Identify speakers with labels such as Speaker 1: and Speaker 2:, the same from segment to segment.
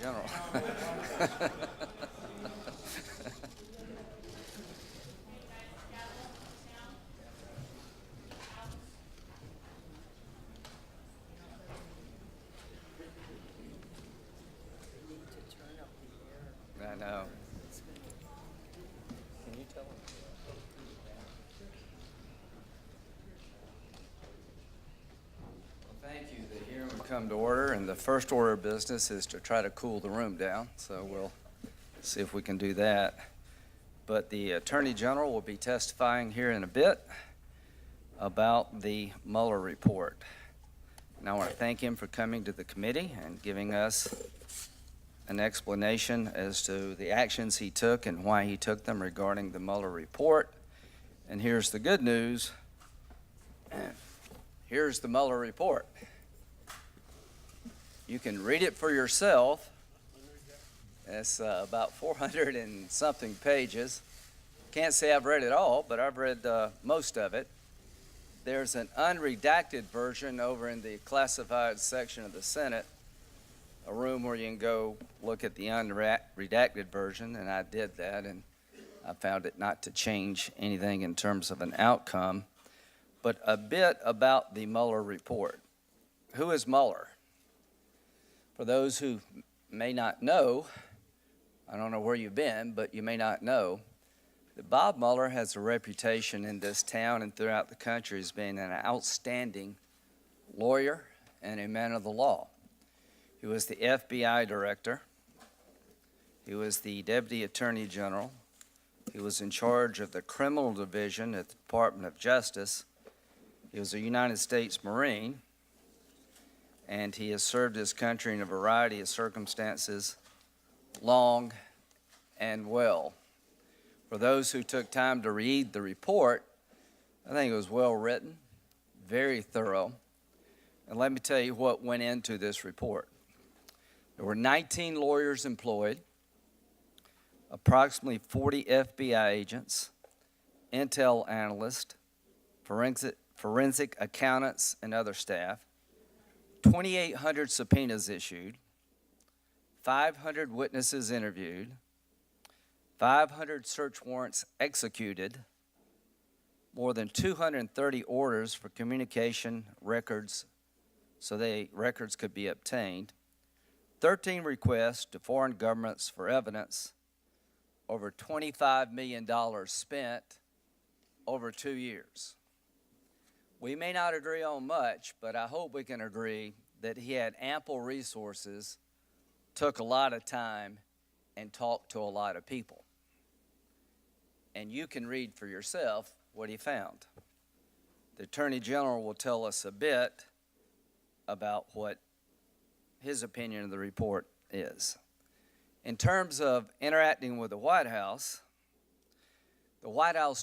Speaker 1: General. I know. Can you tell him? Well, thank you. The hearing will come to order, and the first order of business is to try to cool the room down. So we'll see if we can do that. But the Attorney General will be testifying here in a bit about the Mueller report. And I want to thank him for coming to the committee and giving us an explanation as to the actions he took and why he took them regarding the Mueller report. And here's the good news. Here's the Mueller report. You can read it for yourself. It's about 400 and something pages. Can't say I've read it all, but I've read most of it. There's an unredacted version over in the classified section of the Senate, a room where you can go look at the unredacted version, and I did that, and I found it not to change anything in terms of an outcome. But a bit about the Mueller report. Who is Mueller? For those who may not know, I don't know where you've been, but you may not know, that Bob Mueller has a reputation in this town and throughout the country as being an outstanding lawyer and a man of the law. He was the FBI director. He was the Deputy Attorney General. He was in charge of the Criminal Division at the Department of Justice. He was a United States Marine, and he has served his country in a variety of circumstances, long and well. For those who took time to read the report, I think it was well written, very thorough. And let me tell you what went into this report. There were 19 lawyers employed, approximately 40 FBI agents, intel analysts, forensic accountants, and other staff, 2,800 subpoenas issued, 500 witnesses interviewed, 500 search warrants executed, more than 230 orders for communication records so records could be obtained, 13 requests to foreign governments for evidence, over $25 million spent over 2 years. We may not agree on much, but I hope we can agree that he had ample resources, took a lot of time, and talked to a lot of people. And you can read for yourself what he found. The Attorney General will tell us a bit about what his opinion of the report is. In terms of interacting with the White House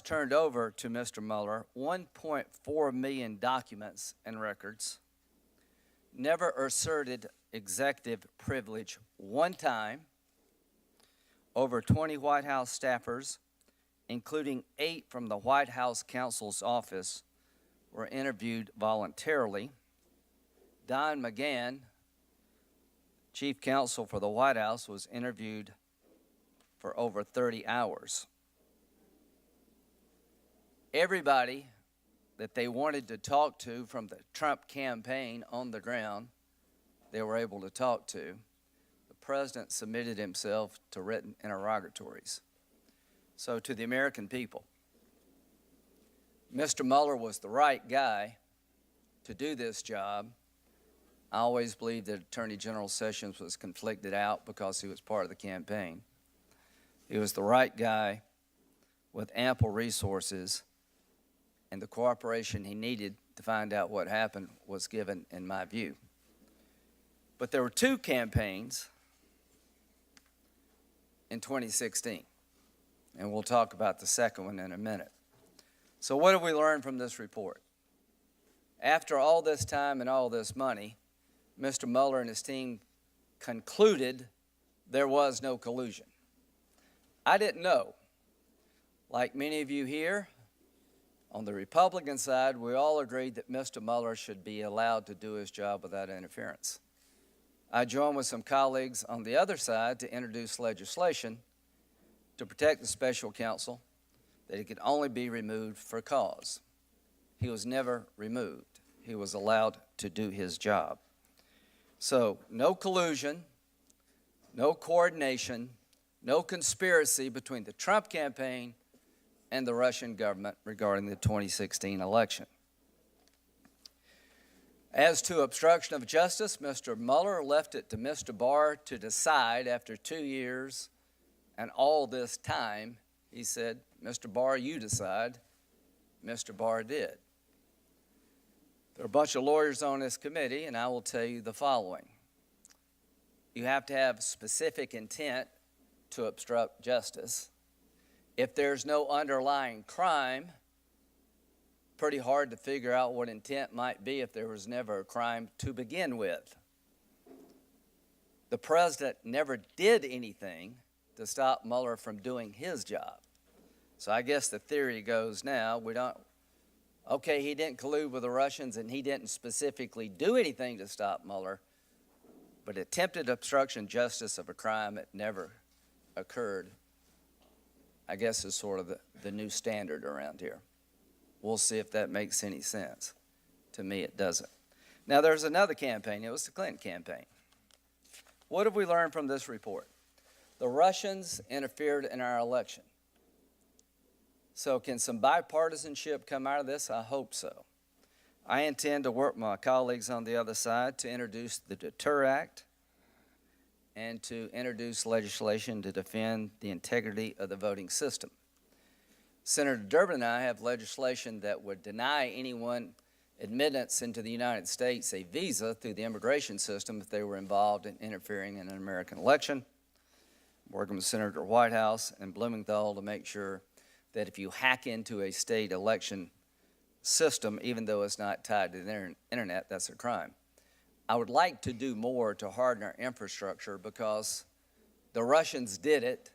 Speaker 1: turned over to Mr. Mueller 1.4 million documents and records, never asserted executive privilege one time. Over 20 White House staffers, including 8 from the White House counsel's office, were interviewed voluntarily. Don McGahn, chief counsel for the White House, was interviewed for over 30 hours. Everybody that they wanted to talk to from the Trump campaign on the ground, they were able to talk to. The president submitted himself to written interrogatories. So to the American people, Mr. Mueller was the right guy to do this job. I always believed that Attorney General Sessions was conflicted out because he was part of the campaign. He was the right guy with ample resources, and the cooperation he needed to find out what happened was given, in my view. But there were 2 campaigns in 2016, and we'll talk about the second one in a minute. So what have we learned from this report? After all this time and all this money, Mr. Mueller and his team concluded there was no collusion. I didn't know. Like many of you here, on the Republican side, we all agreed that Mr. Mueller should be allowed to do his job without interference. I joined with some colleagues on the other side to introduce legislation to protect the special counsel, that he could only be removed for cause. He was never removed. He was allowed to do his job. So no collusion, no coordination, no conspiracy between the Trump campaign and the Russian government regarding the 2016 election. As to obstruction of justice, Mr. Mueller left it to Mr. Barr to decide after 2 years and all this time. He said, Mr. Barr, you decide. Mr. Barr did. There are a bunch of lawyers on this committee, and I will tell you the following. You have to have specific intent to obstruct justice. If there's no underlying crime, pretty hard to figure out what intent might be if there was never a crime to begin with. The president never did anything to stop Mueller from doing his job. So I guess the theory goes now, okay, he didn't collude with the Russians and he didn't specifically do anything to stop Mueller, but attempted obstruction of justice of a crime that never occurred, I guess is sort of the new standard around here. We'll see if that makes any sense. To me, it doesn't. Now, there's another campaign. It was the Clinton campaign. What have we learned from this report? The Russians interfered in our election. So can some bipartisanship come out of this? I hope so. I intend to work with my colleagues on the other side to introduce the Deter Act and to introduce legislation to defend the integrity of the voting system. Senator Durbin and I have legislation that would deny anyone admittance into the United States a visa through the immigration system if they were involved in interfering in an American election. I'm working with Senator Whitehouse and Blumenthal to make sure that if you hack into a state election system, even though it's not tied to the internet, that's a crime. I would like to do more to harden our infrastructure because the Russians did it.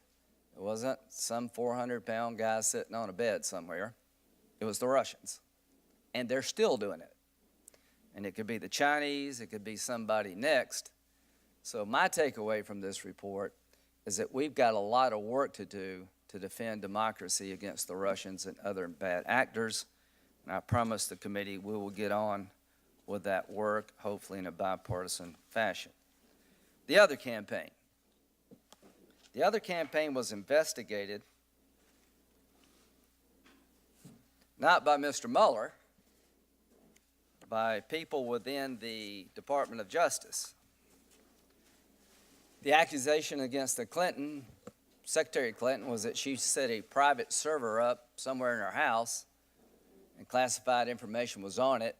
Speaker 1: It wasn't some 400-pound guy sitting on a bed somewhere. It was the Russians. And they're still doing it. And it could be the Chinese. It could be somebody next. So my takeaway from this report is that we've got a lot of work to do to defend democracy against the Russians and other bad actors. And I promise the committee we will get on with that work, hopefully in a bipartisan fashion. The other campaign. The other campaign was investigated not by Mr. Mueller, by people within the Department of Justice. The accusation against the Clinton, Secretary Clinton, was that she set a private server up somewhere in her house and classified information was on it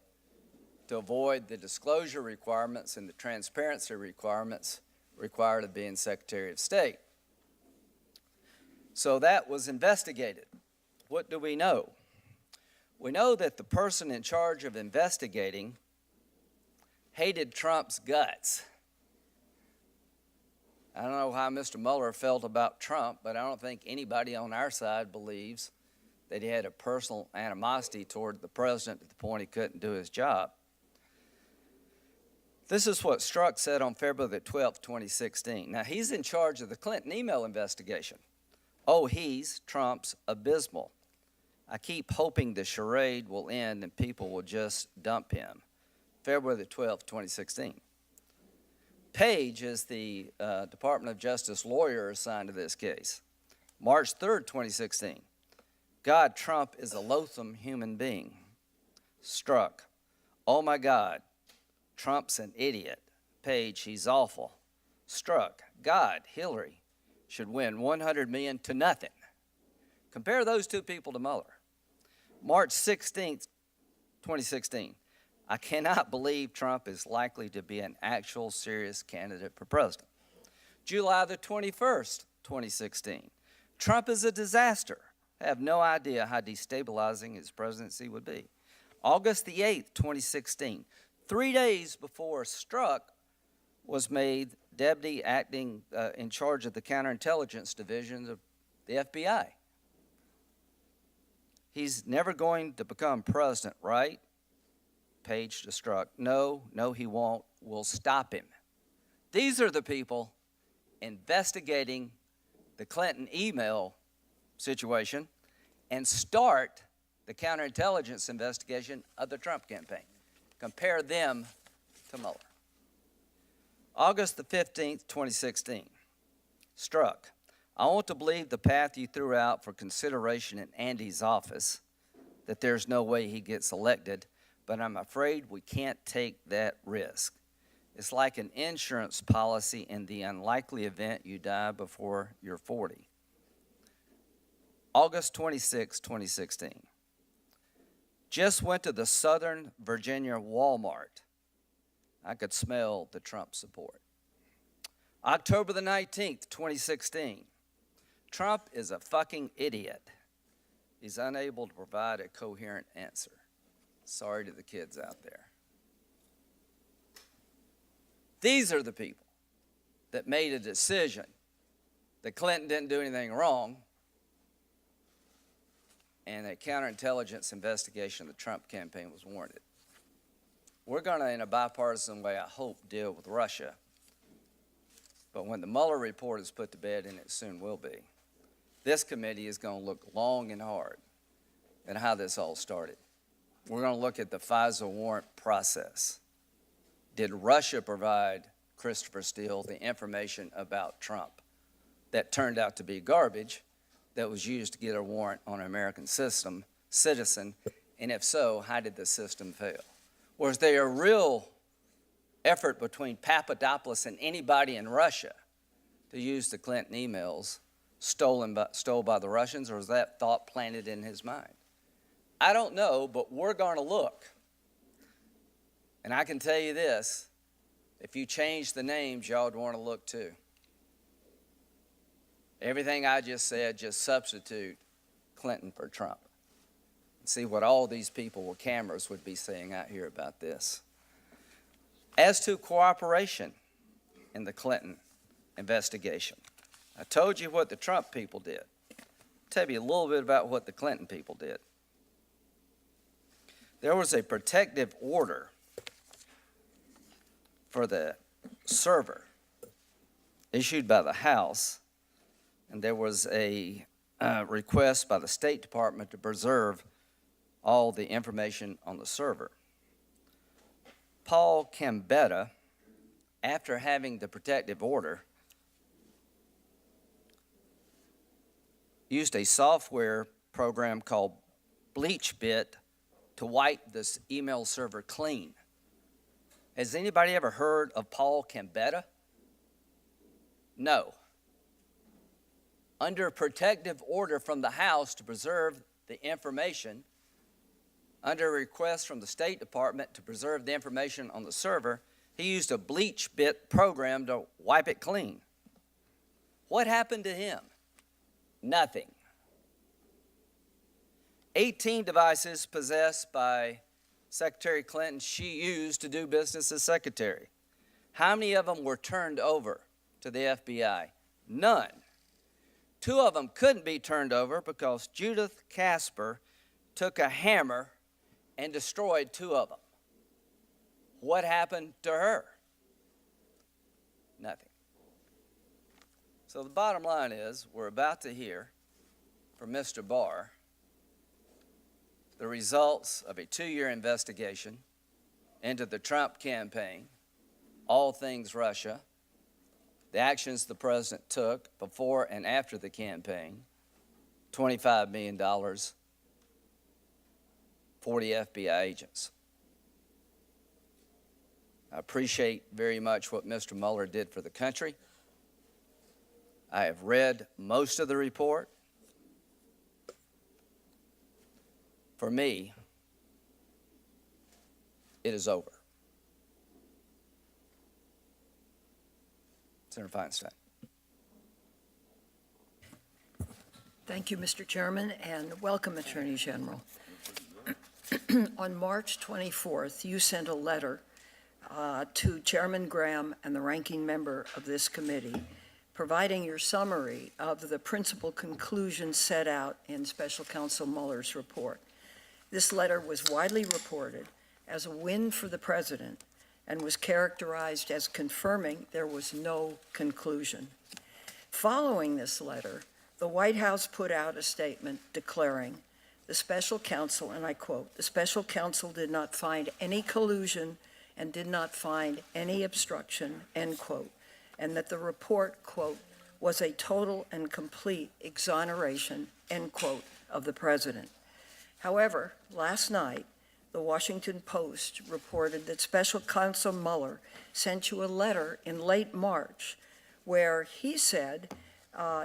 Speaker 1: to avoid the disclosure requirements and the transparency requirements required of being Secretary of State. So that was investigated. What do we know? We know that the person in charge of investigating hated Trump's guts. I don't know how Mr. Mueller felt about Trump, but I don't think anybody on our side believes that he had a personal animosity toward the president to the point he couldn't do his job. This is what Strzok said on February the 12th, 2016. Now, he's in charge of the Clinton email investigation. Oh, he's Trump's abysmal. I keep hoping the charade will end and people will just dump him. February the 12th, 2016. Page is the Department of Justice lawyer assigned to this case. March 3rd, 2016. God, Trump is a loathsome human being. Strzok. Oh my God, Trump's an idiot. Page, he's awful. Strzok. God, Hillary should win $100 million to nothing. Compare those two people to Mueller. March 16th, 2016. I cannot believe Trump is likely to be an actual serious candidate for president. July the 21st, 2016. Trump is a disaster. I have no idea how destabilizing his presidency would be. August the 8th, 2016. 3 days before Strzok was made deputy acting in charge of the counterintelligence division of the FBI. He's never going to become president, right? Page to Strzok. No, he won't. We'll stop him. These are the people investigating the Clinton email situation and start the counterintelligence investigation of the Trump campaign. Compare them to Mueller. August the 15th, 2016. Struck. I want to believe the path you threw out for consideration in Andy's office, that there's no way he gets elected, but I'm afraid we can't take that risk. It's like an insurance policy in the unlikely event you die before you're 40. August 26, 2016. Just went to the Southern Virginia Walmart. I could smell the Trump support. October the 19th, 2016. Trump is a fucking idiot. He's unable to provide a coherent answer. Sorry to the kids out there. These are the people that made a decision that Clinton didn't do anything wrong, and a counterintelligence investigation of the Trump campaign was warranted. We're going to, in a bipartisan way, I hope, deal with Russia. But when the Mueller report is put to bed, and it soon will be, this committee is going to look long and hard at how this all started. We're going to look at the FISA warrant process. Did Russia provide Christopher Steele the information about Trump that turned out to be garbage that was used to get a warrant on an American citizen? And if so, how did the system fail? Was there a real effort between Papadopoulos and anybody in Russia to use the Clinton emails stole by the Russians, or was that thought planted in his mind? I don't know, but we're going to look. And I can tell you this, if you change the names, y'all would want to look too. Everything I just said, just substitute Clinton for Trump. See what all these people with cameras would be saying out here about this. As to cooperation in the Clinton investigation, I told you what the Trump people did. I'll tell you a little bit about what the Clinton people did. There was a protective order for the server issued by the House, and there was a request by the State Department to preserve all the information on the server. Paul Gambetta, after having the protective order, used a software program called BleachBit to wipe this email server clean. Has anybody ever heard of Paul Gambetta? No. Under protective order from the House to preserve the information, under a request from the State Department to preserve the information on the server, he used a BleachBit program to wipe it clean. What happened to him? Nothing. 18 devices possessed by Secretary Clinton she used to do business as secretary. How many of them were turned over to the FBI? None. 2 of them couldn't be turned over because Judith Casper took a hammer and destroyed 2 of them. What happened to her? Nothing. So the bottom line is, we're about to hear from Mr. Barr the results of a 2-year investigation into the Trump campaign, all things Russia, the actions the president took before and after the campaign, $25 million, 40 FBI agents. I appreciate very much what Mr. Mueller did for the country. I have read most of the report. For me, it is over. Senator Feinstein.
Speaker 2: Thank you, Mr. Chairman, and welcome, Attorney General. On March 24th, you sent a letter to Chairman Graham and the ranking member of this committee, providing your summary of the principal conclusions set out in Special Counsel Mueller's report. This letter was widely reported as a win for the president and was characterized as confirming there was no conclusion. Following this letter, the White House put out a statement declaring the special counsel, and I quote, "The special counsel did not find any collusion and did not find any obstruction," end quote, and that the report, quote, "was a total and complete exoneration," end quote, of the president. However, last night, the Washington Post reported that Special Counsel Mueller sent you a letter in late March where he said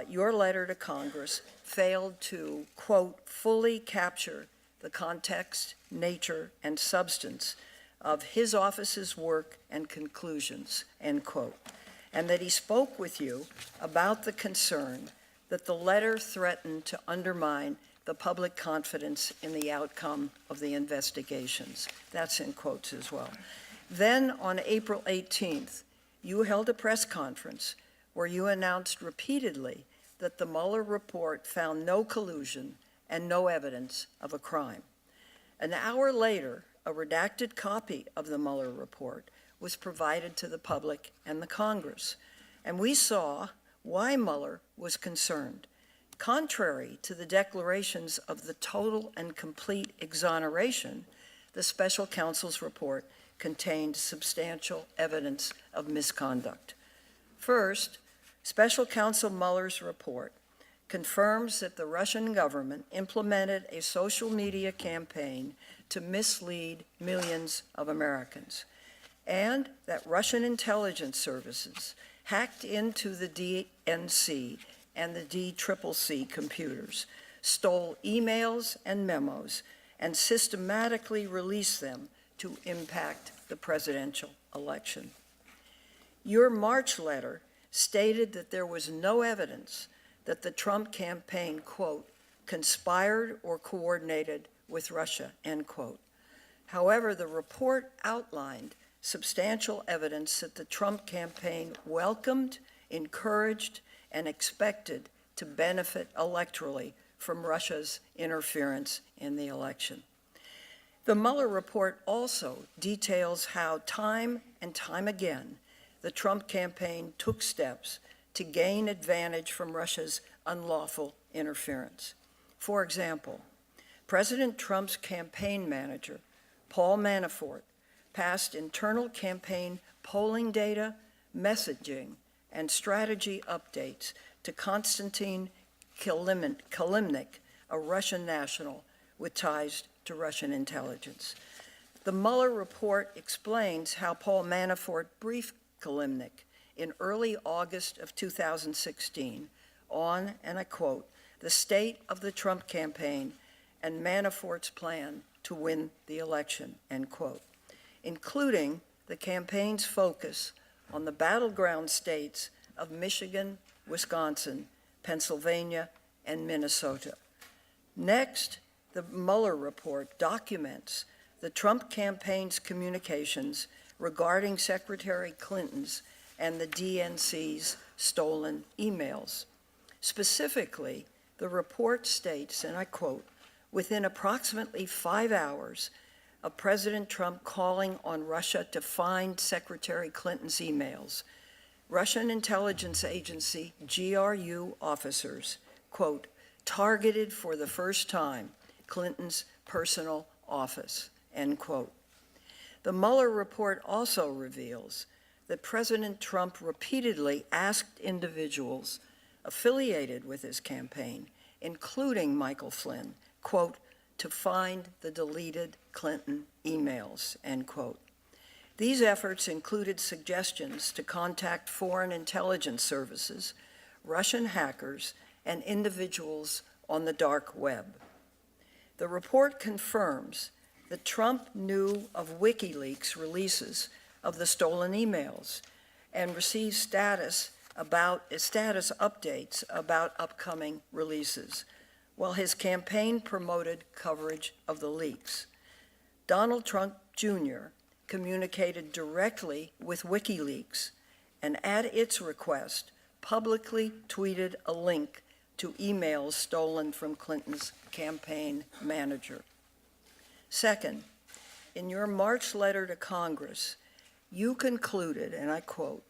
Speaker 2: your letter to Congress failed to, quote, "fully capture the context, nature, and substance of his office's work and conclusions," end quote, and that he spoke with you about the concern that the letter threatened to undermine the public confidence in the outcome of the investigations. That's in quotes as well. Then on April 18th, you held a press conference where you announced repeatedly that the Mueller report found no collusion and no evidence of a crime. An hour later, a redacted copy of the Mueller report was provided to the public and the Congress, and we saw why Mueller was concerned. Contrary to the declarations of the total and complete exoneration, the special counsel's report contained substantial evidence of misconduct. First, Special Counsel Mueller's report confirms that the Russian government implemented a social media campaign to mislead millions of Americans, and that Russian intelligence services hacked into the DNC and the DCCC computers, stole emails and memos, and systematically released them to impact the presidential election. Your March letter stated that there was no evidence that the Trump campaign, quote, "conspired or coordinated with Russia," end quote. However, the report outlined substantial evidence that the Trump campaign welcomed, encouraged, and expected to benefit electorally from Russia's interference in the election. The Mueller report also details how time and time again the Trump campaign took steps to gain advantage from Russia's unlawful interference. For example, President Trump's campaign manager, Paul Manafort, passed internal campaign polling data, messaging, and strategy updates to Konstantin Kilimnik, a Russian national with ties to Russian intelligence. The Mueller report explains how Paul Manafort briefed Kilimnik in early August of 2016 on, and I quote, "the state of the Trump campaign and Manafort's plan to win the election," end quote, including the campaign's focus on the battleground states of Michigan, Wisconsin, Pennsylvania, and Minnesota. Next, the Mueller report documents the Trump campaign's communications regarding Secretary Clinton's and the DNC's stolen emails. Specifically, the report states, and I quote, "within approximately 5 hours of President Trump calling on Russia to find Secretary Clinton's emails, Russian intelligence agency GRU officers, quote, targeted for the first time Clinton's personal office," end quote. The Mueller report also reveals that President Trump repeatedly asked individuals affiliated with his campaign, including Michael Flynn, quote, to find the deleted Clinton emails, end quote. These efforts included suggestions to contact foreign intelligence services, Russian hackers, and individuals on the dark web. The report confirms that Trump knew of WikiLeaks releases of the stolen emails and received status updates about upcoming releases, while his campaign promoted coverage of the leaks. Donald Trump Jr. communicated directly with WikiLeaks and at its request publicly tweeted a link to emails stolen from Clinton's campaign manager. Second, in your March letter to Congress, you concluded, and I quote,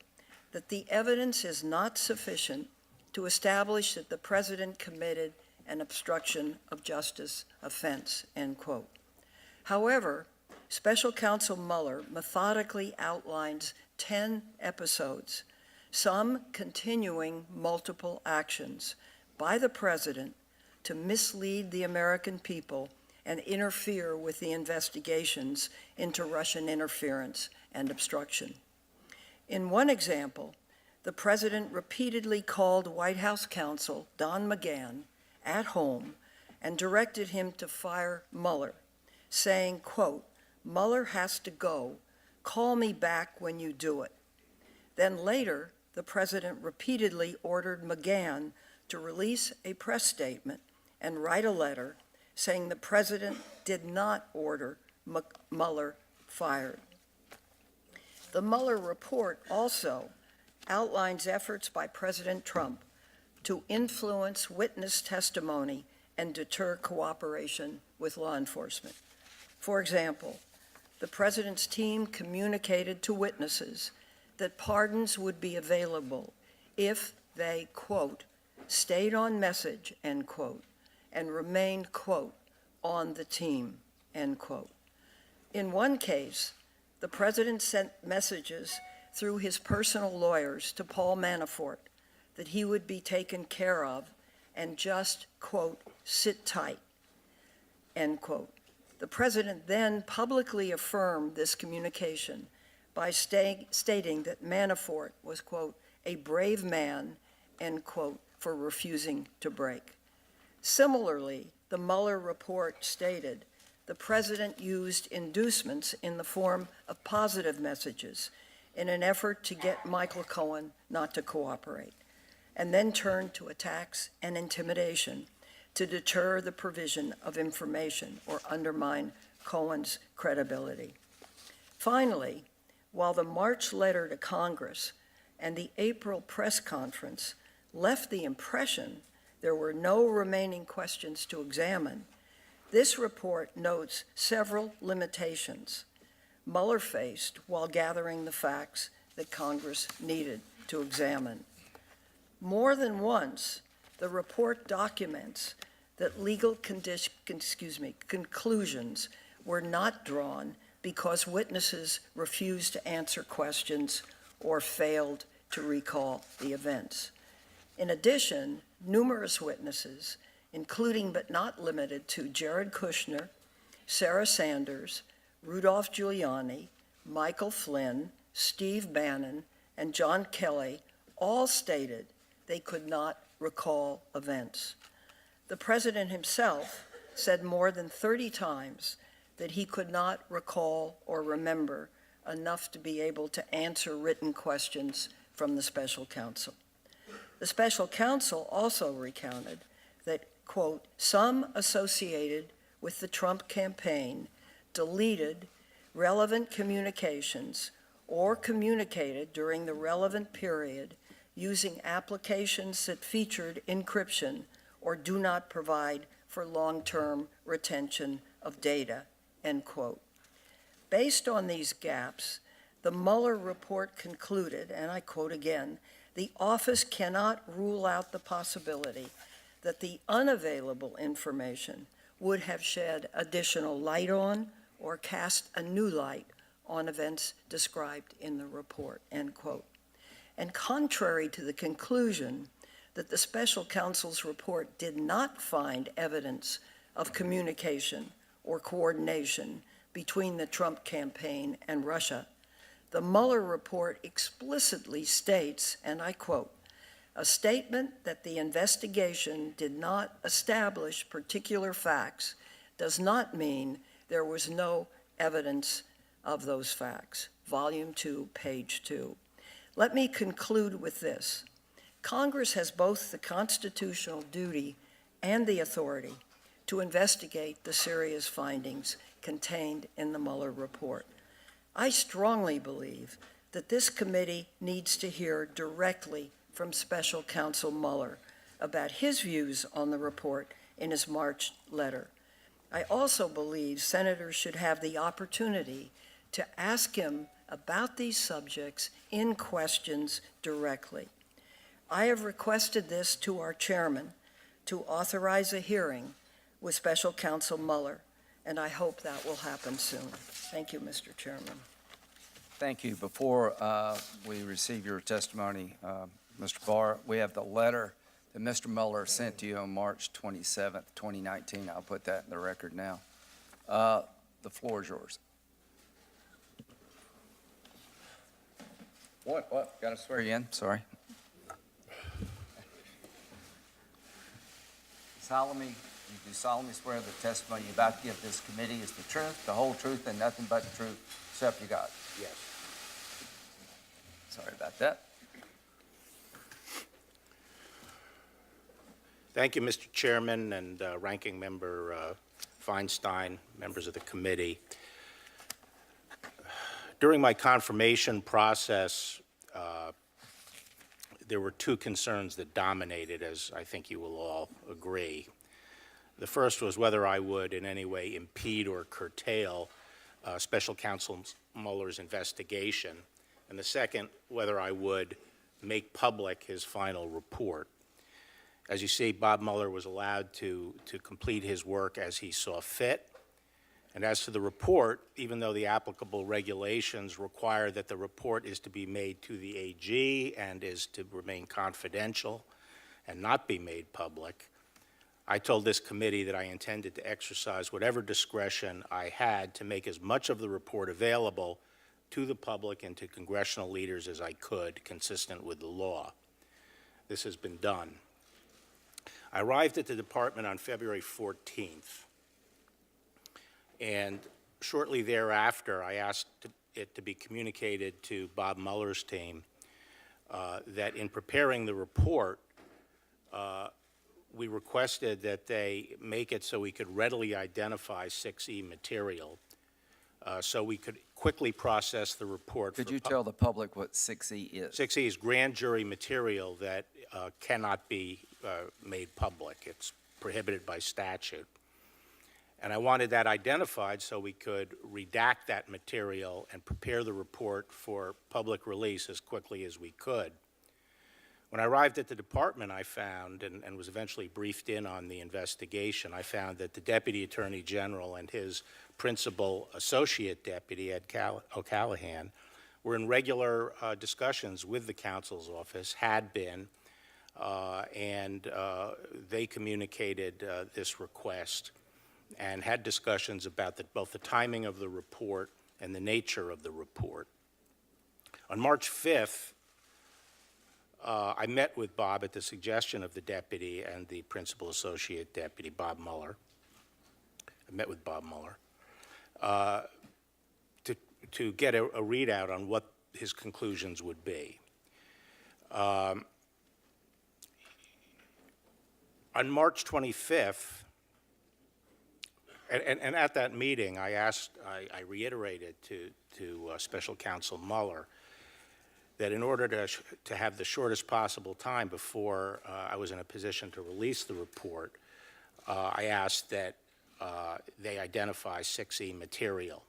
Speaker 2: that the evidence is not sufficient to establish that the president committed an obstruction of justice offense, end quote. However, Special Counsel Mueller methodically outlines 10 episodes, some continuing multiple actions by the president to mislead the American people and interfere with the investigations into Russian interference and obstruction. In one example, the president repeatedly called White House counsel Don McGahn at home and directed him to fire Mueller, saying, quote, "Mueller has to go. Call me back when you do it." Then later, the president repeatedly ordered McGahn to release a press statement and write a letter saying the president did not order Mueller fired. The Mueller report also outlines efforts by President Trump to influence witness testimony and deter cooperation with law enforcement. For example, the president's team communicated to witnesses that pardons would be available if they, quote, stayed on message, end quote, and remained, quote, on the team, end quote. In one case, the president sent messages through his personal lawyers to Paul Manafort that he would be taken care of and just, quote, sit tight, end quote. The president then publicly affirmed this communication by stating that Manafort was, quote, a brave man, end quote, for refusing to break. Similarly, the Mueller report stated the president used inducements in the form of positive messages in an effort to get Michael Cohen not to cooperate, and then turned to attacks and intimidation to deter the provision of information or undermine Cohen's credibility. Finally, while the March letter to Congress and the April press conference left the impression there were no remaining questions to examine, this report notes several limitations Mueller faced while gathering the facts that Congress needed to examine. More than once, the report documents that legal conclusions were not drawn because witnesses refused to answer questions or failed to recall the events. In addition, numerous witnesses, including but not limited to Jared Kushner, Sarah Sanders, Rudolph Giuliani, Michael Flynn, Steve Bannon, and John Kelly, all stated they could not recall events. The president himself said more than 30 times that he could not recall or remember enough to be able to answer written questions from the special counsel. The special counsel also recounted that, quote, some associated with the Trump campaign deleted relevant communications or communicated during the relevant period using applications that featured encryption or do not provide for long-term retention of data, end quote. Based on these gaps, the Mueller report concluded, and I quote again, the office cannot rule out the possibility that the unavailable information would have shed additional light on or cast a new light on events described in the report, end quote. And contrary to the conclusion that the special counsel's report did not find evidence of communication or coordination between the Trump campaign and Russia, the Mueller report explicitly states, and I quote, a statement that the investigation did not establish particular facts does not mean there was no evidence of those facts. Volume 2, page 2. Let me conclude with this. Congress has both the constitutional duty and the authority to investigate the serious findings contained in the Mueller report. I strongly believe that this committee needs to hear directly from Special Counsel Mueller about his views on the report in his March letter. I also believe senators should have the opportunity to ask him about these subjects in questions directly. I have requested this to our chairman to authorize a hearing with Special Counsel Mueller, and I hope that will happen soon. Thank you, Mr. Chairman.
Speaker 1: Thank you. Before we receive your testimony, Mr. Barr, we have the letter that Mr. Mueller sent to you on March 27th, 2019. I'll put that in the record now. The floor is yours. What? Got to swear you in? Sorry. You do solemnly swear the testimony you're about to give this committee is the truth, the whole truth, and nothing but the truth, so help you God.
Speaker 3: Yes.
Speaker 1: Sorry about that.
Speaker 3: Thank you, Mr. Chairman and Ranking Member Feinstein, members of the committee. During my confirmation process, there were two concerns that dominated, as I think you will all agree. The first was whether I would in any way impede or curtail Special Counsel Mueller's investigation, and the second, whether I would make public his final report. As you see, Bob Mueller was allowed to complete his work as he saw fit. And as to the report, even though the applicable regulations require that the report is to be made to the AG and is to remain confidential and not be made public, I told this committee that I intended to exercise whatever discretion I had to make as much of the report available to the public and to congressional leaders as I could, consistent with the law. This has been done. I arrived at the department on February 14th. And shortly thereafter, I asked it to be communicated to Bob Mueller's team that in preparing the report, we requested that they make it so we could readily identify 6E material, so we could quickly process the report.
Speaker 1: Could you tell the public what 6E is?
Speaker 3: 6E is grand jury material that cannot be made public. It's prohibited by statute. And I wanted that identified so we could redact that material and prepare the report for public release as quickly as we could. When I arrived at the department, I found, and was eventually briefed in on the investigation, I found that the Deputy Attorney General and his principal associate deputy, Ed O'Callahan, were in regular discussions with the counsel's office, had been, and they communicated this request and had discussions about both the timing of the report and the nature of the report. On March 5th, I met with Bob at the suggestion of the deputy and the principal associate deputy, Bob Mueller. I met with Bob Mueller to get a readout on what his conclusions would be. On March 25th, and at that meeting, I reiterated to Special Counsel Mueller that in order to have the shortest possible time before I was in a position to release the report, I asked that they identify 6E material.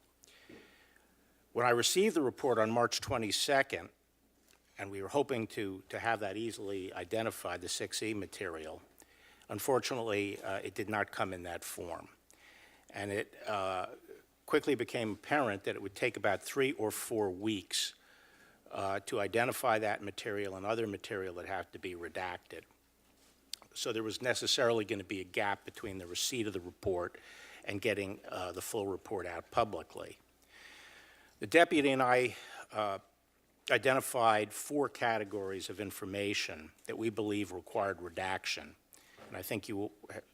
Speaker 3: When I received the report on March 22nd, and we were hoping to have that easily identified, the 6E material, unfortunately, it did not come in that form. And it quickly became apparent that it would take about 3 or 4 weeks to identify that material and other material that have to be redacted. So there was necessarily going to be a gap between the receipt of the report and getting the full report out publicly. The deputy and I identified 4 categories of information that we believe required redaction. And I think you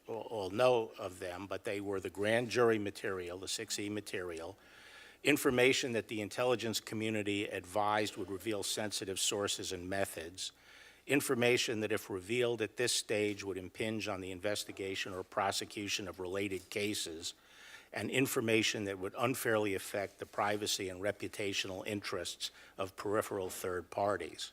Speaker 3: all know of them, but they were the grand jury material, the 6E material, information that the intelligence community advised would reveal sensitive sources and methods, information that if revealed at this stage would impinge on the investigation or prosecution of related cases, and information that would unfairly affect the privacy and reputational interests of peripheral third parties.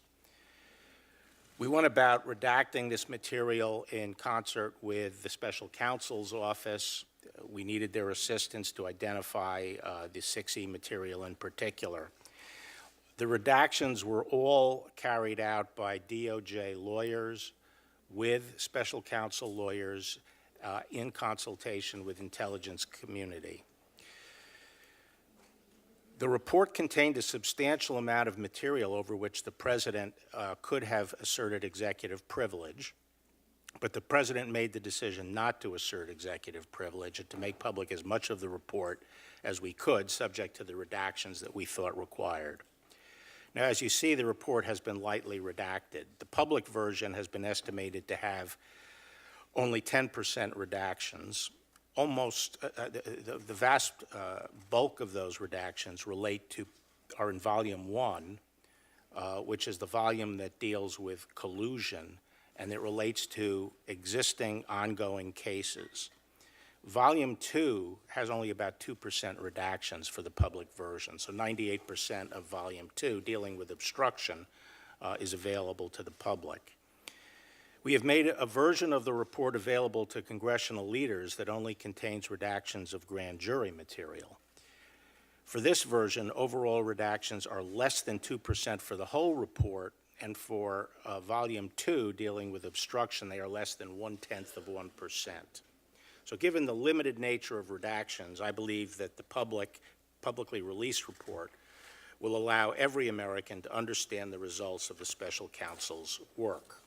Speaker 3: We went about redacting this material in concert with the special counsel's office. We needed their assistance to identify the 6E material in particular. The redactions were all carried out by DOJ lawyers with special counsel lawyers in consultation with intelligence community. The report contained a substantial amount of material over which the president could have asserted executive privilege, but the president made the decision not to assert executive privilege and to make public as much of the report as we could, subject to the redactions that we thought required. Now, as you see, the report has been lightly redacted. The public version has been estimated to have only 10% redactions. Almost the vast bulk of those redactions are in Volume 1, which is the volume that deals with collusion, and it relates to existing ongoing cases. Volume 2 has only about 2% redactions for the public version, so 98% of Volume 2, dealing with obstruction, is available to the public. We have made a version of the report available to congressional leaders that only contains redactions of grand jury material. For this version, overall redactions are less than 2% for the whole report, and for Volume 2, dealing with obstruction, they are less than 0.1%. So given the limited nature of redactions, I believe that the publicly released report will allow every American to understand the results of the special counsel's work.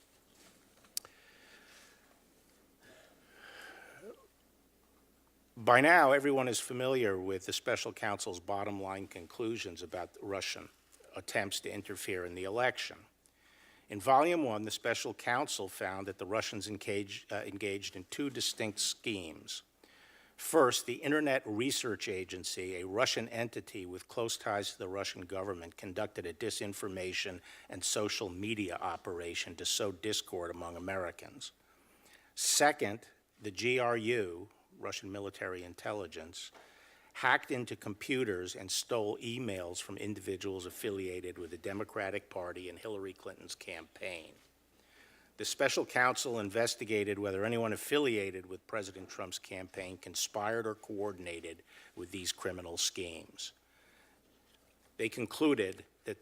Speaker 3: By now, everyone is familiar with the special counsel's bottom line conclusions about Russian attempts to interfere in the election. In Volume 1, the special counsel found that the Russians engaged in two distinct schemes. First, the Internet Research Agency, a Russian entity with close ties to the Russian government, conducted a disinformation and social media operation to sow discord among Americans. Second, the GRU, Russian military intelligence, hacked into computers and stole emails from individuals affiliated with the Democratic Party and Hillary Clinton's campaign. The special counsel investigated whether anyone affiliated with President Trump's campaign conspired or coordinated with these criminal schemes. They concluded that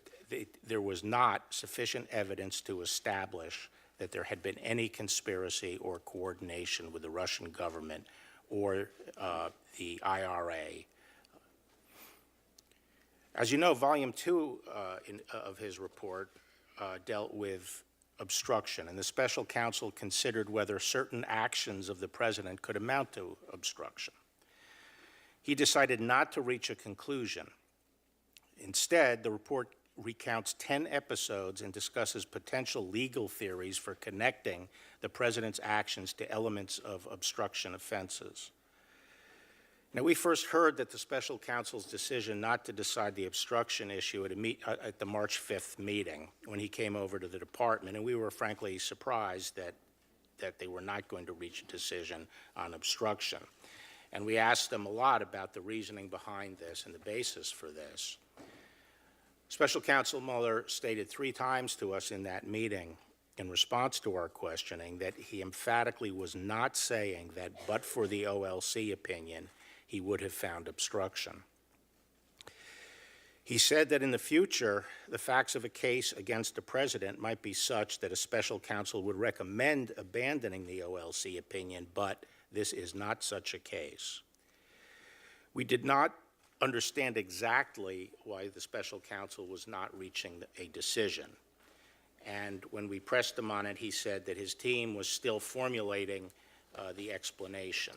Speaker 3: there was not sufficient evidence to establish that there had been any conspiracy or coordination with the Russian government or the IRA. As you know, Volume 2 of his report dealt with obstruction, and the special counsel considered whether certain actions of the president could amount to obstruction. He decided not to reach a conclusion. Instead, the report recounts 10 episodes and discusses potential legal theories for connecting the president's actions to elements of obstruction offenses. Now, we first heard that the special counsel's decision not to decide the obstruction issue at the March 5th meeting when he came over to the department, and we were frankly surprised that they were not going to reach a decision on obstruction. And we asked them a lot about the reasoning behind this and the basis for this. Special Counsel Mueller stated 3 times to us in that meeting in response to our questioning that he emphatically was not saying that but for the OLC opinion, he would have found obstruction. He said that in the future, the facts of a case against a president might be such that a special counsel would recommend abandoning the OLC opinion, but this is not such a case. We did not understand exactly why the special counsel was not reaching a decision. And when we pressed him on it, he said that his team was still formulating the explanation.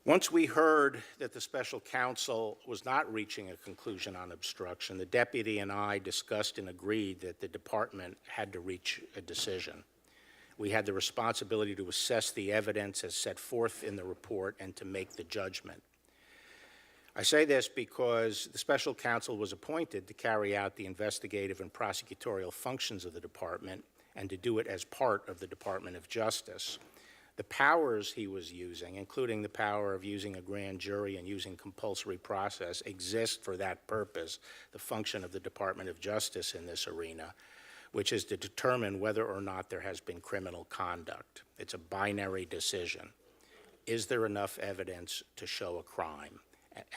Speaker 3: Once we heard that the special counsel was not reaching a conclusion on obstruction, the deputy and I discussed and agreed that the department had to reach a decision. We had the responsibility to assess the evidence as set forth in the report and to make the judgment. I say this because the special counsel was appointed to carry out the investigative and prosecutorial functions of the department and to do it as part of the Department of Justice. The powers he was using, including the power of using a grand jury and using compulsory process, exist for that purpose, the function of the Department of Justice in this arena, which is to determine whether or not there has been criminal conduct. It's a binary decision. Is there enough evidence to show a crime?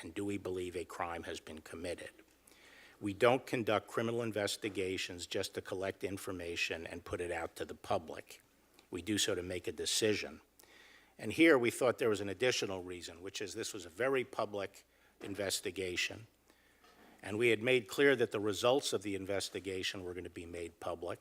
Speaker 3: And do we believe a crime has been committed? We don't conduct criminal investigations just to collect information and put it out to the public. We do so to make a decision. And here we thought there was an additional reason, which is this was a very public investigation, and we had made clear that the results of the investigation were going to be made public.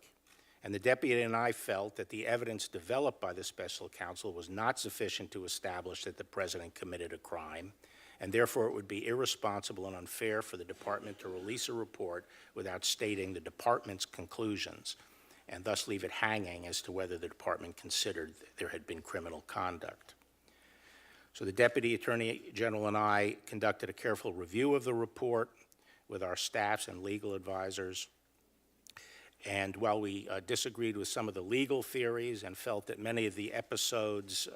Speaker 3: And the deputy and I felt that the evidence developed by the special counsel was not sufficient to establish that the president committed a crime, and therefore it would be irresponsible and unfair for the department to release a report without stating the department's conclusions, and thus leave it hanging as to whether the department considered there had been criminal conduct. So the Deputy Attorney General and I conducted a careful review of the report with our staffs and legal advisors. And while we disagreed with some of the legal theories and felt that many of the episodes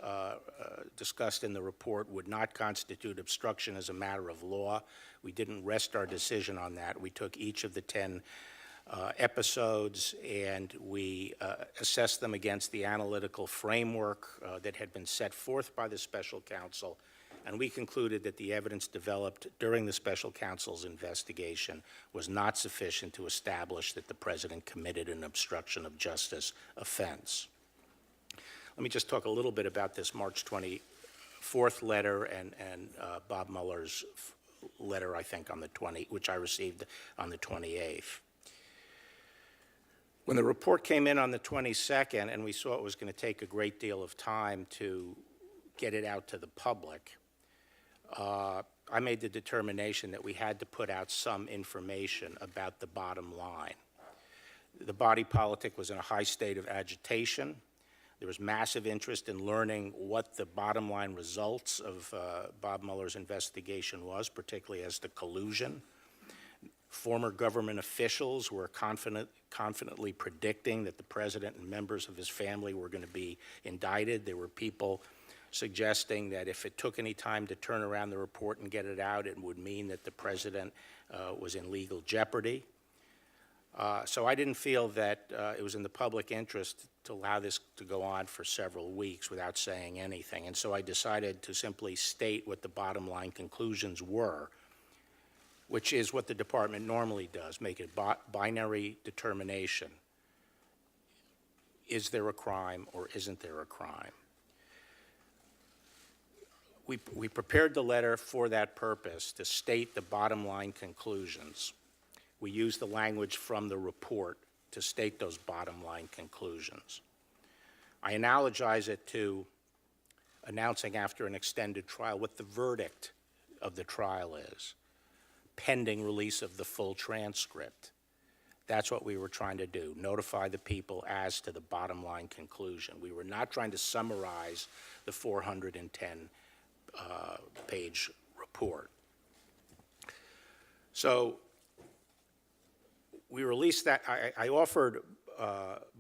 Speaker 3: discussed in the report would not constitute obstruction as a matter of law, we didn't rest our decision on that. We took each of the 10 episodes and we assessed them against the analytical framework that had been set forth by the special counsel, and we concluded that the evidence developed during the special counsel's investigation was not sufficient to establish that the president committed an obstruction of justice offense. Let me just talk a little bit about this March 24th letter and Bob Mueller's letter, I think, on the which I received on the 28th. When the report came in on the 22nd and we saw it was going to take a great deal of time to get it out to the public, I made the determination that we had to put out some information about the bottom line. The body politic was in a high state of agitation. There was massive interest in learning what the bottom line results of Bob Mueller's investigation was, particularly as to collusion. Former government officials were confidently predicting that the president and members of his family were going to be indicted. There were people suggesting that if it took any time to turn around the report and get it out, it would mean that the president was in legal jeopardy. So I didn't feel that it was in the public interest to allow this to go on for several weeks without saying anything. And so I decided to simply state what the bottom line conclusions were, which is what the department normally does, make a binary determination. Is there a crime or isn't there a crime? We prepared the letter for that purpose, to state the bottom line conclusions. We used the language from the report to state those bottom line conclusions. I analogize it to announcing after an extended trial what the verdict of the trial is, pending release of the full transcript. That's what we were trying to do, notify the people as to the bottom line conclusion. We were not trying to summarize the 410 page report. So we released that. I offered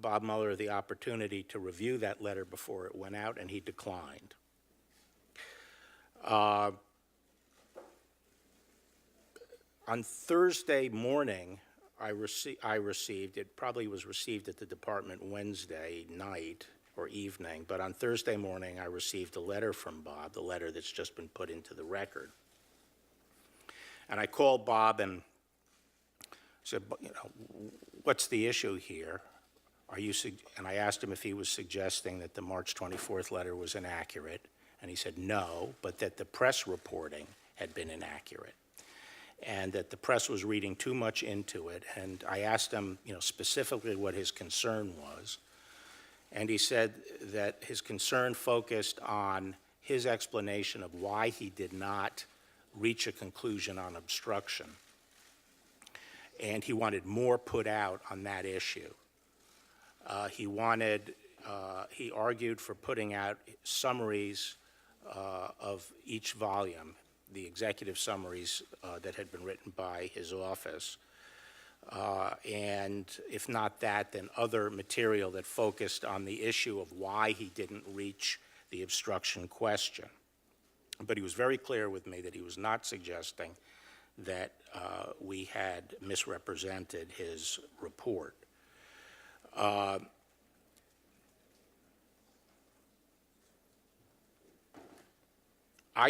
Speaker 3: Bob Mueller the opportunity to review that letter before it went out, and he declined. On Thursday morning, I received, it probably was received at the department Wednesday night or evening, but on Thursday morning I received a letter from Bob, the letter that's just been put into the record. And I called Bob and said, you know, what's the issue here? And I asked him if he was suggesting that the March 24th letter was inaccurate, and he said no, but that the press reporting had been inaccurate, and that the press was reading too much into it. And I asked him, you know, specifically what his concern was, and he said that his concern focused on his explanation of why he did not reach a conclusion on obstruction, and he wanted more put out on that issue. He argued for putting out summaries of each volume, the executive summaries that had been written by his office, and if not that, then other material that focused on the issue of why he didn't reach the obstruction question. But he was very clear with me that he was not suggesting that we had misrepresented his report. I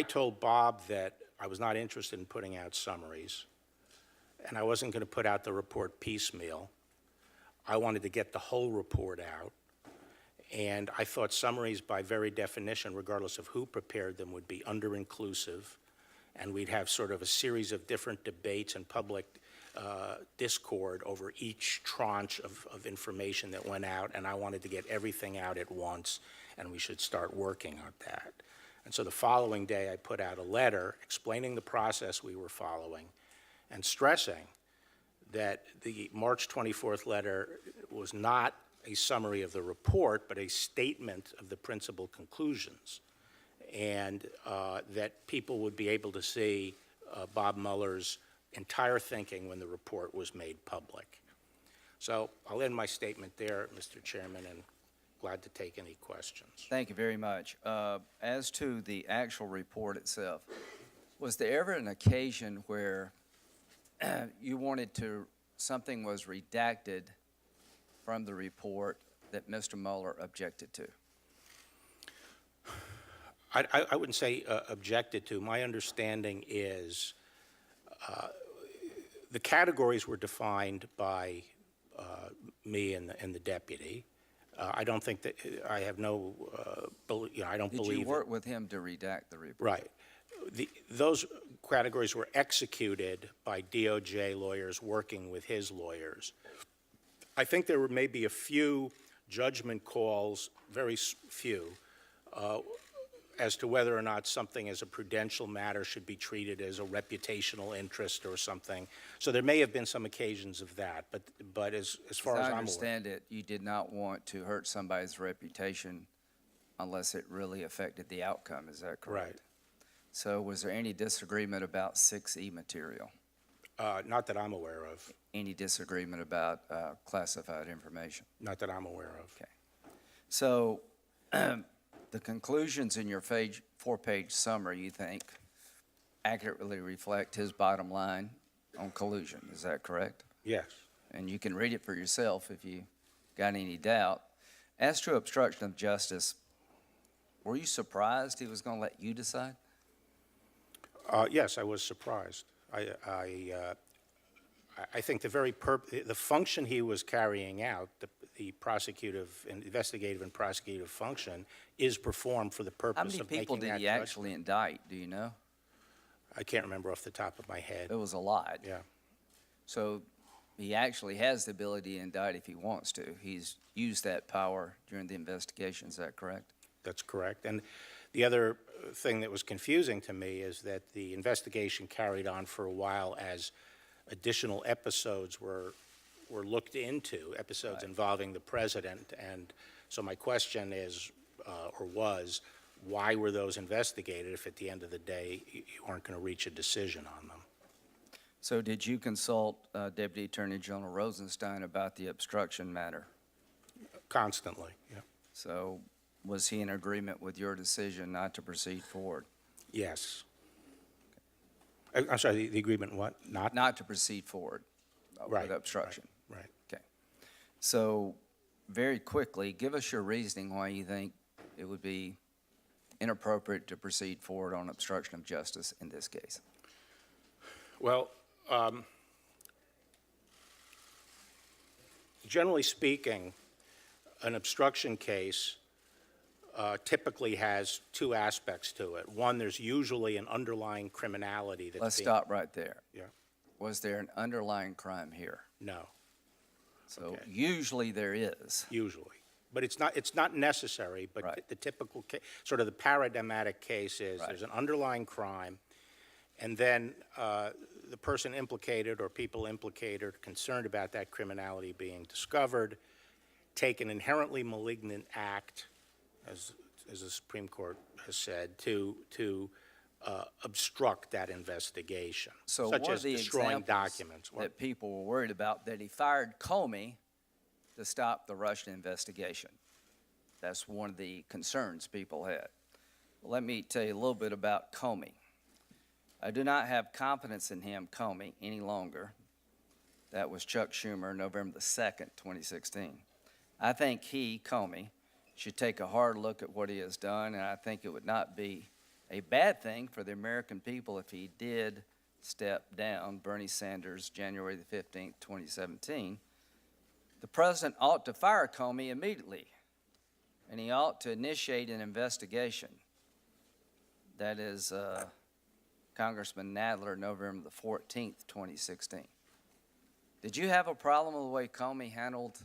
Speaker 3: told Bob that I was not interested in putting out summaries, and I wasn't going to put out the report piecemeal. I wanted to get the whole report out, and I thought summaries, by very definition, regardless of who prepared them, would be under-inclusive, and we'd have sort of a series of different debates and public discord over each tranche of information that went out, and I wanted to get everything out at once, and we should start working on that. And so the following day, I put out a letter explaining the process we were following and stressing that the March 24th letter was not a summary of the report, but a statement of the principal conclusions, and that people would be able to see Bob Mueller's entire thinking when the report was made public. So I'll end my statement there, Mr. Chairman, and glad to take any questions.
Speaker 1: Thank you very much. As to the actual report itself, was there ever an occasion where you wanted something was redacted from the report that Mr. Mueller objected to?
Speaker 3: I wouldn't say objected to. My understanding is the categories were defined by me and the deputy. I don't think that, I have no, I don't believe.
Speaker 1: Did you work with him to redact the report?
Speaker 3: Right. Those categories were executed by DOJ lawyers working with his lawyers. I think there were maybe a few judgment calls, very few, as to whether or not something as a prudential matter should be treated as a reputational interest or something. So there may have been some occasions of that, but as far as I'm aware.
Speaker 1: I understand it, you did not want to hurt somebody's reputation unless it really affected the outcome, is that correct?
Speaker 3: Right.
Speaker 1: So was there any disagreement about 6E material?
Speaker 3: Not that I'm aware of.
Speaker 1: Any disagreement about classified information?
Speaker 3: Not that I'm aware of.
Speaker 1: Okay. So the conclusions in your four-page summary, you think, accurately reflect his bottom line on collusion, is that correct?
Speaker 3: Yes.
Speaker 1: And you can read it for yourself if you got any doubt. As to obstruction of justice, were you surprised he was going to let you decide?
Speaker 3: Yes, I was surprised. I think the function he was carrying out, the investigative and prosecutive function, is performed for the purpose of making that
Speaker 1: How many people did he
Speaker 3: judgment.
Speaker 1: actually indict, do you know?
Speaker 3: I can't remember off the top of my head.
Speaker 1: It was a lot.
Speaker 3: Yeah.
Speaker 1: So he actually has the ability to indict if he wants to. He's used that power during the investigation, is that correct?
Speaker 3: That's correct. And the other thing that was confusing to me is that the investigation carried on for a while as additional episodes were looked into, episodes
Speaker 1: Right.
Speaker 3: involving the president. And so my question is, or was, why were those investigated if at the end of the day you weren't going to reach a decision on them?
Speaker 1: So did you consult Deputy Attorney General Rosenstein about the obstruction matter?
Speaker 3: Constantly, yeah.
Speaker 1: So was he in agreement with your decision not to proceed forward?
Speaker 3: Yes. I'm sorry, the agreement what?
Speaker 1: Not to proceed forward
Speaker 3: Right,
Speaker 1: with obstruction?
Speaker 3: Right.
Speaker 1: Okay. So very quickly, give us your reasoning why you think it would be inappropriate to proceed forward on obstruction of justice in this case.
Speaker 3: Well, generally speaking, an obstruction case typically has two aspects to it. One, there's usually an underlying criminality that's
Speaker 1: Let's stop right there.
Speaker 3: Yeah.
Speaker 1: Was there an underlying crime here?
Speaker 3: No,
Speaker 1: So
Speaker 3: Okay.
Speaker 1: usually there is.
Speaker 3: usually. But it's not necessary, but
Speaker 1: Right.
Speaker 3: the typical case, sort of the paradigmatic case is
Speaker 1: Right.
Speaker 3: there's an underlying crime, and then the person implicated or people implicated are concerned about that criminality being discovered, take an inherently malignant act, as the Supreme Court has said, to obstruct that investigation,
Speaker 1: So
Speaker 3: such
Speaker 1: one
Speaker 3: as
Speaker 1: of the
Speaker 3: destroying
Speaker 1: examples
Speaker 3: documents.
Speaker 1: that people were worried about, that he fired Comey to stop the Russian investigation. That's one of the concerns people had. Well, let me tell you a little bit about Comey. I do not have confidence in him, Comey, any longer. That was Chuck Schumer, November the 2nd, 2016. I think he, Comey, should take a hard look at what he has done, and I think it would not be a bad thing for the American people if he did step down, Bernie Sanders, January the 15th, 2017, the president ought to fire Comey immediately, and he ought to initiate an investigation. That is Congressman Nadler, November the 14th, 2016. Did you have a problem with the way Comey handled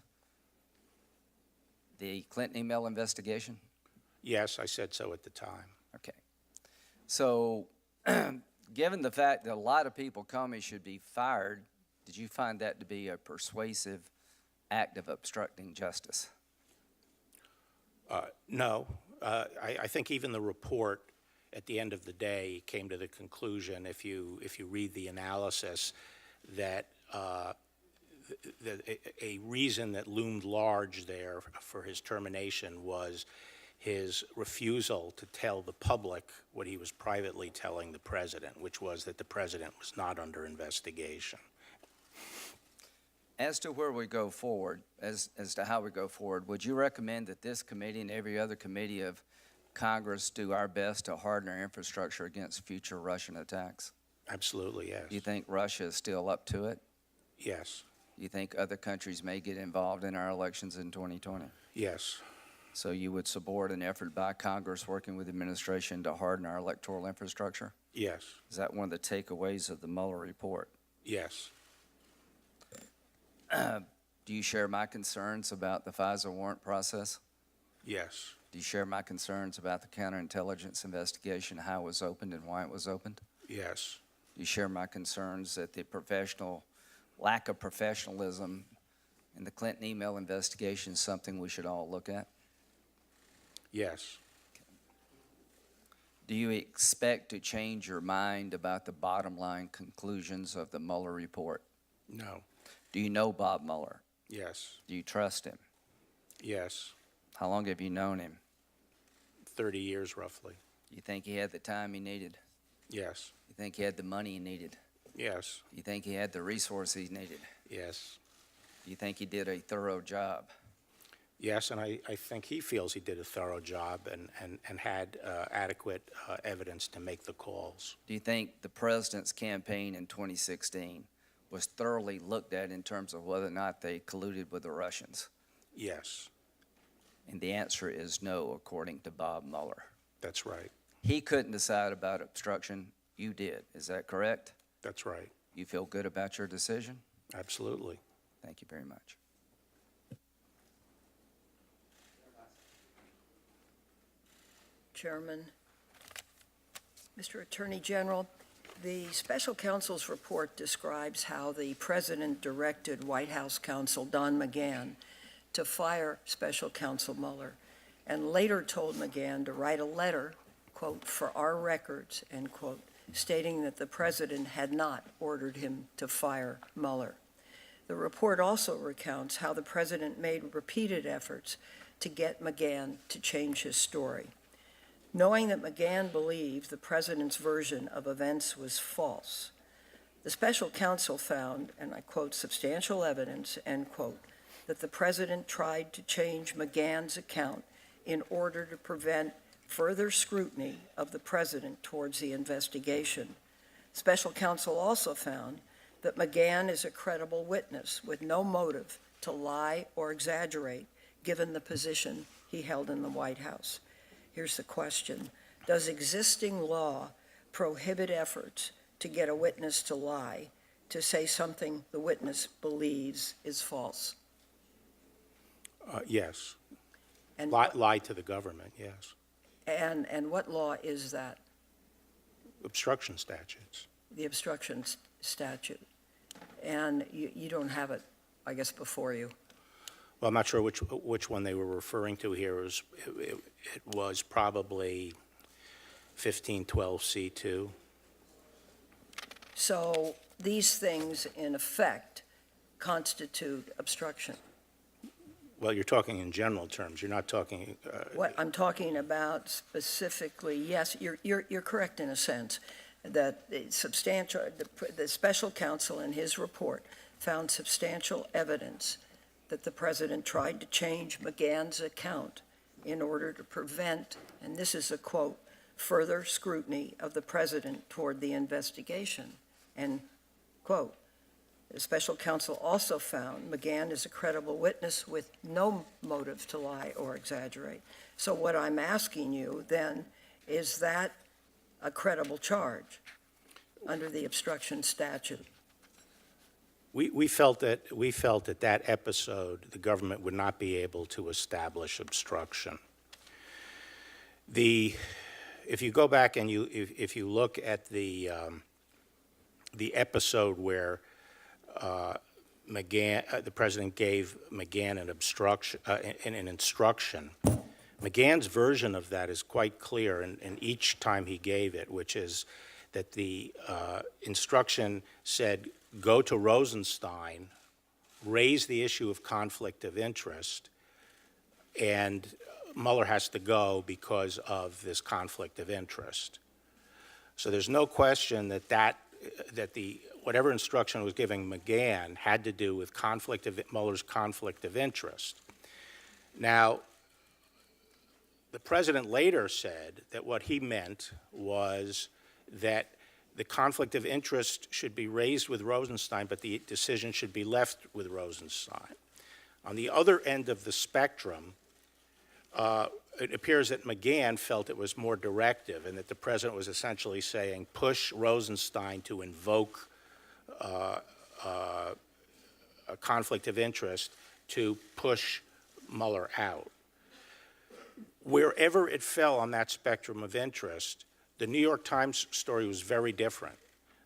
Speaker 1: the Clinton email investigation?
Speaker 3: Yes, I said so at the time.
Speaker 1: Okay. So, given the fact that a lot of people Comey should be fired, did you find that to be a persuasive act of obstructing justice?
Speaker 3: No. I think even the report at the end of the day came to the conclusion, if you read the analysis, that a reason that loomed large there for his termination was his refusal to tell the public what he was privately telling the president, which was that the president was not under investigation.
Speaker 1: As to where we go forward, as to how we go forward, would you recommend that this committee and every other committee of Congress do our best to harden our infrastructure against future Russian attacks?
Speaker 3: Absolutely, yes.
Speaker 1: Do you think Russia is still up to it?
Speaker 3: Yes.
Speaker 1: Do you think other countries may get involved in our elections in 2020?
Speaker 3: Yes.
Speaker 1: So you would support an effort by Congress working with the administration to harden our electoral infrastructure?
Speaker 3: Yes.
Speaker 1: Is that one of the takeaways of the Mueller report?
Speaker 3: Yes.
Speaker 1: Do you share my concerns about the FISA warrant process?
Speaker 3: Yes.
Speaker 1: Do you share my concerns about the counterintelligence investigation, how it was opened and why it was opened?
Speaker 3: Yes.
Speaker 1: Do you share my concerns that the lack of professionalism in the Clinton email investigation is something we should all look at?
Speaker 3: Yes.
Speaker 1: Do you expect to change your mind about the bottom line conclusions of the Mueller report?
Speaker 3: No.
Speaker 1: Do you know Bob Mueller?
Speaker 3: Yes.
Speaker 1: Do you trust him?
Speaker 3: Yes.
Speaker 1: How long have you known him?
Speaker 3: 30 years roughly.
Speaker 1: You think he had the time he needed?
Speaker 3: Yes.
Speaker 1: You think he had the money he needed?
Speaker 3: Yes.
Speaker 1: You think he had the resources he needed?
Speaker 3: Yes.
Speaker 1: Do you think he did a thorough job?
Speaker 3: Yes, and I think he feels he did a thorough job and had adequate evidence to make the calls.
Speaker 1: Do you think the president's campaign in 2016 was thoroughly looked at in terms of whether or not they colluded with the Russians?
Speaker 3: Yes.
Speaker 1: And the answer is no, according to Bob Mueller.
Speaker 3: That's right.
Speaker 1: He couldn't decide about obstruction. You did. Is that correct?
Speaker 3: That's right.
Speaker 1: You feel good about your decision?
Speaker 3: Absolutely.
Speaker 1: Thank you very much.
Speaker 2: Chairman, Mr. Attorney General, the special counsel's report describes how the president directed White House counsel Don McGahn to fire special counsel Mueller and later told McGahn to write a letter, quote, for our records, end quote, stating that the president had not ordered him to fire Mueller. The report also recounts how the president made repeated efforts to get McGahn to change his story. Knowing that McGahn believed the president's version of events was false, the special counsel found, and I quote, substantial evidence, end quote, that the president tried to change McGahn's account in order to prevent further scrutiny of the president towards the investigation. Special counsel also found that McGahn is a credible witness with no motive to lie or exaggerate given the position he held in the White House. Here's the question. Does existing law prohibit efforts to get a witness to lie, to say something the witness believes is false?
Speaker 3: Yes.
Speaker 2: And
Speaker 3: Lie to the government, yes.
Speaker 2: And what law is that?
Speaker 3: Obstruction statutes.
Speaker 2: The obstruction statute. And you don't have it, I guess, before you.
Speaker 3: Well, I'm not sure which one they were referring to here. It was probably 1512C2.
Speaker 2: So these things, in effect, constitute obstruction.
Speaker 3: Well, you're talking in general terms. You're not talking.
Speaker 2: What I'm talking about specifically, yes, you're correct in a sense that the special counsel in his report found substantial evidence that the president tried to change McGahn's account in order to prevent, and this is a quote, further scrutiny of the president toward the investigation. And, quote, the special counsel also found McGahn is a credible witness with no motive to lie or exaggerate. So what I'm asking you then, is that a credible charge under the obstruction statute?
Speaker 3: We felt that that episode, the government would not be able to establish obstruction. If you go back and if you look at the episode where the president gave McGahn an instruction, McGahn's version of that is quite clear in each time he gave it, which is that the instruction said, go to Rosenstein, raise the issue of conflict of interest, and Mueller has to go because of this conflict of interest. So there's no question that whatever instruction was giving McGahn had to do with Mueller's conflict of interest. Now, the president later said that what he meant was that the conflict of interest should be raised with Rosenstein, but the decision should be left with Rosenstein. On the other end of the spectrum, it appears that McGahn felt it was more directive and that the president was essentially saying, push Rosenstein to invoke a conflict of interest to push Mueller out. Wherever it fell on that spectrum of interest, the New York Times story was very different.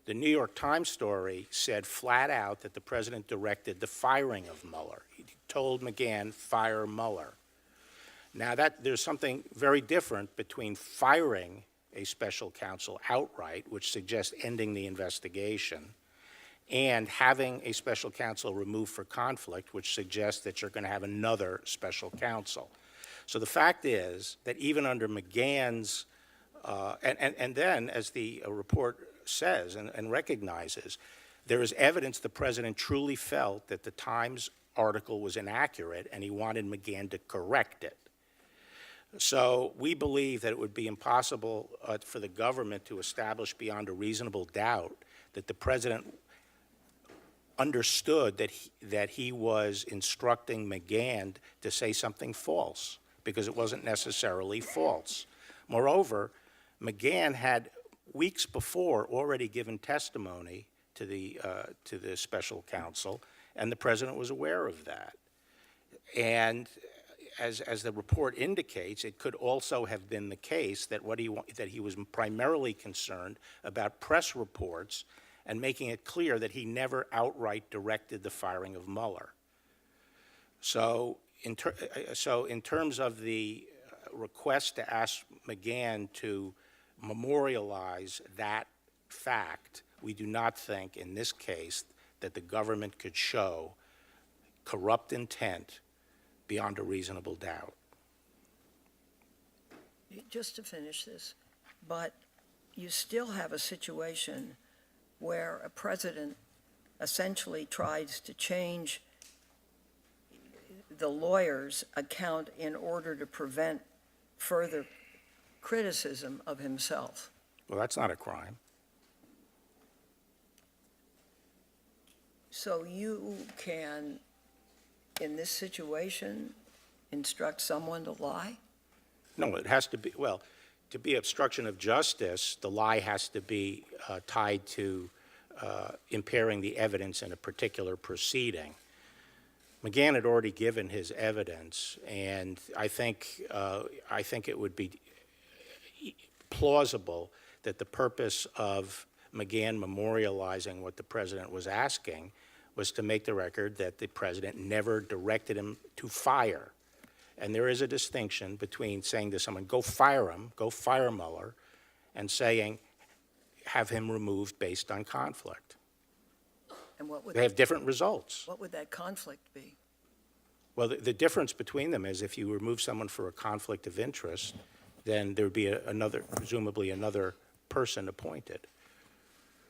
Speaker 3: The New York Times story said flat out that the president directed the firing of Mueller. He told McGahn, fire Mueller. Now, there's something very different between firing a special counsel outright, which suggests ending the investigation, and having a special counsel removed for conflict, which suggests that you're going to have another special counsel. So the fact is that even under McGahn's, and then, as the report says and recognizes, there is evidence the president truly felt that the Times article was inaccurate and he wanted McGahn to correct it. So we believe that it would be impossible for the government to establish beyond a reasonable doubt that the president understood that he was instructing McGahn to say something false, because it wasn't necessarily false. Moreover, McGahn had weeks before already given testimony to the special counsel, and the president was aware of that. And as the report indicates, it could also have been the case that that he was primarily concerned about press reports and making it clear that he never outright directed the firing of Mueller. So in terms of the request to ask McGahn to memorialize that fact, we do not think in this case that the government could show corrupt intent beyond a reasonable doubt.
Speaker 2: Just to finish this, but you still have a situation where a president essentially tries to change the lawyer's account in order to prevent further criticism of himself.
Speaker 3: Well, that's not a crime.
Speaker 2: So you can, in this situation, instruct someone to lie?
Speaker 3: No, it has to be, well, to be obstruction of justice, the lie has to be tied to impairing the evidence in a particular proceeding. McGahn had already given his evidence, and I think it would be plausible that the purpose of McGahn memorializing what the president was asking was to make the record that the president never directed him to fire. And there is a distinction between saying to someone, go fire him, go fire Mueller, and saying, have him removed based on conflict.
Speaker 2: And what would
Speaker 3: They have different results.
Speaker 2: what would that conflict be?
Speaker 3: Well, the difference between them is if you remove someone for a conflict of interest, then there would be presumably another person appointed.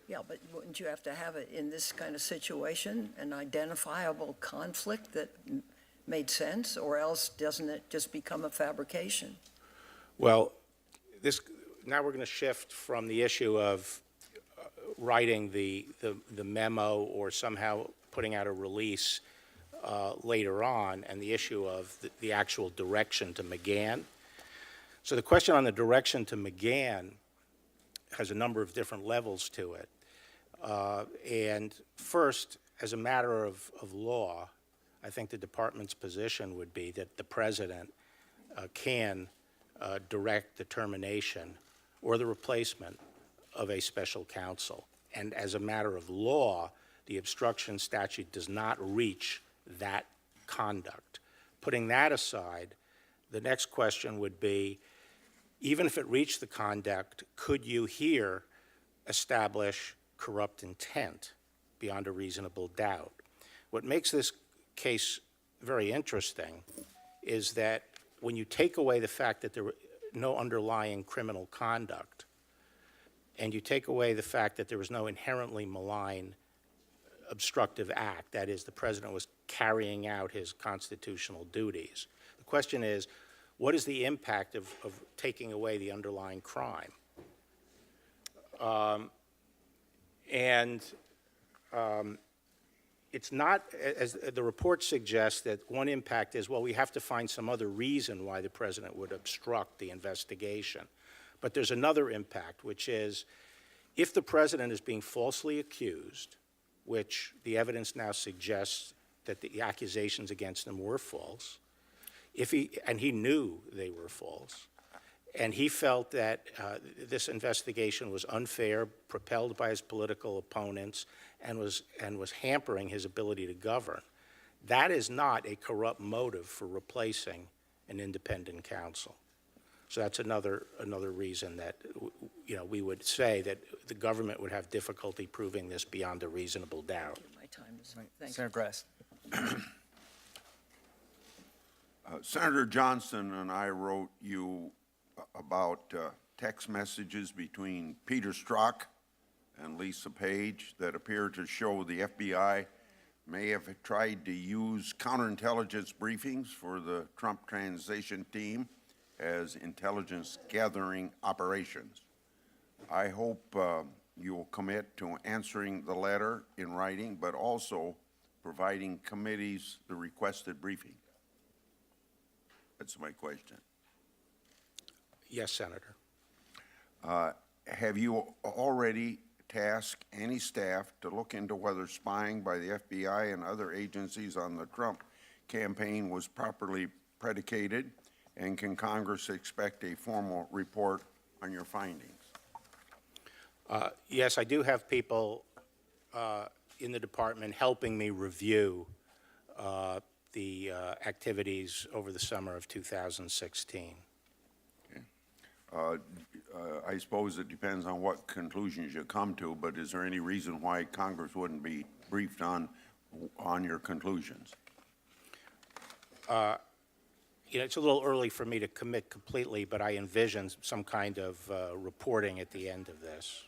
Speaker 2: Yeah, but wouldn't you have to have it in this kind of situation, an identifiable conflict that made sense, or else doesn't it just become a fabrication?
Speaker 3: Well, now we're going to shift from the issue of writing the memo or somehow putting out a release later on, and the issue of the actual direction to McGahn. So the question on the direction to McGahn has a number of different levels to it. And first, as a matter of law, I think the department's position would be that the president can direct the termination or the replacement of a special counsel. And as a matter of law, the obstruction statute does not reach that conduct. Putting that aside, the next question would be, even if it reached the conduct, could you here establish corrupt intent beyond a reasonable doubt? What makes this case very interesting is that when you take away the fact that there were no underlying criminal conduct, and you take away the fact that there was no inherently malign obstructive act, that is, the president was carrying out his constitutional duties. The question is, what is the impact of taking away the underlying crime? It's not, as the report suggests, that one impact is, well, we have to find some other reason why the president would obstruct the investigation. But there's another impact, which is, if the president is being falsely accused, which the evidence now suggests that the accusations against him were false, and he knew they were false, and he felt that this investigation was unfair, propelled by his political opponents, and was hampering his ability to govern, that is not a corrupt motive for replacing an independent counsel. So that's another reason that we would say that the government would have difficulty proving this beyond a reasonable doubt.
Speaker 2: My time is, thank you.
Speaker 1: Senator Grass.
Speaker 4: Senator Johnson and I wrote you about text messages between Peter Strzok and Lisa Page that appear to show the FBI may have tried to use counterintelligence briefings for the Trump transition team as intelligence gathering operations. I hope you'll commit to answering the letter in writing, but also providing committees the requested briefing. That's my question.
Speaker 3: Yes, Senator.
Speaker 4: Have you already tasked any staff to look into whether spying by the FBI and other agencies on the Trump campaign was properly predicated? And can Congress expect a formal report on your findings?
Speaker 3: Yes, I do have people in the department helping me review the activities over the summer of 2016.
Speaker 4: Okay. I suppose it depends on what conclusions you come to, but is there any reason why Congress wouldn't be briefed on your conclusions?
Speaker 3: It's a little early for me to commit completely, but I envision some kind of reporting at the end of this.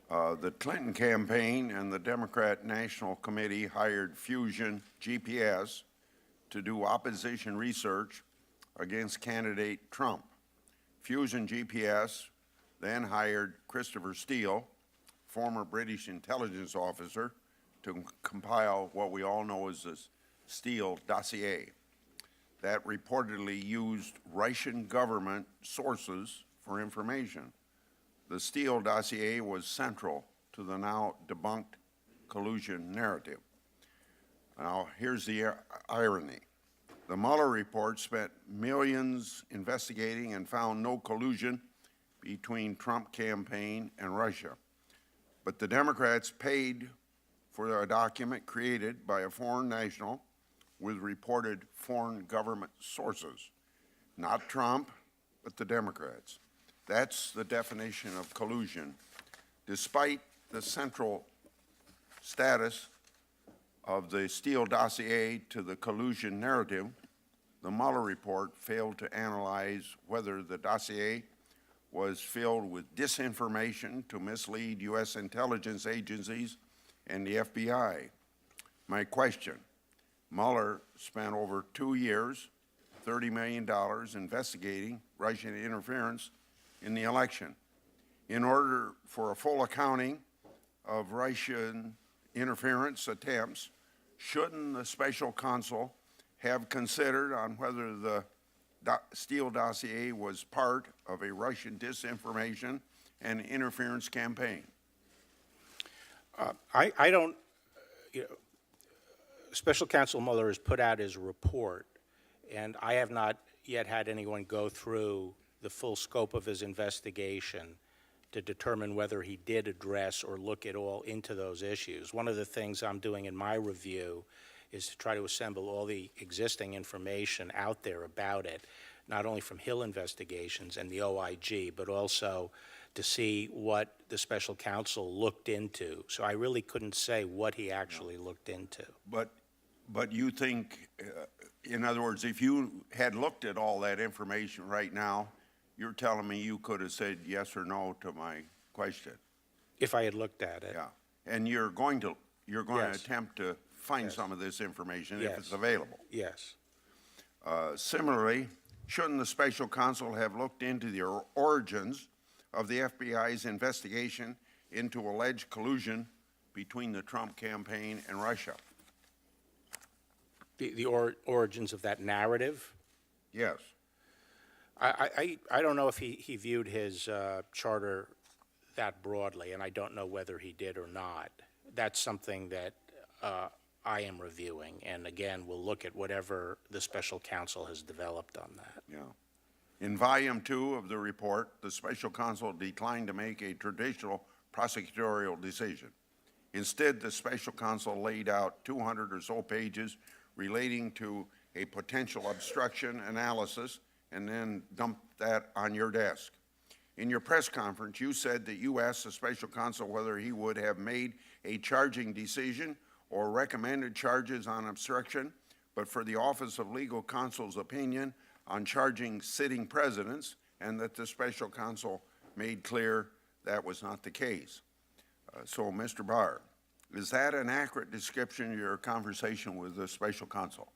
Speaker 4: The Clinton campaign and the Democrat National Committee hired Fusion GPS to do opposition research against candidate Trump. Fusion GPS then hired Christopher Steele, former British intelligence officer, to compile what we all know as the Steele dossier that reportedly used Russian government sources for information. The Steele dossier was central to the now debunked collusion narrative. Now, here's the irony. The Mueller report spent millions investigating and found no collusion between Trump campaign and Russia. But the Democrats paid for a document created by a foreign national with reported foreign government sources. Not Trump, but the Democrats. That's the definition of collusion. Despite the central status of the Steele dossier to the collusion narrative, the Mueller report failed to analyze whether the dossier was filled with disinformation to mislead U.S. intelligence agencies and the FBI. My question, Mueller spent over 2 years, $30 million investigating Russian interference in the election. In order for a full accounting of Russian interference attempts, shouldn't the special counsel have considered on whether the Steele dossier was part of a Russian disinformation and interference campaign?
Speaker 3: I don't, you know, Special Counsel Mueller has put out his report, and I have not yet had anyone go through the full scope of his investigation to determine whether he did address or look at all into those issues. One of the things I'm doing in my review is to try to assemble all the existing information out there about it, not only from Hill investigations and the OIG, but also to see what the special counsel looked into. So I really couldn't say what he actually looked into.
Speaker 4: But you think, in other words, if you had looked at all that information right now, you're telling me you could have said yes or no to my question?
Speaker 3: If I had looked at it.
Speaker 4: Yeah. And you're going to
Speaker 3: Yes.
Speaker 4: attempt to find
Speaker 3: Yes.
Speaker 4: some of this information if
Speaker 3: Yes.
Speaker 4: it's available.
Speaker 3: Yes.
Speaker 4: Similarly, shouldn't the special counsel have looked into the origins of the FBI's investigation into alleged collusion between the Trump campaign and Russia?
Speaker 3: The origins of that narrative?
Speaker 4: Yes.
Speaker 3: I don't know if he viewed his charter that broadly, and I don't know whether he did or not. That's something that I am reviewing, and again, we'll look at whatever the special counsel has developed on that.
Speaker 4: Yeah. In volume 2 of the report, the special counsel declined to make a traditional prosecutorial decision. Instead, the special counsel laid out 200 or so pages relating to a potential obstruction analysis and then dumped that on your desk. In your press conference, you said that you asked the special counsel whether he would have made a charging decision or recommended charges on obstruction, but for the Office of Legal Counsel's opinion on charging sitting presidents, and that the special counsel made clear that was not the case. So, Mr. Barr, is that an accurate description of your conversation with the special counsel?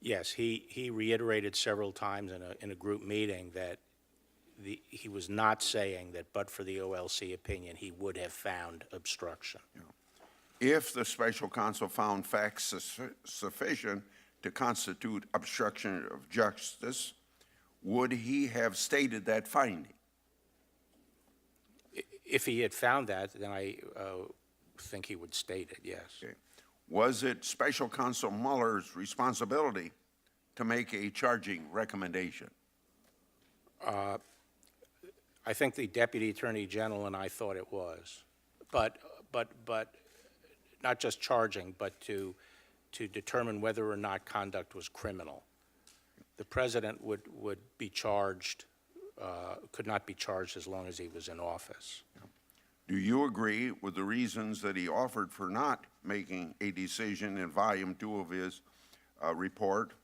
Speaker 3: Yes, he reiterated several times in a group meeting that he was not saying that but for the OLC opinion, he would have found obstruction.
Speaker 4: If the special counsel found facts sufficient to constitute obstruction of justice, would he have stated that finding?
Speaker 3: If he had found that, then I think he would state it, yes.
Speaker 4: Okay. Was it special counsel Mueller's responsibility to make a charging recommendation?
Speaker 3: I think the Deputy Attorney General and I thought it was, but not just charging, but to determine whether or not conduct was criminal. The president would be charged, could not be charged as long as he was in office.
Speaker 4: Do you agree with the reasons that he offered for not making a decision in volume 2 of his report,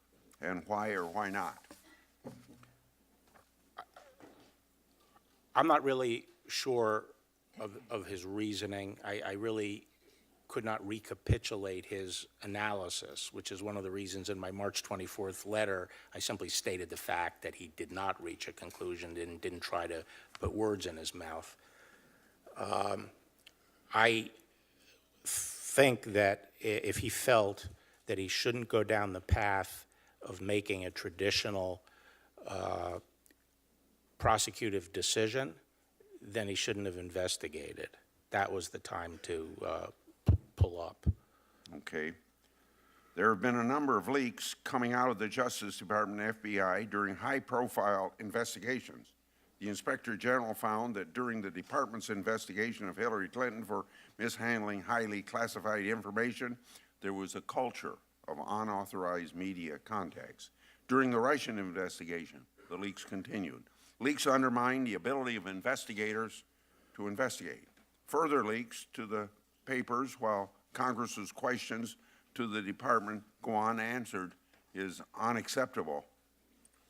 Speaker 4: and why or why not?
Speaker 3: I'm not really sure of his reasoning. I really could not recapitulate his analysis, which is one of the reasons in my March 24th letter, I simply stated the fact that he did not reach a conclusion, didn't try to put words in his mouth. I think that if he felt that he shouldn't go down the path of making a traditional prosecutive decision, then he shouldn't have investigated. That was the time to pull up.
Speaker 4: Okay. There have been a number of leaks coming out of the Justice Department and FBI during high-profile investigations. The Inspector General found that during the department's investigation of Hillary Clinton for mishandling highly classified information, there was a culture of unauthorized media contacts. During the Russian investigation, the leaks continued. Leaks undermined the ability of investigators to investigate. Further leaks to the papers while Congress's questions to the department go unanswered is unacceptable.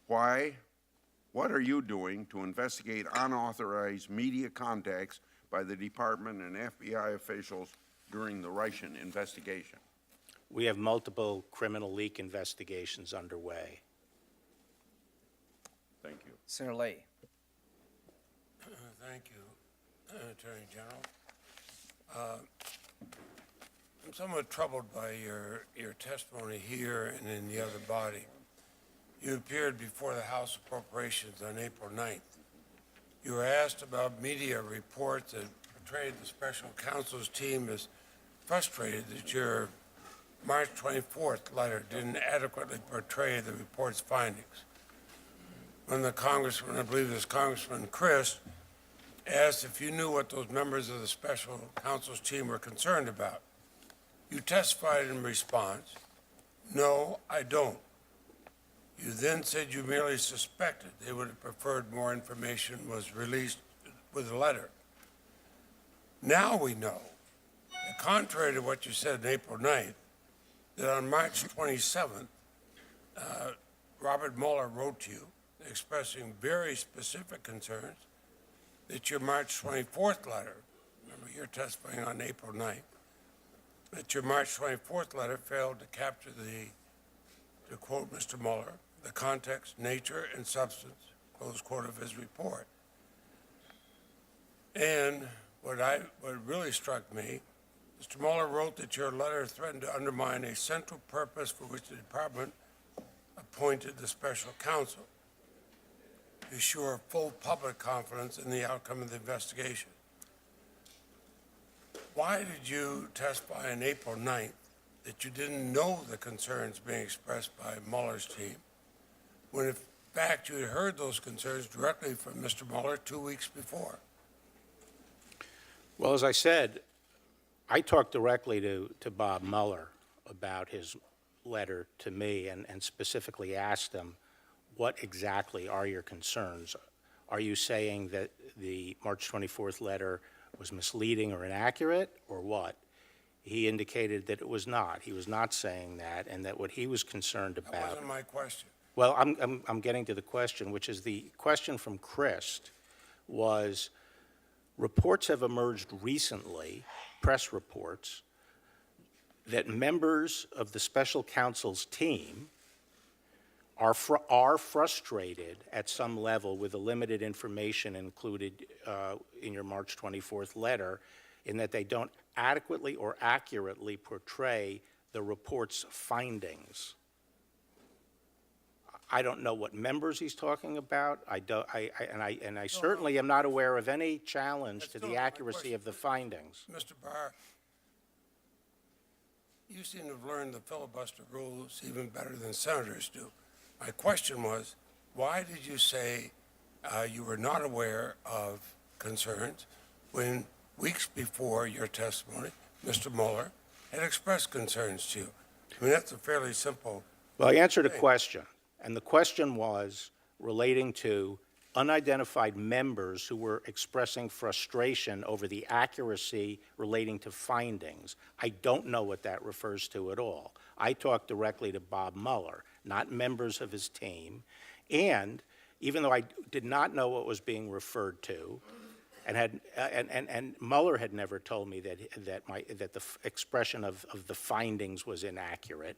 Speaker 4: Why? What are you doing to investigate unauthorized media contacts by the department and FBI officials during the Russian investigation?
Speaker 3: We have multiple criminal leak investigations underway.
Speaker 4: Thank you.
Speaker 1: Senator Lee.
Speaker 5: Thank you, Attorney General. I'm somewhat troubled by your testimony here and in the other body. You appeared before the House Appropriations on April 9th. You were asked about media reports that portrayed the special counsel's team as frustrated that your March 24th letter didn't adequately portray the report's findings. When the congressman, I believe it was Congressman Chris, asked if you knew what those members of the special counsel's team were concerned about, you testified in response, "No, I don't." You then said you merely suspected they would have preferred more information was released with the letter. Now we know, that contrary to what you said on April 9th, that on March 27th, Robert Mueller wrote to you expressing very specific concerns that your March 24th letter, remember you're testifying on April 9th, that your March 24th letter failed to capture to quote Mr. Mueller, the context, nature, and substance, close quote, of his report. And what really struck me, Mr. Mueller wrote that your letter threatened to undermine a central purpose for which the department appointed the special counsel, to assure full public confidence in the outcome of the investigation. Why did you testify on April 9th that you didn't know the concerns being expressed by Mueller's team, when in fact you had heard those concerns directly from Mr. Mueller 2 weeks before?
Speaker 3: Well, as I said, I talked directly to Bob Mueller about his letter to me and specifically asked him, what exactly are your concerns? Are you saying that the March 24th letter was misleading or inaccurate, or what? He indicated that it was not. He was not saying that, and that what he was concerned about...
Speaker 5: That wasn't my question.
Speaker 3: Well, I'm getting to the question, which is the question from Christ was, reports have emerged recently, press reports, that members of the special counsel's team are frustrated at some level with the limited information included in your March 24th letter, in that they don't adequately or accurately portray the report's findings. I don't know what members he's talking about. I certainly am not aware of any challenge
Speaker 5: That's
Speaker 3: to
Speaker 5: still
Speaker 3: the
Speaker 5: not my
Speaker 3: accuracy
Speaker 5: question.
Speaker 3: of the findings.
Speaker 5: Mr. Barr, you seem to have learned the filibuster rules even better than senators do. My question was, why did you say you were not aware of concerns when weeks before your testimony, Mr. Mueller had expressed concerns to you? I mean, that's a fairly simple...
Speaker 3: Well, I answered a question, and the question was relating to unidentified members who were expressing frustration over the accuracy relating to findings. I don't know what that refers to at all. I talked directly to Bob Mueller, not members of his team, and even though I did not know what was being referred to, and Mueller had never told me that the expression of the findings was inaccurate,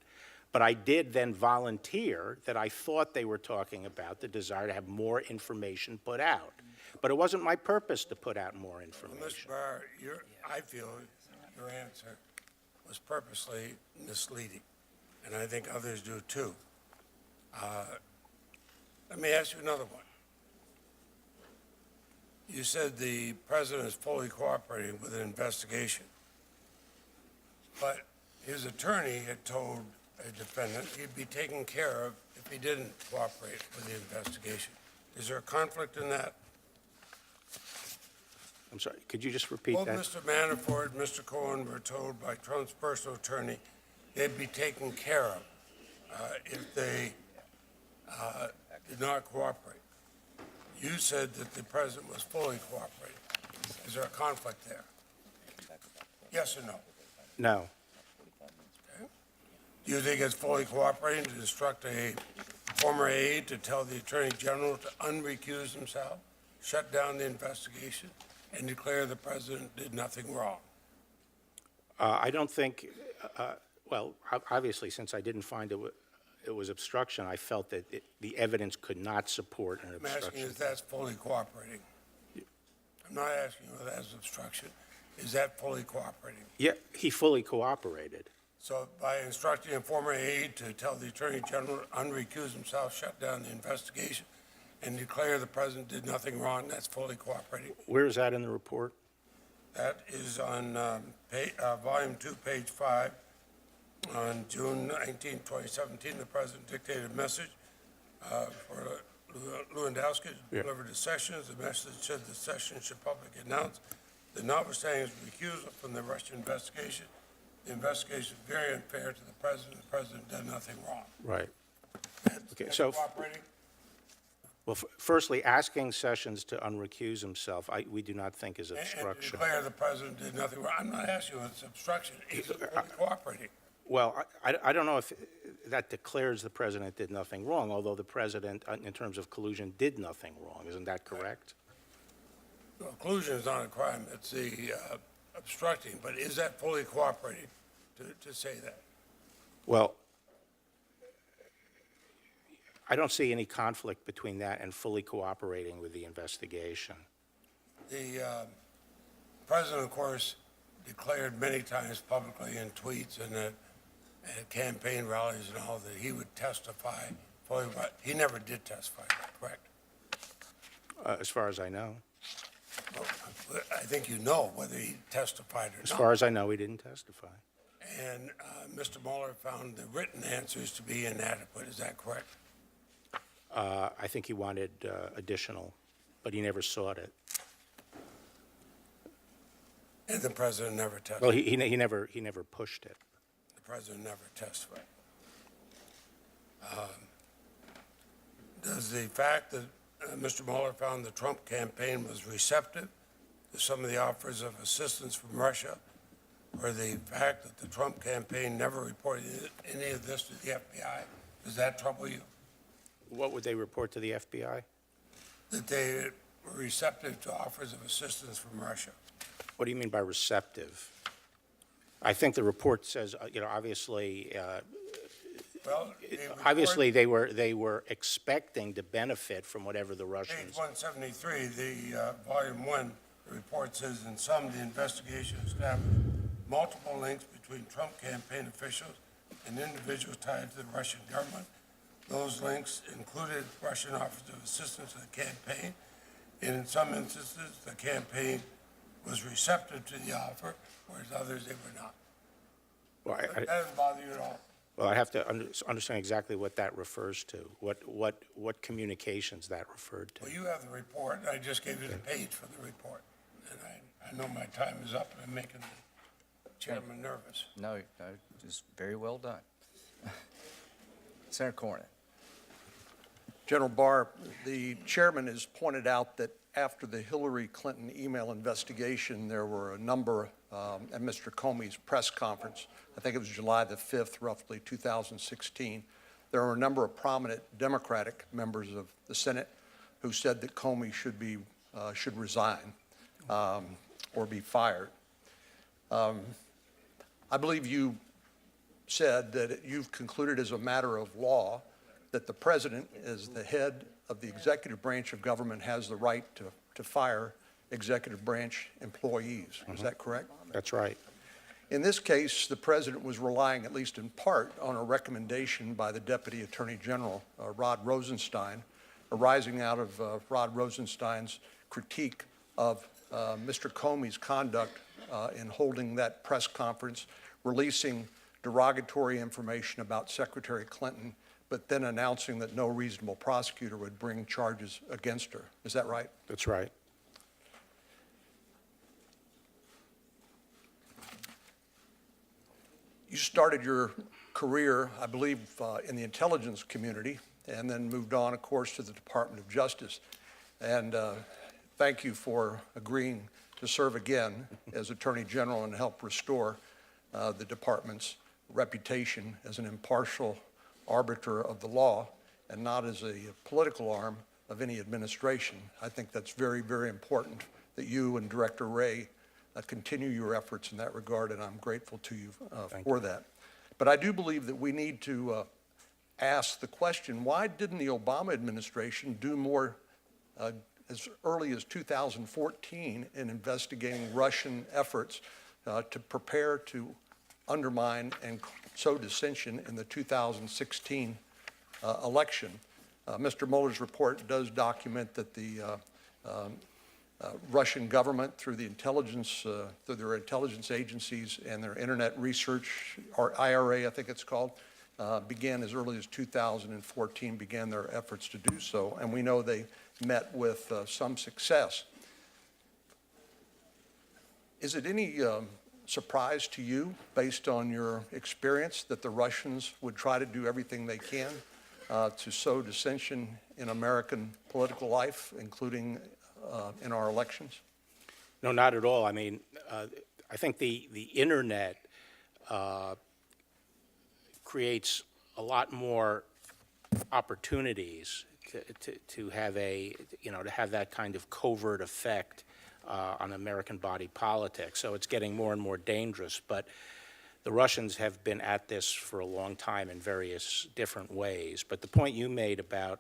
Speaker 3: but I did then volunteer that I thought they were talking about the desire to have more information put out. But it wasn't my purpose to put out more
Speaker 5: Well,
Speaker 3: information.
Speaker 5: Mr. Barr, I feel your answer was purposely misleading, and I think others do too. Let me ask you another one. You said the president is fully cooperating with an investigation, but his attorney had told a defendant he'd be taken care of if he didn't cooperate with the investigation. Is there a conflict in that?
Speaker 3: I'm sorry, could you just repeat
Speaker 5: Both
Speaker 3: that?
Speaker 5: Mr. Manafort and Mr. Cohen were told by Trump's personal attorney they'd be taken care of if they did not cooperate. You said that the president was fully cooperating. Is there a conflict there? Yes or no?
Speaker 3: No.
Speaker 5: Do you think it's fully cooperating to instruct a former aide to tell the Attorney General to unrecuse himself, shut down the investigation, and declare the president did nothing wrong?
Speaker 3: I don't think, well, obviously, since I didn't find it was obstruction, I felt that the evidence could not support an
Speaker 5: I'm asking
Speaker 3: obstruction.
Speaker 5: if that's fully cooperating. I'm not asking whether that's obstruction. Is that fully cooperating?
Speaker 3: Yeah, he fully cooperated.
Speaker 5: So by instructing a former aide to tell the Attorney General to unrecuse himself, shut down the investigation, and declare the president did nothing wrong, that's fully cooperating?
Speaker 3: Where is that in the report?
Speaker 5: That is on Volume 2, page 5. On June 19, 2017, the president dictated a message for Lewandowski to deliver to Sessions. The message said the Sessions should publicly announce that notwithstanding his recusal from the Russian investigation, the investigation is very unfair to the president. The president did nothing wrong.
Speaker 3: Right. Okay,
Speaker 5: That's
Speaker 3: so,
Speaker 5: cooperating?
Speaker 3: well, firstly, asking Sessions to unrecuse himself, we do not think is
Speaker 5: And to
Speaker 3: obstruction.
Speaker 5: declare the president did nothing wrong. I'm not asking you if it's obstruction. Is it fully cooperating?
Speaker 3: Well, I don't know if that declares the president did nothing wrong, although the president, in terms of collusion, did nothing wrong. Isn't that correct?
Speaker 5: Well, collusion is not a crime. It's the obstructing. But is that fully cooperating to say that?
Speaker 3: Well, I don't see any conflict between that and fully cooperating with the investigation.
Speaker 5: The president, of course, declared many times publicly in tweets and at campaign rallies and all that he would testify fully, but he never did testify, correct?
Speaker 3: As far as I know.
Speaker 5: Well, I think you know whether he testified or
Speaker 3: As
Speaker 5: not.
Speaker 3: far as I know, he didn't testify.
Speaker 5: And Mr. Mueller found the written answers to be inadequate. Is that correct?
Speaker 3: I think he wanted additional, but he never sought it.
Speaker 5: And the president never testified.
Speaker 3: Well, he never pushed it.
Speaker 5: The president never testified. Does the fact that Mr. Mueller found the Trump campaign was receptive to some of the offers of assistance from Russia, or the fact that the Trump campaign never reported any of this to the FBI, does that trouble you?
Speaker 3: What would they report to the FBI?
Speaker 5: That they were receptive to offers of assistance from Russia?
Speaker 3: What do you mean by receptive? I think the report says, obviously,
Speaker 5: Well, the report-
Speaker 3: obviously they were expecting to benefit from whatever the
Speaker 5: Page
Speaker 3: Russians.
Speaker 5: 173, the Volume 1, the report says, in sum, the investigation established multiple links between Trump campaign officials and individuals tied to the Russian government. Those links included Russian offers of assistance to the campaign, and in some instances, the campaign was receptive to the offer, whereas others, they were not.
Speaker 3: Well,
Speaker 5: That doesn't bother you at all?
Speaker 3: well, I have to understand exactly what that refers to, what communications that referred to.
Speaker 5: Well, you have the report, and I just gave you the page for the report. And I know my time is up, and I'm making the chairman nervous.
Speaker 1: No, just very well done. Senator Cornyn.
Speaker 6: General Barr, the chairman has pointed out that after the Hillary Clinton email investigation, there were a number at Mr. Comey's press conference, I think it was July the 5th, roughly 2016, there were a number of prominent Democratic members of the Senate who said that Comey should resign or be fired. I believe you said that you've concluded as a matter of law that the president, as the head of the executive branch of government, has the right to fire executive branch employees. Is that correct?
Speaker 3: That's right.
Speaker 6: In this case, the president was relying, at least in part, on a recommendation by the Deputy Attorney General, Rod Rosenstein, arising out of Rod Rosenstein's critique of Mr. Comey's conduct in holding that press conference, releasing derogatory information about Secretary Clinton, but then announcing that no reasonable prosecutor would bring charges against her. Is that right?
Speaker 3: That's right.
Speaker 6: You started your career, I believe, in the intelligence community, and then moved on, of course, to the Department of Justice. And thank you for agreeing to serve again as Attorney General and help restore the department's reputation as an impartial arbiter of the law and not as a political arm of any administration. I think that's very, very important that you and Director Wray continue your efforts in that regard, and I'm grateful to you for that. But I do believe that we need to ask the question, why didn't the Obama administration do more as early as 2014 in investigating Russian efforts to prepare to undermine and sow dissension in the 2016 election. Mr. Mueller's report does document that the Russian government, through their intelligence agencies and their internet research, or IRA, I think it's called, began as early as 2014, began their efforts to do so, and we know they met with some success. Is it any surprise to you, based on your experience, that the Russians would try to do everything they can to sow dissension in American political life, including in our elections?
Speaker 3: No, not at all. I mean, I think the internet creates a lot more opportunities to have to have that kind of covert effect on American body politics. So it's getting more and more dangerous. But the Russians have been at this for a long time in various different ways. But the point you made about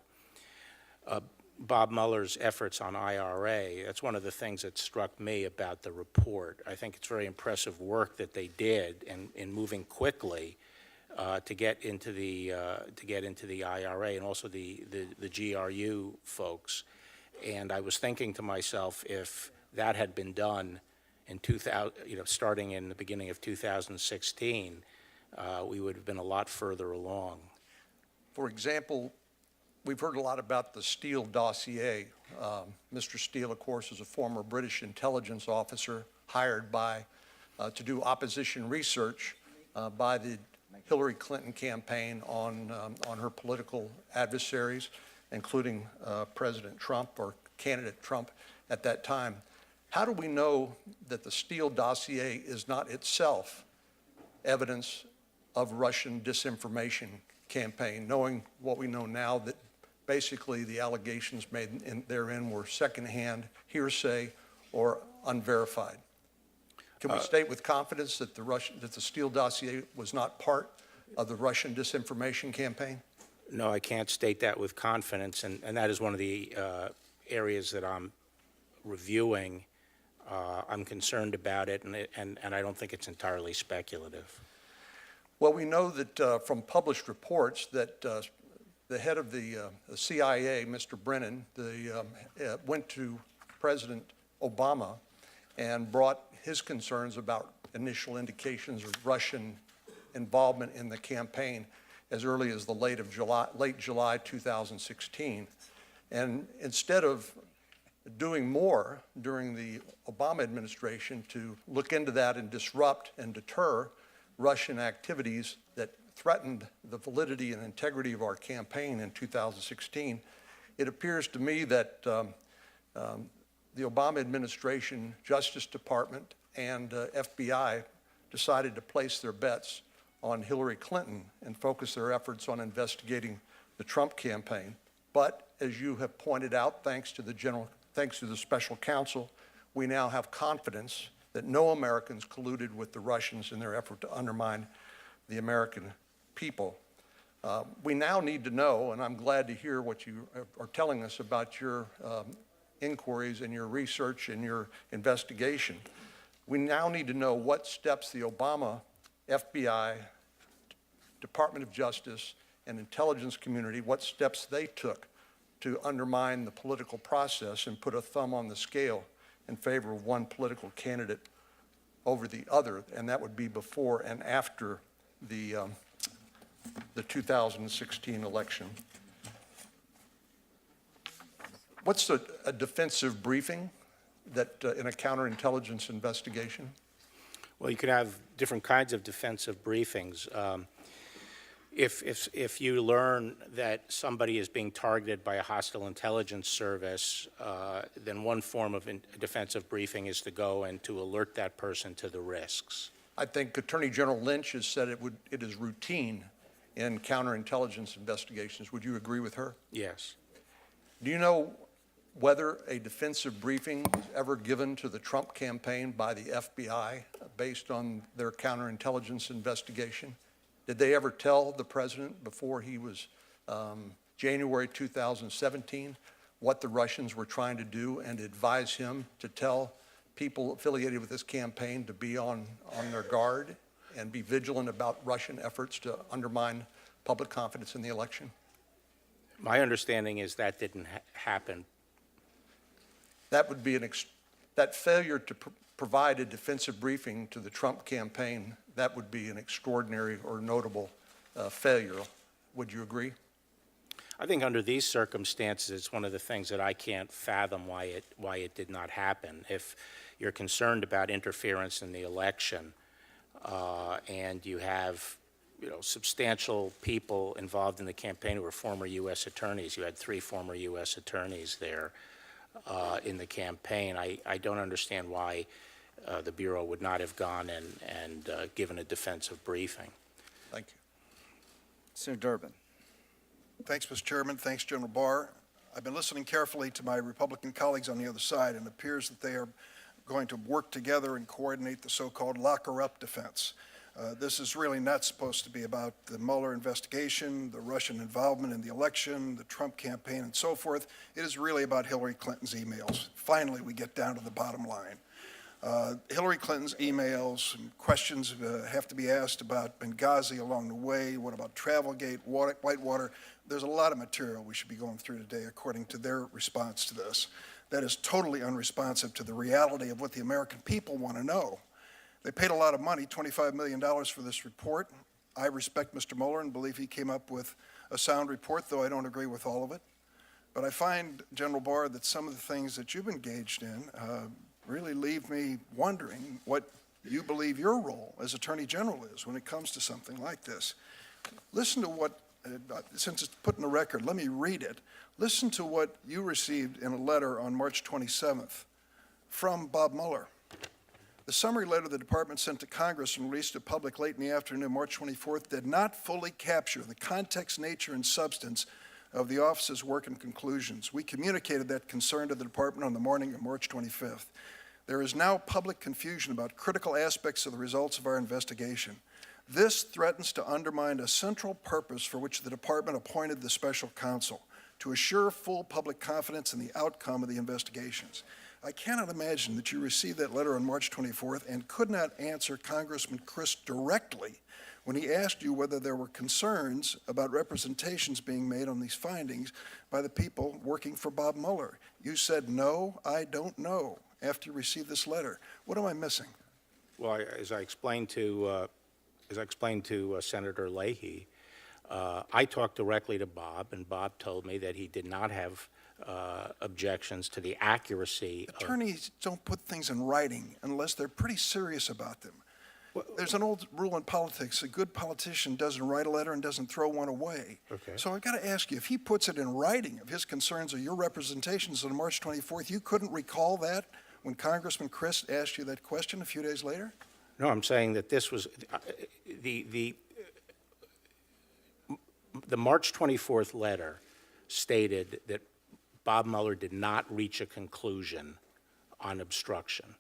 Speaker 3: Bob Mueller's efforts on IRA, that's one of the things that struck me about the report. I think it's very impressive work that they did in moving quickly to get into the IRA, and also the GRU folks. And I was thinking to myself, if that had been done in 2000, starting in the beginning of 2016, we would have been a lot further along.
Speaker 6: For example, we've heard a lot about the Steele dossier. Mr. Steele, of course, is a former British intelligence officer hired to do opposition research by the Hillary Clinton campaign on her political adversaries, including President Trump or candidate Trump at that time. How do we know that the Steele dossier is not itself evidence of Russian disinformation campaign, knowing what we know now, that basically the allegations made therein were secondhand, hearsay, or unverified? Can we state with confidence that the Steele dossier was not part of the Russian disinformation campaign?
Speaker 3: No, I can't state that with confidence, and that is one of the areas that I'm reviewing. I'm concerned about it, and I don't think it's entirely speculative.
Speaker 6: Well, we know that from published reports that the head of the CIA, Mr. Brennan, went to President Obama and brought his concerns about initial indications of Russian involvement in the campaign as early as the late July 2016. And instead of doing more during the Obama administration to look into that and disrupt and deter Russian activities that threatened the validity and integrity of our campaign in 2016, it appears to me that the Obama administration, Justice Department, and FBI decided to place their bets on Hillary Clinton and focus their efforts on investigating the Trump campaign. But as you have pointed out, thanks to the special counsel, we now have confidence that no Americans colluded with the Russians in their effort to undermine the American people. We now need to know, and I'm glad to hear what you are telling us about your inquiries and your research and your investigation. We now need to know what steps the Obama, FBI, Department of Justice, and intelligence community, what steps they took to undermine the political process and put a thumb on the scale in favor of one political candidate over the other, and that would be before and after the 2016 election. What's a defensive briefing that in a counterintelligence investigation?
Speaker 3: Well, you could have different kinds of defensive briefings. If you learn that somebody is being targeted by a hostile intelligence service, then one form of defensive briefing is to go and to alert that person to the risks.
Speaker 6: I think Attorney General Lynch has said it is routine in counterintelligence investigations. Would you agree with her?
Speaker 3: Yes.
Speaker 6: Do you know whether a defensive briefing was ever given to the Trump campaign by the FBI based on their counterintelligence investigation? Did they ever tell the president before he was January 2017 what the Russians were trying to do and advise him to tell people affiliated with this campaign to be on their guard and be vigilant about Russian efforts to undermine public confidence in the election?
Speaker 3: My understanding is that didn't happen.
Speaker 6: That would be that failure to provide a defensive briefing to the Trump campaign, that would be an extraordinary or notable failure. Would you agree?
Speaker 3: I think under these circumstances, it's one of the things that I can't fathom why it did not happen. If you're concerned about interference in the election, and you have, substantial people involved in the campaign who were former U.S. attorneys. You had 3 former U.S. attorneys there in the campaign. I don't understand why the Bureau would not have gone and given a defensive briefing.
Speaker 6: Thank you.
Speaker 1: Senator Durbin.
Speaker 7: Thanks, Mr. Chairman. Thanks, General Barr. I've been listening carefully to my Republican colleagues on the other side, and it appears that they are going to work together and coordinate the so-called locker-up defense. This is really not supposed to be about the Mueller investigation, the Russian involvement in the election, the Trump campaign, and so forth. It is really about Hillary Clinton's emails. Finally, we get down to the bottom line. Hillary Clinton's emails and questions have to be asked about Benghazi along the way. What about Travelgate, Whitewater? There's a lot of material we should be going through today according to their response to this. That is totally unresponsive to the reality of what the American people want to know. They paid a lot of money, $25 million for this report. I respect Mr. Mueller and believe he came up with a sound report, though I don't agree with all of it. But I find, General Barr, that some of the things that you've engaged in really leave me wondering what you believe your role as Attorney General is when it comes to something like this. Listen to what, since it's put in the record, let me read it. Listen to what you received in a letter on March 27th from Bob Mueller. The summary letter the department sent to Congress and released to public late in the afternoon, March 24th, did not fully capture the context, nature, and substance of the office's work and conclusions. We communicated that concern to the department on the morning of March 25th. There is now public confusion about critical aspects of the results of our investigation. This threatens to undermine a central purpose for which the department appointed the special counsel, to assure full public confidence in the outcome of the investigations. I cannot imagine that you received that letter on March 24th and could not answer Congressman Crist directly when he asked you whether there were concerns about representations being made on these findings by the people working for Bob Mueller. You said, no, I don't know, after you received this letter. What am I missing?
Speaker 3: Well, as I explained to Senator Leahy, I talked directly to Bob, and Bob told me that he did not have objections to the accuracy.
Speaker 7: Attorneys don't put things in writing unless they're pretty serious about them. There's an old rule in politics: a good politician doesn't write a letter and doesn't throw one away.
Speaker 3: Okay.
Speaker 7: So I've got to ask you, if he puts it in writing of his concerns or your representations on March 24th, you couldn't recall that when Congressman Crist asked you that question a few days later?
Speaker 3: No, I'm saying that this was the March 24th letter stated that Bob Mueller did not reach a conclusion on obstruction.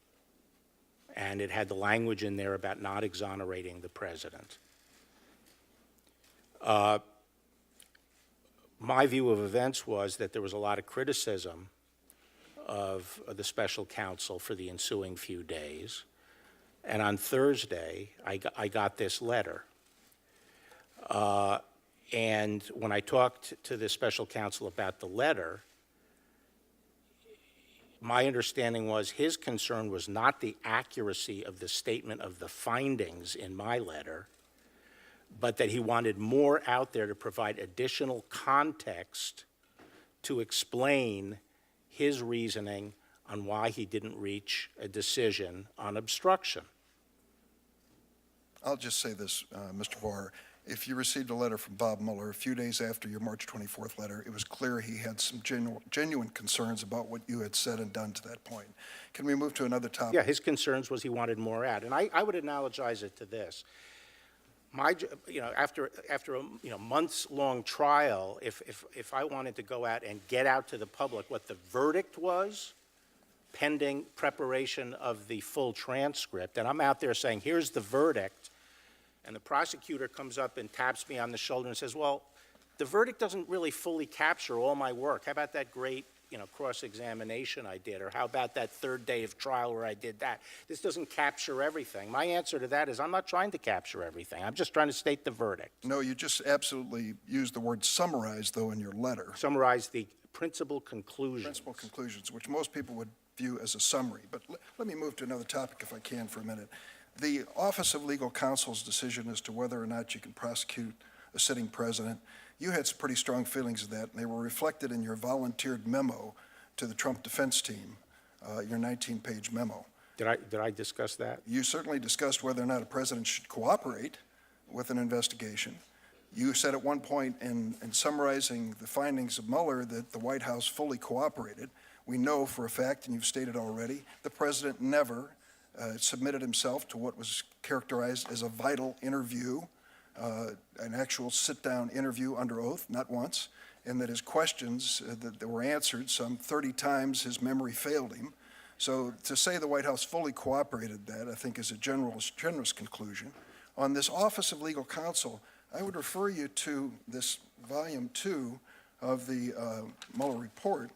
Speaker 3: And it had the language in there about not exonerating the president. My view of events was that there was a lot of criticism of the special counsel for the ensuing few days. And on Thursday, I got this letter. And when I talked to the special counsel about the letter, my understanding was his concern was not the accuracy of the statement of the findings in my letter, but that he wanted more out there to provide additional context to explain his reasoning on why he didn't reach a decision on obstruction.
Speaker 7: I'll just say this, Mr. Barr. If you received a letter from Bob Mueller a few days after your March 24th letter, it was clear he had some genuine concerns about what you had said and done to that point. Can we move to another topic?
Speaker 3: Yeah, his concerns was he wanted more out. And I would analogize it to this. After a months-long trial, if I wanted to go out and get out to the public what the verdict was, pending preparation of the full transcript, and I'm out there saying, here's the verdict, and the prosecutor comes up and taps me on the shoulder and says, well, the verdict doesn't really fully capture all my work. How about that great cross-examination I did? Or how about that third day of trial where I did that? This doesn't capture everything. My answer to that is I'm not trying to capture everything. I'm just trying to state the verdict.
Speaker 7: No, you just absolutely used the word summarize, though, in your letter.
Speaker 3: Summarize the principal conclusions.
Speaker 7: Principal conclusions, which most people would view as a summary. But let me move to another topic, if I can, for a minute. The Office of Legal Counsel's decision as to whether or not you can prosecute a sitting president, you had some pretty strong feelings of that, and they were reflected in your volunteered memo to the Trump defense team, your 19-page memo.
Speaker 3: Did I discuss that?
Speaker 7: You certainly discussed whether or not a president should cooperate with an investigation. You said at one point in summarizing the findings of Mueller that the White House fully cooperated. We know for a fact, and you've stated already, the president never submitted himself to what was characterized as a vital interview, an actual sit-down interview under oath, not once, and that his questions that were answered some 30 times, his memory failed him. So to say the White House fully cooperated that, I think, is a generous conclusion. On this Office of Legal Counsel, I would refer you to this volume 2 of the Mueller report,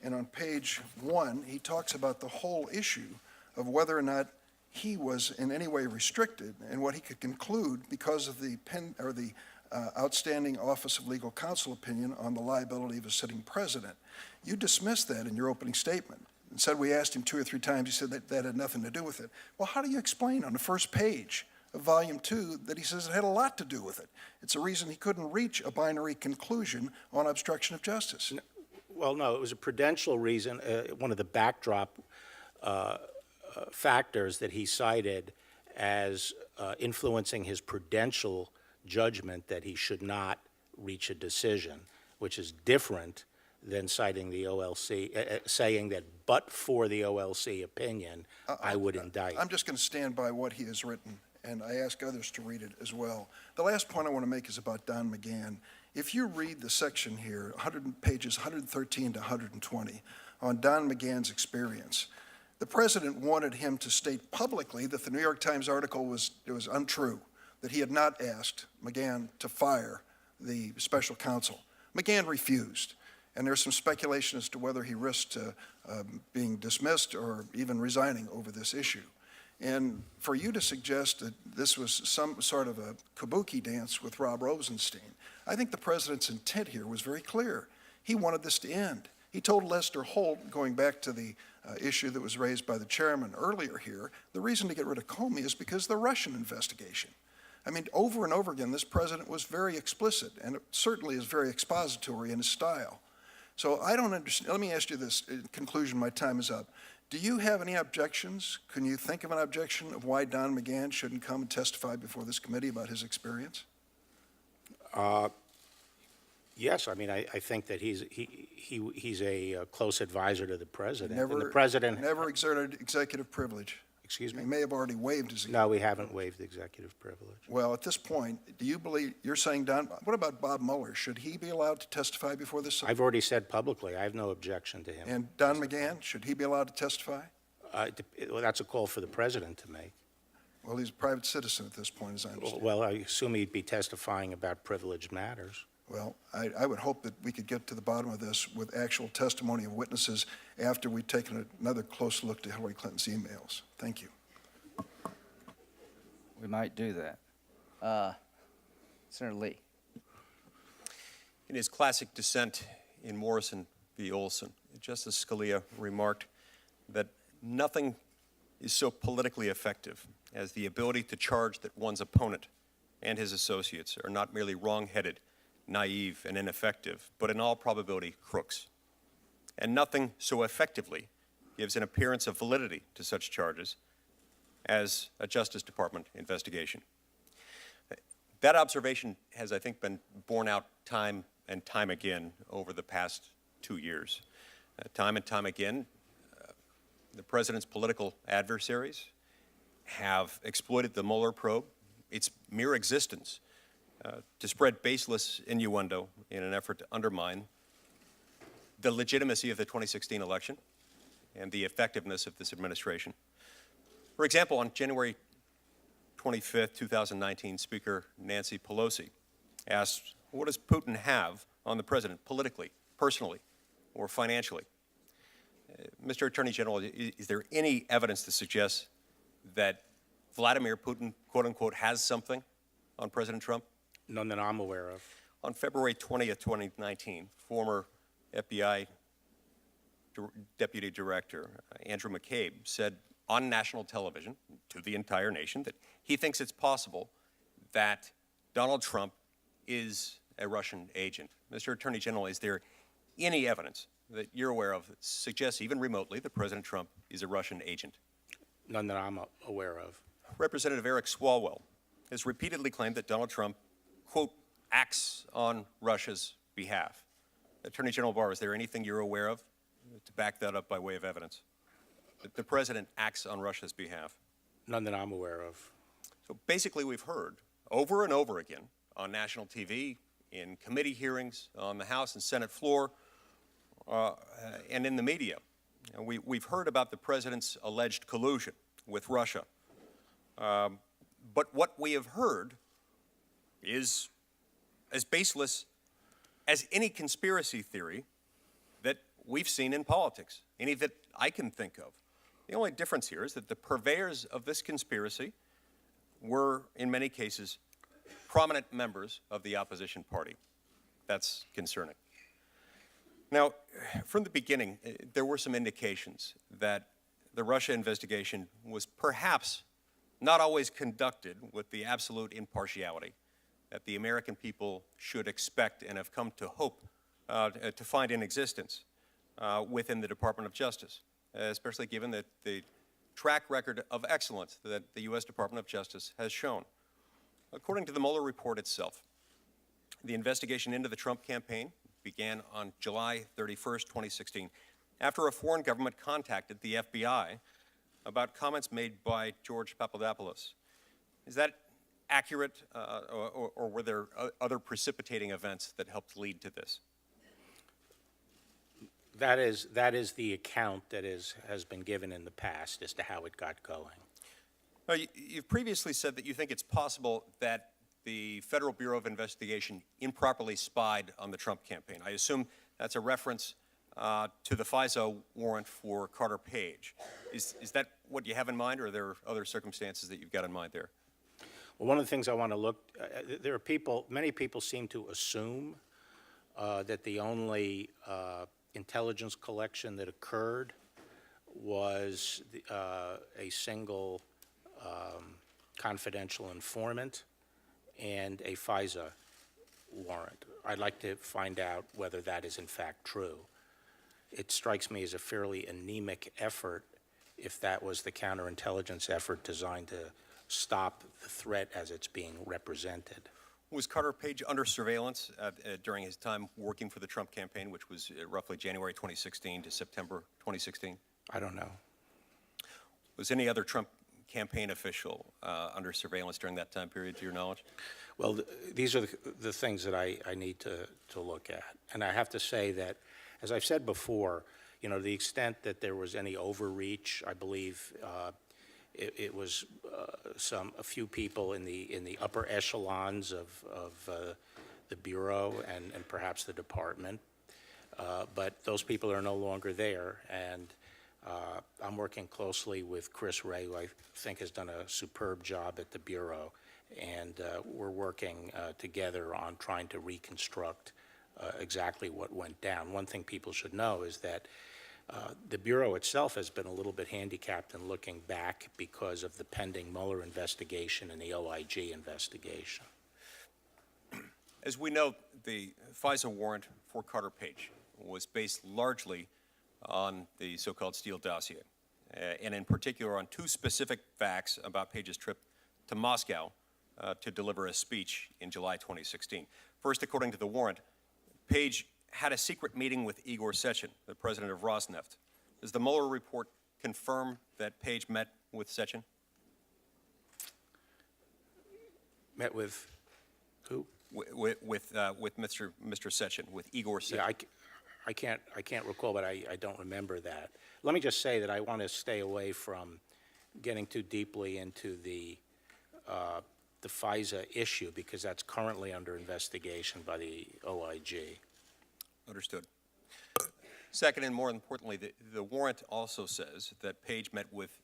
Speaker 7: and on page 1, he talks about the whole issue of whether or not he was in any way restricted and what he could conclude because of the outstanding Office of Legal Counsel opinion on the liability of a sitting president. You dismissed that in your opening statement and said we asked him 2 or 3 times. He said that had nothing to do with it. Well, how do you explain on the first page of Volume 2 that he says it had a lot to do with it? It's a reason he couldn't reach a binary conclusion on obstruction of justice.
Speaker 3: Well, no, it was a prudential reason. One of the backdrop factors that he cited as influencing his prudential judgment that he should not reach a decision, which is different than citing the OLC, saying that but for the OLC opinion, I would indict.
Speaker 7: I'm just going to stand by what he has written, and I ask others to read it as well. The last point I want to make is about Don McGahn. If you read the section here, pages 113 to 120, on Don McGahn's experience, the president wanted him to state publicly that the New York Times article was untrue, that he had not asked McGahn to fire the special counsel. McGahn refused, and there's some speculation as to whether he risked being dismissed or even resigning over this issue. And for you to suggest that this was some sort of a kabuki dance with Rob Rosenstein, I think the president's intent here was very clear. He wanted this to end. He told Lester Holt, going back to the issue that was raised by the chairman earlier here, the reason to get rid of Comey is because of the Russian investigation. I mean, over and over again, this president was very explicit, and it certainly is very expository in his style. So I don't understand. Let me ask you this. In conclusion, my time is up. Do you have any objections? Can you think of an objection of why Don McGahn shouldn't come and testify before this committee about his experience?
Speaker 3: Yes, I mean, I think that he's a close advisor to the president.
Speaker 7: Never,
Speaker 3: and the president
Speaker 7: never exerted executive privilege.
Speaker 3: Excuse me?
Speaker 7: He may have already waived his.
Speaker 3: No, we haven't waived executive privilege.
Speaker 7: Well, at this point, do you believe, you're saying Don, what about Bob Mueller? Should he be allowed to testify before this?
Speaker 3: I've already said publicly, I have no objection to him.
Speaker 7: And Don McGahn, should he be allowed to testify?
Speaker 3: Well, that's a call for the president to make.
Speaker 7: Well, he's a private citizen at this point, as I understand.
Speaker 3: Well, I assume he'd be testifying about privileged matters.
Speaker 7: Well, I would hope that we could get to the bottom of this with actual testimony of witnesses after we've taken another close look to Hillary Clinton's emails. Thank you.
Speaker 1: We might do that. Senator Lee.
Speaker 8: In his classic dissent in Morrison v. Olson, Justice Scalia remarked that nothing is so politically effective as the ability to charge that one's opponent and his associates are not merely wrong-headed, naive, and ineffective, but in all probability crooks. And nothing so effectively gives an appearance of validity to such charges as a Justice Department investigation. That observation has, I think, been borne out time and time again over the past 2 years. Time and time again, the president's political adversaries have exploited the Mueller probe, its mere existence, to spread baseless innuendo in an effort to undermine the legitimacy of the 2016 election and the effectiveness of this administration. For example, on January 25th, 2019, Speaker Nancy Pelosi asked, what does Putin have on the president politically, personally, or financially? Mr. Attorney General, is there any evidence to suggest that Vladimir Putin, quote unquote, has something on President Trump?
Speaker 3: None that I'm aware of.
Speaker 8: On February 20th, 2019, former FBI Deputy Director Andrew McCabe said on national television to the entire nation that he thinks it's possible that Donald Trump is a Russian agent. Mr. Attorney General, is there any evidence that you're aware of that suggests even remotely that President Trump is a Russian agent?
Speaker 3: None that I'm aware of.
Speaker 8: Representative Eric Swalwell has repeatedly claimed that Donald Trump, quote, acts on Russia's behalf. Attorney General Barr, is there anything you're aware of to back that up by way of evidence? That the president acts on Russia's behalf?
Speaker 3: None that I'm aware of.
Speaker 8: So basically we've heard over and over again on national TV, in committee hearings, on the House and Senate floor, and in the media. And we've heard about the president's alleged collusion with Russia. But what we have heard is as baseless as any conspiracy theory that we've seen in politics, any that I can think of. The only difference here is that the purveyors of this conspiracy were, in many cases, prominent members of the opposition party. That's concerning. Now, from the beginning, there were some indications that the Russia investigation was perhaps not always conducted with the absolute impartiality that the American people should expect and have come to hope to find in existence within the Department of Justice, especially given that the track record of excellence that the U.S. Department of Justice has shown. According to the Mueller report itself, the investigation into the Trump campaign began on July 31st, 2016, after a foreign government contacted the FBI about comments made by George Papadopoulos. Is that accurate, or were there other precipitating events that helped lead to this?
Speaker 3: That is the account that has been given in the past as to how it got going.
Speaker 8: You've previously said that you think it's possible that the Federal Bureau of Investigation improperly spied on the Trump campaign. I assume that's a reference to the FISA warrant for Carter Page. Is that what you have in mind, or are there other circumstances that you've got in mind there?
Speaker 3: Well, one of the things I want to look, there are many people seem to assume that the only intelligence collection that occurred was a single confidential informant and a FISA warrant. I'd like to find out whether that is in fact true. It strikes me as a fairly anemic effort if that was the counterintelligence effort designed to stop the threat as it's being represented.
Speaker 8: Was Carter Page under surveillance during his time working for the Trump campaign, which was roughly January 2016 to September 2016?
Speaker 3: I don't know.
Speaker 8: Was any other Trump campaign official under surveillance during that time period, to your knowledge?
Speaker 3: Well, these are the things that I need to look at. And I have to say that, as I've said before, you know, the extent that there was any overreach, I believe it was a few people in the upper echelons of the Bureau and perhaps the department. But those people are no longer there, and I'm working closely with Chris Wray, who I think has done a superb job at the Bureau, and we're working together on trying to reconstruct exactly what went down. One thing people should know is that the Bureau itself has been a little bit handicapped in looking back because of the pending Mueller investigation and the OIG investigation.
Speaker 8: As we know, the FISA warrant for Carter Page was based largely on the so-called Steele dossier, and in particular on two specific facts about Page's trip to Moscow to deliver a speech in July 2016. First, according to the warrant, Page had a secret meeting with Igor Sechin, the president of Rosneft. Does the Mueller report confirm that Page met with Sechin?
Speaker 3: Met with who?
Speaker 8: With Mr. Sechin, with Igor Sechin.
Speaker 3: Yeah, I can't recall, but I don't remember that. Let me just say that I want to stay away from getting too deeply into the FISA issue, because that's currently under investigation by the OIG.
Speaker 8: Understood. Second, and more importantly, the warrant also says that Page met with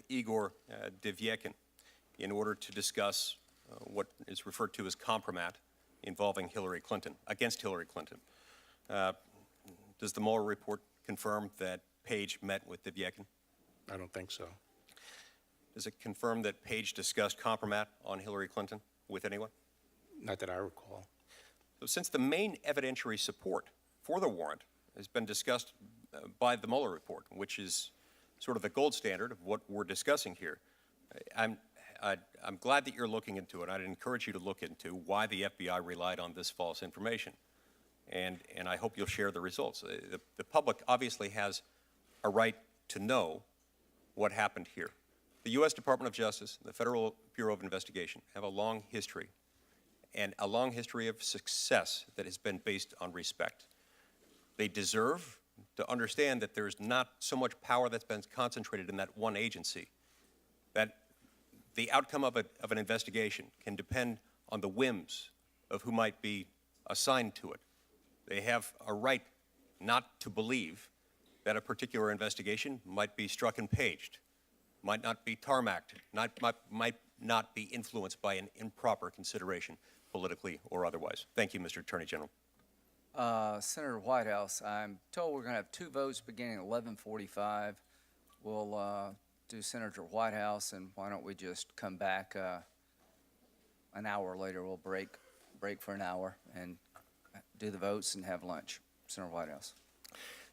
Speaker 8: Igor Devyekin in order to discuss what is referred to as compromat involving Hillary Clinton, against Hillary Clinton. Does the Mueller report confirm that Page met with Devyekin?
Speaker 3: I don't think so.
Speaker 8: Does it confirm that Page discussed compromat on Hillary Clinton with anyone?
Speaker 3: Not that I recall.
Speaker 8: So since the main evidentiary support for the warrant has been discussed by the Mueller report, which is sort of the gold standard of what we're discussing here, I'm glad that you're looking into it. I'd encourage you to look into why the FBI relied on this false information. And I hope you'll share the results. The public obviously has a right to know what happened here. The U.S. Department of Justice, the Federal Bureau of Investigation have a long history, and a long history of success that has been based on respect. They deserve to understand that there's not so much power that's been concentrated in that one agency, that the outcome of an investigation can depend on the whims of who might be assigned to it. They have a right not to believe that a particular investigation might be struck and paged, might not be tarmacked, might not be influenced by an improper consideration, politically or otherwise. Thank you, Mr. Attorney General.
Speaker 1: Senator Whitehouse, I'm told we're going to have two votes beginning at 11:45. We'll do Senator Whitehouse, and why don't we just come back an hour later? We'll break for an hour and do the votes and have lunch. Senator Whitehouse.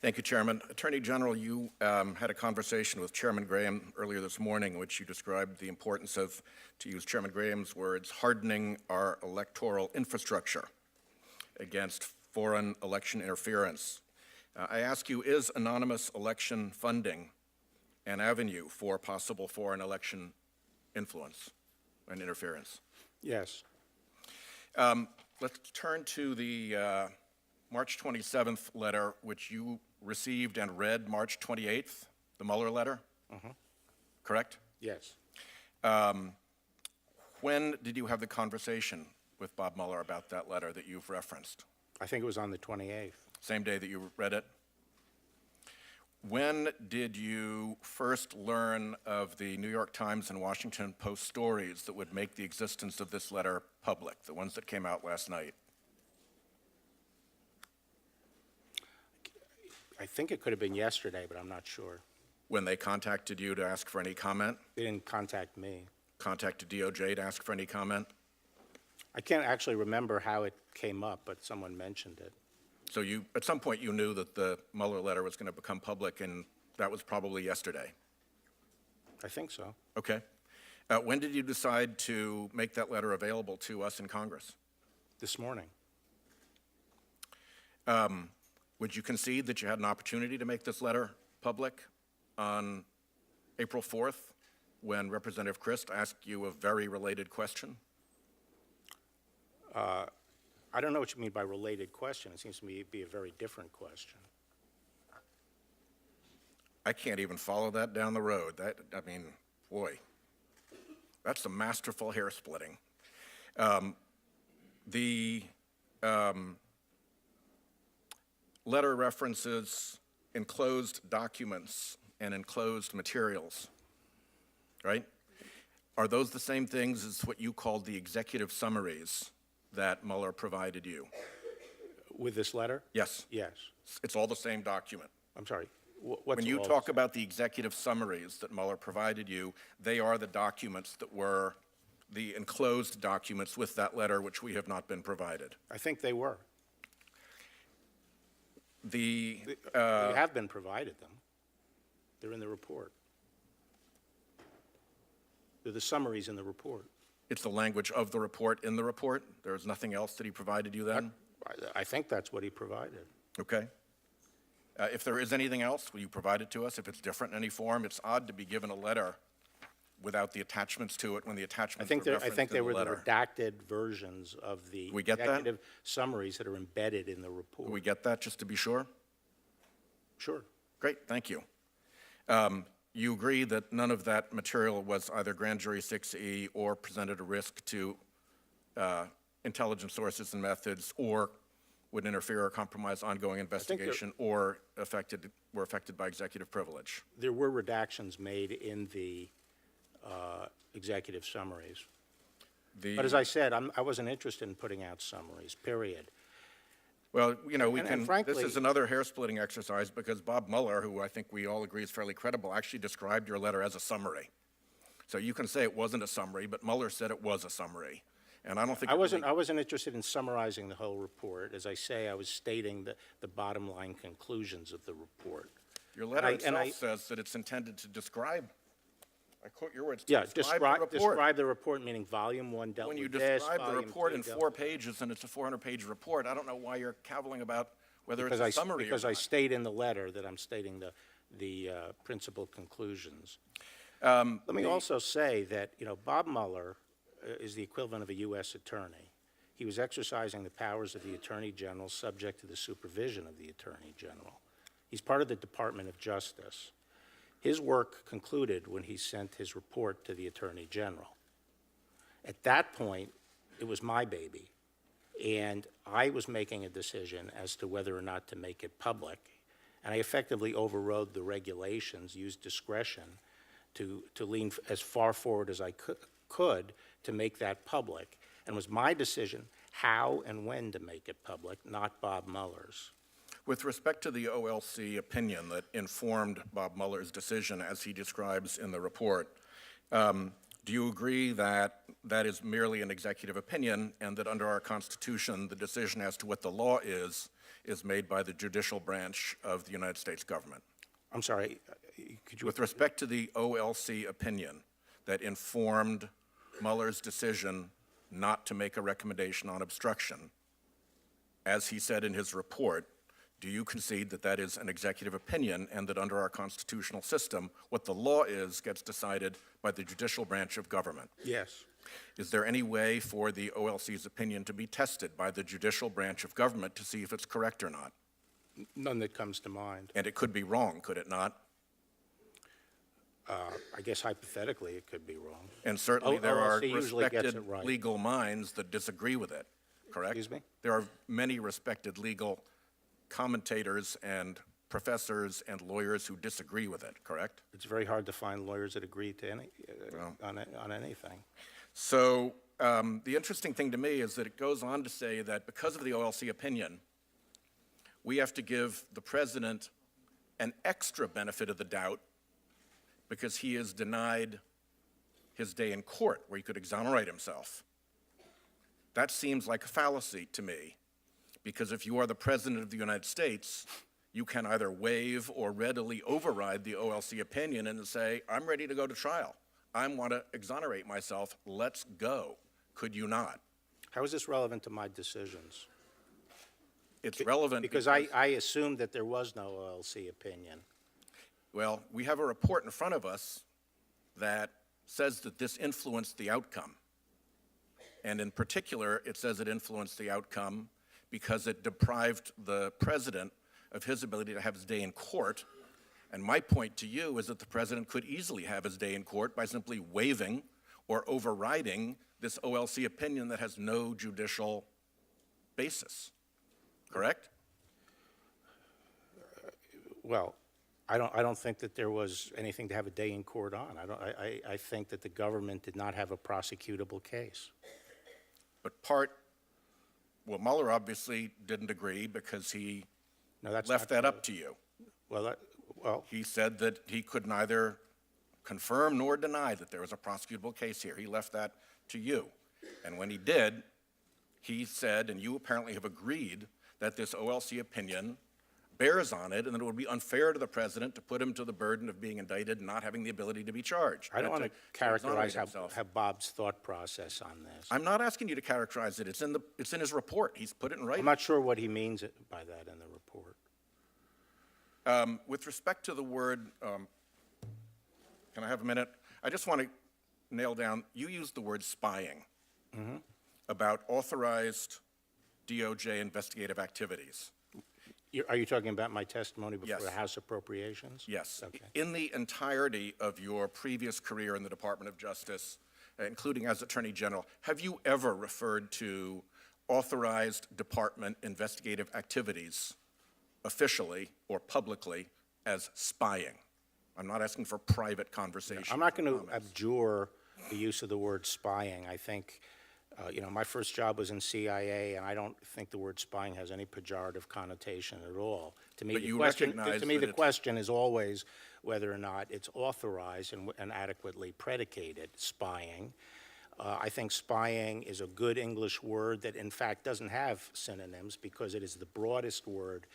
Speaker 9: Thank you, Chairman. Attorney General, you had a conversation with Chairman Graham earlier this morning in which you described the importance of, to use Chairman Graham's words, hardening our electoral infrastructure against foreign election interference. I ask you, is anonymous election funding an avenue for possible foreign election influence and interference?
Speaker 3: Yes.
Speaker 9: Let's turn to the March 27th letter, which you received and read March 28th, the Mueller letter, correct?
Speaker 3: Yes.
Speaker 9: When did you have the conversation with Bob Mueller about that letter that you've referenced?
Speaker 3: I think it was on the 28th.
Speaker 9: Same day that you read it? When did you first learn of the New York Times and Washington Post stories that would make the existence of this letter public, the ones that came out last night?
Speaker 3: I think it could have been yesterday, but I'm not sure.
Speaker 9: When they contacted you to ask for any comment?
Speaker 3: They didn't contact me.
Speaker 9: Contacted DOJ to ask for any comment?
Speaker 3: I can't actually remember how it came up, but someone mentioned it.
Speaker 9: So you, at some point, you knew that the Mueller letter was going to become public, and that was probably yesterday.
Speaker 3: I think so.
Speaker 9: Okay. When did you decide to make that letter available to us in Congress?
Speaker 3: This morning.
Speaker 9: Would you concede that you had an opportunity to make this letter public on April 4th when Representative Christ asked you a very related question?
Speaker 3: I don't know what you mean by related question. It seems to me to be a very different question.
Speaker 9: I can't even follow that down the road. I mean, boy, that's some masterful hair splitting. The letter references enclosed documents and enclosed materials, right? Are those the same things as what you called the executive summaries that Mueller provided you?
Speaker 3: With this letter?
Speaker 9: Yes.
Speaker 3: Yes.
Speaker 9: It's all the same document.
Speaker 3: I'm sorry. What's
Speaker 9: When you
Speaker 3: all-
Speaker 9: talk about the executive summaries that Mueller provided you, they are the documents that were the enclosed documents with that letter, which we have not been provided.
Speaker 3: I think they were.
Speaker 9: The,
Speaker 3: We have been provided them. They're in the report. They're the summaries in the report.
Speaker 9: it's the language of the report in the report? There is nothing else that he provided you then?
Speaker 3: I think that's what he provided.
Speaker 9: Okay. If there is anything else, will you provide it to us? If it's different in any form, it's odd to be given a letter without the attachments to it when the
Speaker 3: I
Speaker 9: attachments
Speaker 3: think
Speaker 9: are
Speaker 3: I
Speaker 9: referenced
Speaker 3: think
Speaker 9: in
Speaker 3: they
Speaker 9: the
Speaker 3: were the
Speaker 9: letter.
Speaker 3: redacted versions of the
Speaker 9: We get that?
Speaker 3: executive summaries that are embedded in the report.
Speaker 9: Will we get that, just to be sure?
Speaker 3: Sure.
Speaker 9: Great, thank you. You agree that none of that material was either Grand Jury 6E or presented a risk to intelligence sources and methods or would interfere or compromise ongoing investigation or were affected by executive privilege.
Speaker 3: There were redactions made in the executive summaries. But as I said, I wasn't interested in putting out summaries, period.
Speaker 9: Well, you know,
Speaker 3: And frankly-
Speaker 9: this is another hair-splitting exercise because Bob Mueller, who I think we all agree is fairly credible, actually described your letter as a summary. So you can say it wasn't a summary, but Mueller said it was a summary. And I don't think
Speaker 3: I wasn't interested in summarizing the whole report. As I say, I was stating the bottom line conclusions of the report.
Speaker 9: Your letter
Speaker 3: And I-
Speaker 9: itself says that it's intended to describe, I quote your words, to
Speaker 3: Yeah,
Speaker 9: describe the report.
Speaker 3: describe the report, meaning volume 1 dealt
Speaker 9: When you
Speaker 3: with this,
Speaker 9: describe the
Speaker 3: volume
Speaker 9: report
Speaker 3: 2
Speaker 9: in
Speaker 3: dealt
Speaker 9: 4
Speaker 3: with-
Speaker 9: pages and it's a 400-page report, I don't know why you're caviling about whether
Speaker 3: Because
Speaker 9: it's a summary or
Speaker 3: Because I
Speaker 9: not.
Speaker 3: state in the letter that I'm stating the principal conclusions. Let me also say that, you know, Bob Mueller is the equivalent of a U.S. attorney. He was exercising the powers of the Attorney General subject to the supervision of the Attorney General. He's part of the Department of Justice. His work concluded when he sent his report to the Attorney General. At that point, it was my baby, and I was making a decision as to whether or not to make it public, and I effectively overrode the regulations, used discretion to lean as far forward as I could to make that public. And it was my decision how and when to make it public, not Bob Mueller's.
Speaker 9: With respect to the OLC opinion that informed Bob Mueller's decision, as he describes in the report, do you agree that that is merely an executive opinion and that under our Constitution, the decision as to what the law is made by the judicial branch of the United States government?
Speaker 3: I'm sorry, could you?
Speaker 9: With respect to the OLC opinion that informed Mueller's decision not to make a recommendation on obstruction, as he said in his report, do you concede that that is an executive opinion and that under our constitutional system, what the law is gets decided by the judicial branch of government?
Speaker 3: Yes.
Speaker 9: Is there any way for the OLC's opinion to be tested by the judicial branch of government to see if it's correct or not?
Speaker 3: None that comes to mind.
Speaker 9: And it could be wrong, could it not?
Speaker 3: I guess hypothetically it could be wrong.
Speaker 9: And certainly there are
Speaker 3: OLC usually gets
Speaker 9: respected
Speaker 3: it right.
Speaker 9: legal minds that disagree with it, correct?
Speaker 3: Excuse me?
Speaker 9: There are many respected legal commentators and professors and lawyers who disagree with it, correct?
Speaker 3: It's very hard to find lawyers that agree to on anything.
Speaker 9: So the interesting thing to me is that it goes on to say that because of the OLC opinion, we have to give the president an extra benefit of the doubt because he is denied his day in court where he could exonerate himself. That seems like a fallacy to me, because if you are the president of the United States, you can either waive or readily override the OLC opinion and say, I'm ready to go to trial. I want to exonerate myself. Let's go. Could you not?
Speaker 3: How is this relevant to my decisions?
Speaker 9: It's relevant
Speaker 3: Because I assumed that there was no OLC opinion.
Speaker 9: well, we have a report in front of us that says that this influenced the outcome. And in particular, it says it influenced the outcome because it deprived the president of his ability to have his day in court. And my point to you is that the president could easily have his day in court by simply waiving or overriding this OLC opinion that has no judicial basis. Correct?
Speaker 3: Well, I don't think that there was anything to have a day in court on. I think that the government did not have a prosecutable case.
Speaker 9: But well, Mueller obviously didn't agree because he
Speaker 3: No, that's
Speaker 9: left
Speaker 3: not
Speaker 9: that
Speaker 3: true.
Speaker 9: up to you.
Speaker 3: Well,
Speaker 9: He said that he could neither confirm nor deny that there was a prosecutable case here. He left that to you. And when he did, he said, and you apparently have agreed, that this OLC opinion bears on it and that it would be unfair to the president to put him to the burden of being indicted and not having the ability to be charged.
Speaker 3: I don't want to
Speaker 9: exonerate
Speaker 3: characterize
Speaker 9: himself.
Speaker 3: how Bob's thought process on this.
Speaker 9: I'm not asking you to characterize it. It's in his report. He's put it in
Speaker 3: I'm
Speaker 9: writing.
Speaker 3: not sure what he means by that in the report.
Speaker 9: With respect to the word, can I have a minute? I just want to nail down, you used the word spying about authorized DOJ investigative activities.
Speaker 3: Are you talking about my testimony before
Speaker 9: Yes.
Speaker 3: the House Appropriations?
Speaker 9: Yes.
Speaker 3: Okay.
Speaker 9: In the entirety of your previous career in the Department of Justice, including as Attorney General, have you ever referred to authorized department investigative activities officially or publicly as spying? I'm not asking for private conversation.
Speaker 3: I'm not going to
Speaker 9: comments.
Speaker 3: abjure the use of the word spying. I think, my first job was in CIA, and I don't think the word spying has any pejorative connotation at all. To me,
Speaker 9: But
Speaker 3: the
Speaker 9: you
Speaker 3: question,
Speaker 9: recognize
Speaker 3: to me,
Speaker 9: that
Speaker 3: the
Speaker 9: it-
Speaker 3: question is always whether or not it's authorized and adequately predicated spying. I think spying is a good English word that, in fact, doesn't have synonyms because it is the broadest word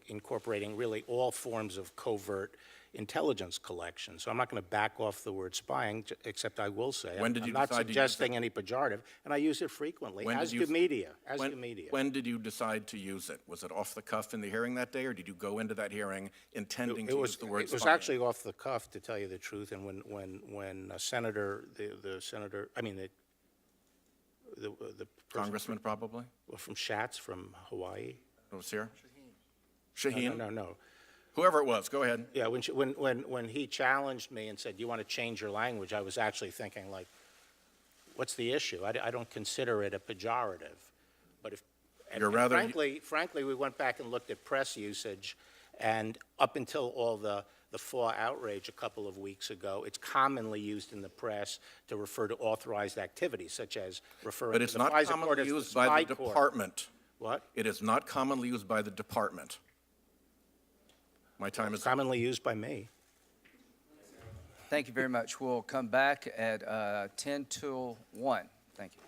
Speaker 3: incorporating really all forms of covert intelligence collection. So I'm not going to back off the word spying, except I will say
Speaker 9: When did
Speaker 3: I'm
Speaker 9: you
Speaker 3: not
Speaker 9: decide to use
Speaker 3: suggesting
Speaker 9: it?
Speaker 3: any pejorative, and I use it frequently,
Speaker 9: When
Speaker 3: as
Speaker 9: did you-
Speaker 3: do media, as
Speaker 9: When-
Speaker 3: do media.
Speaker 9: When did you decide to use it? Was it off the cuff in the hearing that day, or did you go into that hearing intending to use the word
Speaker 3: It was
Speaker 9: spying?
Speaker 3: actually off the cuff, to tell you the truth, and when Senator, the senator, I mean, the person
Speaker 9: Congressman, probably?
Speaker 3: from Schatz from Hawaii.
Speaker 9: Who was here?
Speaker 3: No,
Speaker 9: Shaheen?
Speaker 3: no.
Speaker 9: Whoever it was, go ahead.
Speaker 3: Yeah, when he challenged me and said, "You want to change your language?" I was actually thinking, like, what's the issue? I don't consider it a pejorative. But if,
Speaker 9: You're
Speaker 3: and
Speaker 9: rather-
Speaker 3: frankly, we went back and looked at press usage, and up until all the FAW outrage a couple of weeks ago, it's commonly used in the press to refer to authorized activities, such as referring
Speaker 9: But
Speaker 3: to
Speaker 9: it's
Speaker 3: the
Speaker 9: not
Speaker 3: FISA court
Speaker 9: commonly
Speaker 3: as the
Speaker 9: used by
Speaker 3: spy
Speaker 9: the
Speaker 3: court.
Speaker 9: department.
Speaker 3: What?
Speaker 9: It is not commonly used by the department. My time is up.
Speaker 3: Commonly used by me.
Speaker 1: Thank you very much. We'll come back at 10 till 1. Thank you.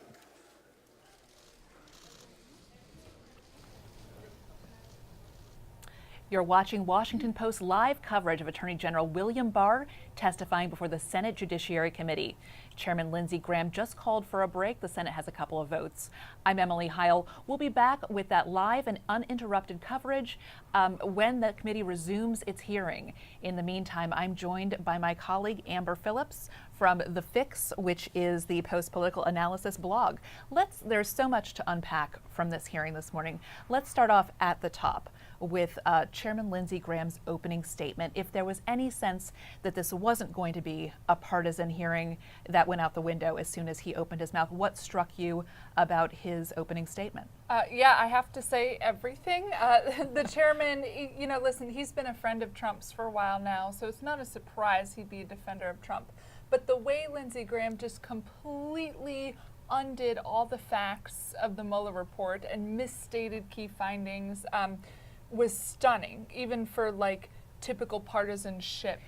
Speaker 10: You're watching Washington Post live coverage of Attorney General William Barr testifying before the Senate Judiciary Committee. Chairman Lindsey Graham just called for a break. The Senate has a couple of votes. I'm Emily Heil. We'll be back with that live and uninterrupted coverage when the committee resumes its hearing. In the meantime, I'm joined by my colleague Amber Phillips from The Fix, which is the Post Political Analysis blog. There's so much to unpack from this hearing this morning. Let's start off at the top with Chairman Lindsey Graham's opening statement. If there was any sense that this wasn't going to be a partisan hearing, that went out the window as soon as he opened his mouth. What struck you about his opening statement?
Speaker 11: Yeah, I have to say everything. The chairman, listen, he's been a friend of Trump's for a while now, so it's not a surprise he'd be a defender of Trump. But the way Lindsey Graham just completely undid all the facts of the Mueller report and misstated key findings was stunning, even for like typical partisanship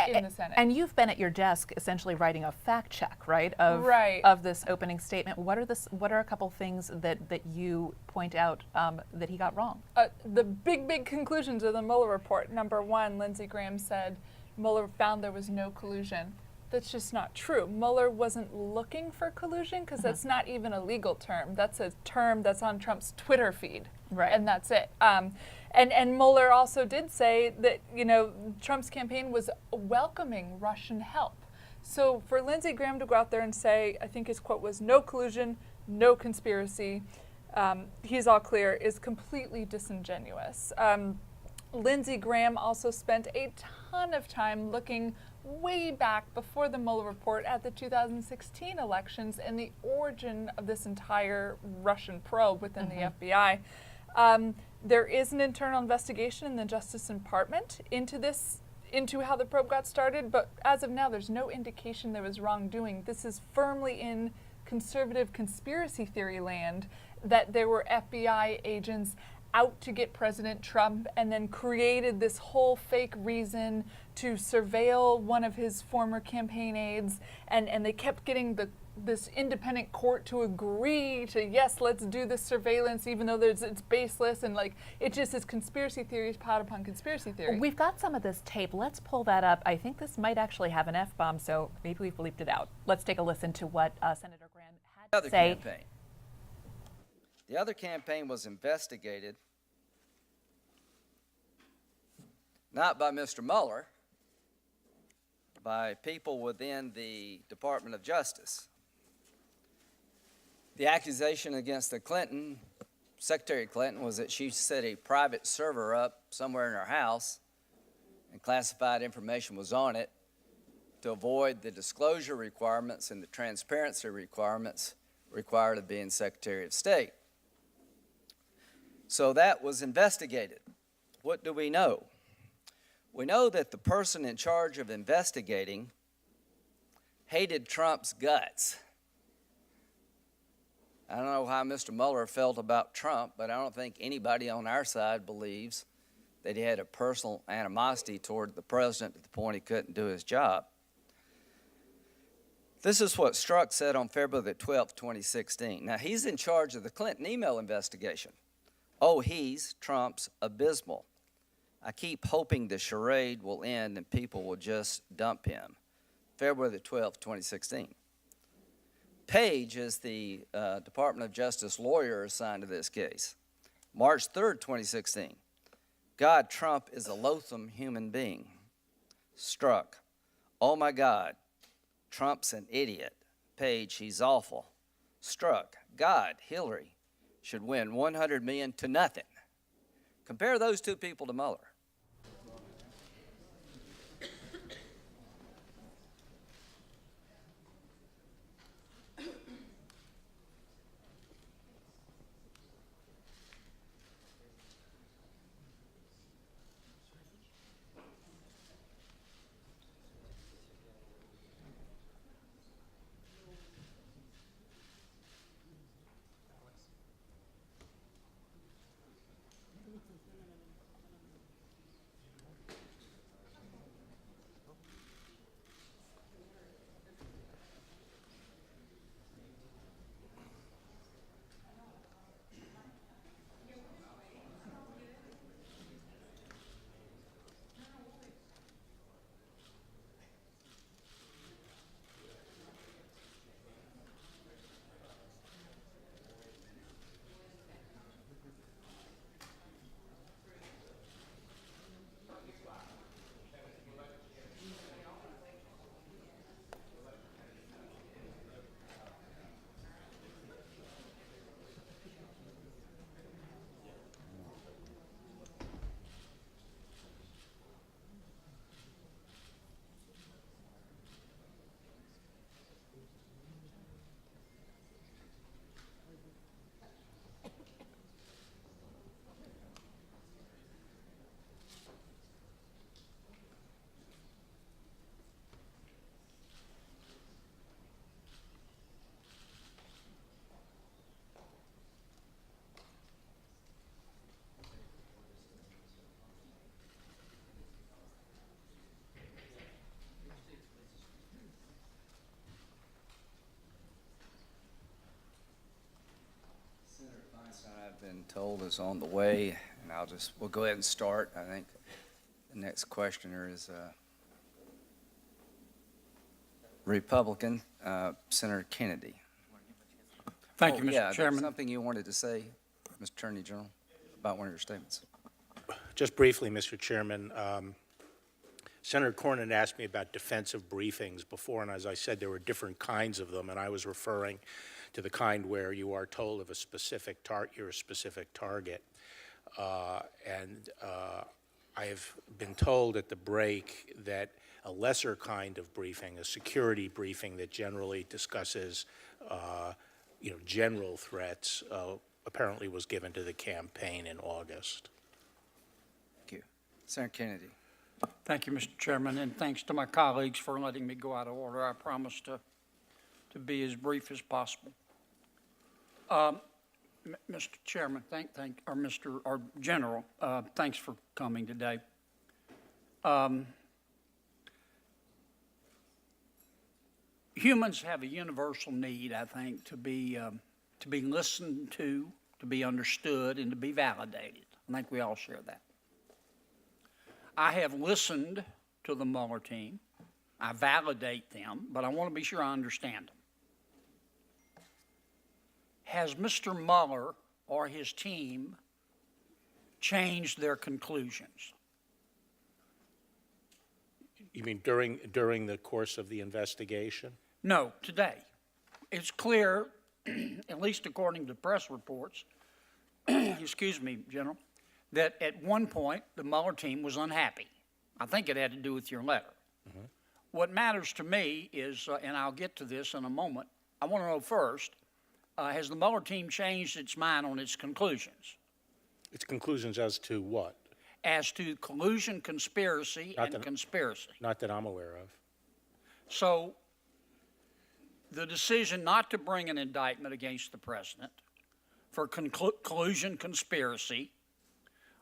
Speaker 11: in the Senate.
Speaker 10: And you've been at your desk essentially writing a fact check, right?
Speaker 11: Right.
Speaker 10: Of this opening statement. What are a couple things that you point out that he got wrong?
Speaker 11: The big conclusions of the Mueller report. Number one, Lindsey Graham said Mueller found there was no collusion. That's just not true. Mueller wasn't looking for collusion because that's not even a legal term. That's a term that's on Trump's Twitter feed.
Speaker 10: Right.
Speaker 11: And that's it. And Mueller also did say that, Trump's campaign was welcoming Russian help. So for Lindsey Graham to go out there and say, I think his quote was, no collusion, no conspiracy, he's all clear, is completely disingenuous. Lindsey Graham also spent a ton of time looking way back before the Mueller report at the 2016 elections and the origin of this entire Russian probe within the FBI. There is an internal investigation in the Justice Department into how the probe got started, but as of now, there's no indication there was wrongdoing. This is firmly in conservative conspiracy theory land, that there were FBI agents out to get President Trump and then created this whole fake reason to surveil one of his former campaign aides, and they kept getting this independent court to agree to, yes, let's do this surveillance, even though it's baseless, and it just is conspiracy theories piled upon conspiracy theory.
Speaker 10: We've got some of this tape. Let's pull that up. I think this might actually have an F-bomb, so maybe we've bleeped it out. Let's take a listen to what Senator Graham had to say.
Speaker 1: The other campaign was investigated not by Mr. Mueller, by people within the Department of Justice. The accusation against Secretary Clinton, was that she set a private server up somewhere in her house and classified information was on it to avoid the disclosure requirements and the transparency requirements required of being Secretary of State. So that was investigated. What do we know? We know that the person in charge of investigating hated Trump's guts. I don't know how Mr. Mueller felt about Trump, but I don't think anybody on our side believes that he had a personal animosity toward the president to the point he couldn't do his job. This is what Strzok said on February the 12th, 2016. Now, he's in charge of the Clinton email investigation. Oh, he's Trump's abysmal. I keep hoping the charade will end and people will just dump him. February the 12th, 2016. Page is the Department of Justice lawyer assigned to this case. March 3rd, 2016. God, Trump is a loathsome human being. Strzok. Oh my God, Trump's an idiot. Page, he's awful. Strzok. God, Hillary should win 100 million to nothing. Compare those two people to Mueller. I've been told is on the way, and we'll go ahead and start. I think the next questioner is Republican, Senator Kennedy.
Speaker 12: Thank you, Mr.
Speaker 1: Yeah,
Speaker 12: Chairman.
Speaker 1: something you wanted to say, Mr. Attorney General, about one of your statements.
Speaker 3: Just briefly, Mr. Chairman, Senator Cornyn asked me about defensive briefings before, and as I said, there were different kinds of them, and I was referring to the kind where you are told of a specific you're a specific target. And I have been told at the break that a lesser kind of briefing, a security briefing that generally discusses, general threats, apparently was given to the campaign in August.
Speaker 1: Thank you. Senator Kennedy.
Speaker 12: Thank you, Mr. Chairman, and thanks to my colleagues for letting me go out of order. I promise to be as brief as possible. Mr. Chairman, or General, thanks for coming today. Humans have a universal need, I think, to be listened to be understood, and to be validated. I think we all share that. I have listened to the Mueller team. I validate them, but I want to be sure I understand them. Has Mr. Mueller or his team changed their conclusions?
Speaker 3: You mean during the course of the investigation?
Speaker 12: No, today. It's clear, at least according to press reports, excuse me, General, that at one point the Mueller team was unhappy. I think it had to do with your letter. Mm-hmm. What matters to me is, and I'll get to this in a moment, I want to know first, has the Mueller team changed its mind on its conclusions
Speaker 3: Its conclusions as to what?
Speaker 12: as to collusion, conspiracy,
Speaker 3: Not
Speaker 12: and
Speaker 3: that-
Speaker 12: conspiracy?
Speaker 3: Not that I'm aware of.
Speaker 12: So the decision not to bring an indictment against the president for collusion, conspiracy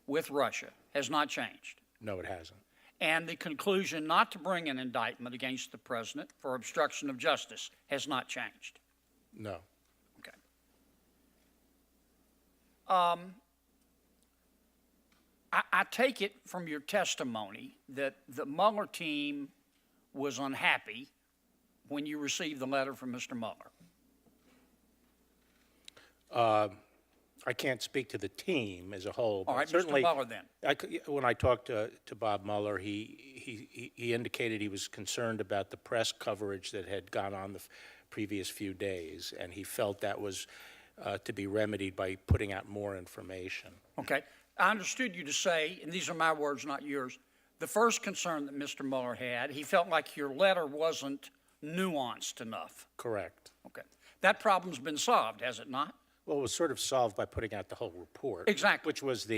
Speaker 12: with Russia has not changed.
Speaker 3: No, it hasn't.
Speaker 12: And the conclusion not to bring an indictment against the president for obstruction of justice has not changed.
Speaker 3: No.
Speaker 12: Okay. I take it from your testimony that the Mueller team was unhappy when you received the letter from Mr. Mueller.
Speaker 3: I can't speak to the team as a whole.
Speaker 12: All
Speaker 3: but
Speaker 12: right, Mr.
Speaker 3: certainly,
Speaker 12: Mueller then.
Speaker 3: When I talked to Bob Mueller, he indicated he was concerned about the press coverage that had gone on the previous few days, and he felt that was to be remedied by putting out more information.
Speaker 12: Okay. I understood you to say, and these are my words, not yours, the first concern that Mr. Mueller had, he felt like your letter wasn't nuanced enough.
Speaker 3: Correct.
Speaker 12: Okay. That problem's been solved, has it not?
Speaker 3: Well, it was sort of solved by putting out the whole report.
Speaker 12: Exactly.
Speaker 3: Which was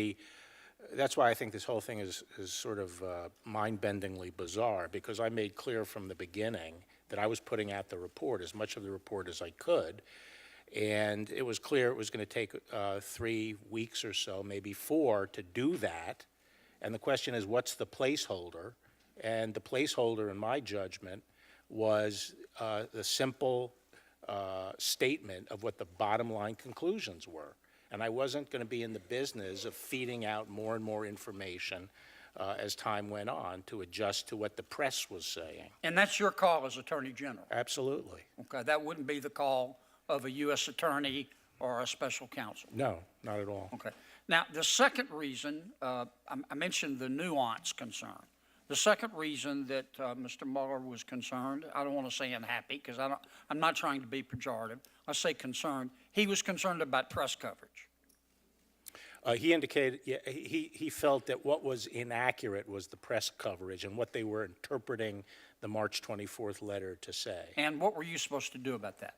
Speaker 3: that's why I think this whole thing is sort of mind-bendingly bizarre, because I made clear from the beginning that I was putting out the report, as much of the report as I could, and it was clear it was going to take 3 weeks or so, maybe 4, to do that. And the question is, what's the placeholder? And the placeholder, in my judgment, was the simple statement of what the bottom line conclusions were. And I wasn't going to be in the business of feeding out more and more information as time went on to adjust to what the press was saying.
Speaker 12: And that's your call as Attorney General.
Speaker 3: Absolutely.
Speaker 12: Okay. That wouldn't be the call of a U.S. attorney or a special counsel.
Speaker 3: No, not at all.
Speaker 12: Okay. Now, the second reason, I mentioned the nuance concern. The second reason that Mr. Mueller was concerned, I don't want to say unhappy, because I'm not trying to be pejorative. I say concerned. He was concerned about press coverage.
Speaker 3: He indicated, he felt that what was inaccurate was the press coverage and what they were interpreting the March 24th letter to say.
Speaker 12: And what were you supposed to do about that?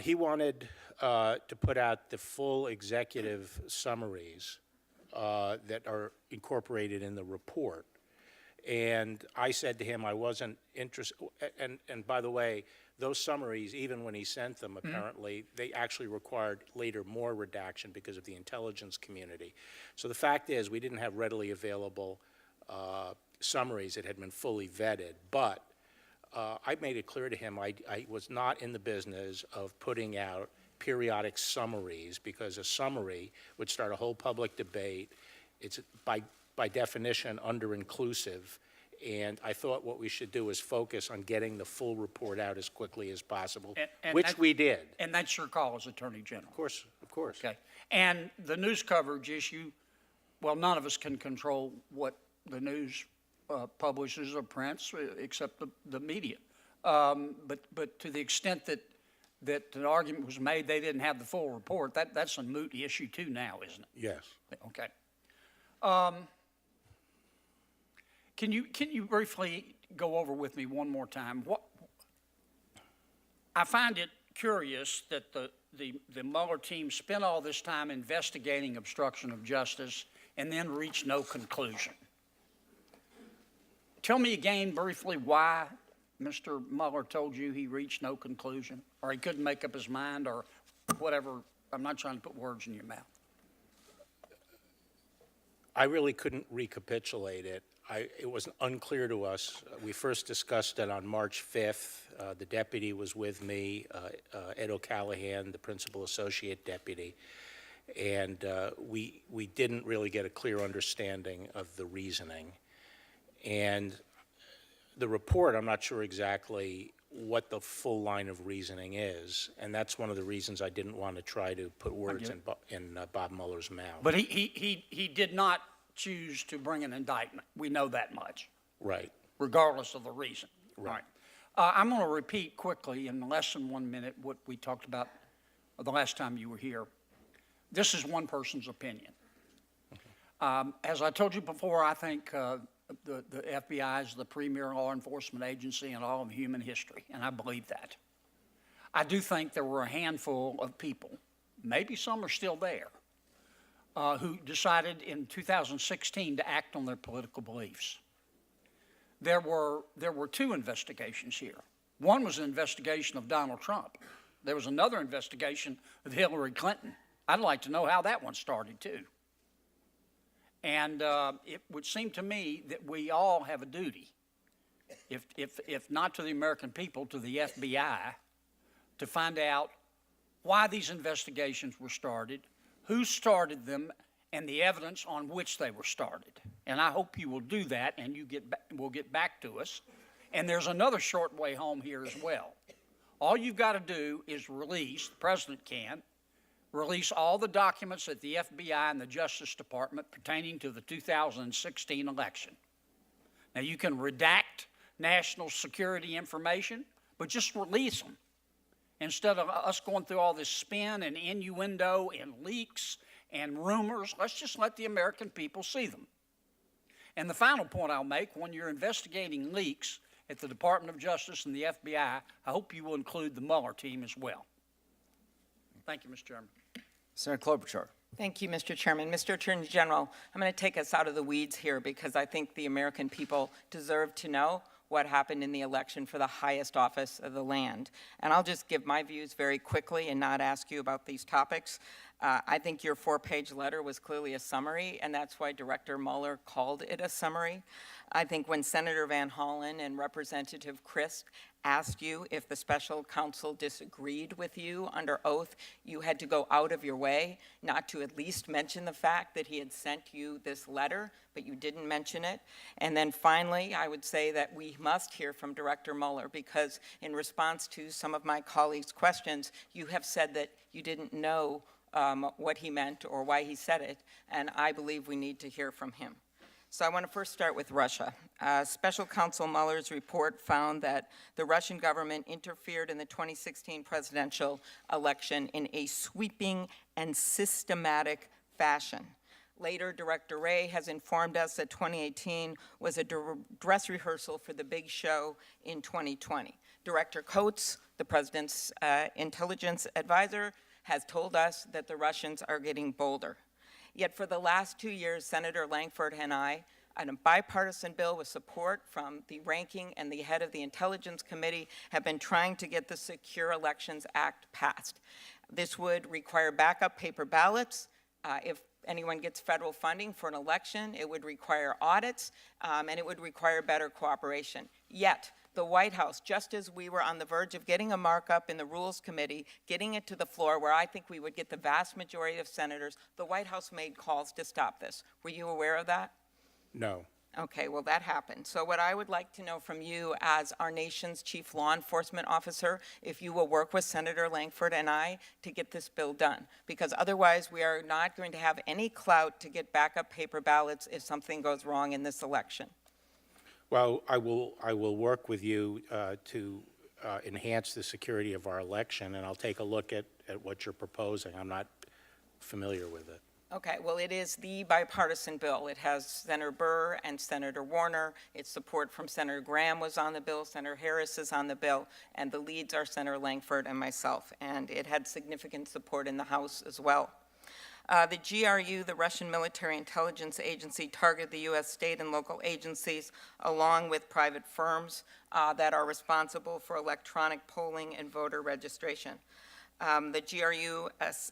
Speaker 3: He wanted to put out the full executive summaries that are incorporated in the report. And I said to him I wasn't interested, and by the way, those summaries, even when he sent them, apparently, they actually required later more redaction because of the intelligence community. So the fact is, we didn't have readily available summaries that had been fully vetted, but I made it clear to him I was not in the business of putting out periodic summaries, because a summary would start a whole public debate. It's by definition under-inclusive, and I thought what we should do is focus on getting the full report out as quickly as possible,
Speaker 12: And
Speaker 3: which we did.
Speaker 12: And that's your call as Attorney General.
Speaker 3: Of course, of course.
Speaker 12: Okay. And the news coverage issue, well, none of us can control what the news publishes or prints, except the media. But to the extent that an argument was made, they didn't have the full report, that's a moot issue too now, isn't it?
Speaker 3: Yes.
Speaker 12: Okay. Can you briefly go over with me one more time? I find it curious that the Mueller team spent all this time investigating obstruction of justice and then reached no conclusion. Tell me again briefly why Mr. Mueller told you he reached no conclusion, or he couldn't make up his mind, or whatever. I'm not trying to put words in your mouth.
Speaker 3: I really couldn't recapitulate it. It was unclear to us. We first discussed it on March 5th. The deputy was with me, Ed O'Callahan, the principal associate deputy, and we didn't really get a clear understanding of the reasoning. And the report, I'm not sure exactly what the full line of reasoning is, and that's one of the reasons I didn't want to try to put words in Bob Mueller's mouth.
Speaker 12: But he did not choose to bring an indictment. We know that much.
Speaker 3: Right.
Speaker 12: Regardless of the reason.
Speaker 3: Right.
Speaker 12: I'm going to repeat quickly in less than 1 minute what we talked about the last time you were here. This is one person's opinion. As I told you before, I think the FBI is the premier law enforcement agency in all of human history, and I believe that. I do think there were a handful of people, maybe some are still there, who decided in 2016 to act on their political beliefs. There were two investigations here. One was an investigation of Donald Trump. There was another investigation of Hillary Clinton. I'd like to know how that one started too. And it would seem to me that we all have a duty, if not to the American people, to the FBI, to find out why these investigations were started, who started them, and the evidence on which they were started. And I hope you will do that, and will get back to us. And there's another short way home here as well. All you've got to do is release, the president can, release all the documents at the FBI and the Justice Department pertaining to the 2016 election. Now, you can redact national security information, but just release them. Instead of us going through all this spin and innuendo and leaks and rumors, let's just let the American people see them. And the final point I'll make, when you're investigating leaks at the Department of Justice and the FBI, I hope you will include the Mueller team as well. Thank you, Mr. Chairman.
Speaker 1: Senator Klobuchar.
Speaker 13: Thank you, Mr. Chairman. Mr. Attorney General, I'm going to take us out of the weeds here because I think the American people deserve to know what happened in the election for the highest office of the land. And I'll just give my views very quickly and not ask you about these topics. I think your 4-page letter was clearly a summary, and that's why Director Mueller called it a summary. I think when Senator Van Hollen and Representative Crisp asked you if the special counsel disagreed with you under oath, you had to go out of your way not to at least mention the fact that he had sent you this letter, but you didn't mention it. And then finally, I would say that we must hear from Director Mueller, because in response to some of my colleagues' questions, you have said that you didn't know what he meant or why he said it, and I believe we need to hear from him. So I want to first start with Russia. Special Counsel Mueller's report found that the Russian government interfered in the 2016 presidential election in a sweeping and systematic fashion. Later, Director Wray has informed us that 2018 was a dress rehearsal for the big show in 2020. Director Coates, the president's intelligence advisor, has told us that the Russians are getting bolder. Yet for the last 2 years, Senator Lankford and I, on a bipartisan bill with support from the ranking and the head of the Intelligence Committee, have been trying to get the Secure Elections Act passed. This would require backup paper ballots. If anyone gets federal funding for an election, it would require audits, and it would require better cooperation. Yet, the White House, just as we were on the verge of getting a markup in the Rules Committee, getting it to the floor where I think we would get the vast majority of senators, the White House made calls to stop this. Were you aware of that?
Speaker 3: No.
Speaker 13: Okay, well, that happened. So what I would like to know from you as our nation's chief law enforcement officer, if you will work with Senator Lankford and I to get this bill done, because otherwise we are not going to have any clout to get backup paper ballots if something goes wrong in this election.
Speaker 3: Well, I will work with you to enhance the security of our election, and I'll take a look at what you're proposing. I'm not familiar with it.
Speaker 13: Okay, well, it is the bipartisan bill. It has Senator Burr and Senator Warner. Its support from Senator Graham was on the bill, Senator Harris is on the bill, and the leads are Senator Lankford and myself. And it had significant support in the House as well. The GRU, the Russian Military Intelligence Agency, targeted the U.S. state and local agencies along with private firms that are responsible for electronic polling and voter registration. The GRU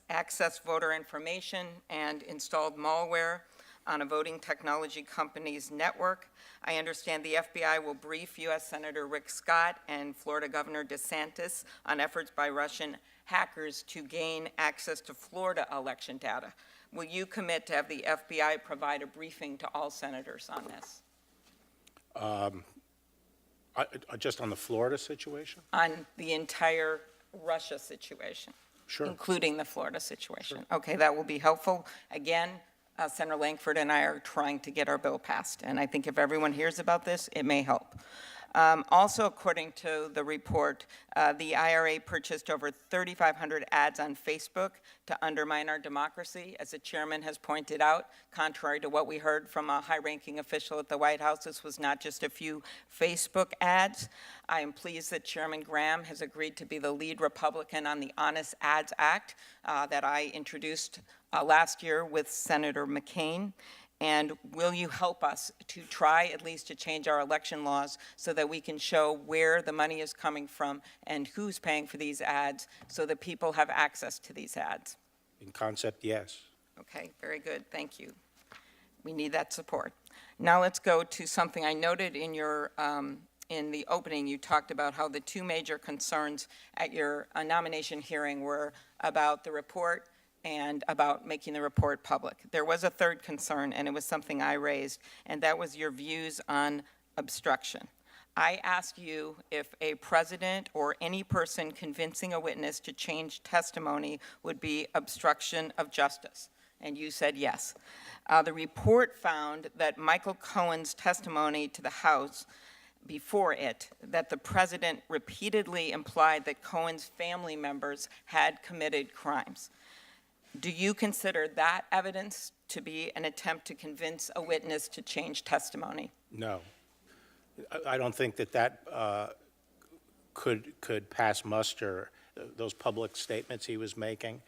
Speaker 13: accessed voter information and installed malware on a voting technology company's network. I understand the FBI will brief U.S. Senator Rick Scott and Florida Governor DeSantis on efforts by Russian hackers to gain access to Florida election data. Will you commit to have the FBI provide a briefing to all senators on this?
Speaker 3: Just on the Florida situation?
Speaker 13: On the entire Russia situation?
Speaker 3: Sure.
Speaker 13: Including the Florida situation?
Speaker 3: Sure.
Speaker 13: Okay, that will be helpful. Again, Senator Lankford and I are trying to get our bill passed, and I think if everyone hears about this, it may help. Also, according to the report, the IRA purchased over 3,500 ads on Facebook to undermine our democracy. As the chairman has pointed out, contrary to what we heard from a high-ranking official at the White House, this was not just a few Facebook ads. I am pleased that Chairman Graham has agreed to be the lead Republican on the Honest Ads Act that I introduced last year with Senator McCain. And will you help us to try at least to change our election laws so that we can show where the money is coming from and who's paying for these ads so that people have access to these ads?
Speaker 3: In concept, yes.
Speaker 13: Okay, very good, thank you. We need that support. Now let's go to something I noted in your, in the opening. You talked about how the two major concerns at your nomination hearing were about the report and about making the report public. There was a third concern, and it was something I raised, and that was your views on obstruction. I asked you if a president or any person convincing a witness to change testimony would be obstruction of justice, and you said yes. The report found that Michael Cohen's testimony to the House before it, that the president repeatedly implied that Cohen's family members had committed crimes. Do you consider that evidence to be an attempt to convince a witness to change testimony?
Speaker 3: No. I don't think that could pass muster. Those public statements he was making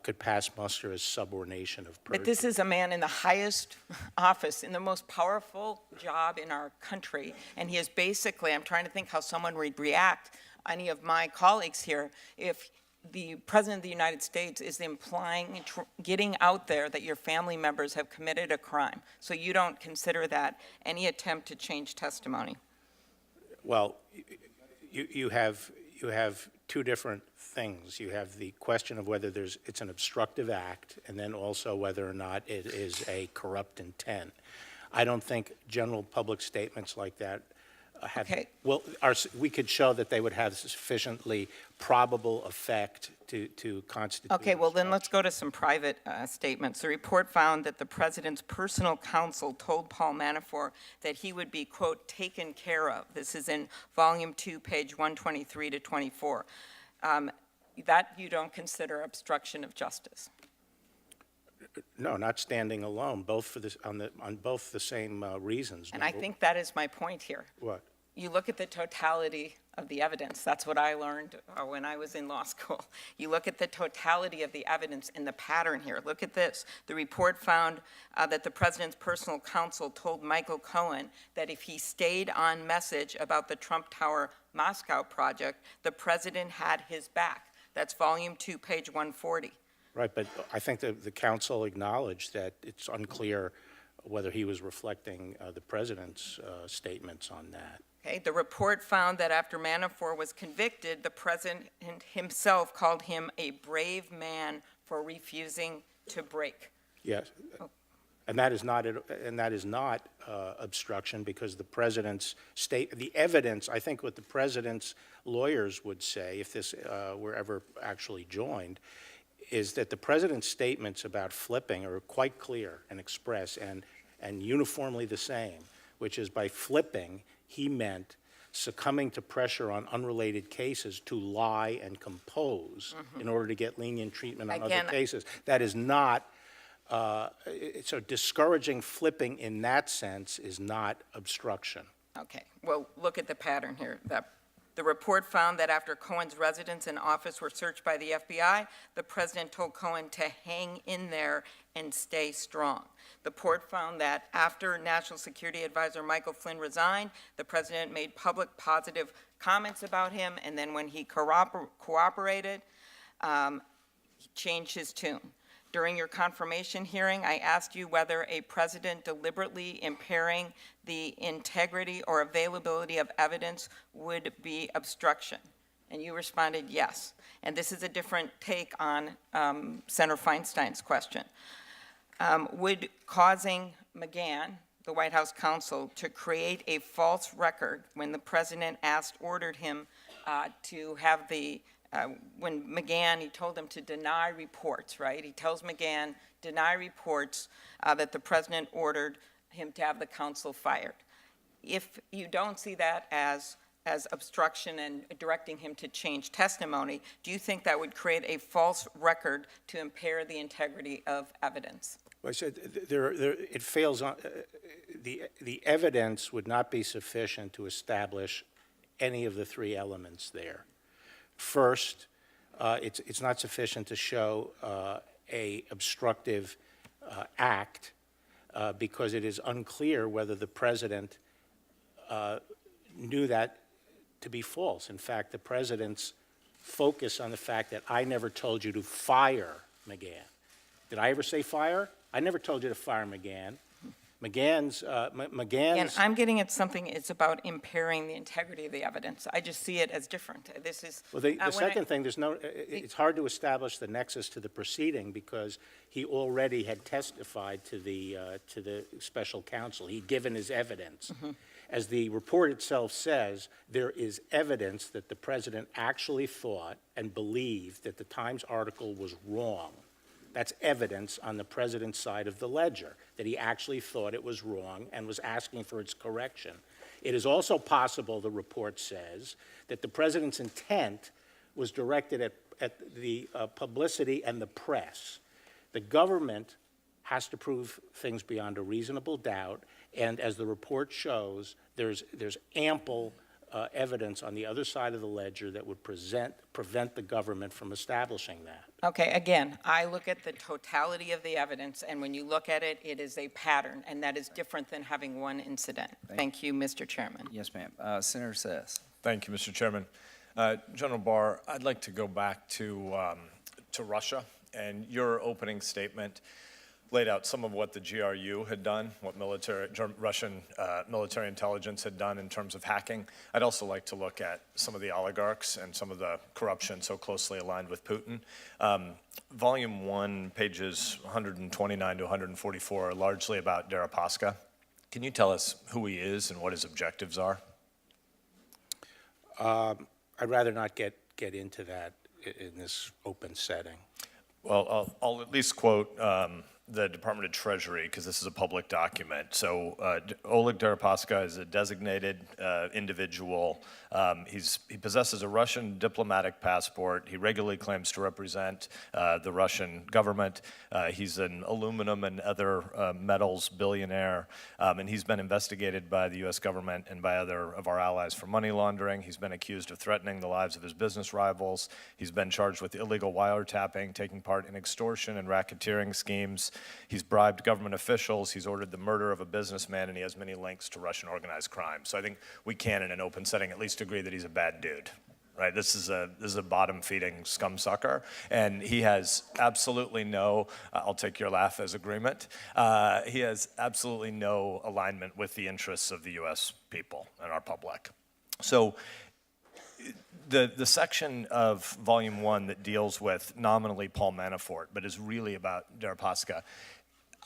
Speaker 3: could pass muster as subordination of perjury.
Speaker 13: But this is a man in the highest office, in the most powerful job in our country, and he is basically, I'm trying to think how someone would react, any of my colleagues here, if the President of the United States is implying, getting out there that your family members have committed a crime. So you don't consider that any attempt to change testimony?
Speaker 3: Well, you have two different things. You have the question of whether it's an obstructive act, and then also whether or not it is a corrupt intent. I don't think general public statements like that have,
Speaker 13: okay.
Speaker 3: Well, we could show that they would have sufficiently probable effect to constitute.
Speaker 13: Okay, well then let's go to some private statements. The report found that the president's personal counsel told Paul Manafort that he would be, quote, taken care of. This is in volume 2, page 123 to 24. That you don't consider obstruction of justice?
Speaker 3: No, not standing alone, both for this, on both the same reasons.
Speaker 13: And I think that is my point here.
Speaker 3: What?
Speaker 13: You look at the totality of the evidence. That's what I learned when I was in law school. You look at the totality of the evidence and the pattern here. Look at this. The report found that the president's personal counsel told Michael Cohen that if he stayed on message about the Trump Tower Moscow project, the president had his back. That's volume 2, page 140.
Speaker 3: Right, but I think that the counsel acknowledged that it's unclear whether he was reflecting the president's statements on that.
Speaker 13: Okay, the report found that after Manafort was convicted, the president himself called him a brave man for refusing to break.
Speaker 3: Yes, and that is not obstruction, because the president's the evidence. I think what the president's lawyers would say, if this were ever actually joined, is that the president's statements about flipping are quite clear and express and uniformly the same, which is by flipping, he meant succumbing to pressure on unrelated cases to lie and compose in order to get lenient treatment on other cases. That is not, so discouraging flipping in that sense is not obstruction.
Speaker 13: Okay, well, look at the pattern here. The report found that after Cohen's residence and office were searched by the FBI, the president told Cohen to hang in there and stay strong. The report found that after National Security Advisor Michael Flynn resigned, the president made public positive comments about him, and then when he cooperated, he changed his tune. During your confirmation hearing, I asked you whether a president deliberately impairing the integrity or availability of evidence would be obstruction, and you responded yes. And this is a different take on Senator Feinstein's question. Would causing McGahn, the White House counsel, to create a false record when the president ordered him to have the when McGahn, he told him to deny reports, right? He tells McGahn, deny reports that the president ordered him to have the counsel fired. if you don't see that as obstruction and directing him to change testimony, do you think that would create a false record to impair the integrity of evidence?
Speaker 3: Well, I said it fails on, the evidence would not be sufficient to establish any of the three elements there. First, it's not sufficient to show a obstructive act because it is unclear whether the president knew that to be false. In fact, the president's focus on the fact that I never told you to fire McGahn. Did I ever say fire? I never told you to fire McGahn. McGahn's.
Speaker 13: And I'm getting at something, it's about impairing the integrity of the evidence. I just see it as different. This is.
Speaker 3: Well, the second thing, it's hard to establish the nexus to the proceeding because he already had testified to the special counsel. He'd given his evidence.
Speaker 13: Mm-hmm.
Speaker 3: As the report itself says, there is evidence that the president actually thought and believed that the Times article was wrong. That's evidence on the president's side of the ledger, that he actually thought it was wrong and was asking for its correction. It is also possible, the report says, that the president's intent was directed at the publicity and the press. The government has to prove things beyond a reasonable doubt, and as the report shows, there's ample evidence on the other side of the ledger that would prevent the government from establishing that.
Speaker 13: Okay, again, I look at the totality of the evidence, and when you look at it, it is a pattern, and that is different than having one incident. Thank you, Mr. Chairman.
Speaker 1: Yes, ma'am. Senator Sess.
Speaker 14: Thank you, Mr. Chairman. General Barr, I'd like to go back to Russia, and your opening statement laid out some of what the GRU had done, what Russian military intelligence had done in terms of hacking. I'd also like to look at some of the oligarchs and some of the corruption so closely aligned with Putin. Volume 1, pages 129 to 144 are largely about Deripaska. Can you tell us who he is and what his objectives are?
Speaker 3: I'd rather not get into that in this open setting.
Speaker 14: Well, I'll at least quote the Department of Treasury, because this is a public document. So Oleg Deripaska is a designated individual. He possesses a Russian diplomatic passport. He regularly claims to represent the Russian government. He's an aluminum and other metals billionaire, and he's been investigated by the U.S. government and by other of our allies for money laundering. He's been accused of threatening the lives of his business rivals. He's been charged with illegal wiretapping, taking part in extortion and racketeering schemes. He's bribed government officials. He's ordered the murder of a businessman, and he has many links to Russian organized crime. So I think we can, in an open setting, at least agree that he's a bad dude. Right? This is a bottom-feeding scum sucker, and he has absolutely no, I'll take your laugh as agreement, he has absolutely no alignment with the interests of the U.S. people and our public. So the section of Volume 1 that deals with nominally Paul Manafort, but is really about Deripaska,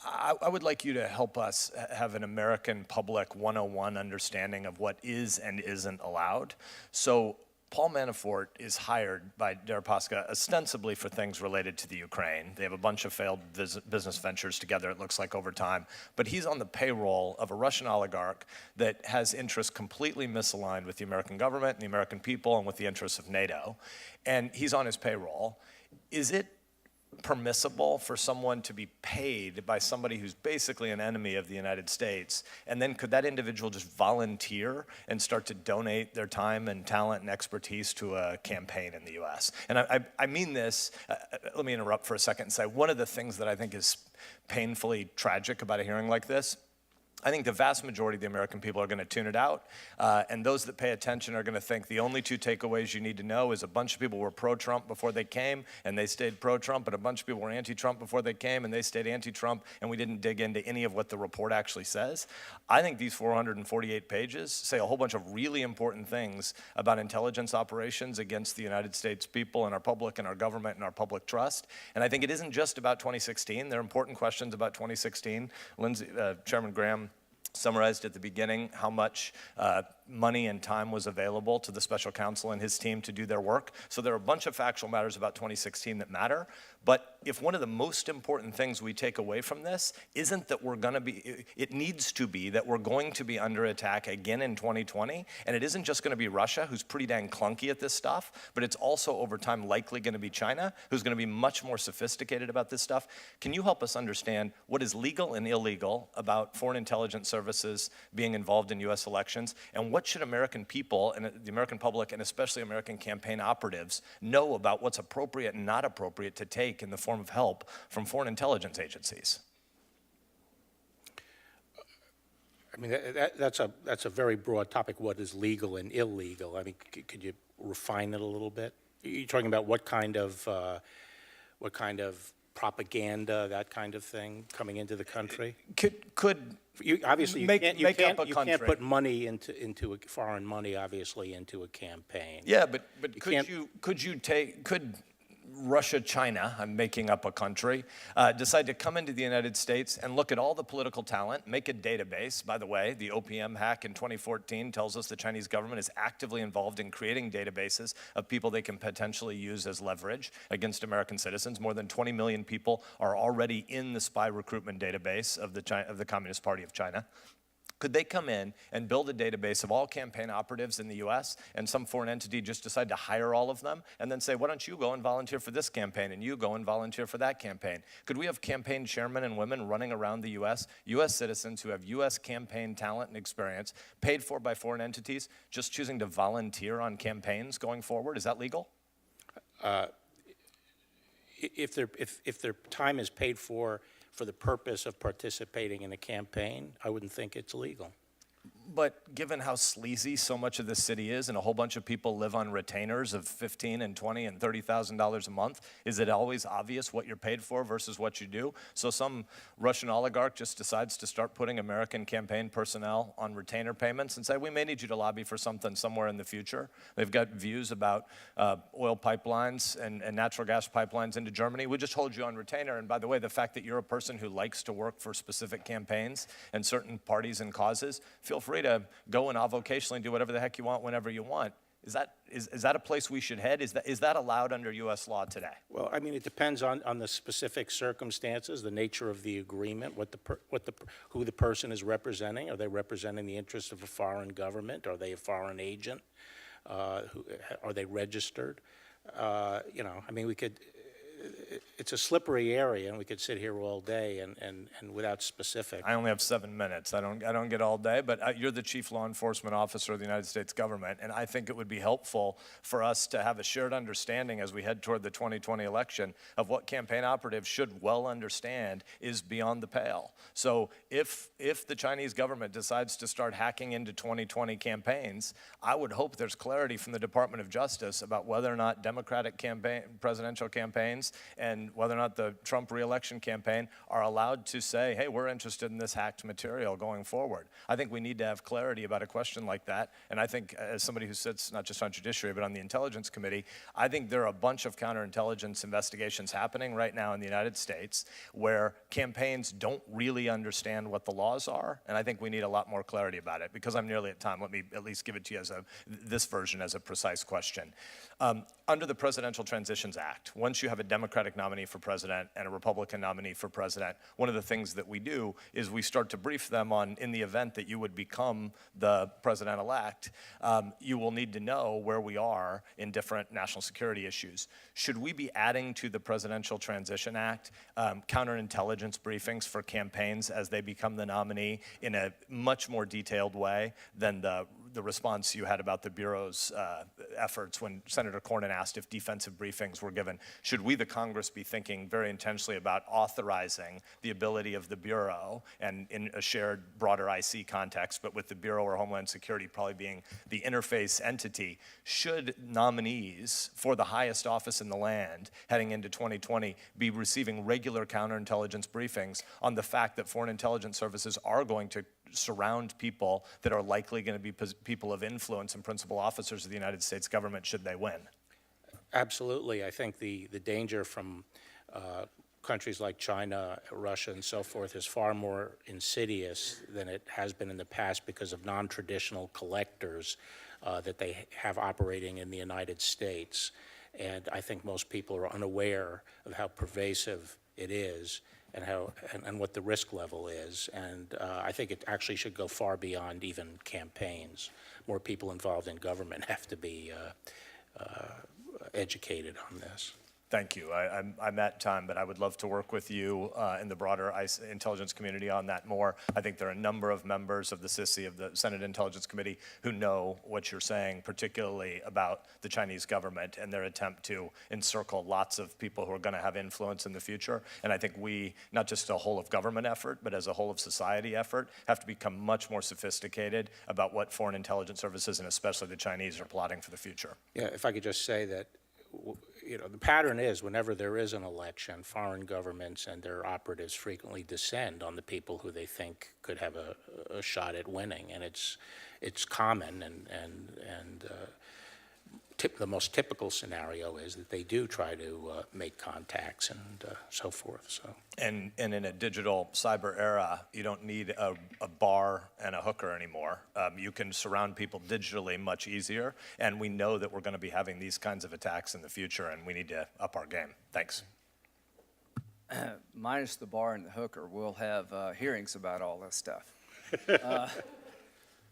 Speaker 14: I would like you to help us have an American public 101 understanding of what is and isn't allowed. So Paul Manafort is hired by Deripaska ostensibly for things related to the Ukraine. They have a bunch of failed business ventures together, it looks like, over time. But he's on the payroll of a Russian oligarch that has interests completely misaligned with the American government and the American people and with the interests of NATO. And he's on his payroll. Is it permissible for someone to be paid by somebody who's basically an enemy of the United States, and then could that individual just volunteer and start to donate their time and talent and expertise to a campaign in the U.S.? And I mean this, let me interrupt for a second and say one of the things that I think is painfully tragic about a hearing like this, I think the vast majority of the American people are going to tune it out, and those that pay attention are going to think the only two takeaways you need to know is a bunch of people were pro-Trump before they came, and they stayed pro-Trump, and a bunch of people were anti-Trump before they came, and they stayed anti-Trump, and we didn't dig into any of what the report actually says. I think these 448 pages say a whole bunch of really important things about intelligence operations against the United States people and our public and our government and our public trust, and I think it isn't just about 2016. There are important questions about 2016. Chairman Graham summarized at the beginning how much money and time was available to the special counsel and his team to do their work. So there are a bunch of factual matters about 2016 that matter, but if one of the most important things we take away from this isn't that we're going to be, it needs to be that we're going to be under attack again in 2020, and it isn't just going to be Russia, who's pretty dang clunky at this stuff, but it's also over time likely going to be China, who's going to be much more sophisticated about this stuff. Can you help us understand what is legal and illegal about foreign intelligence services being involved in U.S. elections, and what should American people and the American public, and especially American campaign operatives, know about what's appropriate and not appropriate to take in the form of help from foreign intelligence agencies?
Speaker 3: I mean, that's a very broad topic, what is legal and illegal. I mean, could you refine it a little bit? You're talking about what kind of propaganda, that kind of thing, coming into the country?
Speaker 14: Could
Speaker 3: you obviously
Speaker 14: make
Speaker 3: you
Speaker 14: up a
Speaker 3: can't
Speaker 14: country.
Speaker 3: put money into a, foreign money, obviously, into a campaign.
Speaker 14: Yeah, but could Russia, China, I'm making up a country, decide to come into the United States and look at all the political talent, make a database? By the way, the OPM hack in 2014 tells us the Chinese government is actively involved in creating databases of people they can potentially use as leverage against American citizens. More than 20 million people are already in the spy recruitment database of the Communist Party of China. Could they come in and build a database of all campaign operatives in the U.S. and some foreign entity just decide to hire all of them and then say, why don't you go and volunteer for this campaign and you go and volunteer for that campaign? Could we have campaign chairmen and women running around the U.S., U.S. citizens who have U.S. campaign talent and experience paid for by foreign entities just choosing to volunteer on campaigns going forward? Is that legal?
Speaker 3: If their time is paid for the purpose of participating in a campaign, I wouldn't think it's legal.
Speaker 14: But given how sleazy so much of this city is, and a whole bunch of people live on retainers of $15,000 and $20,000 and $30,000 a month, is it always obvious what you're paid for versus what you do? So some Russian oligarch just decides to start putting American campaign personnel on retainer payments and say, we may need you to lobby for something somewhere in the future. They've got views about oil pipelines and natural gas pipelines into Germany. We just hold you on retainer. And by the way, the fact that you're a person who likes to work for specific campaigns and certain parties and causes, feel free to go and avocationally do whatever the heck you want whenever you want. Is that a place we should head? Is that allowed under U.S. law today?
Speaker 3: Well, I mean, it depends on the specific circumstances, the nature of the agreement, who the person is representing. Are they representing the interests of a foreign government? Are they a foreign agent? Are they registered? I mean, it's a slippery area, and we could sit here all day and without specifics.
Speaker 14: I only have 7 minutes. I don't get all day, but you're the chief law enforcement officer of the United States government, and I think it would be helpful for us to have a shared understanding as we head toward the 2020 election of what campaign operatives should well understand is beyond the pale. So if the Chinese government decides to start hacking into 2020 campaigns, I would hope there's clarity from the Department of Justice about whether or not Democratic presidential campaigns and whether or not the Trump re-election campaign are allowed to say, hey, we're interested in this hacked material going forward. I think we need to have clarity about a question like that. And I think as somebody who sits not just on Judiciary, but on the Intelligence Committee, I think there are a bunch of counterintelligence investigations happening right now in the United States where campaigns don't really understand what the laws are. And I think we need a lot more clarity about it. Because I'm nearly at time, let me at least give it to you as this version as a precise question. Under the Presidential Transitions Act, once you have a Democratic nominee for president and a Republican nominee for president, one of the things that we do is we start to brief them on, in the event that you would become the president-elect, you will need to know where we are in different national security issues. Should we be adding to the Presidential Transition Act counterintelligence briefings for campaigns as they become the nominee in a much more detailed way than the response you had about the Bureau's efforts when Senator Cornyn asked if defensive briefings were given? Should we, the Congress, be thinking very intentionally about authorizing the ability of the Bureau, and in a shared broader IC context, but with the Bureau or Homeland Security probably being the interface entity, should nominees for the highest office in the land heading into 2020 be receiving regular counterintelligence briefings on the fact that foreign intelligence services are going to surround people that are likely going to be people of influence and principal officers of the United States government should they win?
Speaker 3: Absolutely. I think the danger from countries like China, Russia, and so forth is far more insidious than it has been in the past because of non-traditional collectors that they have operating in the United States. And I think most people are unaware of how pervasive it is and what the risk level is. And I think it actually should go far beyond even campaigns. More people involved in government have to be educated on this.
Speaker 14: Thank you. I'm at time, but I would love to work with you in the broader intelligence community on that more. I think there are a number of members of the SISI, of the Senate Intelligence Committee, who know what you're saying, particularly about the Chinese government and their attempt to encircle lots of people who are going to have influence in the future. And I think we, not just a whole of government effort, but as a whole of society effort, have to become much more sophisticated about what foreign intelligence services, and especially the Chinese, are plotting for the future.
Speaker 3: Yeah, if I could just say that, you know, the pattern is whenever there is an election, foreign governments and their operatives frequently descend on the people who they think could have a shot at winning, and it's common. The most typical scenario is that they do try to make contacts and so forth. So.
Speaker 14: And in a digital cyber era, you don't need a bar and a hooker anymore. You can surround people digitally much easier, and we know that we're going to be having these kinds of attacks in the future, and we need to up our game. Thanks.
Speaker 1: Minus the bar and the hooker, we'll have hearings about all this stuff.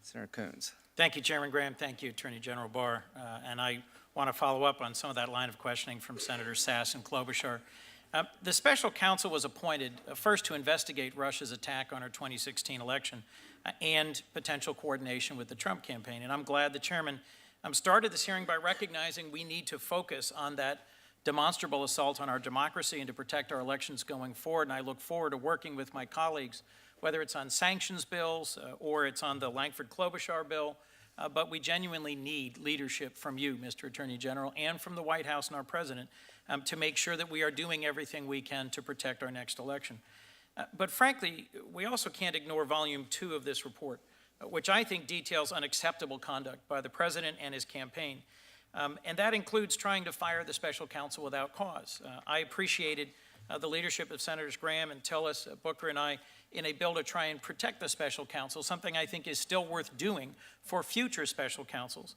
Speaker 1: Senator Coons.
Speaker 15: Thank you, Chairman Graham. Thank you, Attorney General Barr. And I want to follow up on some of that line of questioning from Senators Sass and Klobuchar. The special counsel was appointed first to investigate Russia's attack on our 2016 election and potential coordination with the Trump campaign. And I'm glad the chairman started this hearing by recognizing we need to focus on that demonstrable assault on our democracy and to protect our elections going forward. And I look forward to working with my colleagues, whether it's on sanctions bills or it's on the Lankford-Klobuchar bill. But we genuinely need leadership from you, Mr. Attorney General, and from the White House and our president to make sure that we are doing everything we can to protect our next election. But frankly, we also can't ignore Volume 2 of this report, which I think details unacceptable conduct by the president and his campaign. And that includes trying to fire the special counsel without cause. I appreciated the leadership of Senators Graham and Tillis, Booker, and I in a bill to try and protect the special counsel, something I think is still worth doing for future special counsels.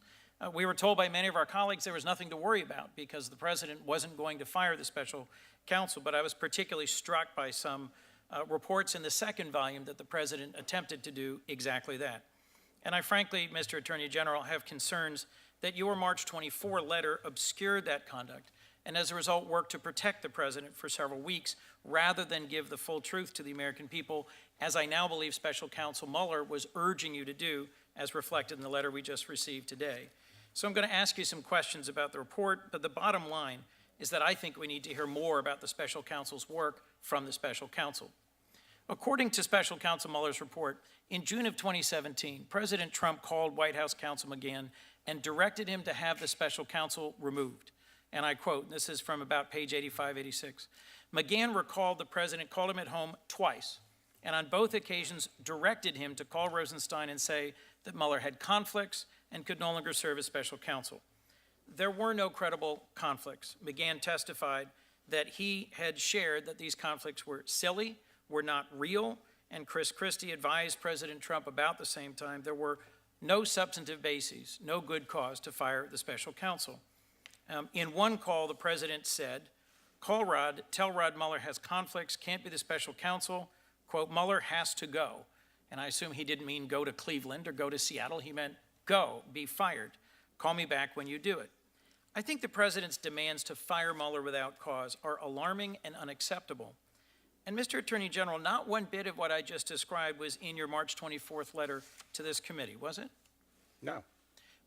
Speaker 15: We were told by many of our colleagues there was nothing to worry about because the president wasn't going to fire the special counsel, but I was particularly struck by some reports in the second volume that the president attempted to do exactly that. And I frankly, Mr. Attorney General, have concerns that your March 24 letter obscured that conduct and as a result worked to protect the president for several weeks rather than give the full truth to the American people, as I now believe Special Counsel Mueller was urging you to do, as reflected in the letter we just received today. So I'm going to ask you some questions about the report, but the bottom line is that I think we need to hear more about the Special Counsel's work from the Special Counsel. According to Special Counsel Mueller's report, in June of 2017, President Trump called White House Counsel McGahn and directed him to have the Special Counsel removed. And I quote, this is from about page 85, 86. McGahn recalled the president called him at home twice, and on both occasions directed him to call Rosenstein and say that Mueller had conflicts and could no longer serve as special counsel. There were no credible conflicts. McGahn testified that he had shared that these conflicts were silly, were not real, and Chris Christie advised President Trump about the same time there were no substantive bases, no good cause to fire the special counsel. In one call, the president said, call Rod, tell Rod Mueller has conflicts, can't be the special counsel, quote, Mueller has to go. And I assume he didn't mean go to Cleveland or go to Seattle. He meant go, be fired. Call me back when you do it. I think the president's demands to fire Mueller without cause are alarming and unacceptable. And Mr. Attorney General, not one bit of what I just described was in your March 24th letter to this committee, was it?
Speaker 3: No.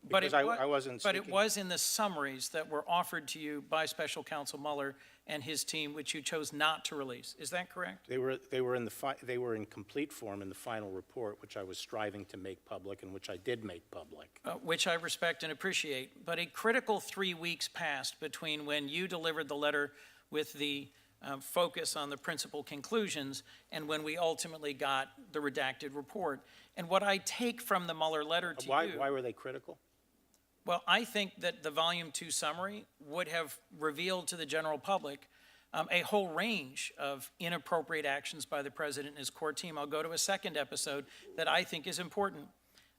Speaker 15: But
Speaker 3: Because I wasn't
Speaker 15: But it
Speaker 3: speaking.
Speaker 15: was in the summaries that were offered to you by Special Counsel Mueller and his team, which you chose not to release. Is that correct?
Speaker 3: They were in complete form in the final report, which I was striving to make public and which I did make public.
Speaker 15: Which I respect and appreciate. But a critical 3 weeks passed between when you delivered the letter with the focus on the principal conclusions and when we ultimately got the redacted report. And what I take from the Mueller letter to you...
Speaker 3: Why were they critical?
Speaker 15: Well, I think that the Volume 2 summary would have revealed to the general public a whole range of inappropriate actions by the president and his core team. I'll go to a second episode that I think is important.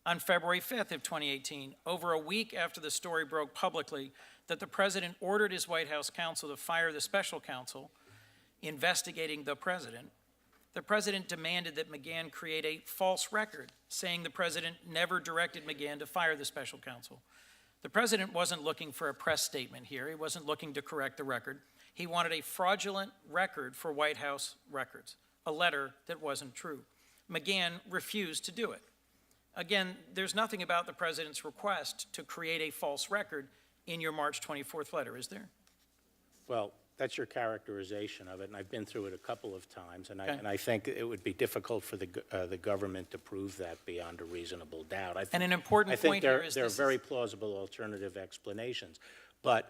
Speaker 15: On February 5th of 2018, over a week after the story broke publicly, that the president ordered his White House counsel to fire the special counsel investigating the president demanded that McGahn create a false record, saying the president never directed McGahn to fire the special counsel. The president wasn't looking for a press statement here. He wasn't looking to correct the record. He wanted a fraudulent record for White House records, a letter that wasn't true. McGahn refused to do it. Again, there's nothing about the president's request to create a false record in your March 24th letter, is there?
Speaker 3: Well, that's your characterization of it, and I've been through it a couple of times, and
Speaker 15: Okay.
Speaker 3: I think it would be difficult for the government to prove that beyond a reasonable doubt.
Speaker 15: And an important point here is
Speaker 3: there are
Speaker 15: this
Speaker 3: very plausible alternative explanations, but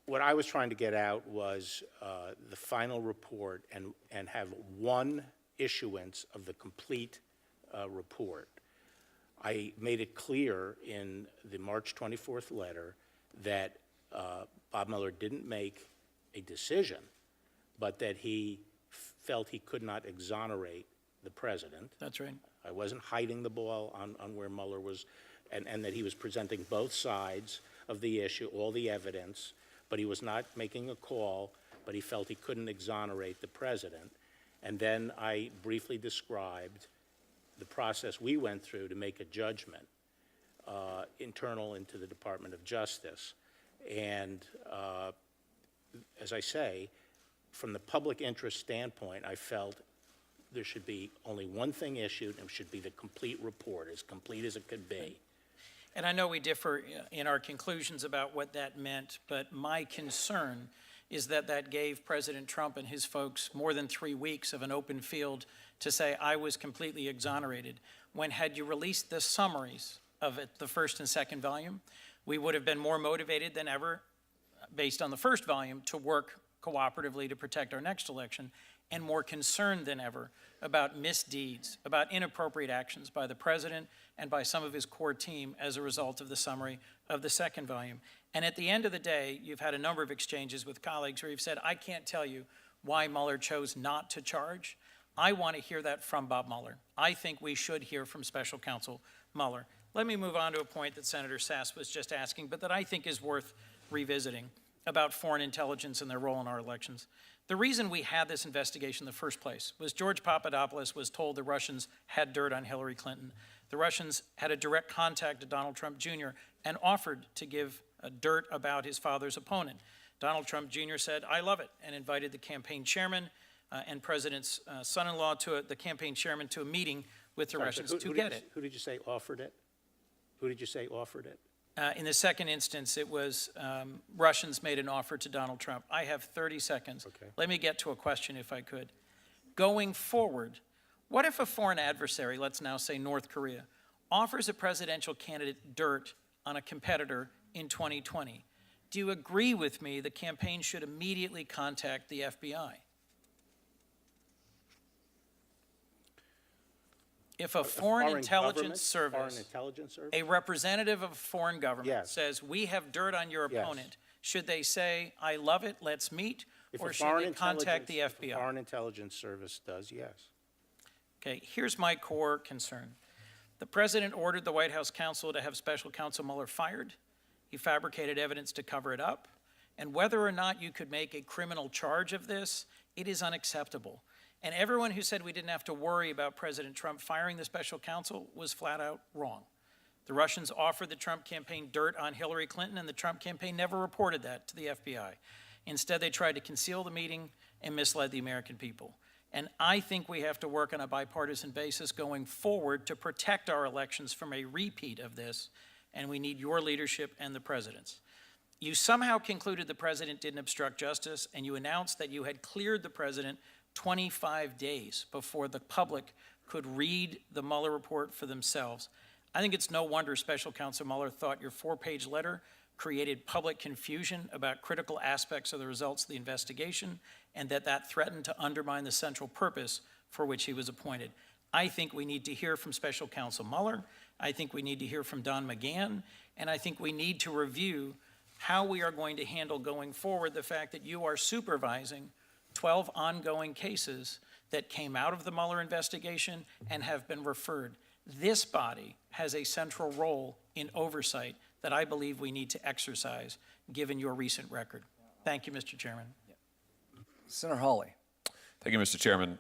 Speaker 3: what I was trying to get out was the final report and have one issuance of the complete report. I made it clear in the March 24th letter that Bob Mueller didn't make a decision, but that he felt he could not exonerate the president.
Speaker 15: That's right.
Speaker 3: I wasn't hiding the ball on where Mueller was, and that he was presenting both sides of the issue, all the evidence, but he was not making a call, but he felt he couldn't exonerate the president. And then I briefly described the process we went through to make a judgment internal into the Department of Justice. And as I say, from the public interest standpoint, I felt there should be only one thing issued, and it should be the complete report, as complete as it could be.
Speaker 15: And I know we differ in our conclusions about what that meant, but my concern is that that gave President Trump and his folks more than 3 weeks of an open field to say, I was completely exonerated, when had you released the summaries of it, the first and second volume, we would have been more motivated than ever, based on the first volume, to work cooperatively to protect our next election, and more concerned than ever about misdeeds, about inappropriate actions by the president and by some of his core team as a result of the summary of the second volume. And at the end of the day, you've had a number of exchanges with colleagues where you've said, I can't tell you why Mueller chose not to charge. I want to hear that from Bob Mueller. I think we should hear from Special Counsel Mueller. Let me move on to a point that Senator Sass was just asking, but that I think is worth revisiting about foreign intelligence and their role in our elections. The reason we had this investigation in the first place was George Papadopoulos was told the Russians had dirt on Hillary Clinton. The Russians had a direct contact to Donald Trump Jr. and offered to give dirt about his father's opponent. Donald Trump Jr. said, I love it, and invited the campaign chairman and president's son-in-law to the campaign chairman to a meeting with the Russians to get it.
Speaker 3: Who did you say offered it? Who did you say offered it?
Speaker 15: In the second instance, it was Russians made an offer to Donald Trump. I have 30 seconds.
Speaker 3: Okay.
Speaker 15: Let me get to a question if I could. Going forward, what if a foreign adversary, let's now say North Korea, offers a presidential candidate dirt on a competitor in 2020? Do you agree with me the campaign should immediately contact the FBI? If a foreign intelligence service, a representative of a foreign government
Speaker 3: Yes.
Speaker 15: says, we have dirt on your
Speaker 3: Yes.
Speaker 15: opponent, should they say, I love it, let's meet,
Speaker 3: If
Speaker 15: or
Speaker 3: a
Speaker 15: should
Speaker 3: foreign
Speaker 15: they contact the
Speaker 3: intelligence- if a
Speaker 15: FBI?
Speaker 3: Foreign intelligence service does, yes.
Speaker 15: Okay, here's my core concern. The president ordered the White House counsel to have Special Counsel Mueller fired. He fabricated evidence to cover it up. And whether or not you could make a criminal charge of this, it is unacceptable. And everyone who said we didn't have to worry about President Trump firing the special counsel was flat out wrong. The Russians offered the Trump campaign dirt on Hillary Clinton, and the Trump campaign never reported that to the FBI. Instead, they tried to conceal the meeting and misled the American people. And I think we have to work on a bipartisan basis going forward to protect our elections from a repeat of this, and we need your leadership and the president's. You somehow concluded the president didn't obstruct justice, and you announced that you had cleared the president 25 days before the public could read the Mueller report for themselves. I think it's no wonder Special Counsel Mueller thought your 4-page letter created public confusion about critical aspects of the results of the investigation, and that threatened to undermine the central purpose for which he was appointed. I think we need to hear from Special Counsel Mueller. I think we need to hear from Don McGahn, and I think we need to review how we are going to handle going forward the fact that you are supervising 12 ongoing cases that came out of the Mueller investigation and have been referred. This body has a central role in oversight that I believe we need to exercise, given your recent record. Thank you, Mr. Chairman.
Speaker 1: Senator Hawley.
Speaker 16: Thank you, Mr. Chairman.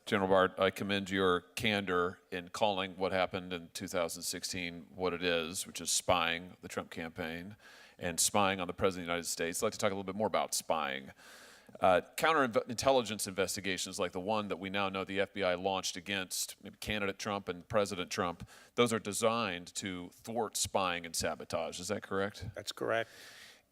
Speaker 16: General Barr, I commend your candor in calling what happened in 2016 what it is, which is spying the Trump campaign and spying on the President of the United States. I'd like to talk a little bit more about spying. Counterintelligence investigations like the one that we now know the FBI launched against candidate Trump and President Trump, those are designed to thwart spying and sabotage. Is that correct?
Speaker 3: That's correct.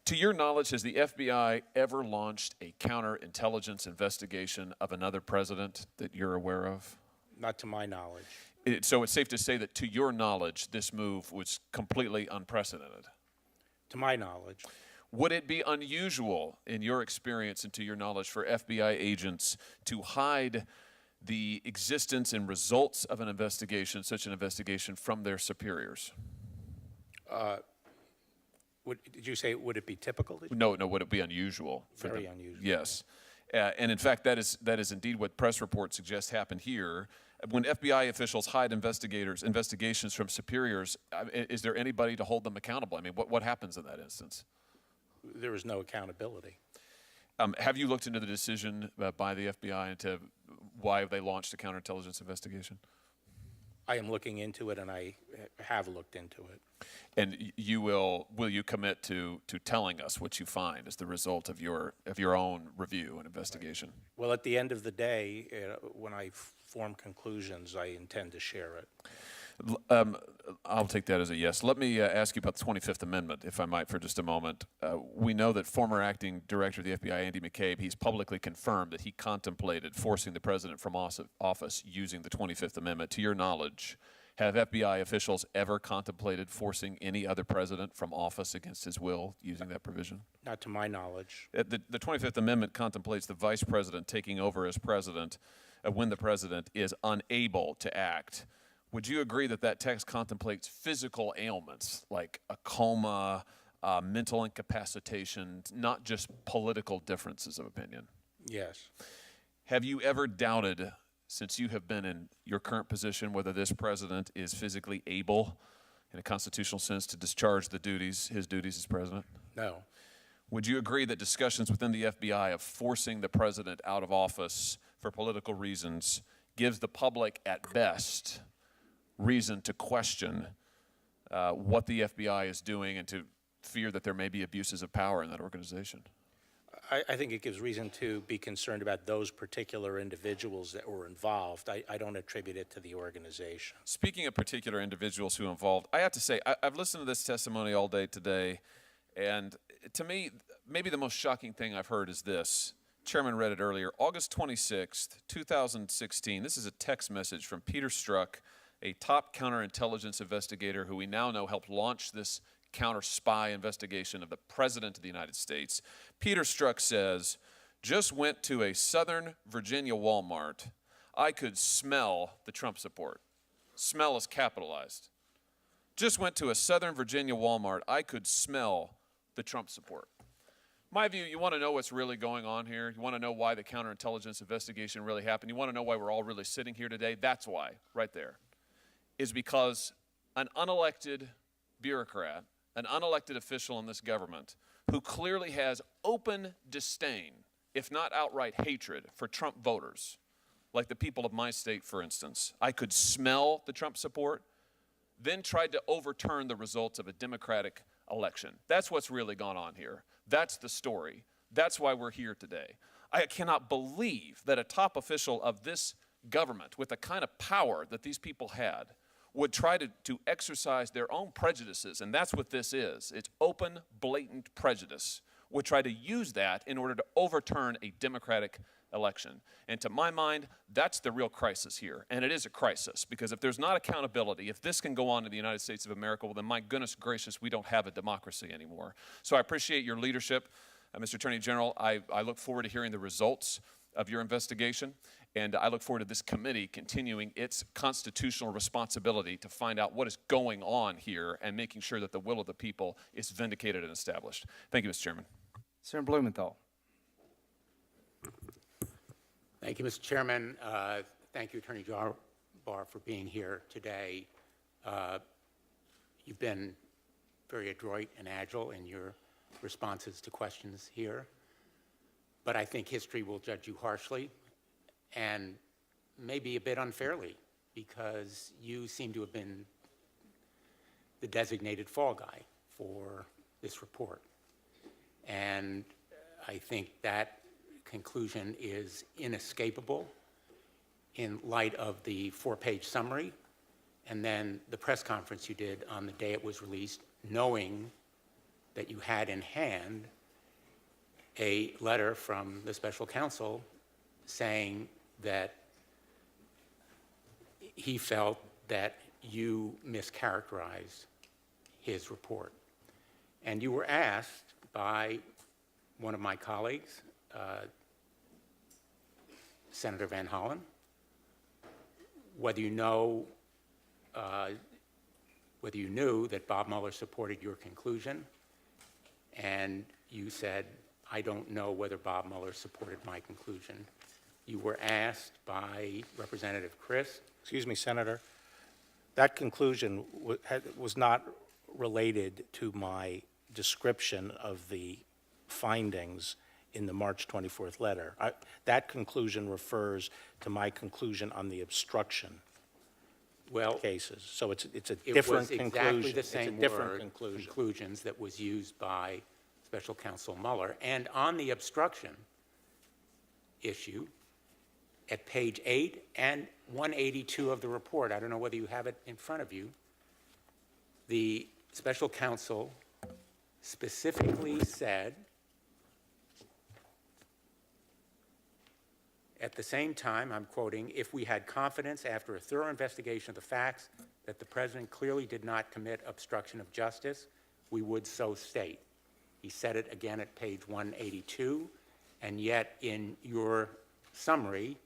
Speaker 16: To your knowledge, has the FBI ever launched a counterintelligence investigation of another president that you're aware of?
Speaker 3: Not to my knowledge.
Speaker 16: So it's safe to say that to your knowledge, this move was completely unprecedented.
Speaker 3: To my knowledge.
Speaker 16: Would it be unusual, in your experience and to your knowledge, for FBI agents to hide the existence and results of an investigation, such an investigation, from their superiors?
Speaker 3: Did you say, would it be typical?
Speaker 16: No, would it be unusual?
Speaker 3: Very unusual.
Speaker 16: Yes. And in fact, that is indeed what press reports suggest happened here. When FBI officials hide investigations from superiors, is there anybody to hold them accountable? I mean, what happens in that instance?
Speaker 3: There is no accountability.
Speaker 16: Have you looked into the decision by the FBI into why they launched a counterintelligence investigation?
Speaker 3: I am looking into it, and I have looked into it.
Speaker 16: And will you commit to telling us what you find as the result of your own review and investigation?
Speaker 3: Well, at the end of the day, when I form conclusions, I intend to share it.
Speaker 16: I'll take that as a yes. Let me ask you about the 25th Amendment, if I might, for just a moment. We know that former acting director of the FBI, Andy McCabe, he's publicly confirmed that he contemplated forcing the president from office using the 25th Amendment. To your knowledge, have FBI officials ever contemplated forcing any other president from office against his will using that provision?
Speaker 3: Not to my knowledge.
Speaker 16: The 25th Amendment contemplates the vice president taking over as president when the president is unable to act. Would you agree that that text contemplates physical ailments like a coma, mental incapacitation, not just political differences of opinion?
Speaker 3: Yes.
Speaker 16: Have you ever doubted, since you have been in your current position, whether this president is physically able, in a constitutional sense, to discharge his duties as president?
Speaker 3: No.
Speaker 16: Would you agree that discussions within the FBI of forcing the president out of office for political reasons gives the public, at best, reason to question what the FBI is doing and to fear that there may be abuses of power in that organization?
Speaker 3: I think it gives reason to be concerned about those particular individuals that were involved. I don't attribute it to the organization.
Speaker 16: Speaking of particular individuals who are involved, I have to say, I've listened to this testimony all day today, and to me, maybe the most shocking thing I've heard is this. Chairman read it earlier. August 26th, 2016. This is a text message from Peter Strzok, a top counterintelligence investigator who we now know helped launch this counter-spy investigation of the President of the United States. Peter Strzok says, just went to a Southern Virginia Walmart. I could smell the Trump support. Smell is capitalized. Just went to a Southern Virginia Walmart. I could smell the Trump support. My view, you want to know what's really going on here? You want to know why the counterintelligence investigation really happened? You want to know why we're all really sitting here today? That's why, right there, is because an unelected bureaucrat, an unelected official in this government who clearly has open disdain, if not outright hatred, for Trump voters, like the people of my state, for instance. I could smell the Trump support, then tried to overturn the results of a Democratic election. That's what's really gone on here. That's the story. That's why we're here today. I cannot believe that a top official of this government, with the kind of power that these people had, would try to exercise their own prejudices, and that's what this is. It's open, blatant prejudice. Would try to use that in order to overturn a Democratic election. And to my mind, that's the real crisis here. And it is a crisis, because if there's not accountability, if this can go on in the United States of America, well then my goodness gracious, we don't have a democracy anymore. So I appreciate your leadership, Mr. Attorney General. I look forward to hearing the results of your investigation, and I look forward to this committee continuing its constitutional responsibility to find out what is going on here and making sure that the will of the people is vindicated and established. Thank you, Mr. Chairman.
Speaker 1: Senator Blumenthal.
Speaker 17: Thank you, Mr. Chairman. Thank you, Attorney General Barr, for being here today. You've been very adroit and agile in your responses to questions here. But I think history will judge you harshly and maybe a bit unfairly, because you seem to have been the designated fall guy for this report. And I think that conclusion is inescapable in light of the 4-page summary and then the press conference you did on the day it was released, knowing that you had in hand a letter from the special counsel saying that he felt that you mischaracterized his report. And you were asked by one of my colleagues, Senator Van Hollen, whether you knew that Bob Mueller supported your conclusion, and you said, I don't know whether Bob Mueller supported my conclusion. You were asked by Representative Chris.
Speaker 3: Excuse me, Senator. That conclusion was not related to my description of the findings in the March 24th letter. That conclusion refers to my conclusion on the obstruction cases. So it's a different conclusion.
Speaker 17: It was exactly the same
Speaker 3: it's a different
Speaker 17: word,
Speaker 3: conclusion.
Speaker 17: conclusions, that was used by Special Counsel Mueller. And on the obstruction issue, at page 8 and 182 of the report, I don't know whether you have it in front of you, the special counsel specifically said, at the same time, I'm quoting, if we had confidence after a thorough investigation of the facts that the president clearly did not commit obstruction of justice, we would so state. He said it again at page 182, and yet in your summary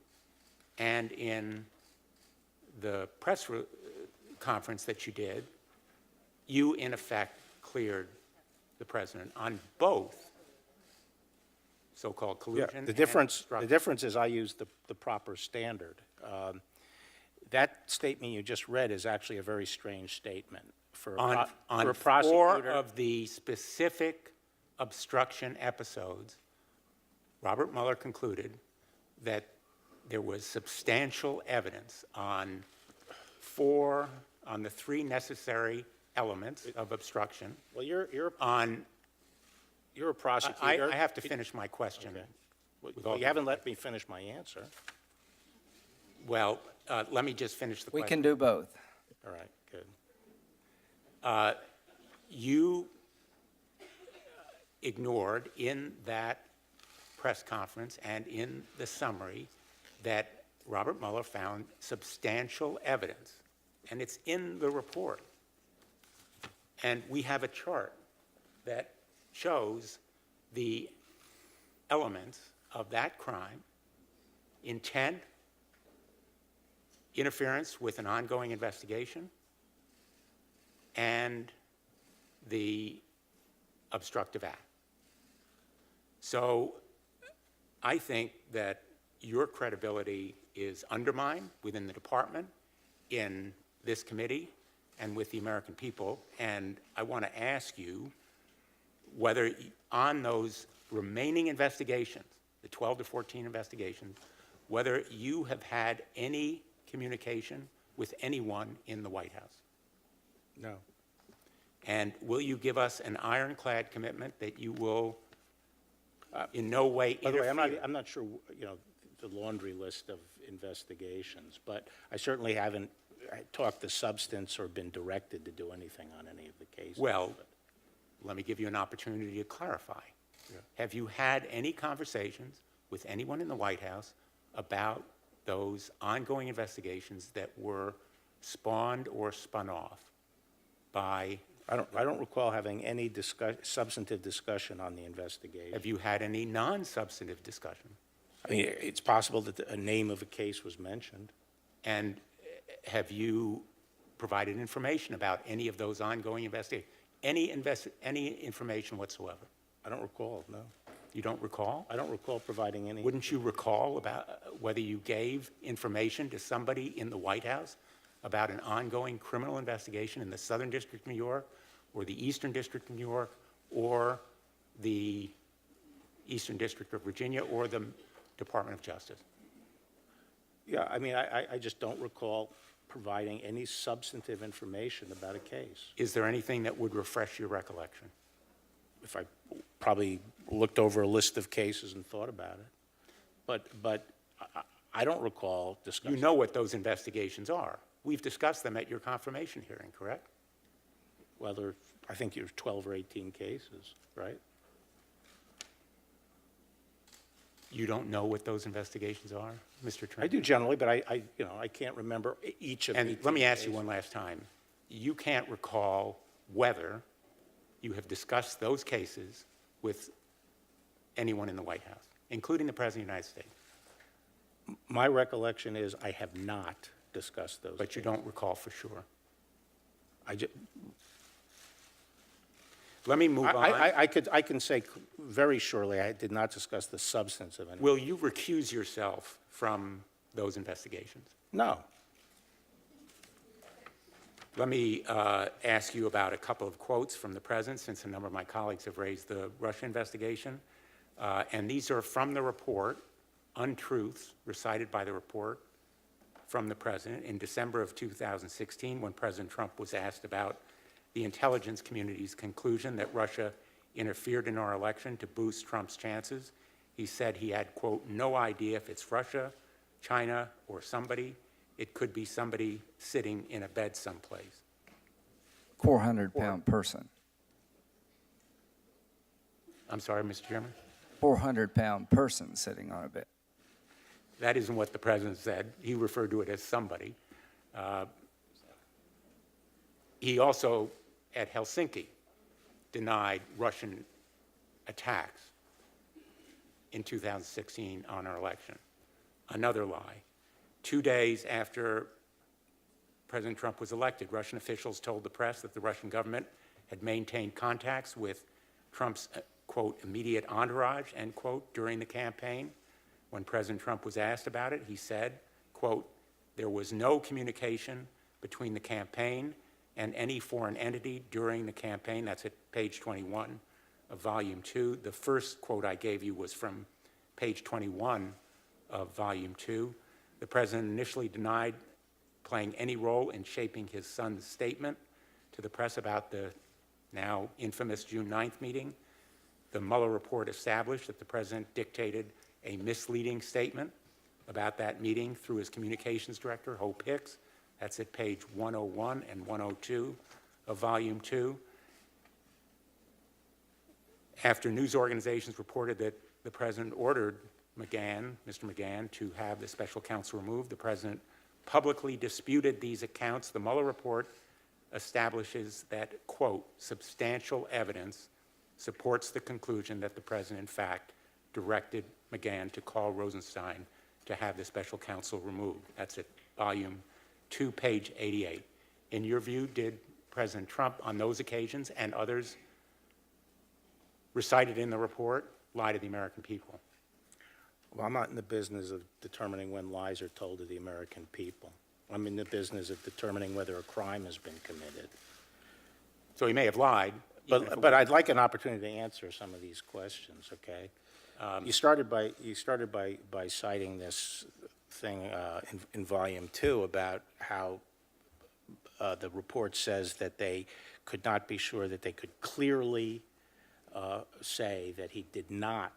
Speaker 17: and in the press conference that you did, you in effect cleared the president on both so-called collusion.
Speaker 3: The difference is I used the proper standard. That statement you just read is actually a very strange statement for a prosecutor.
Speaker 17: 4 of the specific obstruction episodes, Robert Mueller concluded that there was substantial evidence on the 3 necessary elements of obstruction.
Speaker 3: Well, you're a prosecutor.
Speaker 17: I have to finish my question.
Speaker 3: Okay. Well, you haven't let me finish my answer.
Speaker 17: Well, let me just finish the question.
Speaker 1: We can do both.
Speaker 3: All right, good.
Speaker 17: You ignored in that press conference and in the summary that Robert Mueller found substantial evidence, and it's in the report. And we have a chart that shows the elements of that crime: intent, interference with an ongoing investigation, and the obstructive act. So I think that your credibility is undermined within the department, in this committee, and with the American people. And I want to ask you whether on those remaining investigations, the 12 to 14 investigations, whether you have had any communication with anyone in the White House.
Speaker 3: No.
Speaker 17: And will you give us an ironclad commitment that you will in no way interfere?
Speaker 3: By the way, I'm not sure, the laundry list of investigations, but I certainly haven't talked the substance or been directed to do anything on any of the cases.
Speaker 17: Well, let me give you an opportunity to clarify.
Speaker 3: Yeah.
Speaker 17: Have you had any conversations with anyone in the White House about those ongoing investigations that were spawned or spun off by...
Speaker 3: I don't recall having any substantive discussion on the investigation.
Speaker 17: Have you had any non-substantive discussion?
Speaker 3: I mean, it's possible that a name of a case was mentioned.
Speaker 17: And have you provided information about any of those ongoing investigations? Any information whatsoever?
Speaker 3: I don't recall, no.
Speaker 17: You don't recall?
Speaker 3: I don't recall providing any.
Speaker 17: Wouldn't you recall about whether you gave information to somebody in the White House about an ongoing criminal investigation in the Southern District of New York, or the Eastern District of New York, or the Eastern District of Virginia, or the Department of Justice?
Speaker 3: Yeah, I mean, I just don't recall providing any substantive information about a case.
Speaker 17: Is there anything that would refresh your recollection?
Speaker 3: If I probably looked over a list of cases and thought about it. But I don't recall discussing.
Speaker 17: You know what those investigations are. We've discussed them at your confirmation hearing, correct?
Speaker 3: Whether, I think there's 12 or 18 cases, right?
Speaker 17: You don't know what those investigations are, Mr. Trent?
Speaker 3: I do generally, but I can't remember each of the.
Speaker 17: And let me ask you one last time. You can't recall whether you have discussed those cases with anyone in the White House, including the President of the United States?
Speaker 3: My recollection is I have not discussed those.
Speaker 17: But you don't recall for sure? Let me move on.
Speaker 3: I can say very surely I did not discuss the substance of it.
Speaker 17: Will you recuse yourself from those investigations?
Speaker 3: No.
Speaker 17: Let me ask you about a couple of quotes from the President, since a number of my colleagues have raised the Russia investigation. And these are from the report, untruths recited by the report from the President in December of 2016, when President Trump was asked about the intelligence community's conclusion that Russia interfered in our election to boost Trump's chances. He said he had, quote, no idea if it's Russia, China, or somebody. It could be somebody sitting in a bed someplace.
Speaker 1: 400-pound person.
Speaker 17: I'm sorry, Mr. Chairman?
Speaker 1: 400-pound person sitting on a bed.
Speaker 17: That isn't what the President said. He referred to it as somebody. He also, at Helsinki, denied Russian attacks in 2016 on our election. Another lie. 2 days after President Trump was elected, Russian officials told the press that the Russian government had maintained contacts with Trump's, quote, immediate entourage, end quote, during the campaign. When President Trump was asked about it, he said, quote, there was no communication between the campaign and any foreign entity during the campaign. That's at page 21 of volume 2. The first quote I gave you was from page 21 of volume 2. The President initially denied playing any role in shaping his son's statement to the press about the now infamous June 9th meeting. The Mueller report established that the President dictated a misleading statement about that meeting through his communications director, Hope Hicks. That's at page 101 and 102 of volume 2. After news organizations reported that the President ordered Mr. McGahn, to have the special counsel removed, the President publicly disputed these accounts. The Mueller report establishes that, quote, substantial evidence supports the conclusion that the President, in fact, directed McGahn to call Rosenstein to have the special counsel removed. That's at volume 2, page 88. In your view, did President Trump, on those occasions and others recited in the report, lie to the American people?
Speaker 3: Well, I'm not in the business of determining when lies are told to the American people. I'm in the business of determining whether a crime has been committed.
Speaker 17: So he may have lied.
Speaker 3: But I'd like an opportunity to answer some of these questions, okay? You started by citing this thing in volume 2 about how the report says that they could not be sure that they could clearly say that he did not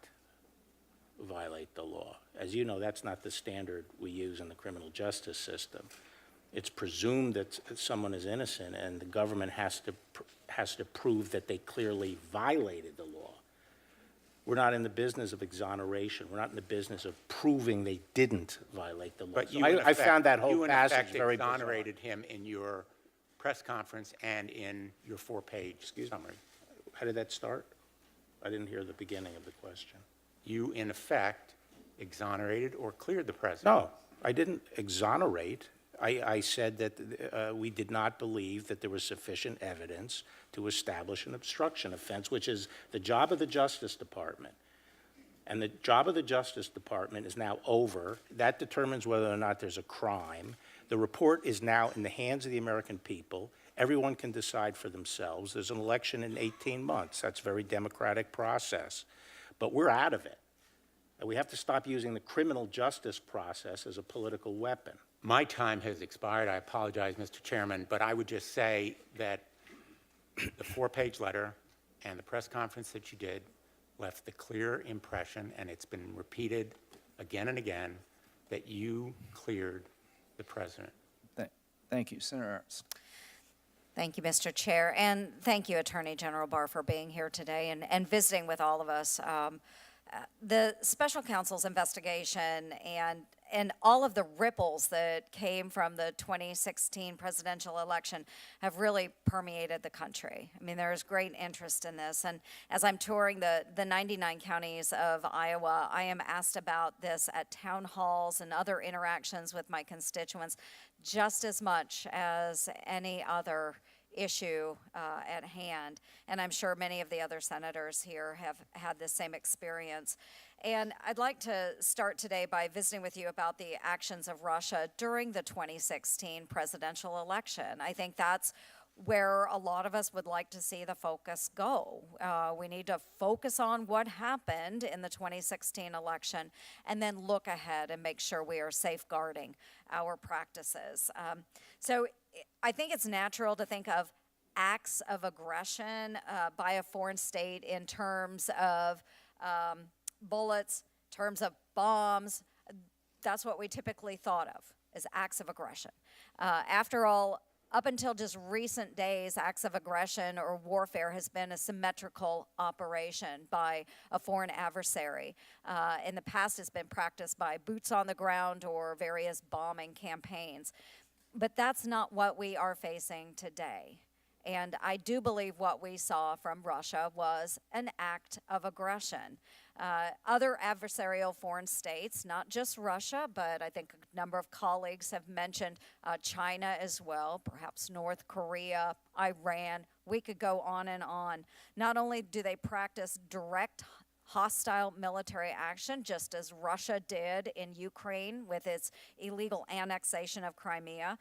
Speaker 3: violate the law. As you know, that's not the standard we use in the criminal justice system. It's presumed that someone is innocent, and the government has to prove that they clearly violated the law. We're not in the business of exoneration. We're not in the business of proving they didn't violate the law.
Speaker 17: But
Speaker 3: So I found that whole passage very bizarre.
Speaker 17: You, in effect, exonerated him in your press conference and in your 4-page summary.
Speaker 3: How did that start? I didn't hear the beginning of the question.
Speaker 17: You, in effect, exonerated or cleared the President.
Speaker 3: No, I didn't exonerate. I said that we did not believe that there was sufficient evidence to establish an obstruction offense, which is the job of the Justice Department. And the job of the Justice Department is now over. That determines whether or not there's a crime. The report is now in the hands of the American people. Everyone can decide for themselves. There's an election in 18 months. That's a very democratic process. But we're out of it. And we have to stop using the criminal justice process as a political weapon.
Speaker 17: My time has expired. I apologize, Mr. Chairman, but I would just say that the 4-page letter and the press conference that you did left the clear impression, and it's been repeated again and again, that you cleared the president.
Speaker 1: Thank you. Senator Ernst.
Speaker 18: Thank you, Mr. Chair, and thank you, Attorney General Barr, for being here today and visiting with all of us. The special counsel's investigation and all of the ripples that came from the 2016 presidential election have really permeated the country. I mean, there is great interest in this, and as I'm touring the 99 counties of Iowa, I am asked about this at town halls and other interactions with my constituents just as much as any other issue at hand. And I'm sure many of the other senators here have had the same experience. And I'd like to start today by visiting with you about the actions of Russia during the 2016 presidential election. I think that's where a lot of us would like to see the focus go. We need to focus on what happened in the 2016 election and then look ahead and make sure we are safeguarding our practices. So I think it's natural to think of acts of aggression by a foreign state in terms of bullets, terms of bombs. That's what we typically thought of as acts of aggression. After all, up until just recent days, acts of aggression or warfare has been a symmetrical operation by a foreign adversary. In the past, it's been practiced by boots on the ground or various bombing campaigns. But that's not what we are facing today. And I do believe what we saw from Russia was an act of aggression. Other adversarial foreign states, not just Russia, but I think a number of colleagues have mentioned China as well, perhaps North Korea, Iran. We could go on and on. Not only do they practice direct hostile military action, just as Russia did in Ukraine with its illegal annexation of Crimea,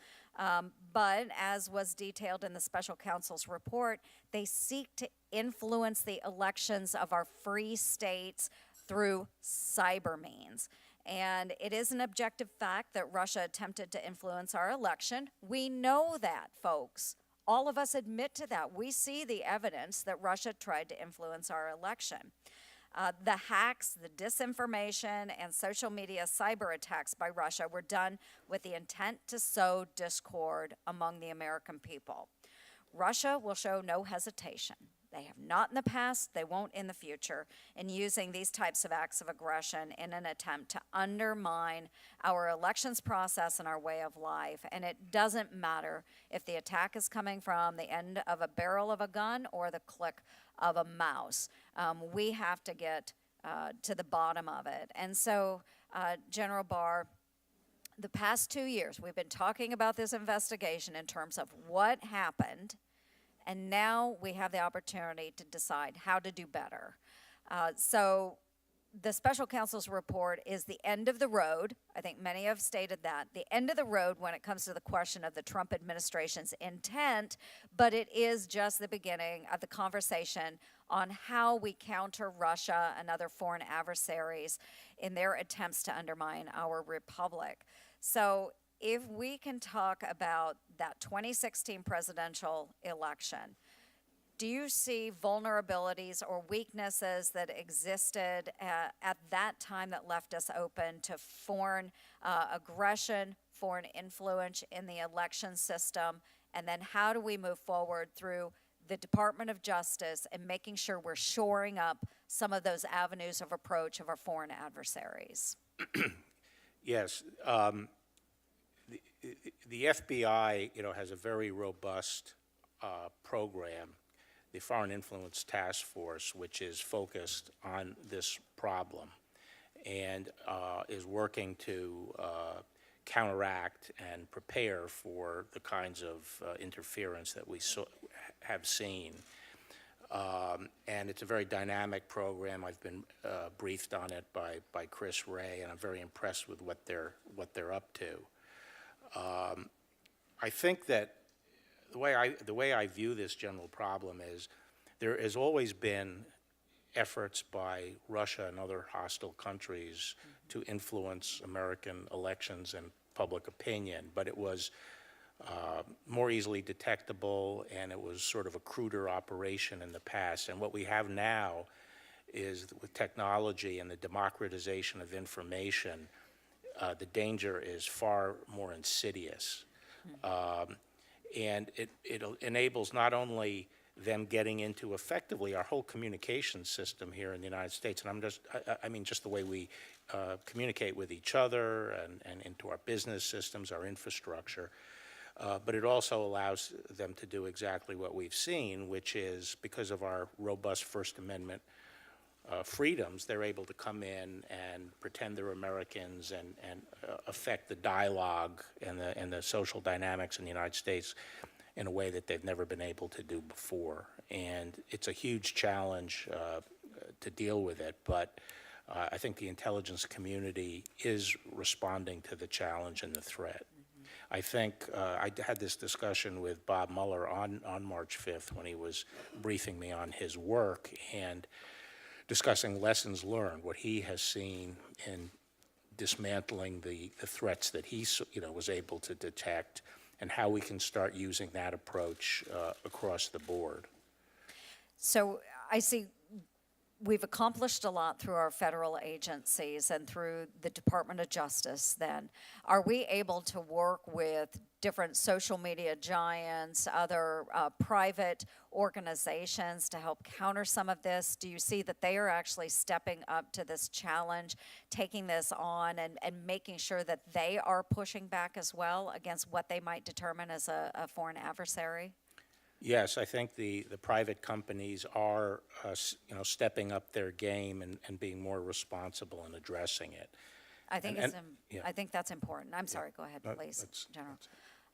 Speaker 18: but as was detailed in the special counsel's report, they seek to influence the elections of our free states through cyber means. And it is an objective fact that Russia attempted to influence our election. We know that, folks. All of us admit to that. We see the evidence that Russia tried to influence our election. The hacks, the disinformation, and social media cyber attacks by Russia were done with the intent to sow discord among the American people. Russia will show no hesitation. They have not in the past, they won't in the future, in using these types of acts of aggression in an attempt to undermine our elections process and our way of life. And it doesn't matter if the attack is coming from the end of a barrel of a gun or the click of a mouse. We have to get to the bottom of it. And so, General Barr, the past 2 years, we've been talking about this investigation in terms of what happened, and now we have the opportunity to decide how to do better. So the special counsel's report is the end of the road. I think many have stated that. The end of the road when it comes to the question of the Trump administration's intent, but it is just the beginning of the conversation on how we counter Russia and other foreign adversaries in their attempts to undermine our republic. So if we can talk about that 2016 presidential election, do you see vulnerabilities or weaknesses that existed at that time that left us open to foreign aggression, foreign influence in the election system? And then how do we move forward through the Department of Justice and making sure we're shoring up some of those avenues of approach of our foreign adversaries?
Speaker 3: Yes. The FBI, has a very robust program, the Foreign Influence Task Force, which is focused on this problem and is working to counteract and prepare for the kinds of interference that we have seen. And it's a very dynamic program. I've been briefed on it by Chris Wray, and I'm very impressed with what they're up to. I think that the way I view this general problem is there has always been efforts by Russia and other hostile countries to influence American elections and public opinion, but it was more easily detectable, and it was sort of a cruder operation in the past. And what we have now is, with technology and the democratization of information, the danger is far more insidious. And it enables not only them getting into effectively our whole communication system here in the United States, and I mean just the way we communicate with each other and into our business systems, our infrastructure, but it also allows them to do exactly what we've seen, which is, because of our robust First Amendment freedoms, they're able to come in and pretend they're Americans and affect the dialogue and the social dynamics in the United States in a way that they've never been able to do before. And it's a huge challenge to deal with it, but I think the intelligence community is responding to the challenge and the threat. I think I had this discussion with Bob Mueller on March 5th when he was briefing me on his work and discussing lessons learned, what he has seen in dismantling the threats that he was able to detect, and how we can start using that approach across the board.
Speaker 18: So I see we've accomplished a lot through our federal agencies and through the Department of Justice then. Are we able to work with different social media giants, other private organizations to help counter some of this? Do you see that they are actually stepping up to this challenge, taking this on, and making sure that they are pushing back as well against what they might determine as a foreign adversary?
Speaker 3: Yes, I think the private companies are stepping up their game and being more responsible in addressing it.
Speaker 18: I think
Speaker 3: yeah.
Speaker 18: I think that's important. I'm sorry, go ahead, please, General.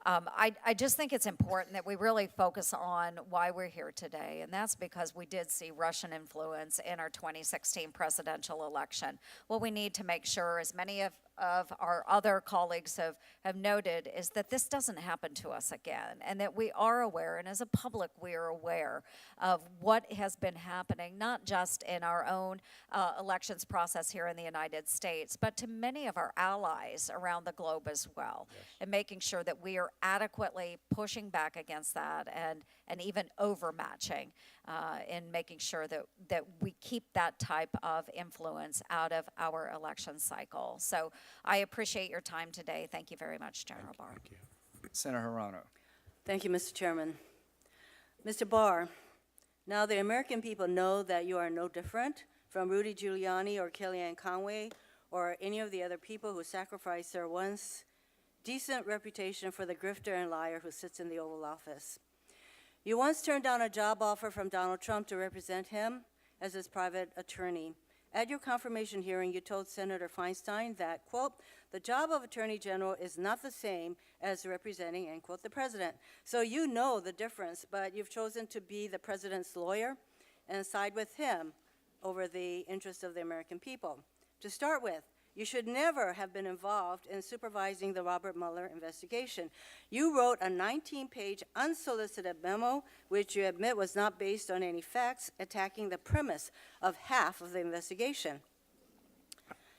Speaker 3: That's
Speaker 18: I just think it's important that we really focus on why we're here today, and that's because we did see Russian influence in our 2016 presidential election. What we need to make sure, as many of our other colleagues have noted, is that this doesn't happen to us again, and that we are aware, and as a public we are aware of what has been happening, not just in our own elections process here in the United States, but to many of our allies around the globe as well, and making sure that we are adequately pushing back against that and even overmatching in making sure that we keep that type of influence out of our election cycle. So I appreciate your time today. Thank you very much, General Barr.
Speaker 3: Thank you.
Speaker 1: Senator Hirano.
Speaker 19: Thank you, Mr. Chairman. Mr. Barr, now the American people know that you are no different from Rudy Giuliani or Kellyanne Conway or any of the other people who sacrificed their once decent reputation for the grifter and liar who sits in the Oval Office. You once turned down a job offer from Donald Trump to represent him as his private attorney. At your confirmation hearing, you told Senator Feinstein that, quote, the job of Attorney General is not the same as representing, end quote, the president. So you know the difference, but you've chosen to be the president's lawyer and side with him over the interests of the American people. To start with, you should never have been involved in supervising the Robert Mueller investigation. You wrote a 19-page unsolicited memo, which you admit was not based on any facts, attacking the premise of half of the investigation.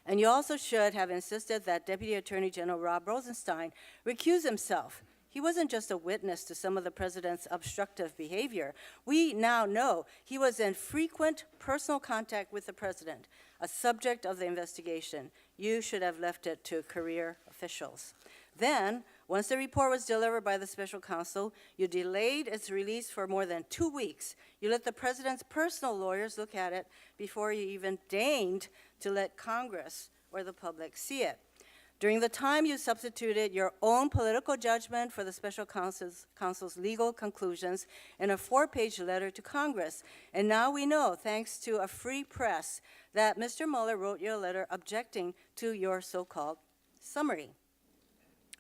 Speaker 19: And you also should have insisted that Deputy Attorney General Rob Rosenstein recuse himself. He wasn't just a witness to some of the president's obstructive behavior. We now know he was in frequent personal contact with the president, a subject of the investigation. You should have left it to career officials. Then, once the report was delivered by the special counsel, you delayed its release for more than 2 weeks. You let the president's personal lawyers look at it before you even deigned to let Congress or the public see it. During the time, you substituted your own political judgment for the special counsel's legal conclusions in a 4-page letter to Congress. And now we know, thanks to a free press, that Mr. Mueller wrote you a letter objecting to your so-called summary.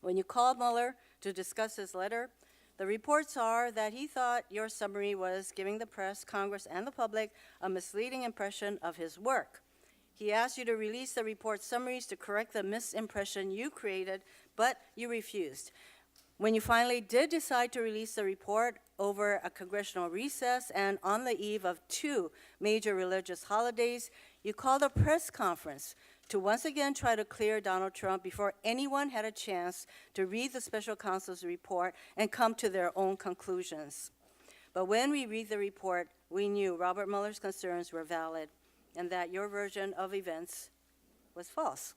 Speaker 19: When you called Mueller to discuss his letter, the reports are that he thought your summary was giving the press, Congress, and the public a misleading impression of his work. He asked you to release the report summaries to correct the misimpression you created, but you refused. When you finally did decide to release the report over a congressional recess and on the eve of 2 major religious holidays, you called a press conference to once again try to clear Donald Trump before anyone had a chance to read the special counsel's report and come to their own conclusions. But when we read the report, we knew Robert Mueller's concerns were valid and that your version of events was false.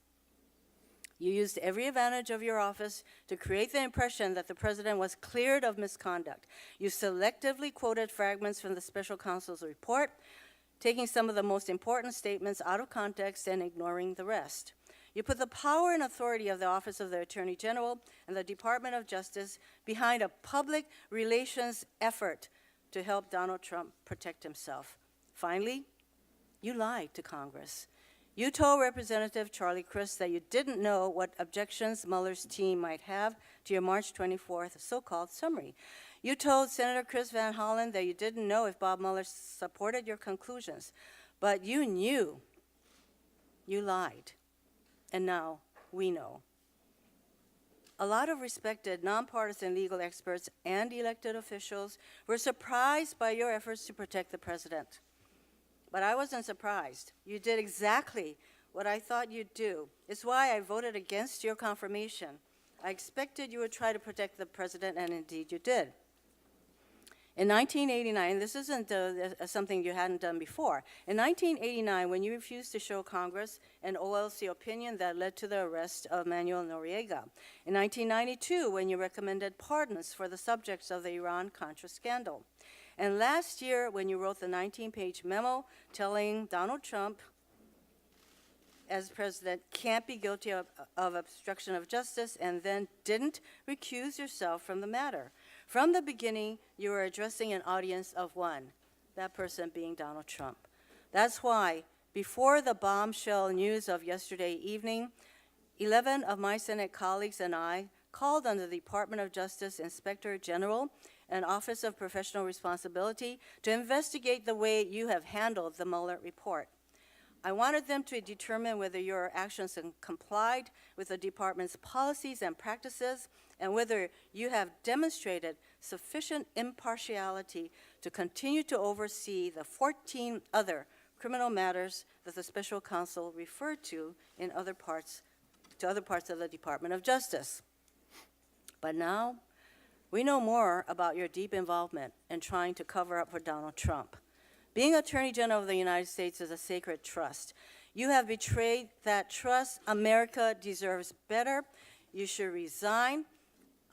Speaker 19: You used every advantage of your office to create the impression that the president was cleared of misconduct. You selectively quoted fragments from the special counsel's report, taking some of the most important statements out of context and ignoring the rest. You put the power and authority of the Office of the Attorney General and the Department of Justice behind a public relations effort to help Donald Trump protect himself. Finally, you lied to Congress. You told Representative Charlie Crist that you didn't know what objections Mueller's team might have to your March 24th so-called summary. You told Senator Chris Van Hollen that you didn't know if Bob Mueller supported your conclusions, but you knew. You lied, and now we know. A lot of respected nonpartisan legal experts and elected officials were surprised by your efforts to protect the president. But I wasn't surprised. You did exactly what I thought you'd do. It's why I voted against your confirmation. I expected you would try to protect the president, and indeed you did. In 1989, this isn't something you hadn't done before. In 1989, when you refused to show Congress an OLC opinion that led to the arrest of Manuel Noriega. In 1992, when you recommended pardons for the subjects of the Iran-Contra scandal. And last year, when you wrote the 19-page memo telling Donald Trump, as president, can't be guilty of obstruction of justice, and then didn't recuse yourself from the matter. From the beginning, you were addressing an audience of one, that person being Donald Trump. That's why, before the bombshell news of yesterday evening, 11 of my Senate colleagues and I called on the Department of Justice Inspector General and Office of Professional Responsibility to investigate the way you have handled the Mueller report. I wanted them to determine whether your actions complied with the department's policies and practices and whether you have demonstrated sufficient impartiality to continue to oversee the 14 other criminal matters that the special counsel referred to in other parts of the Department of Justice. But now, we know more about your deep involvement in trying to cover up for Donald Trump. Being Attorney General of the United States is a sacred trust. You have betrayed that trust. America deserves better. You should resign.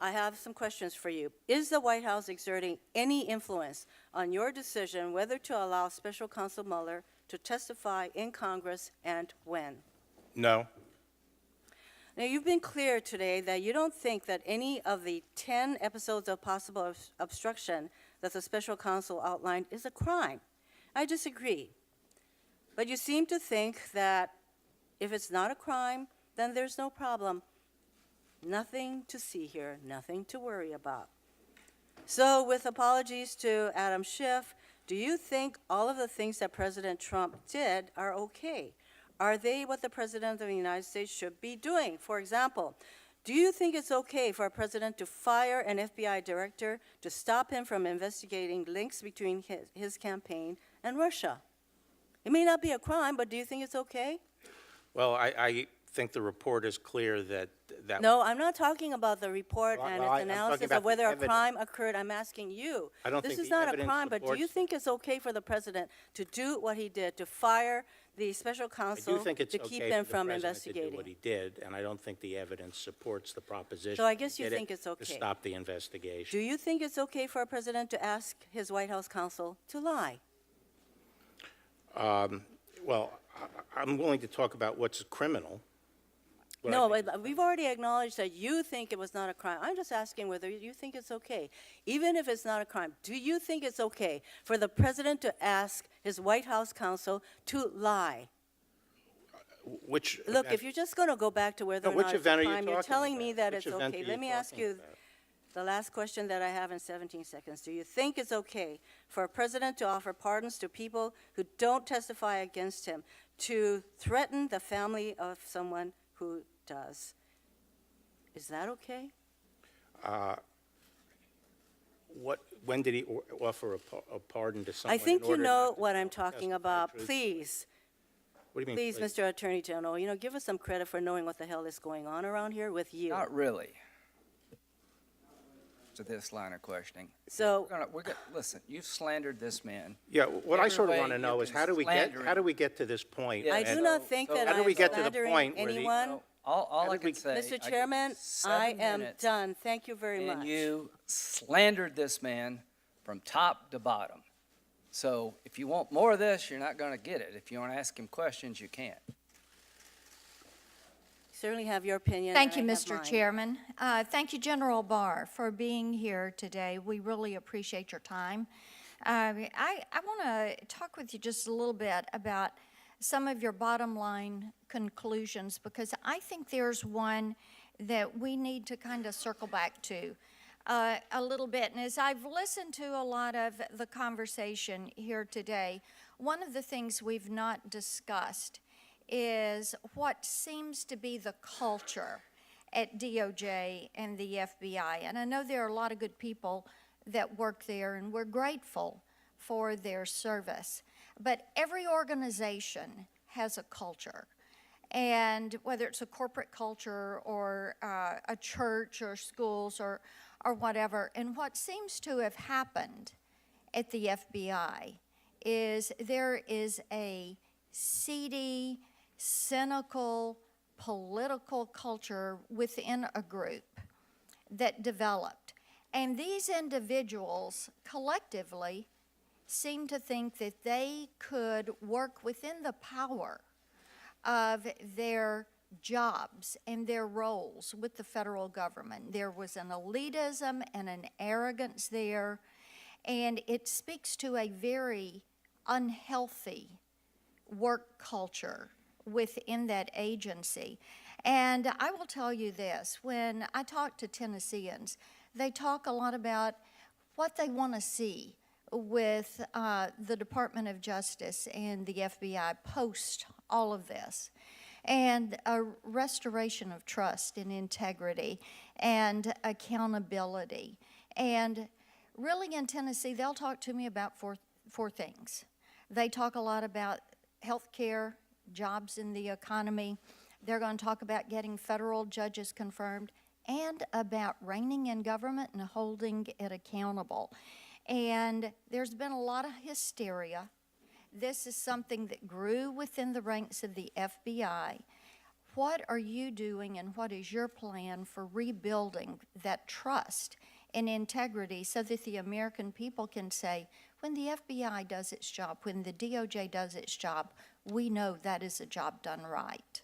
Speaker 19: I have some questions for you. Is the White House exerting any influence on your decision whether to allow Special Counsel Mueller to testify in Congress and when?
Speaker 3: No.
Speaker 19: Now, you've been clear today that you don't think that any of the 10 episodes of possible obstruction that the special counsel outlined is a crime. I disagree. But you seem to think that if it's not a crime, then there's no problem. Nothing to see here, nothing to worry about. So, with apologies to Adam Schiff, do you think all of the things that President Trump did are okay? Are they what the President of the United States should be doing? For example, do you think it's okay for a president to fire an FBI director to stop him from investigating links between his campaign and Russia? It may not be a crime, but do you think it's okay?
Speaker 3: Well, I think the report is clear that...
Speaker 19: No, I'm not talking about the report and its
Speaker 3: I'm
Speaker 19: analysis
Speaker 3: talking
Speaker 19: of whether
Speaker 3: about the
Speaker 19: a crime occurred. I'm asking you.
Speaker 3: I don't
Speaker 19: this
Speaker 3: think
Speaker 19: is
Speaker 3: the
Speaker 19: not a
Speaker 3: evidence
Speaker 19: crime, but do you
Speaker 3: supports-
Speaker 19: think it's okay for the president to do what he did, to fire the special
Speaker 3: I
Speaker 19: counsel
Speaker 3: do think it's
Speaker 19: to
Speaker 3: okay
Speaker 19: keep him
Speaker 3: for the
Speaker 19: from
Speaker 3: president to do
Speaker 19: investigating?
Speaker 3: what he did, and I don't think the evidence supports the proposition.
Speaker 19: So I guess
Speaker 3: he
Speaker 19: you
Speaker 3: did
Speaker 19: think
Speaker 3: it
Speaker 19: it's okay.
Speaker 3: To stop the investigation.
Speaker 19: Do you think it's okay for a president to ask his White House counsel to lie?
Speaker 3: Well, I'm willing to talk about what's criminal. but I
Speaker 19: No,
Speaker 3: think-
Speaker 19: but we've already acknowledged that you think it was not a crime. I'm just asking whether you think it's okay. Even if it's not a crime, do you think it's okay for the president to ask his White House counsel to lie?
Speaker 3: Which
Speaker 19: Look,
Speaker 3: event-
Speaker 19: if you're just going to go back to whether
Speaker 3: No,
Speaker 19: or
Speaker 3: which
Speaker 19: not it's a
Speaker 3: event are you
Speaker 19: crime, you're
Speaker 3: talking
Speaker 19: telling me
Speaker 3: about?
Speaker 19: that
Speaker 3: Which
Speaker 19: it's
Speaker 3: event
Speaker 19: okay.
Speaker 3: are you
Speaker 19: Let me ask
Speaker 3: talking
Speaker 19: you
Speaker 3: about?
Speaker 19: the last question that I have in 17 seconds. Do you think it's okay for a president to offer pardons to people who don't testify against him, to threaten the family of someone who does? Is that okay?
Speaker 17: When did he offer a pardon to someone?
Speaker 19: I think
Speaker 17: in
Speaker 19: you
Speaker 17: order
Speaker 19: know
Speaker 17: not to
Speaker 19: what I'm talking
Speaker 17: testify
Speaker 19: about.
Speaker 17: truthfully?
Speaker 19: Please,
Speaker 17: What do you mean,
Speaker 19: please, Mr. Attorney General, give us some credit for knowing what the hell is going on around here with you.
Speaker 1: Not really. To this line of questioning.
Speaker 19: So-
Speaker 1: Listen, you've slandered this man.
Speaker 17: Yeah, what I
Speaker 1: Every
Speaker 17: sort of
Speaker 1: way
Speaker 17: want to
Speaker 1: you
Speaker 17: know is
Speaker 1: can
Speaker 17: how do we
Speaker 1: slander
Speaker 17: get to this point?
Speaker 1: Yeah,
Speaker 19: I
Speaker 17: And
Speaker 19: do not think that
Speaker 17: how do
Speaker 19: I'm
Speaker 17: we get to the
Speaker 19: slandering
Speaker 17: point where the-
Speaker 19: anyone.
Speaker 1: All
Speaker 17: How
Speaker 1: I
Speaker 17: did we-
Speaker 1: can say.
Speaker 19: Mr.
Speaker 1: I give
Speaker 19: Chairman,
Speaker 1: 7
Speaker 19: I am
Speaker 1: minutes,
Speaker 19: done. Thank you very much.
Speaker 1: And you slandered this man from top to bottom. So if you want more of this, you're not going to get it. If you want to ask him questions, you can't.
Speaker 19: Certainly have your opinion.
Speaker 18: Thank you,
Speaker 19: and I have
Speaker 18: Mr.
Speaker 19: mine.
Speaker 18: Chairman. Thank you, General Barr, for being here today. We really appreciate your time. I want to talk with you just a little bit about some of your bottom line conclusions, because I think there's one that we need to kind of circle back to a little bit. And as I've listened to a lot of the conversation here today, one of the things we've not discussed is what seems to be the culture at DOJ and the FBI. And I know there are a lot of good people that work there, and we're grateful for their service. But every organization has a culture. And whether it's a corporate culture or a church or schools or whatever, and what seems to have happened at the FBI is there is a seedy, cynical, political culture within a group that developed. And these individuals collectively seem to think that they could work within the power of their jobs and their roles with the federal government. There was an elitism and an arrogance there, and it speaks to a very unhealthy work culture within that agency. And I will tell you this, when I talk to Tennesseans, they talk a lot about what they want to see with the Department of Justice and the FBI post all of this, and a restoration of trust and integrity and accountability. And really in Tennessee, they'll talk to me about four things. They talk a lot about health care, jobs in the economy. They're going to talk about getting federal judges confirmed and about reigning in government and holding it accountable. And there's been a lot of hysteria. This is something that grew within the ranks of the FBI. What are you doing and what is your plan for rebuilding that trust and integrity so that the American people can say, when the FBI does its job, when the DOJ does its job, we know that is a job done right?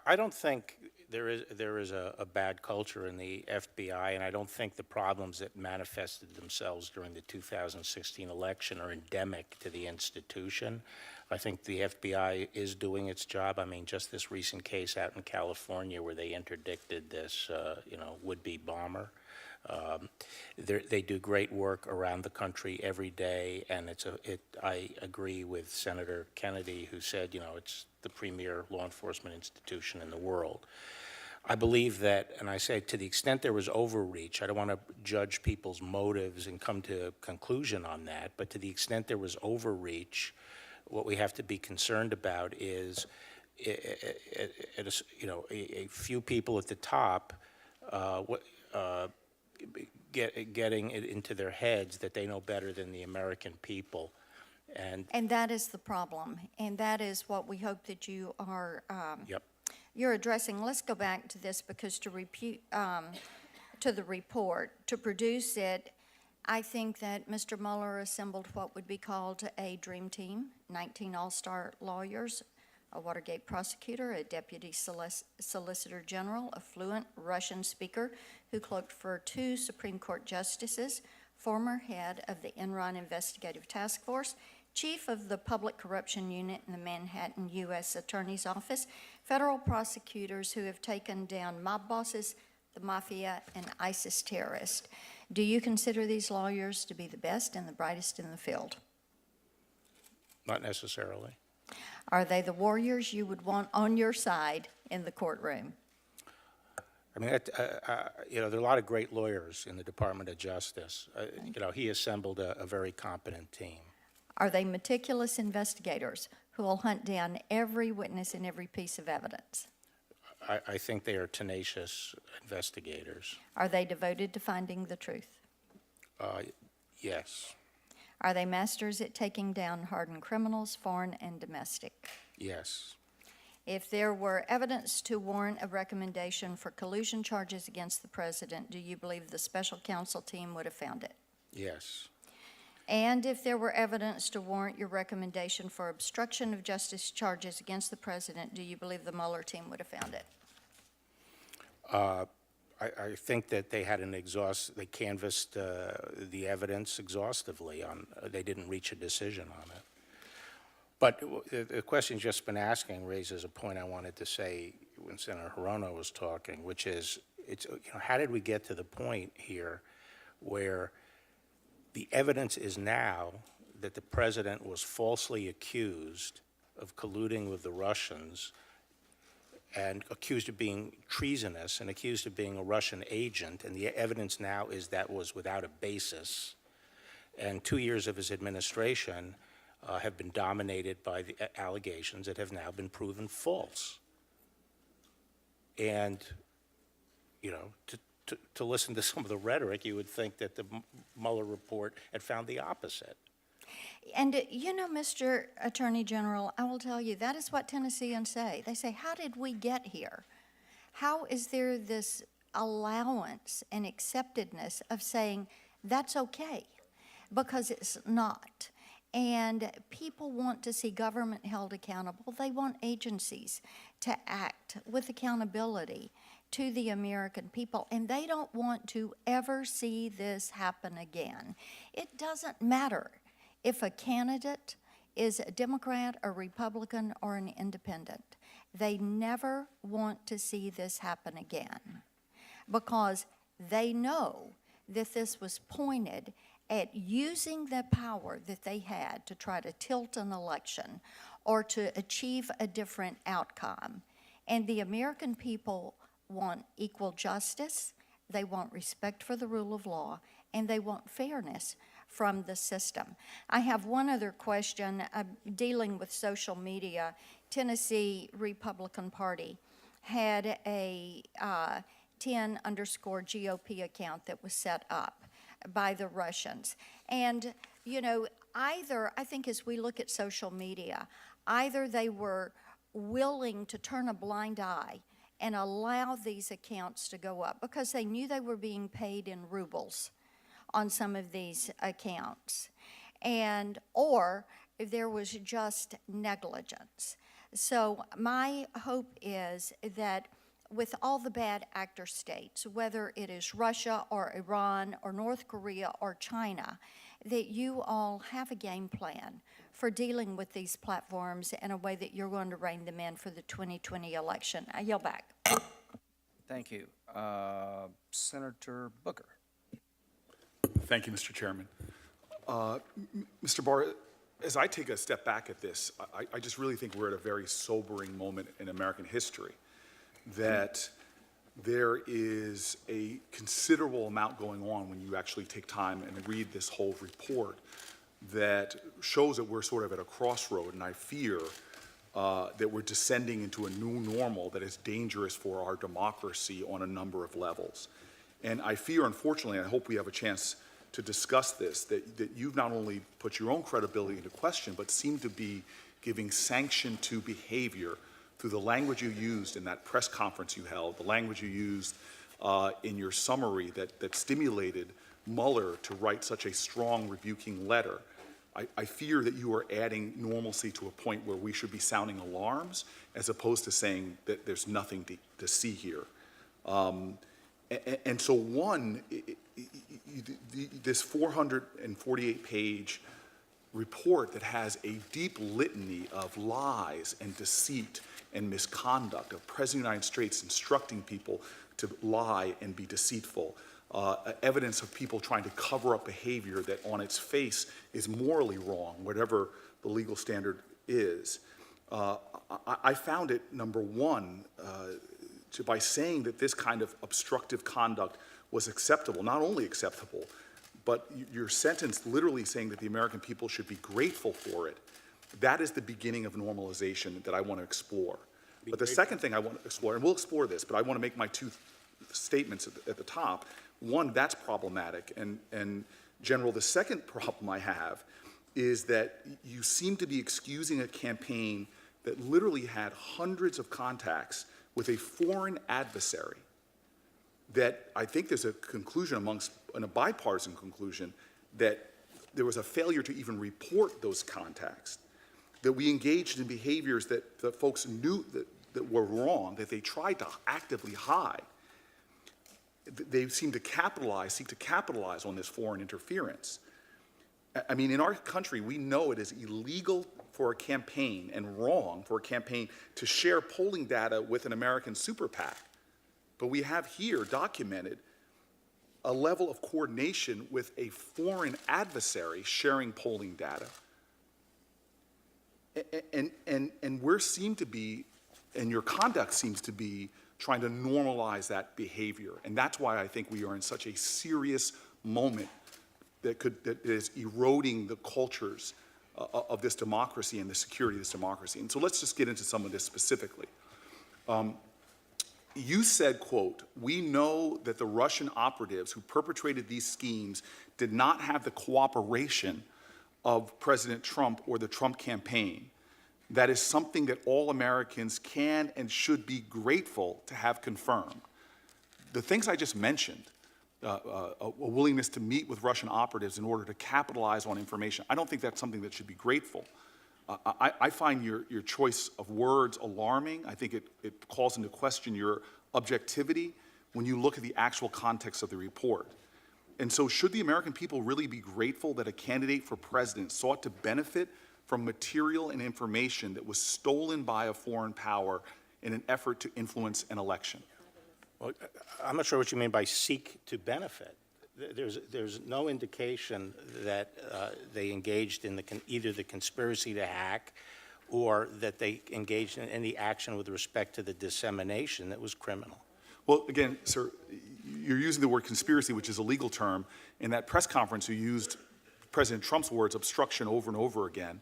Speaker 17: I don't think there is a bad culture in the FBI, and I don't think the problems that manifested themselves during the 2016 election are endemic to the institution. I think the FBI is doing its job. I mean, just this recent case out in California where they interdicted this, would-be bomber. They do great work around the country every day, and I agree with Senator Kennedy, who said, it's the premier law enforcement institution in the world. I believe that, and I say to the extent there was overreach, I don't want to judge people's motives and come to a conclusion on that, but to the extent there was overreach, what we have to be concerned about is a few people at the top getting it into their heads that they know better than the American people.
Speaker 18: And that is the problem, and that is what we hope that you are
Speaker 17: Yep.
Speaker 18: you're addressing. Let's go back to this, because to the report, to produce it, I think that Mr. Mueller assembled what would be called a dream team, 19 all-star lawyers, a Watergate prosecutor, a deputy solicitor general, a fluent Russian speaker who cloaked for 2 Supreme Court justices, former head of the Enron Investigative Task Force, chief of the Public Corruption Unit in the Manhattan U.S. Attorney's Office, federal prosecutors who have taken down mob bosses, the mafia, and ISIS terrorists. Do you consider these lawyers to be the best and the brightest in the field?
Speaker 17: Not necessarily.
Speaker 18: Are they the warriors you would want on your side in the courtroom?
Speaker 3: I mean, there are a lot of great lawyers in the Department of Justice. He assembled a very competent team.
Speaker 18: Are they meticulous investigators who will hunt down every witness and every piece of evidence?
Speaker 3: I think they are tenacious investigators.
Speaker 18: Are they devoted to finding the truth?
Speaker 3: Yes.
Speaker 18: Are they masters at taking down hardened criminals, foreign and domestic?
Speaker 3: Yes.
Speaker 18: If there were evidence to warrant a recommendation for collusion charges against the president, do you believe the special counsel team would have found it?
Speaker 3: Yes.
Speaker 18: And if there were evidence to warrant your recommendation for obstruction of justice charges against the president, do you believe the Mueller team would have found it?
Speaker 3: I think that they had they canvassed the evidence exhaustively they didn't reach a decision on it. But the question you've just been asking raises a point I wanted to say when Senator Hirono was talking, which is, how did we get to the point here where the evidence is now that the president was falsely accused of colluding with the Russians and accused of being treasonous and accused of being a Russian agent, and the evidence now is that was without a basis. And 2 years of his administration have been dominated by the allegations that have now been proven false. And, to listen to some of the rhetoric, you would think that the Mueller report had found the opposite.
Speaker 18: And Mr. Attorney General, I will tell you, that is what Tennesseans say. They say, how did we get here? How is there this allowance and acceptedness of saying that's okay? Because it's not. And people want to see government held accountable. They want agencies to act with accountability to the American people, and they don't want to ever see this happen again. It doesn't matter if a candidate is a Democrat, a Republican, or an independent. They never want to see this happen again because they know that this was pointed at using the power that they had to try to tilt an election or to achieve a different outcome. And the American people want equal justice, they want respect for the rule of law, and they want fairness from the system. I have one other question dealing with social media. Tennessee Republican Party had a 10_GOP account that was set up by the Russians. And, either, I think as we look at social media, either they were willing to turn a blind eye and allow these accounts to go up because they knew they were being paid in rubles on some of these accounts, or if there was just negligence. So my hope is that with all the bad actor states, whether it is Russia or Iran or North Korea or China, that you all have a game plan for dealing with these platforms in a way that you're going to rein them in for the 2020 election. I yield back.
Speaker 1: Thank you. Senator Booker.
Speaker 20: Thank you, Mr. Chairman. Mr. Barr, as I take a step back at this, I just really think we're at a very sobering moment in American history, that there is a considerable amount going on when you actually take time and read this whole report that shows that we're sort of at a crossroad, and I fear that we're descending into a new normal that is dangerous for our democracy on a number of levels. And I fear, unfortunately, and I hope we have a chance to discuss this, that you've not only put your own credibility into question, but seem to be giving sanction to behavior through the language you used in that press conference you held, the language you used in your summary that stimulated Mueller to write such a strong rebuking letter. I fear that you are adding normalcy to a point where we should be sounding alarms as opposed to saying that there's nothing to see here. And so this 448-page report that has a deep litany of lies and deceit and misconduct of President of the United States instructing people to lie and be deceitful, evidence of people trying to cover up behavior that on its face is morally wrong, whatever the legal standard is. I found it, number one, by saying that this kind of obstructive conduct was acceptable, not only acceptable, but your sentence literally saying that the American people should be grateful for it, that is the beginning of normalization that I want to explore. But the second thing I want to explore, and we'll explore this, but I want to make my two statements at the top. One, that's problematic. And General, the second problem I have is that you seem to be excusing a campaign that literally had hundreds of contacts with a foreign adversary, that I think there's a conclusion a bipartisan conclusion, that there was a failure to even report those contacts, that we engaged in behaviors that the folks knew that were wrong, that they tried to actively hide. They seem to seek to capitalize on this foreign interference. I mean, in our country, we know it is illegal for a campaign and wrong for a campaign to share polling data with an American super PAC. But we have here documented a level of coordination with a foreign adversary sharing polling data. And we seem to be, and your conduct seems to be, trying to normalize that behavior. And that's why I think we are in such a serious moment that is eroding the cultures of this democracy and the security of this democracy. And so let's just get into some of this specifically. You said, quote, "We know that the Russian operatives who perpetrated these schemes did not have the cooperation of President Trump or the Trump campaign. That is something that all Americans can and should be grateful to have confirmed." The things I just mentioned, a willingness to meet with Russian operatives in order to capitalize on information, I don't think that's something that should be grateful. I find your choice of words alarming. I think it calls into question your objectivity when you look at the actual context of the report. And so should the American people really be grateful that a candidate for president sought to benefit from material and information that was stolen by a foreign power in an effort to influence an election?
Speaker 3: Well, I'm not sure what you mean by seek to benefit. There's no indication that they engaged in either the conspiracy to hack or that they engaged in any action with respect to the dissemination that was criminal.
Speaker 20: Well, again, sir, you're using the word conspiracy, which is a legal term. In that press conference, you used President Trump's words, obstruction, over and over again.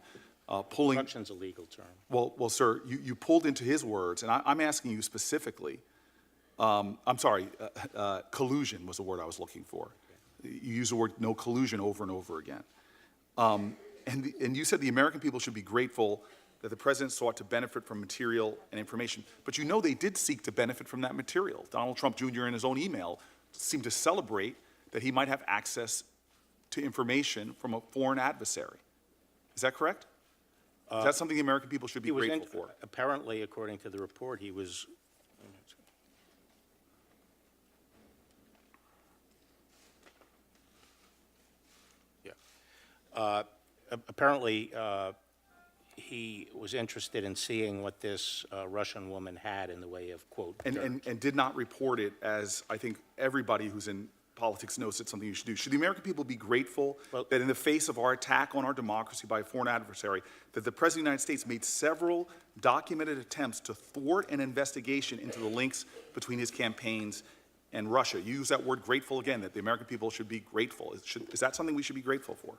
Speaker 3: Obstruction's a legal term.
Speaker 20: Well, sir, you pulled into his words, and I'm asking you specifically. I'm sorry, collusion was the word I was looking for. You used the word no collusion over and over again. And you said the American people should be grateful that the president sought to benefit from material and information. But you know they did seek to benefit from that material. Donald Trump Jr. in his own email seemed to celebrate that he might have access to information from a foreign adversary. Is that correct? Is that something the American people should be grateful for?
Speaker 3: Apparently, according to the report, he was. Apparently, he was interested in seeing what this Russian woman had in the way of, quote,
Speaker 20: and did not report it, as I think everybody who's in politics knows it's something you should do. Should the American people be grateful that in the face of our attack on our democracy by a foreign adversary, that the President of the United States made several documented attempts to thwart an investigation into the links between his campaigns and Russia? You use that word grateful again, that the American people should be grateful. Is that something we should be grateful for?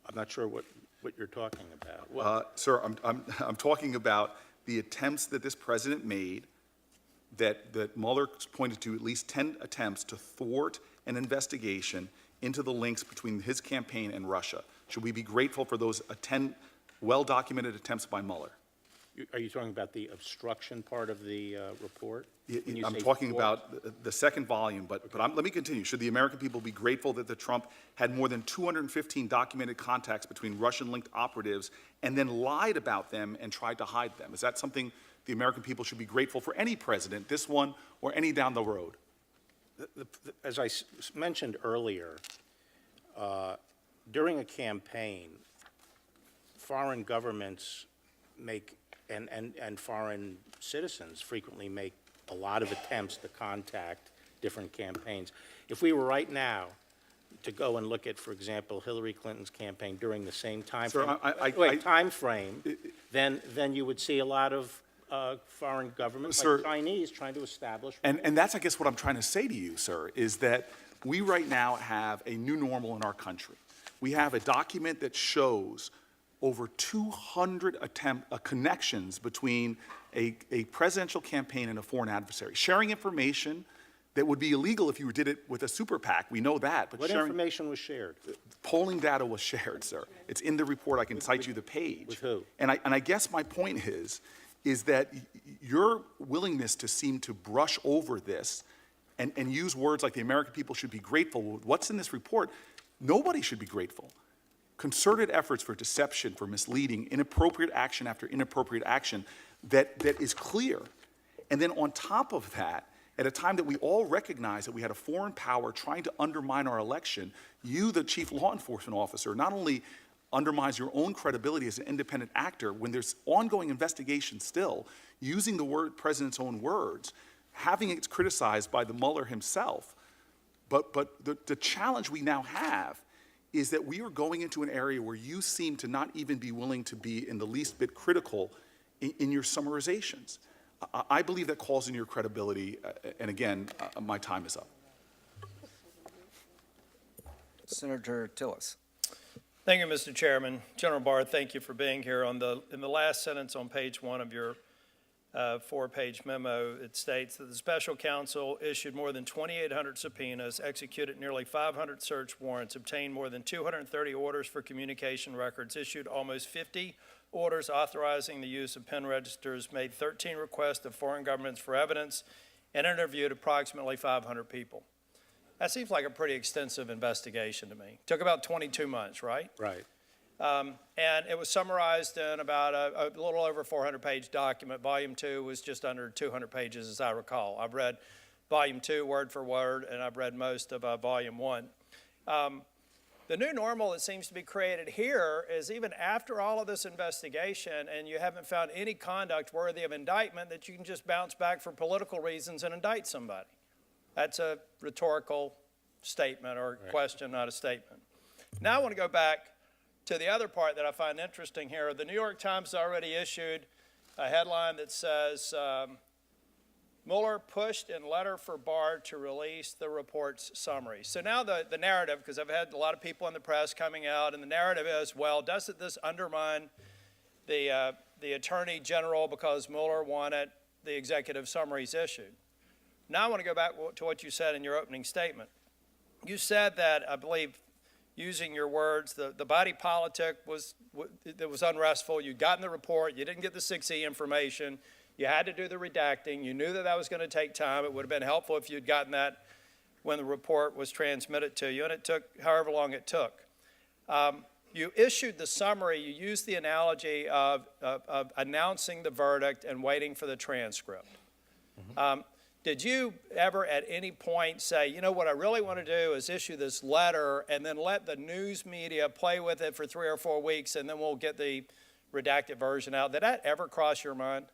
Speaker 3: I'm not sure what you're talking about.
Speaker 20: Sir, I'm talking about the attempts that this president made, that Mueller pointed to at least 10 attempts to thwart an investigation into the links between his campaign and Russia. Should we be grateful for those 10 well-documented attempts by Mueller?
Speaker 3: Are you talking about the obstruction part of the report?
Speaker 20: I'm talking about the second volume, but let me continue. Should the American people be grateful that Trump had more than 215 documented contacts between Russian-linked operatives and then lied about them and tried to hide them? Is that something the American people should be grateful for any president, this one or any down the road?
Speaker 3: As I mentioned earlier, during a campaign, foreign governments make and foreign citizens frequently make a lot of attempts to contact different campaigns. If we were right now to go and look at, for example, Hillary Clinton's campaign during the same time frame, then you would see a lot of
Speaker 17: foreign government
Speaker 20: Sir,
Speaker 17: like Chinese trying to establish.
Speaker 20: And that's, I guess, what I'm trying to say to you, sir, is that we right now have a new normal in our country. We have a document that shows over 200 connections between a presidential campaign and a foreign adversary, sharing information that would be illegal if you did it with a super PAC. We know that. But
Speaker 17: What information was shared?
Speaker 20: Polling data was shared, sir. It's in the report. I can cite you the page.
Speaker 17: With who?
Speaker 20: And I guess my point is that your willingness to seem to brush over this and use words like the American people should be grateful with what's in this report, nobody should be grateful. Concerted efforts for deception, for misleading, inappropriate action after inappropriate action that is clear. And then on top of that, at a time that we all recognize that we had a foreign power trying to undermine our election, you, the chief law enforcement officer, not only undermines your own credibility as an independent actor when there's ongoing investigation still, using the president's own words, having it criticized by the Mueller himself. But the challenge we now have is that we are going into an area where you seem to not even be willing to be in the least bit critical in your summarizations. I believe that calls in your credibility, and again, my time is up.
Speaker 1: Senator Tillis.
Speaker 21: Thank you, Mr. Chairman. General Barr, thank you for being here. In the last sentence on page 1 of your 4-page memo, it states that the special counsel issued more than 2,800 subpoenas, executed nearly 500 search warrants, obtained more than 230 orders for communication records, issued almost 50 orders authorizing the use of pen registers, made 13 requests of foreign governments for evidence, and interviewed approximately 500 people. That seems like a pretty extensive investigation to me. Took about 22 months, right?
Speaker 17: Right.
Speaker 21: And it was summarized in about a little over 400-page document. Volume 2 was just under 200 pages, as I recall. I've read Volume 2 word for word, and I've read most of Volume 1. The new normal that seems to be created here is even after all of this investigation and you haven't found any conduct worthy of indictment, that you can just bounce back for political reasons and indict somebody. That's a rhetorical statement or question, not a statement. Now I want to go back to the other part that I find interesting here. The New York Times already issued a headline that says, Mueller pushed in letter for Barr to release the report's summary. So now the narrative, because I've had a lot of people in the press coming out, and the narrative is, well, doesn't this undermine the Attorney General because Mueller wanted the executive summaries issued? Now I want to go back to what you said in your opening statement. You said that, I believe, using your words, the body politic was unrestful. You'd gotten the report. You didn't get the 6E information. You had to do the redacting. You knew that that was going to take time. It would have been helpful if you'd gotten that when the report was transmitted to you, and it took however long it took. You issued the summary. You used the analogy of announcing the verdict and waiting for the transcript. Mm-hmm. Did you ever at any point say, you know, what I really want to do is issue this letter and then let the news media play with it for 3 or 4 weeks and then we'll get the redacted version out? Did that ever cross your mind?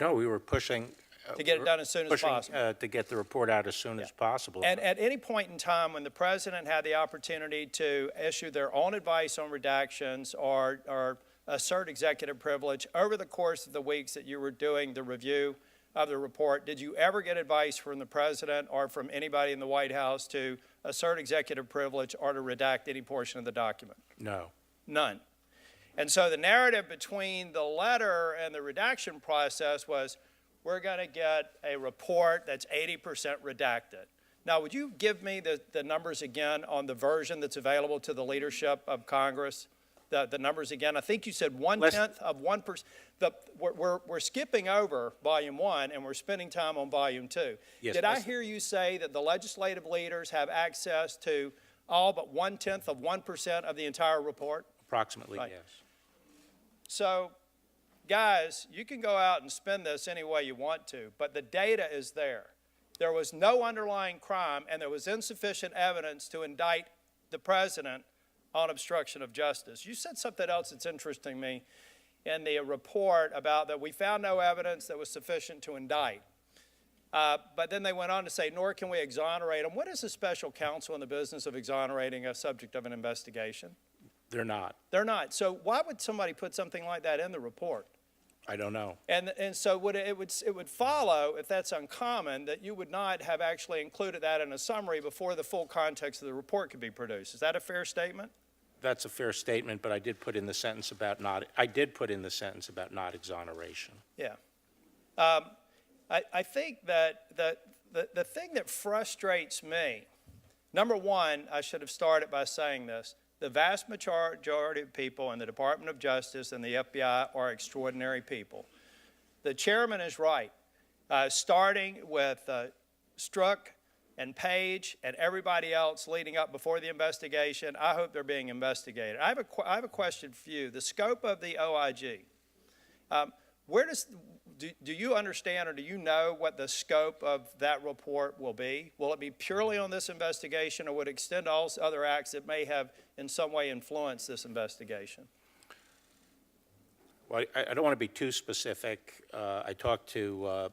Speaker 17: No, we were pushing
Speaker 21: to get it done as soon as possible.
Speaker 17: To get the report out as soon as possible.
Speaker 21: And at any point in time when the president had the opportunity to issue their own advice on redactions or assert executive privilege over the course of the weeks that you were doing the review of the report, did you ever get advice from the president or from anybody in the White House to assert executive privilege or to redact any portion of the document?
Speaker 17: No.
Speaker 21: None. And so the narrative between the letter and the redaction process was, we're going to get a report that's 80% redacted. Now, would you give me the numbers again on the version that's available to the leadership of Congress? The numbers again. I think you said 1/10 of 1%. We're skipping over Volume 1 and we're spending time on Volume 2.
Speaker 17: Yes,
Speaker 21: Did I hear you say that the legislative leaders have access to all but 1/10 of 1% of the entire report?
Speaker 17: Approximately,
Speaker 21: right.
Speaker 17: Yes.
Speaker 21: So, guys, you can go out and spend this any way you want to, but the data is there. There was no underlying crime and there was insufficient evidence to indict the president on obstruction of justice. You said something else that's interesting to me in the report about that we found no evidence that was sufficient to indict. But then they went on to say, nor can we exonerate them. What is a special counsel in the business of exonerating a subject of an investigation?
Speaker 17: They're not.
Speaker 21: They're not. So why would somebody put something like that in the report?
Speaker 3: I don't know.
Speaker 21: And so it would follow, if that's uncommon, that you would not have actually included that in a summary before the full context of the report could be produced. Is that a fair statement?
Speaker 3: That's a fair statement, but I did put in the sentence about not exoneration.
Speaker 21: Yeah. I think that the thing that frustrates me, number one, I should have started by saying this. The vast majority of people in the Department of Justice and the FBI are extraordinary people. The chairman is right. Starting with Strzok and Page and everybody else leading up before the investigation, I hope they're being investigated. I have a question for you. The scope of the OIG, do you understand or do you know what the scope of that report will be? Will it be purely on this investigation or would it extend to all other acts that may have in some way influenced this investigation?
Speaker 3: Well, I don't want to be too specific. I talked to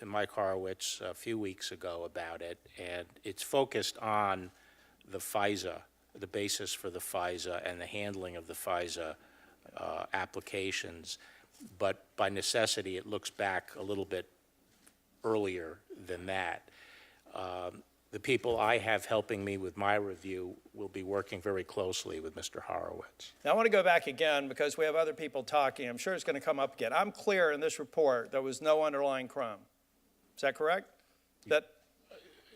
Speaker 3: Mike Horowitz a few weeks ago about it, and it's focused on the FISA, the basis for the FISA and the handling of the FISA applications. But by necessity, it looks back a little bit earlier than that. The people I have helping me with my review will be working very closely with Mr. Horowitz.
Speaker 21: Now, I want to go back again because we have other people talking. I'm sure it's going to come up again. I'm clear in this report there was no underlying crime. Is that correct?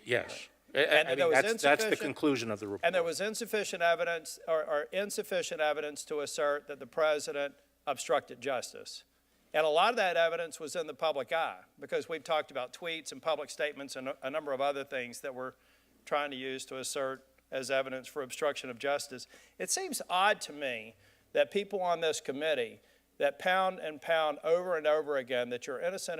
Speaker 3: Yes.
Speaker 21: That's
Speaker 3: the conclusion of the report.
Speaker 21: And there was insufficient evidence or insufficient evidence to assert that the president obstructed justice. And a lot of that evidence was in the public eye because we've talked about tweets and public statements and a number of other things that we're trying to use to assert as evidence for obstruction of justice. It seems odd to me that people on this committee that pound and pound over and over again that you're innocent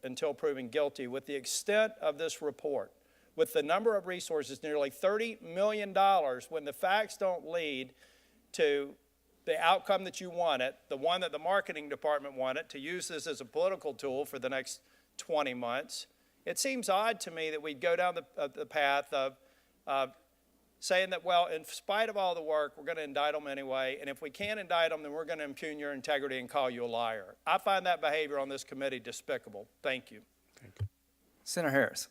Speaker 21: until proven guilty with the extent of this report, with the number of resources, nearly $30 million, when the facts don't lead to the outcome that you wanted, the one that the marketing department wanted, to use this as a political tool for the next 20 months. It seems odd to me that we'd go down the path of saying that, well, in spite of all the work, we're going to indict them anyway, and if we can't indict them, then we're going to impugn your integrity and call you a liar. I find that behavior on this committee despicable. Thank you.
Speaker 1: Senator Harris.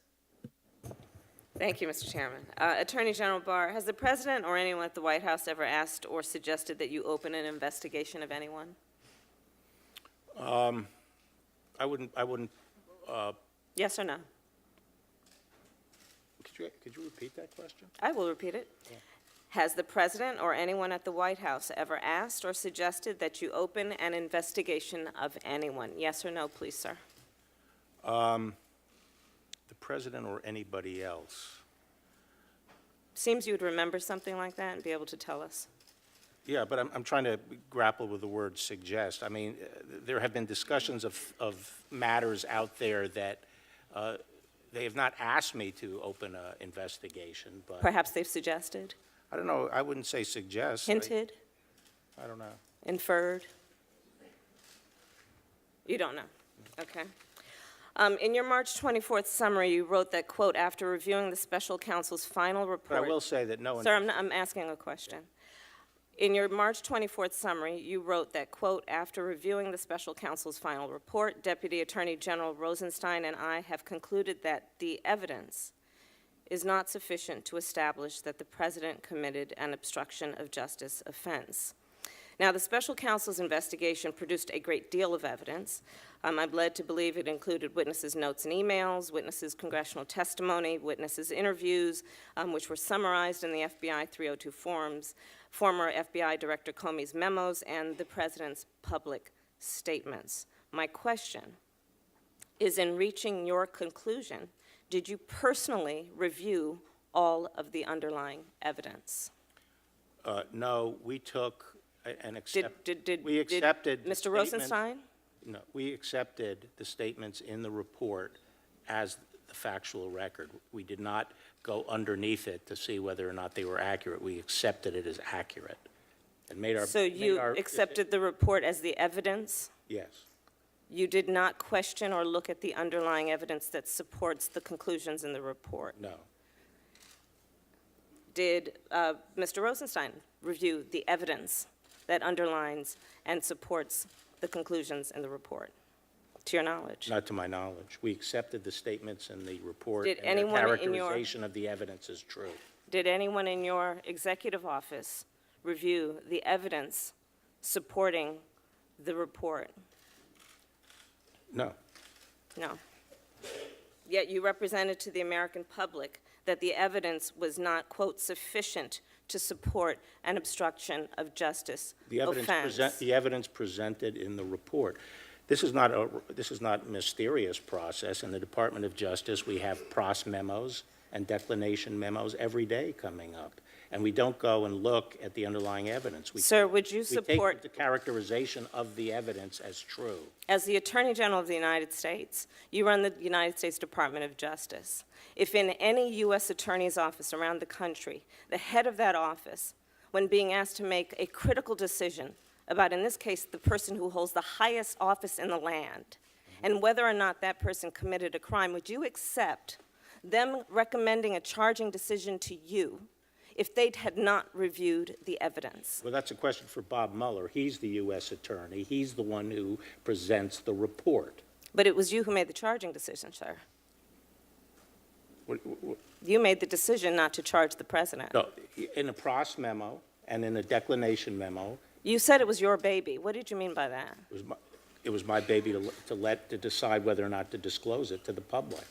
Speaker 2: Thank you, Mr. Chairman. Attorney General Barr, has the President or anyone at the White House ever asked or suggested that you open an investigation of anyone?
Speaker 3: I wouldn't.
Speaker 2: Yes or no?
Speaker 3: Could you repeat that question?
Speaker 2: I will repeat it.
Speaker 3: Yeah.
Speaker 2: Has the President or anyone at the White House ever asked or suggested that you open an investigation of anyone? Yes or no, please, sir?
Speaker 3: The President or anybody else?
Speaker 2: Seems you would remember something like that and be able to tell us.
Speaker 3: Yeah, but I'm trying to grapple with the word suggest. I mean, there have been discussions of matters out there that they have not asked me to open an investigation, but...
Speaker 2: Perhaps they've suggested?
Speaker 3: I don't know. I wouldn't say suggest.
Speaker 2: Hinted?
Speaker 3: I don't know.
Speaker 2: Inferred? You don't know? Okay. In your March 24th summary, you wrote that, quote, after reviewing the special counsel's final report...
Speaker 3: But I will say that no one...
Speaker 2: Sir, I'm asking a question. In your March 24th summary, you wrote that, quote, after reviewing the special counsel's final report, Deputy Attorney General Rosenstein and I have concluded that the evidence is not sufficient to establish that the president committed an obstruction of justice offense. Now, the special counsel's investigation produced a great deal of evidence. I'm led to believe it included witnesses' notes and emails, witnesses' congressional testimony, witnesses' interviews, which were summarized in the FBI 302 forms, former FBI Director Comey's memos, and the president's public statements. My question is, in reaching your conclusion, did you personally review all of the underlying evidence?
Speaker 3: No, we took and accepted.
Speaker 2: Did Mr. Rosenstein?
Speaker 3: No, we accepted the statements in the report as the factual record. We did not go underneath it to see whether or not they were accurate. We accepted it as accurate and made our...
Speaker 2: So you accepted the report as the evidence?
Speaker 3: Yes.
Speaker 2: You did not question or look at the underlying evidence that supports the conclusions in the report?
Speaker 3: No.
Speaker 2: Did Mr. Rosenstein review the evidence that underlines and supports the conclusions in the report, to your knowledge?
Speaker 3: Not to my knowledge. We accepted the statements in the report,
Speaker 2: Did
Speaker 3: and their
Speaker 2: anyone in your-
Speaker 3: characterization of the evidence is true.
Speaker 2: Did anyone in your executive office review the evidence supporting the report?
Speaker 3: No.
Speaker 2: No. Yet you represented to the American public that the evidence was not, quote, sufficient to support an obstruction of justice offense.
Speaker 3: The evidence presented in the report. This is not a mysterious process. In the Department of Justice, we have pros memos and declination memos every day coming up. And we don't go and look at the underlying evidence.
Speaker 2: Sir, would you
Speaker 3: We
Speaker 2: support,
Speaker 3: take the characterization of the evidence as true.
Speaker 2: as the Attorney General of the United States, you run the United States Department of Justice. If in any U.S. Attorney's office around the country, the head of that office, when being asked to make a critical decision about, in this case, the person who holds the highest office in the land, and whether or not that person committed a crime, would you accept them recommending a charging decision to you if they had not reviewed the evidence?
Speaker 3: Well, that's a question for Bob Mueller. He's the U.S. Attorney. He's the one who presents the report.
Speaker 2: But it was you who made the charging decision, sir.
Speaker 3: What-
Speaker 2: You made the decision not to charge the president.
Speaker 3: No, in a pros memo and in a declination memo,
Speaker 2: You said it was your baby. What did you mean by that?
Speaker 3: it was my baby to decide whether or not to disclose it to the public.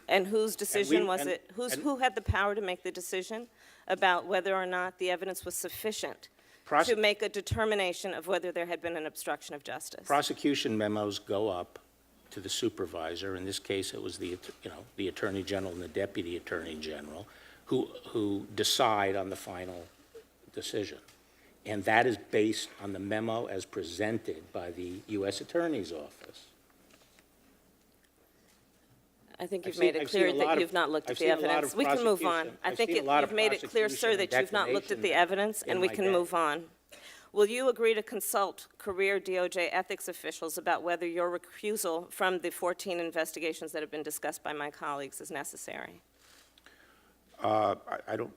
Speaker 2: And whose decision was
Speaker 3: and-
Speaker 2: it? Who had the power to make the decision about whether or not the evidence was sufficient to make a determination of whether there had been an obstruction of justice?
Speaker 3: Prosecution memos go up to the supervisor. In this case, it was the Attorney General and the Deputy Attorney General who decide on the final decision. And that is based on the memo as presented by the U.S. Attorney's Office.
Speaker 2: I think you've
Speaker 3: I've
Speaker 2: made
Speaker 3: seen-
Speaker 2: it
Speaker 3: I've seen
Speaker 2: clear
Speaker 3: a
Speaker 2: that
Speaker 3: lot
Speaker 2: you've
Speaker 3: of-
Speaker 2: not looked at
Speaker 3: I've
Speaker 2: the
Speaker 3: seen a lot
Speaker 2: evidence.
Speaker 3: of
Speaker 2: We can move on.
Speaker 3: prosecution-
Speaker 2: I
Speaker 3: I've
Speaker 2: think
Speaker 3: seen a lot
Speaker 2: you've
Speaker 3: of
Speaker 2: made it clear, sir,
Speaker 3: prosecution
Speaker 2: that you've not looked at the
Speaker 3: declination
Speaker 2: evidence, and
Speaker 3: in
Speaker 2: we
Speaker 3: my
Speaker 2: can
Speaker 3: day.
Speaker 2: move on. Will you agree to consult career DOJ ethics officials about whether your recusal from the 14 investigations that have been discussed by my colleagues is necessary?
Speaker 3: I don't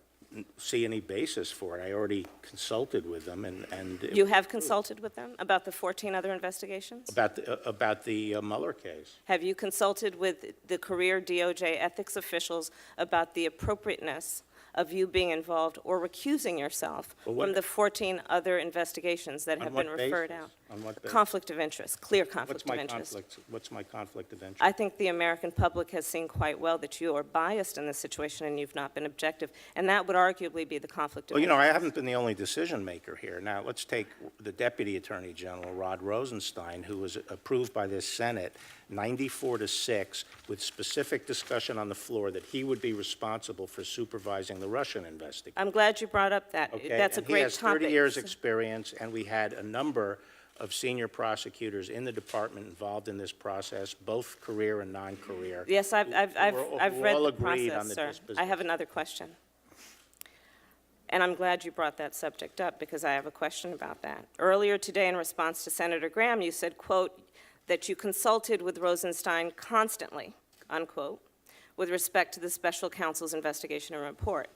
Speaker 3: see any basis for it. I already consulted with them and
Speaker 2: You have consulted with them about the 14 other investigations?
Speaker 3: about the Mueller case.
Speaker 2: Have you consulted with the career DOJ ethics officials about the appropriateness of you being involved or recusing yourself from the 14 other investigations that have been referred out?
Speaker 3: On what basis?
Speaker 2: Conflict of interest, clear conflict of interest.
Speaker 3: What's my conflict of interest?
Speaker 2: I think the American public has seen quite well that you are biased in this situation and you've not been objective, and that would arguably be the conflict of
Speaker 3: Well,
Speaker 2: interest.
Speaker 3: I haven't been the only decision maker here. Now, let's take the Deputy Attorney General, Rod Rosenstein, who was approved by this Senate 94-6 with specific discussion on the floor that he would be responsible for supervising the Russian investigation.
Speaker 2: I'm glad you brought up that.
Speaker 3: Okay?
Speaker 2: That's a
Speaker 3: And
Speaker 2: great
Speaker 3: he has 30
Speaker 2: topic.
Speaker 3: years' experience, and we had a number of senior prosecutors in the department involved in this process, both career and non-career.
Speaker 2: Yes, I've
Speaker 3: who
Speaker 2: read
Speaker 3: all
Speaker 2: the
Speaker 3: agreed on
Speaker 2: process,
Speaker 3: the
Speaker 2: sir. I
Speaker 3: disposition.
Speaker 2: have another question. And I'm glad you brought that subject up because I have a question about that. Earlier today, in response to Senator Graham, you said, quote, that you consulted with Rosenstein constantly, unquote, with respect to the special counsel's investigation and report.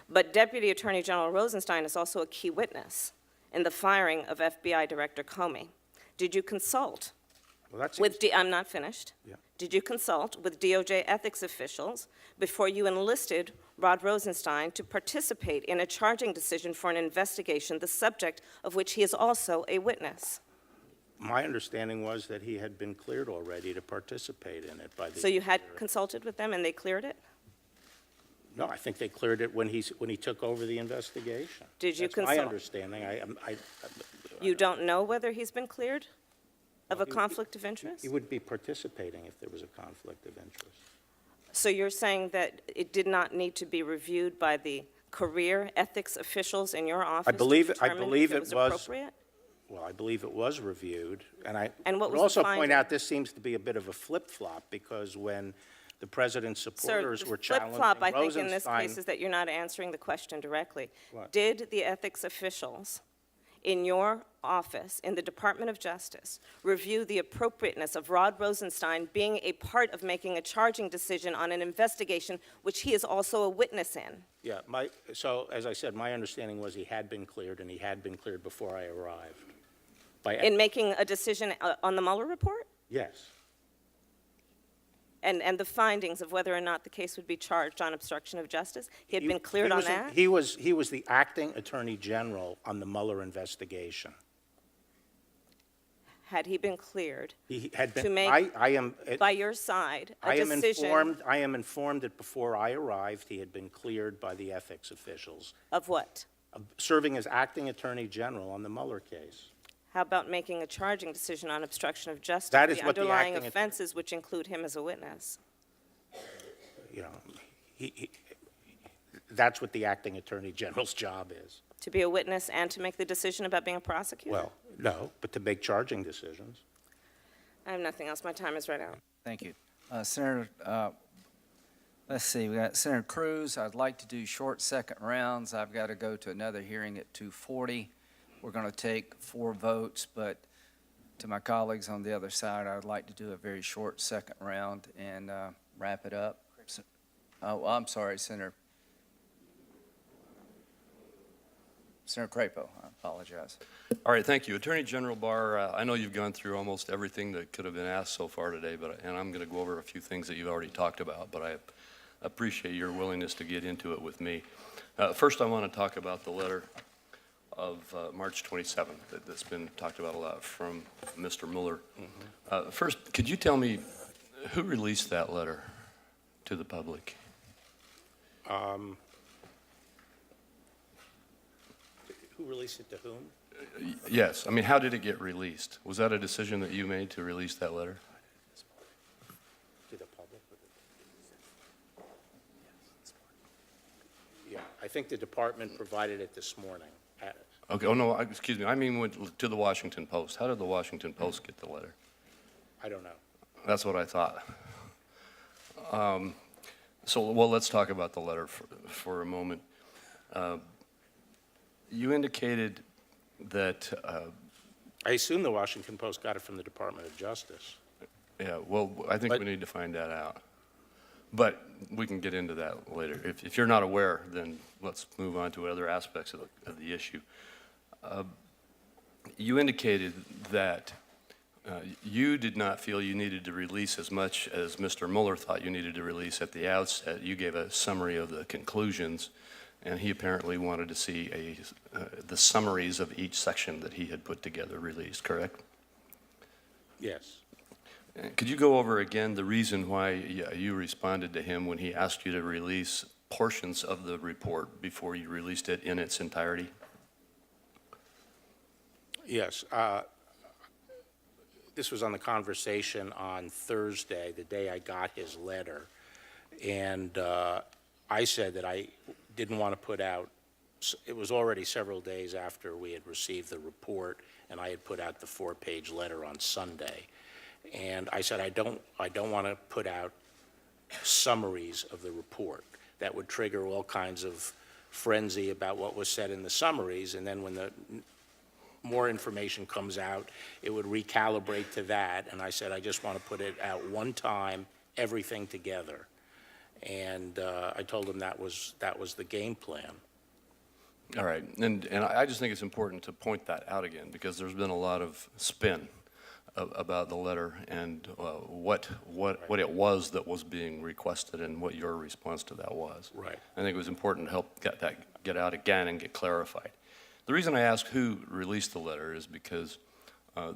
Speaker 2: But Deputy Attorney General Rosenstein is also a key witness in the firing of FBI Director Comey. Did you consult with I'm not finished.
Speaker 3: Yeah.
Speaker 2: Did you consult with DOJ ethics officials before you enlisted Rod Rosenstein to participate in a charging decision for an investigation, the subject of which he is also a witness?
Speaker 3: My understanding was that he had been cleared already to participate in it by the...
Speaker 2: So you had consulted with them and they cleared it?
Speaker 3: No, I think they cleared it when he took over the investigation.
Speaker 2: Did you
Speaker 3: That's my
Speaker 2: consult?
Speaker 3: understanding.
Speaker 2: You don't know whether he's been cleared of a conflict of interest?
Speaker 3: He would be participating if there was a conflict of interest.
Speaker 2: So you're saying that it did not need to be reviewed by the career ethics officials in your office to determine if it was appropriate?
Speaker 3: Well, I believe it was reviewed, and I
Speaker 2: And what
Speaker 3: would
Speaker 2: was the
Speaker 3: also point
Speaker 2: finding?
Speaker 3: out this seems to be a bit of a flip-flop, because when the president's supporters were challenging
Speaker 2: flip-flop, I think, in this
Speaker 3: Rosenstein-
Speaker 2: case, is that you're not answering the question directly.
Speaker 3: What?
Speaker 2: Did the ethics officials in your office, in the Department of Justice, review the appropriateness of Rod Rosenstein being a part of making a charging decision on an investigation which he is also a witness in?
Speaker 3: Yeah, so, as I said, my understanding was he had been cleared, and he had been cleared before I arrived.
Speaker 2: In making a decision on the Mueller report?
Speaker 17: Yes.
Speaker 2: And the findings of whether or not the case would be charged on obstruction of justice? He had been cleared on that?
Speaker 17: He was the acting attorney general on the Mueller investigation.
Speaker 2: Had he been cleared
Speaker 17: He had been.
Speaker 2: to make,
Speaker 17: I am.
Speaker 2: by your side, a
Speaker 17: I am
Speaker 2: decision
Speaker 17: informed. I am informed that before I arrived, he had been cleared by the ethics officials
Speaker 2: of what?
Speaker 17: of serving as acting attorney general on the Mueller case.
Speaker 2: How about making a charging decision on obstruction of justice?
Speaker 17: That is
Speaker 2: the
Speaker 17: what the
Speaker 2: underlying
Speaker 17: acting
Speaker 2: offenses, which include him as a witness.
Speaker 17: You know, that's what the acting attorney general's job is.
Speaker 2: To be a witness and to make the decision about being a prosecutor?
Speaker 17: Well, no, but to make charging decisions.
Speaker 2: I have nothing else. My time is right out.
Speaker 1: Thank you. Senator, let's see, we got Senator Cruz. I'd like to do short second rounds. I've got to go to another hearing at 2:40. We're going to take 4 votes, but to my colleagues on the other side, I'd like to do a very short second round and wrap it up. Oh, I'm sorry, Senator Crapo, I apologize.
Speaker 4: All right, thank you. Attorney General Barr, I know you've gone through almost everything that could have been asked so far today, and I'm going to go over a few things that you've already talked about, but I appreciate your willingness to get into it with me. First, I want to talk about the letter of March 27th that's been talked about a lot from Mr. Mueller. First, could you tell me who released that letter to the public?
Speaker 17: Who released it to whom?
Speaker 4: Yes. I mean, how did it get released? Was that a decision that you made to release that letter?
Speaker 17: To the public? Yeah, I think the department provided it this morning.
Speaker 4: Okay. Oh, no, excuse me. I mean to the Washington Post. How did the Washington Post get the letter?
Speaker 17: I don't know.
Speaker 4: That's what I thought. Well, let's talk about the letter for a moment. You indicated that...
Speaker 17: I assume the Washington Post got it from the Department of Justice.
Speaker 4: Yeah, well, I think we need to find that out. But we can get into that later. If you're not aware, then let's move on to other aspects of the issue. You indicated that you did not feel you needed to release as much as Mr. Mueller thought you needed to release at the outset. You gave a summary of the conclusions, and he apparently wanted to see the summaries of each section that he had put together released, correct?
Speaker 17: Yes.
Speaker 4: Could you go over again the reason why you responded to him when he asked you to release portions of the report before you released it in its entirety?
Speaker 17: Yes. This was on the conversation on Thursday, the day I got his letter. And I said that I didn't want to put out, it was already several days after we had received the report, and I had put out the 4-page letter on Sunday. And I said, I don't want to put out summaries of the report. That would trigger all kinds of frenzy about what was said in the summaries, and then when the more information comes out, it would recalibrate to that. And I said, I just want to put it out one time, everything together. And I told him that was the game plan.
Speaker 4: All right, and I just think it's important to point that out again, because there's been a lot of spin about the letter and what it was that was being requested and what your response to that was.
Speaker 17: Right.
Speaker 4: I think it was important to help get out again and get clarified. The reason I asked who released the letter is because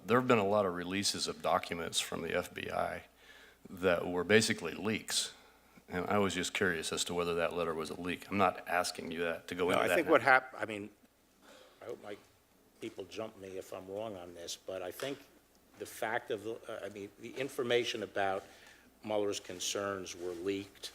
Speaker 4: there have been a lot of releases of documents from the FBI that were basically leaks. And I was just curious as to whether that letter was a leak. I'm not asking you that to go into that.
Speaker 17: I think what happened, I mean, I hope my people jump me if I'm wrong on this, but I think the fact of, the information about Mueller's concerns were leaked,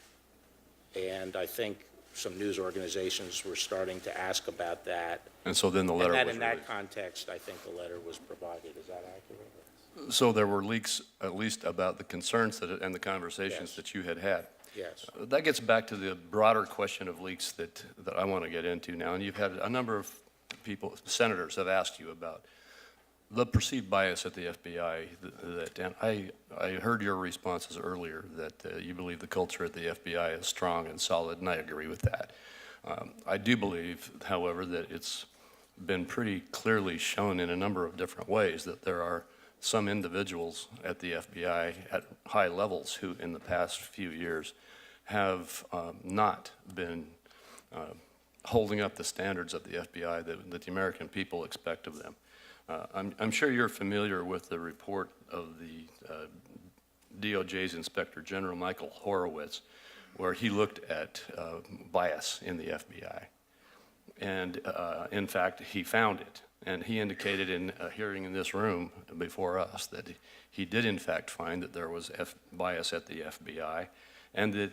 Speaker 17: and I think some news organizations were starting to ask about that.
Speaker 4: And so then the letter was
Speaker 17: in that
Speaker 4: released.
Speaker 17: context, I think the letter was provided. Is that accurate?
Speaker 4: So there were leaks, at least about the concerns and the conversations that you had had.
Speaker 17: Yes.
Speaker 4: That gets back to the broader question of leaks that I want to get into now. And you've had a number of people, senators, have asked you about the perceived bias at the FBI. And I heard your responses earlier that you believe the culture at the FBI is strong and solid, and I agree with that. I do believe, however, that it's been pretty clearly shown in a number of different ways that there are some individuals at the FBI at high levels who in the past few years have not been holding up the standards of the FBI that the American people expect of them. I'm sure you're familiar with the report of the DOJ's Inspector General Michael Horowitz, where he looked at bias in the FBI. And in fact, he found it. And he indicated in a hearing in this room before us that he did in fact find that there was bias at the FBI, and that,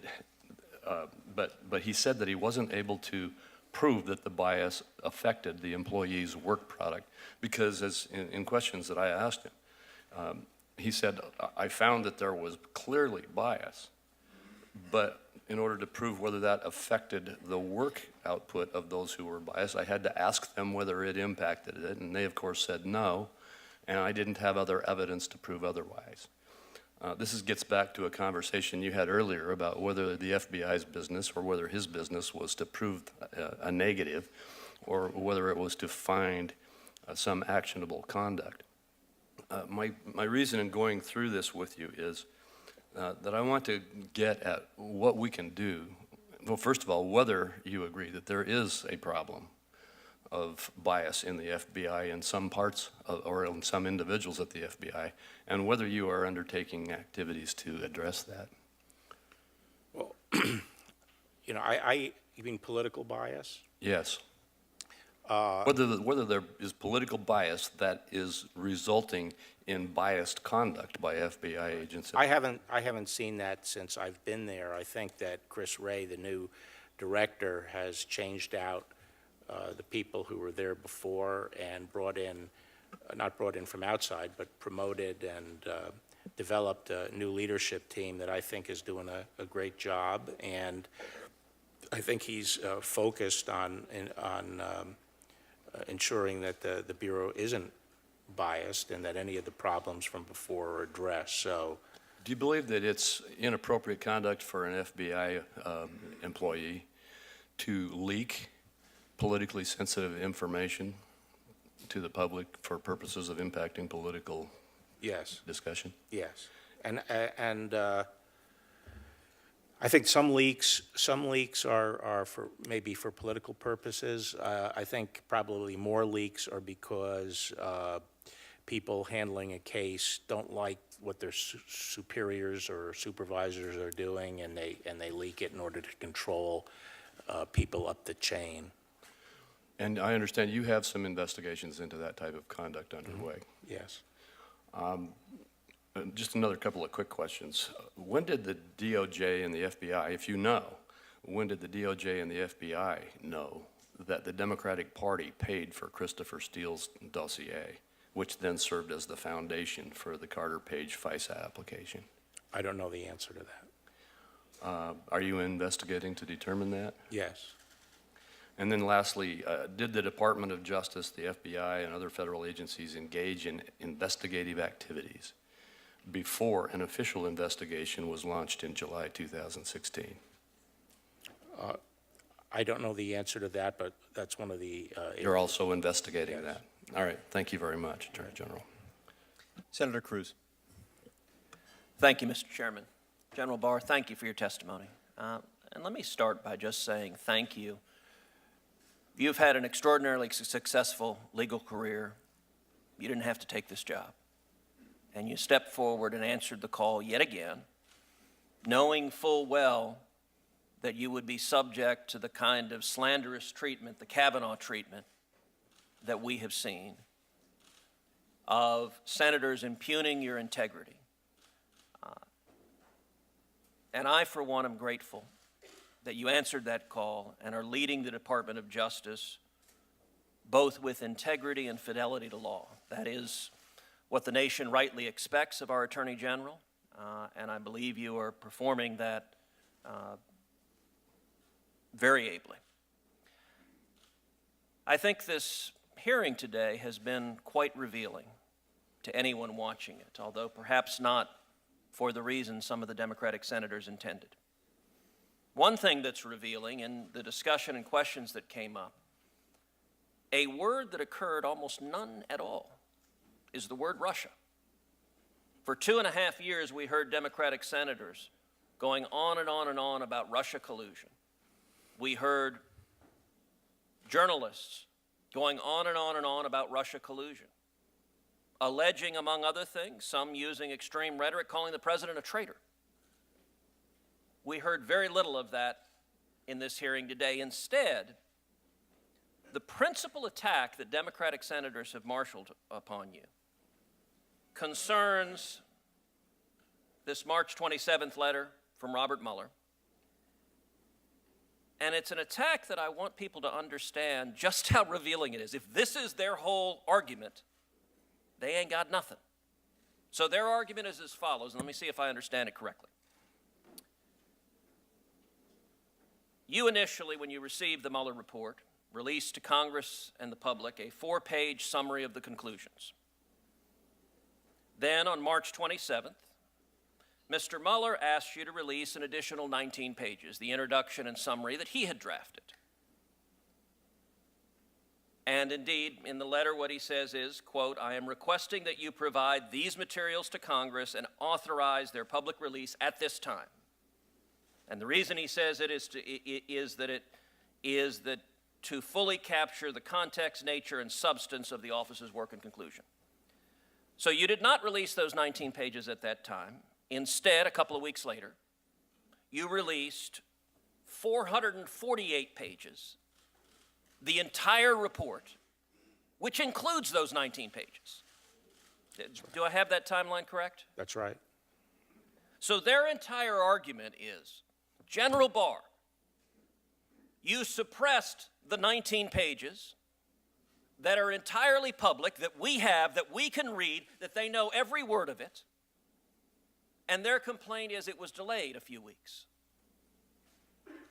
Speaker 4: but he said that he wasn't able to prove that the bias affected the employee's work product, because as in questions that I asked him, he said, I found that there was clearly bias, but in order to prove whether that affected the work output of those who were biased, I had to ask them whether it impacted it, and they of course said no, and I didn't have other evidence to prove otherwise. This gets back to a conversation you had earlier about whether the FBI's business or whether his business was to prove a negative, or whether it was to find some actionable conduct. My reason in going through this with you is that I want to get at what we can do. Well, first of all, whether you agree that there is a problem of bias in the FBI in some parts or in some individuals at the FBI, and whether you are undertaking activities to address that.
Speaker 3: Well, you mean political bias?
Speaker 4: Yes. Whether there is political bias that is resulting in biased conduct by FBI agents.
Speaker 3: I haven't seen that since I've been there. I think that Chris Wray, the new director, has changed out the people who were there before and brought in, not brought in from outside, but promoted and developed a new leadership team that I think is doing a great job. And I think he's focused on ensuring that the Bureau isn't biased and that any of the problems from before are addressed. So,
Speaker 4: do you believe that it's inappropriate conduct for an FBI employee to leak politically sensitive information to the public for purposes of impacting political discussion?
Speaker 3: Yes. And I think some leaks are for maybe for political purposes. I think probably more leaks are because people handling a case don't like what their superiors or supervisors are doing, and they leak it in order to control people up the chain.
Speaker 4: And I understand you have some investigations into that type of conduct underway.
Speaker 3: Yes.
Speaker 4: Just another couple of quick questions. When did the DOJ and the FBI, if you know, when did the DOJ and the FBI know that the Democratic Party paid for Christopher Steele's dossier, which then served as the foundation for the Carter Page FISA application?
Speaker 3: I don't know the answer to that.
Speaker 4: Are you investigating to determine that?
Speaker 3: Yes.
Speaker 4: And then lastly, did the Department of Justice, the FBI, and other federal agencies engage in investigative activities before an official investigation was launched in July 2016?
Speaker 3: I don't know the answer to that, but that's one of the...
Speaker 4: You're also investigating that. All right. Thank you very much, Attorney General.
Speaker 8: Senator Cruz.
Speaker 5: Thank you, Mr. Chairman. General Barr, thank you for your testimony. And let me start by just saying thank you. You've had an extraordinarily successful legal career. You didn't have to take this job. And you stepped forward and answered the call yet again, knowing full well that you would be subject to the kind of slanderous treatment, the Kavanaugh treatment, that we have seen of senators impugning your integrity. And I, for one, am grateful that you answered that call and are leading the Department of Justice both with integrity and fidelity to law. That is what the nation rightly expects of our Attorney General, and I believe you are performing that very ably. I think this hearing today has been quite revealing to anyone watching it, although perhaps not for the reasons some of the Democratic senators intended. One thing that's revealing in the discussion and questions that came up, A word that occurred almost none at all is the word Russia. For 2.5 years, we heard Democratic senators going on and on and on about Russia collusion. We heard journalists going on and on and on about Russia collusion, alleging, among other things, some using extreme rhetoric, calling the president a traitor. We heard very little of that in this hearing today. Instead, the principal attack that Democratic senators have marshaled upon you concerns this March 27th letter from Robert Mueller. And it's an attack that I want people to understand just how revealing it is. If this is their whole argument, they ain't got nothing. So their argument is as follows, and let me see if I understand it correctly. You initially, when you received the Mueller report, released to Congress and the public a 4-page summary of the conclusions. Then on March 27th, Mr. Mueller asked you to release an additional 19 pages, the introduction and summary that he had drafted. And indeed, in the letter, what he says is, quote, I am requesting that you provide these materials to Congress and authorize their public release at this time. And the reason he says it is that to fully capture the context, nature, and substance of the office's work and conclusion. So you did not release those 19 pages at that time. Instead, a couple of weeks later, you released 448 pages, the entire report, which includes those 19 pages. Do I have that timeline correct?
Speaker 3: That's right.
Speaker 5: So their entire argument is, General Barr, you suppressed the 19 pages that are entirely public, that we have, that we can read, that they know every word of it. And their complaint is it was delayed a few weeks.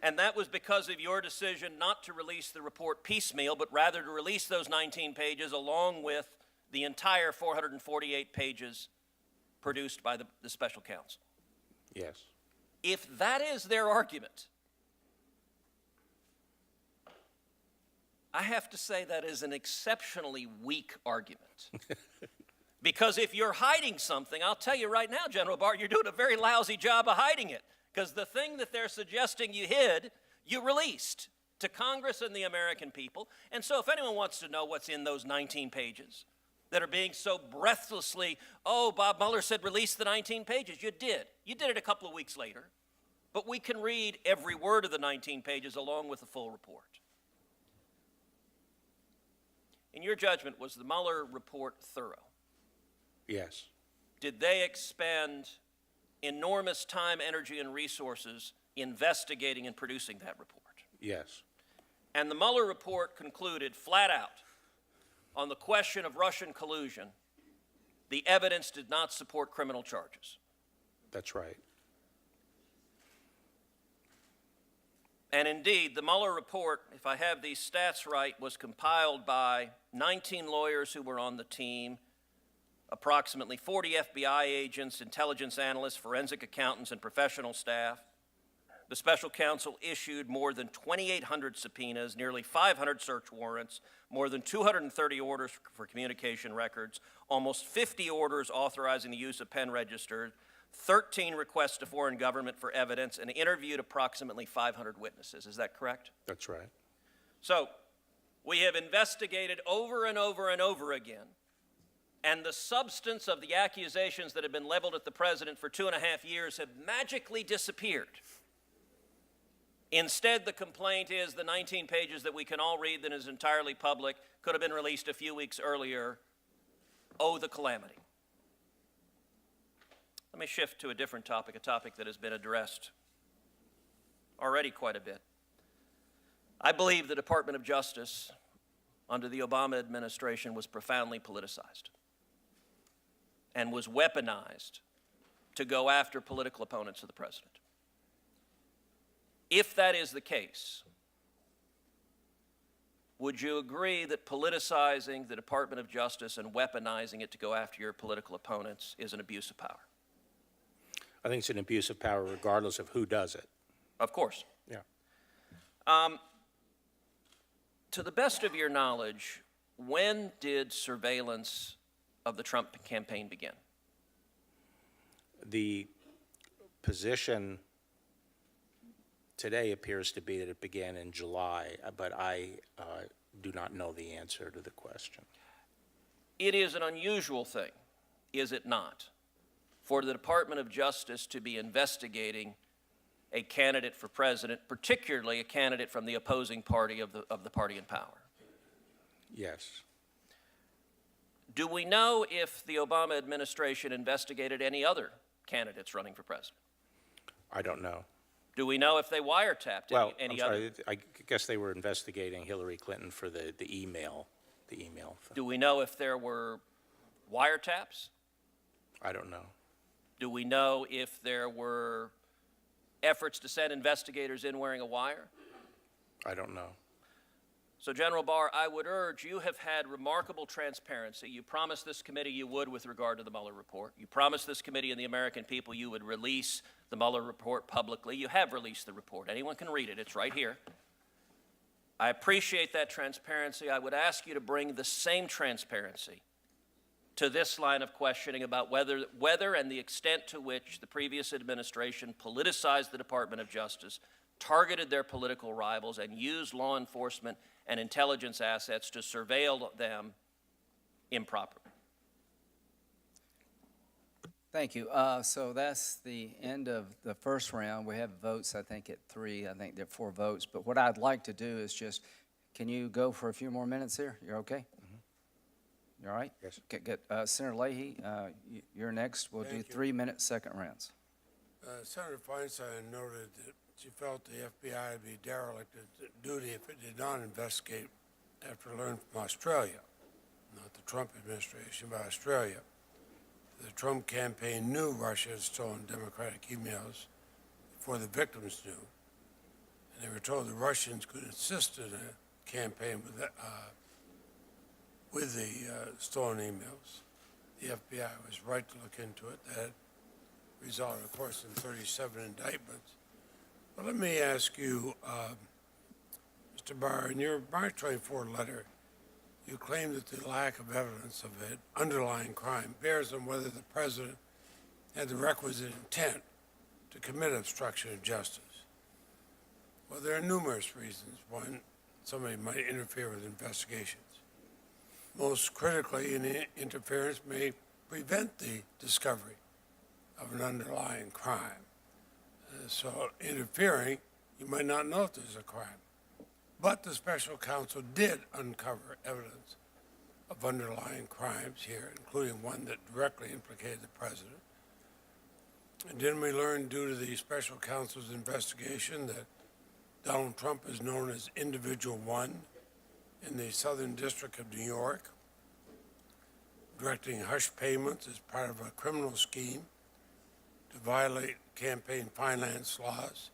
Speaker 5: And that was because of your decision not to release the report piecemeal, but rather to release those 19 pages along with the entire 448 pages produced by the special counsel.
Speaker 3: Yes.
Speaker 5: If that is their argument, I have to say that is an exceptionally weak argument. Because if you're hiding something, I'll tell you right now, General Barr, you're doing a very lousy job of hiding it. Because the thing that they're suggesting you hid, you released to Congress and the American people. And so if anyone wants to know what's in those 19 pages that are being so breathlessly, oh, Bob Mueller said release the 19 pages, you did. You did it a couple of weeks later. But we can read every word of the 19 pages along with the full report. In your judgment, was the Mueller report thorough?
Speaker 3: Yes.
Speaker 5: Did they expend enormous time, energy, and resources investigating and producing that report?
Speaker 3: Yes.
Speaker 5: And the Mueller report concluded flat out on the question of Russian collusion, the evidence did not support criminal charges.
Speaker 3: That's right.
Speaker 5: And indeed, the Mueller report, if I have these stats right, was compiled by 19 lawyers who were on the team, approximately 40 FBI agents, intelligence analysts, forensic accountants, and professional staff. The special counsel issued more than 2,800 subpoenas, nearly 500 search warrants, more than 230 orders for communication records, almost 50 orders authorizing the use of pen registers, 13 requests to foreign government for evidence, and interviewed approximately 500 witnesses. Is that correct?
Speaker 3: That's right.
Speaker 5: So, we have investigated over and over and over again, and the substance of the accusations that have been leveled at the president for 2.5 years have magically disappeared. Instead, the complaint is the 19 pages that we can all read that is entirely public, could have been released a few weeks earlier. Oh, the calamity. Let me shift to a different topic, a topic that has been addressed already quite a bit. I believe the Department of Justice under the Obama administration was profoundly politicized and was weaponized to go after political opponents of the president. If that is the case, would you agree that politicizing the Department of Justice and weaponizing it to go after your political opponents is an abuse of power?
Speaker 3: I think it's an abuse of power regardless of who does it.
Speaker 5: Of course.
Speaker 3: Yeah.
Speaker 5: To the best of your knowledge, when did surveillance of the Trump campaign begin?
Speaker 3: The position today appears to be that it began in July, but I do not know the answer to the question.
Speaker 5: It is an unusual thing, is it not, for the Department of Justice to be investigating a candidate for president, particularly a candidate from the opposing party of the party in power?
Speaker 3: Yes.
Speaker 5: Do we know if the Obama administration investigated any other candidates running for president?
Speaker 3: I don't know.
Speaker 5: Do we know if they wiretapped any other?
Speaker 3: I guess they were investigating Hillary Clinton for the email.
Speaker 5: Do we know if there were wiretaps?
Speaker 3: I don't know.
Speaker 5: Do we know if there were efforts to send investigators in wearing a wire?
Speaker 3: I don't know.
Speaker 5: So, General Barr, I would urge, you have had remarkable transparency. You promised this committee you would with regard to the Mueller report. You promised this committee and the American people you would release the Mueller report publicly. You have released the report. Anyone can read it. It's right here. I appreciate that transparency. I would ask you to bring the same transparency to this line of questioning about whether and the extent to which the previous administration politicized the Department of Justice, targeted their political rivals, and used law enforcement and intelligence assets to surveil them improperly.
Speaker 1: Thank you. So that's the end of the first round. We have votes, I think, at 3. I think there are 4 votes. But what I'd like to do is just, can you go for a few more minutes here? You're okay? You all right?
Speaker 3: Yes.
Speaker 1: Get Senator Leahy, you're next. We'll do 3-minute second rounds.
Speaker 6: Senator Feinstein noted that she felt the FBI would be derelict in duty if it did not investigate after learning from Australia, not the Trump administration, but Australia. The Trump campaign knew Russia had stolen Democratic emails before the victims knew. And they were told the Russians could assist in a campaign with the stolen emails. The FBI was right to look into it. That resulted, of course, in 37 indictments. But let me ask you, Mr. Barr, in your March 24 letter, you claim that the lack of evidence of an underlying crime bears on whether the president had the requisite intent to commit obstruction of justice. Well, there are numerous reasons why somebody might interfere with investigations. Most critically, an interference may prevent the discovery of an underlying crime. So interfering, you might not know if there's a crime. But the special counsel did uncover evidence of underlying crimes here, including one that directly implicated the president. And didn't we learn due to the special counsel's investigation that Donald Trump is known as Individual 1 in the Southern District of New York, directing hush payments as part of a criminal scheme to violate campaign finance laws?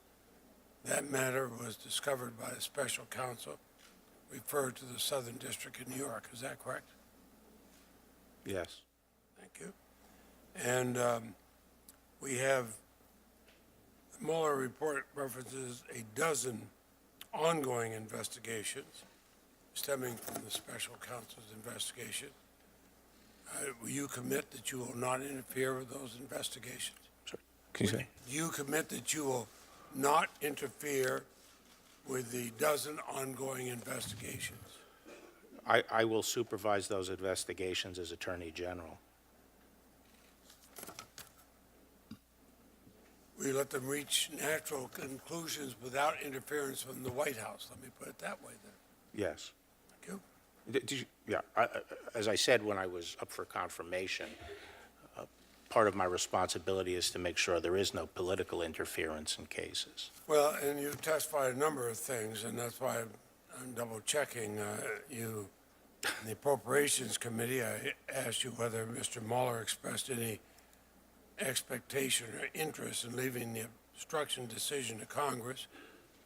Speaker 6: That matter was discovered by a special counsel referred to the Southern District of New York. Is that correct?
Speaker 3: Yes.
Speaker 6: Thank you. And we have the Mueller report references a dozen ongoing investigations stemming from the special counsel's investigation. Will you commit that you will not interfere with those investigations?
Speaker 3: Can you say?
Speaker 6: Do you commit that you will not interfere with the dozen ongoing investigations?
Speaker 3: I will supervise those investigations as Attorney General.
Speaker 6: Will you let them reach natural conclusions without interference from the White House? Let me put it that way then.
Speaker 3: Yes.
Speaker 6: Thank you.
Speaker 3: Did you, yeah, as I said when I was up for confirmation, part of my responsibility is to make sure there is no political interference in cases.
Speaker 6: Well, and you testified a number of things, and that's why I'm double checking. You, in the Appropriations Committee, I asked you whether Mr. Mueller expressed any expectation or interest in leaving the obstruction decision to Congress,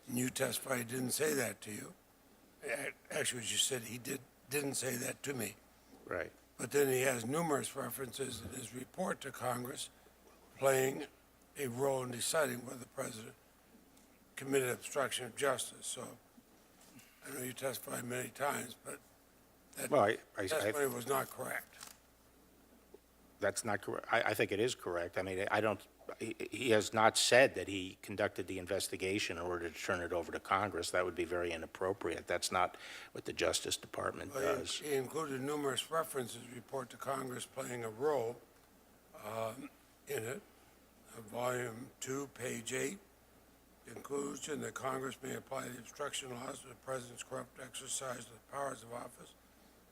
Speaker 6: and you testified he didn't say that to you. Actually, as you said, he didn't say that to me.
Speaker 3: Right.
Speaker 6: But then he has numerous references in his report to Congress playing a role in deciding whether the president committed obstruction of justice. So I know you testified many times, but that
Speaker 3: Well,
Speaker 6: testimony was not correct.
Speaker 3: That's not correct. I think it is correct. I mean, he has not said that he conducted the investigation in order to turn it over to Congress. That would be very inappropriate. That's not what the Justice Department
Speaker 6: Well,
Speaker 3: does.
Speaker 6: he included numerous references, report to Congress playing a role in it. Volume 2, page 8, conclusion that Congress may apply the obstruction laws to the President's corrupt exercise of the powers of office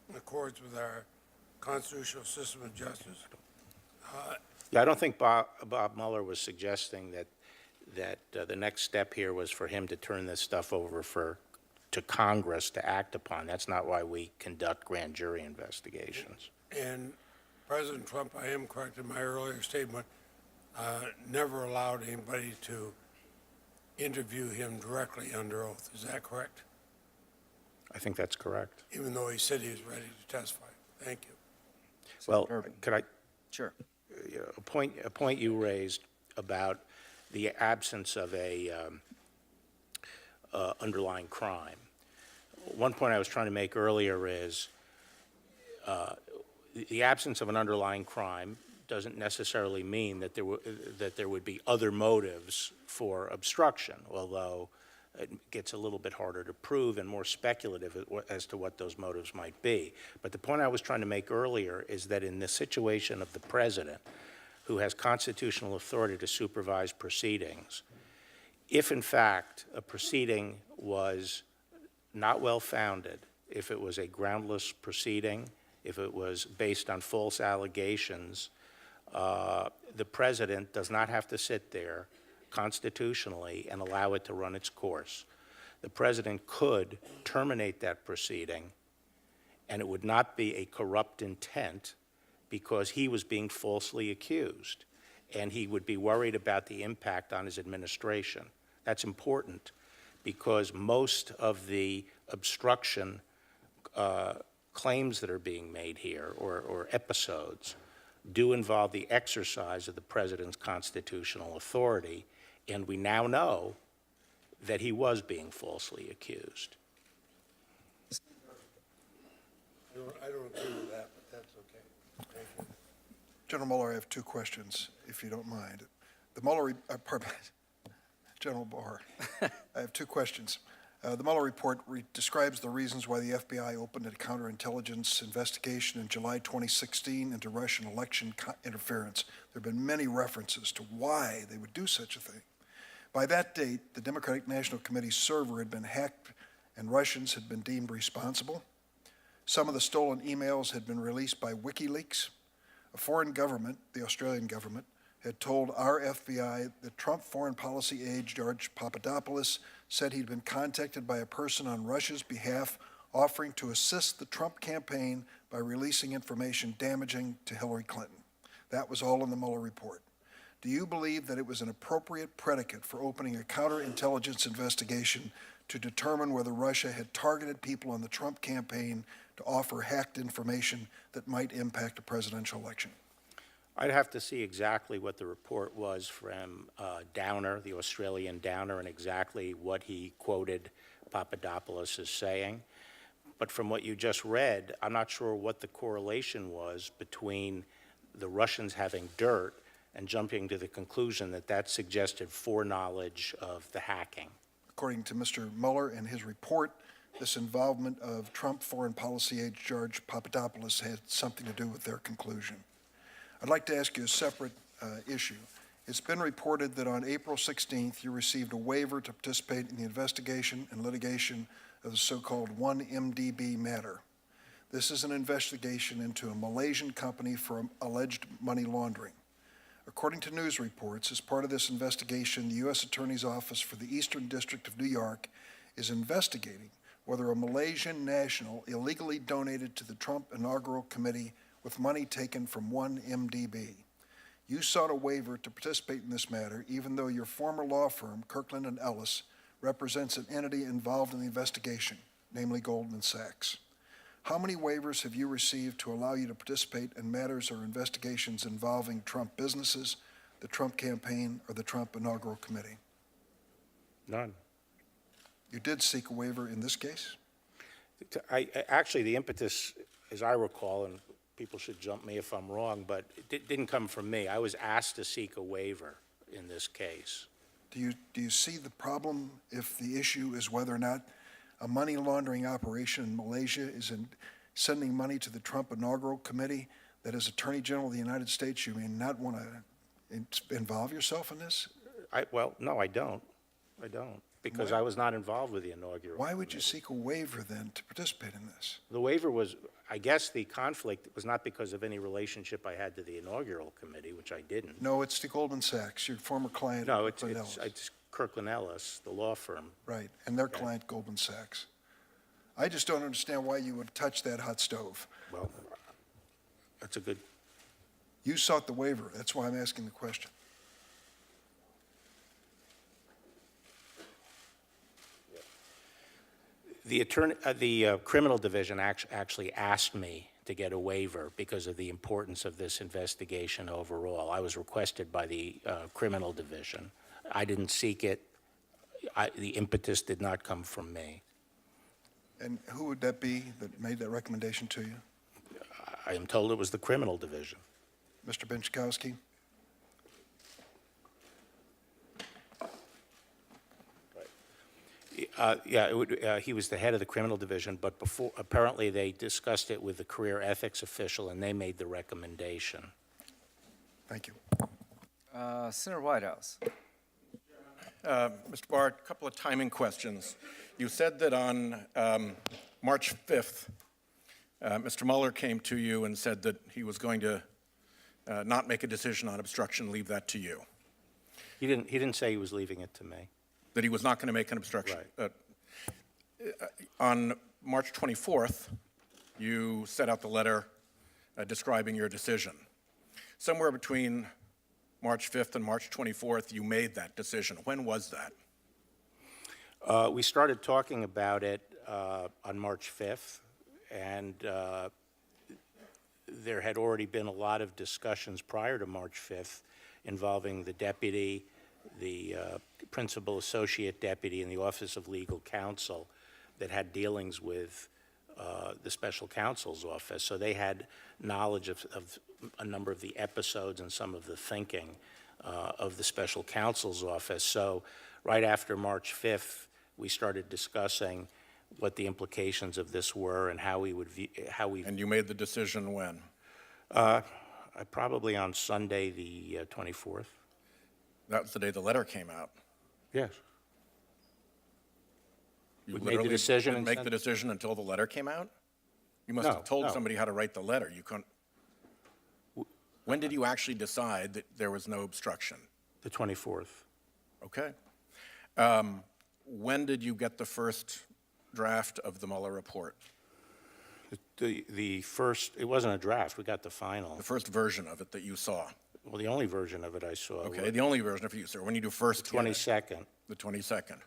Speaker 6: in accordance with our constitutional system of justice.
Speaker 3: Yeah, I don't think Bob Mueller was suggesting that the next step here was for him to turn this stuff over to Congress to act upon. That's not why we conduct grand jury investigations.
Speaker 6: And President Trump, I am correct in my earlier statement, never allowed anybody to interview him directly under oath. Is that correct?
Speaker 3: I think that's correct.
Speaker 6: Even though he said he was ready to testify. Thank you.
Speaker 3: Well, could I?
Speaker 1: Sure.
Speaker 3: A point you raised about the absence of a underlying crime. One point I was trying to make earlier is the absence of an underlying crime doesn't necessarily mean that there would be other motives for obstruction, although it gets a little bit harder to prove and more speculative as to what those motives might be. But the point I was trying to make earlier is that in the situation of the president, who has constitutional authority to supervise proceedings, if in fact a proceeding was not well-founded, if it was a groundless proceeding, if it was based on false allegations, the president does not have to sit there constitutionally and allow it to run its course. The president could terminate that proceeding, and it would not be a corrupt intent because he was being falsely accused, and he would be worried about the impact on his administration. That's important because most of the obstruction claims that are being made here, or episodes, do involve the exercise of the president's constitutional authority, and we now know that he was being falsely accused.
Speaker 6: I don't agree with that, but that's okay. Thank you.
Speaker 7: General Mueller, I have two questions, if you don't mind. The Mueller, General Barr, I have two questions. The Mueller report describes the reasons why the FBI opened a counterintelligence investigation in July 2016 into Russian election interference. There have been many references to why they would do such a thing. By that date, the Democratic National Committee server had been hacked and Russians had been deemed responsible. Some of the stolen emails had been released by WikiLeaks. A foreign government, the Australian government, had told our FBI that Trump foreign policy aide George Papadopoulos said he'd been contacted by a person on Russia's behalf offering to assist the Trump campaign by releasing information damaging to Hillary Clinton. That was all in the Mueller report. Do you believe that it was an appropriate predicate for opening a counterintelligence investigation to determine whether Russia had targeted people on the Trump campaign to offer hacked information that might impact a presidential election?
Speaker 3: I'd have to see exactly what the report was from Downer, the Australian Downer, and exactly what he quoted Papadopoulos as saying. But from what you just read, I'm not sure what the correlation was between the Russians having dirt and jumping to the conclusion that that suggested foreknowledge of the hacking.
Speaker 7: According to Mr. Mueller and his report, this involvement of Trump foreign policy aide George Papadopoulos had something to do with their conclusion. I'd like to ask you a separate issue. It's been reported that on April 16th, you received a waiver to participate in the investigation and litigation of the so-called 1MDB matter. This is an investigation into a Malaysian company for alleged money laundering. According to news reports, as part of this investigation, the U.S. Attorney's Office for the Eastern District of New York is investigating whether a Malaysian national illegally donated to the Trump Inaugural Committee with money taken from 1MDB. You sought a waiver to participate in this matter, even though your former law firm, Kirkland & Ellis, represents an entity involved in the investigation, namely Goldman Sachs. How many waivers have you received to allow you to participate in matters or investigations involving Trump businesses, the Trump campaign, or the Trump Inaugural Committee?
Speaker 3: None.
Speaker 7: You did seek a waiver in this case?
Speaker 3: Actually, the impetus, as I recall, and people should jump me if I'm wrong, but it didn't come from me. I was asked to seek a waiver in this case.
Speaker 7: Do you see the problem if the issue is whether or not a money laundering operation in Malaysia is sending money to the Trump inaugural committee, that as Attorney General of the United States, you may not want to involve yourself in this?
Speaker 3: Well, no, I don't. I don't, because I was not involved with the inaugural.
Speaker 7: Why would you seek a waiver then to participate in this?
Speaker 3: The waiver was, I guess the conflict was not because of any relationship I had to the inaugural committee, which I didn't.
Speaker 7: No, it's the Goldman Sachs, your former client.
Speaker 3: No, it's
Speaker 7: Kirkland-Ellis.
Speaker 3: Kirkland Ellis, the law firm.
Speaker 7: Right, and their client, Goldman Sachs. I just don't understand why you would touch that hot stove.
Speaker 3: Well, that's a good.
Speaker 7: You sought the waiver, that's why I'm asking the question.
Speaker 3: The criminal division actually asked me to get a waiver because of the importance of this investigation overall. I was requested by the criminal division. I didn't seek it. The impetus did not come from me.
Speaker 7: And who would that be that made that recommendation to you?
Speaker 3: I am told it was the criminal division.
Speaker 7: Mr. Benchkowski?
Speaker 3: He was the head of the criminal division, but apparently they discussed it with the career ethics official, and they made the recommendation.
Speaker 7: Thank you.
Speaker 1: Senator Whitehouse.
Speaker 9: Mr. Barr, a couple of timing questions. You said that on March 5th, Mr. Mueller came to you and said that he was going to not make a decision on obstruction, leave that to you.
Speaker 3: He didn't say he was leaving it to me.
Speaker 9: That he was not going to make an obstruction.
Speaker 3: Right.
Speaker 9: On March 24th, you set out the letter describing your decision. Somewhere between March 5th and March 24th, you made that decision. When was that?
Speaker 3: We started talking about it on March 5th, and there had already been a lot of discussions prior to March 5th involving the deputy, the principal associate deputy in the Office of Legal Counsel that had dealings with the special counsel's office. So they had knowledge of a number of the episodes and some of the thinking of the special counsel's office. So right after March 5th, we started discussing what the implications of this were and how we would view,
Speaker 9: And you made the decision when?
Speaker 3: Probably on Sunday, the 24th.
Speaker 9: That was the day the letter came out.
Speaker 3: Yes.
Speaker 9: You
Speaker 3: We made the
Speaker 9: literally
Speaker 3: decision
Speaker 9: didn't
Speaker 3: and
Speaker 9: make
Speaker 3: sent-
Speaker 9: the decision until the letter came out? You must
Speaker 3: No,
Speaker 9: have told
Speaker 3: no.
Speaker 9: somebody how to write the letter. You couldn't. When did you actually decide that there was no obstruction?
Speaker 3: The 24th.
Speaker 9: Okay. When did you get the first draft of the Mueller report?
Speaker 3: The first, it wasn't a draft, we got the final.
Speaker 9: The first version of it that you saw?
Speaker 3: Well, the only version of it I saw.
Speaker 9: Okay, the only version of it you saw. When you do first?
Speaker 3: 22nd.
Speaker 9: The 22nd.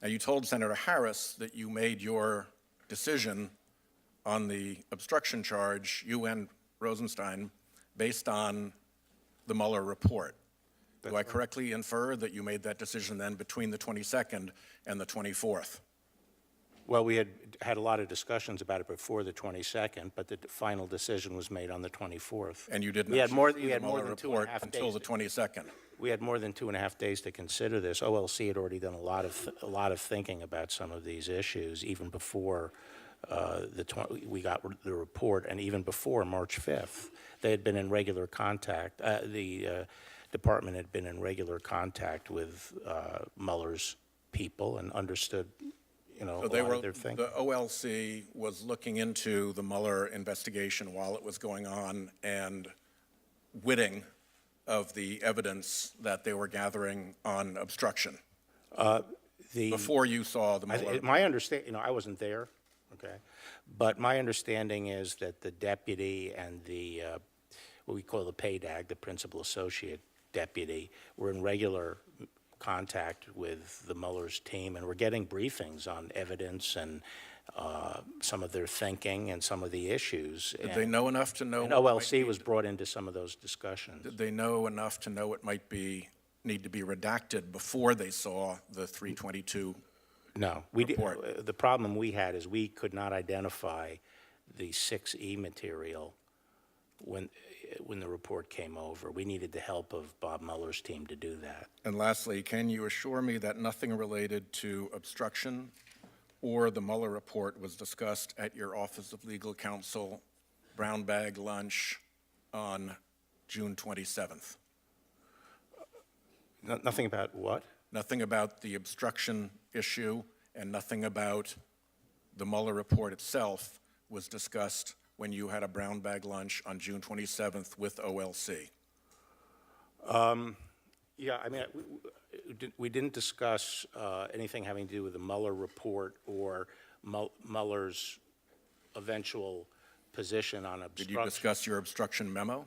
Speaker 9: Now, you told Senator Harris that you made your decision on the obstruction charge, you and Rosenstein, based on the Mueller report. Do I correctly infer that you made that decision then between the 22nd and the 24th?
Speaker 3: Well, we had a lot of discussions about it before the 22nd, but the final decision was made on the 24th.
Speaker 9: And you didn't
Speaker 3: We had more
Speaker 9: see the
Speaker 3: than
Speaker 9: Mueller
Speaker 3: 2.5
Speaker 9: report
Speaker 3: days.
Speaker 9: until the 22nd?
Speaker 3: We had more than 2.5 days to consider this. OLC had already done a lot of thinking about some of these issues, even before we got the report, and even before March 5th. They had been in regular contact. The department had been in regular contact with Mueller's people and understood,
Speaker 9: So
Speaker 3: a lot of their thinking.
Speaker 9: the OLC was looking into the Mueller investigation while it was going on and witting of the evidence that they were gathering on obstruction before you saw the Mueller.
Speaker 3: My understanding, I wasn't there, okay, but my understanding is that the deputy and the what we call the PADAG, the principal associate deputy, were in regular contact with the Mueller's team, and we're getting briefings on evidence and some of their thinking and some of the issues.
Speaker 9: Did they know enough to know?
Speaker 3: And OLC was brought into some of those discussions.
Speaker 9: Did they know enough to know it might need to be redacted before they saw the 322
Speaker 3: No, the problem we had is we could not identify the 6E material when the report came over. We needed the help of Bob Mueller's team to do that.
Speaker 9: And lastly, can you assure me that nothing related to obstruction or the Mueller report was discussed at your Office of Legal Counsel brown bag lunch on June 27th?
Speaker 3: Nothing about what?
Speaker 9: Nothing about the obstruction issue and nothing about the Mueller report itself was discussed when you had a brown bag lunch on June 27th with OLC?
Speaker 3: Yeah, I mean, we didn't discuss anything having to do with the Mueller report or Mueller's eventual position on obstruction.
Speaker 9: Did you discuss your obstruction memo?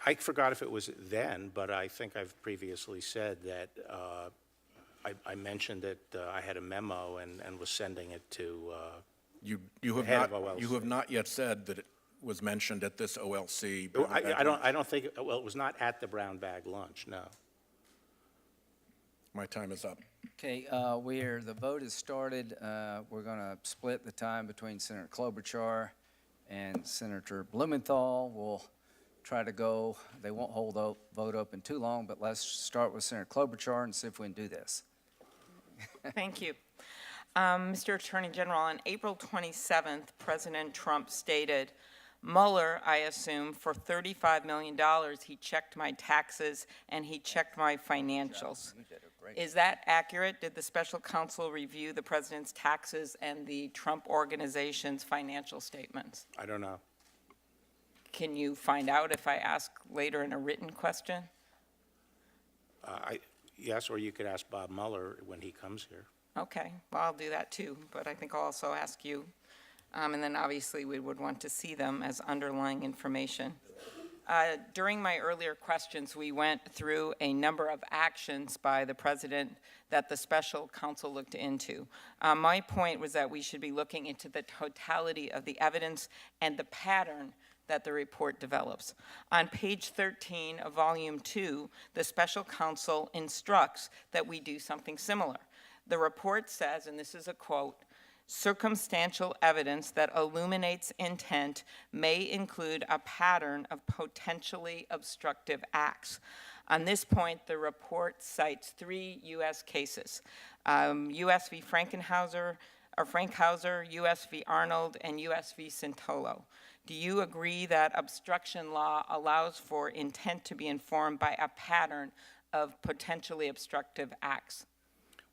Speaker 3: I forgot if it was then, but I think I've previously said that I mentioned that I had a memo and was sending it to
Speaker 9: You
Speaker 3: the head of OLC.
Speaker 9: have not yet said that it was mentioned at this OLC.
Speaker 3: I don't think, well, it was not at the brown bag lunch, no.
Speaker 9: My time is up.
Speaker 1: Okay, the vote has started. We're going to split the time between Senator Klobuchar and Senator Blumenthal. We'll try to go, they won't hold the vote open too long, but let's start with Senator Klobuchar and see if we can do this.
Speaker 13: Thank you. Mr. Attorney General, on April 27th, President Trump stated, Mueller, I assume, for $35 million, he checked my taxes and he checked my financials. Is that accurate? Did the special counsel review the president's taxes and the Trump organization's financial statements?
Speaker 3: I don't know.
Speaker 13: Can you find out if I ask later in a written question?
Speaker 3: Yes, or you could ask Bob Mueller when he comes here.
Speaker 13: Okay, well, I'll do that too, but I think I'll also ask you. And then obviously we would want to see them as underlying information. During my earlier questions, we went through a number of actions by the president that the special counsel looked into. My point was that we should be looking into the totality of the evidence and the pattern that the report develops. On page 13 of volume 2, the special counsel instructs that we do something similar. The report says, and this is a quote, circumstantial evidence that illuminates intent may include a pattern of potentially obstructive acts. On this point, the report cites 3 U.S. cases, U.S. v. Frankhauser, U.S. v. Arnold, and U.S. v. Santolo. Do you agree that obstruction law allows for intent to be informed by a pattern of potentially obstructive acts?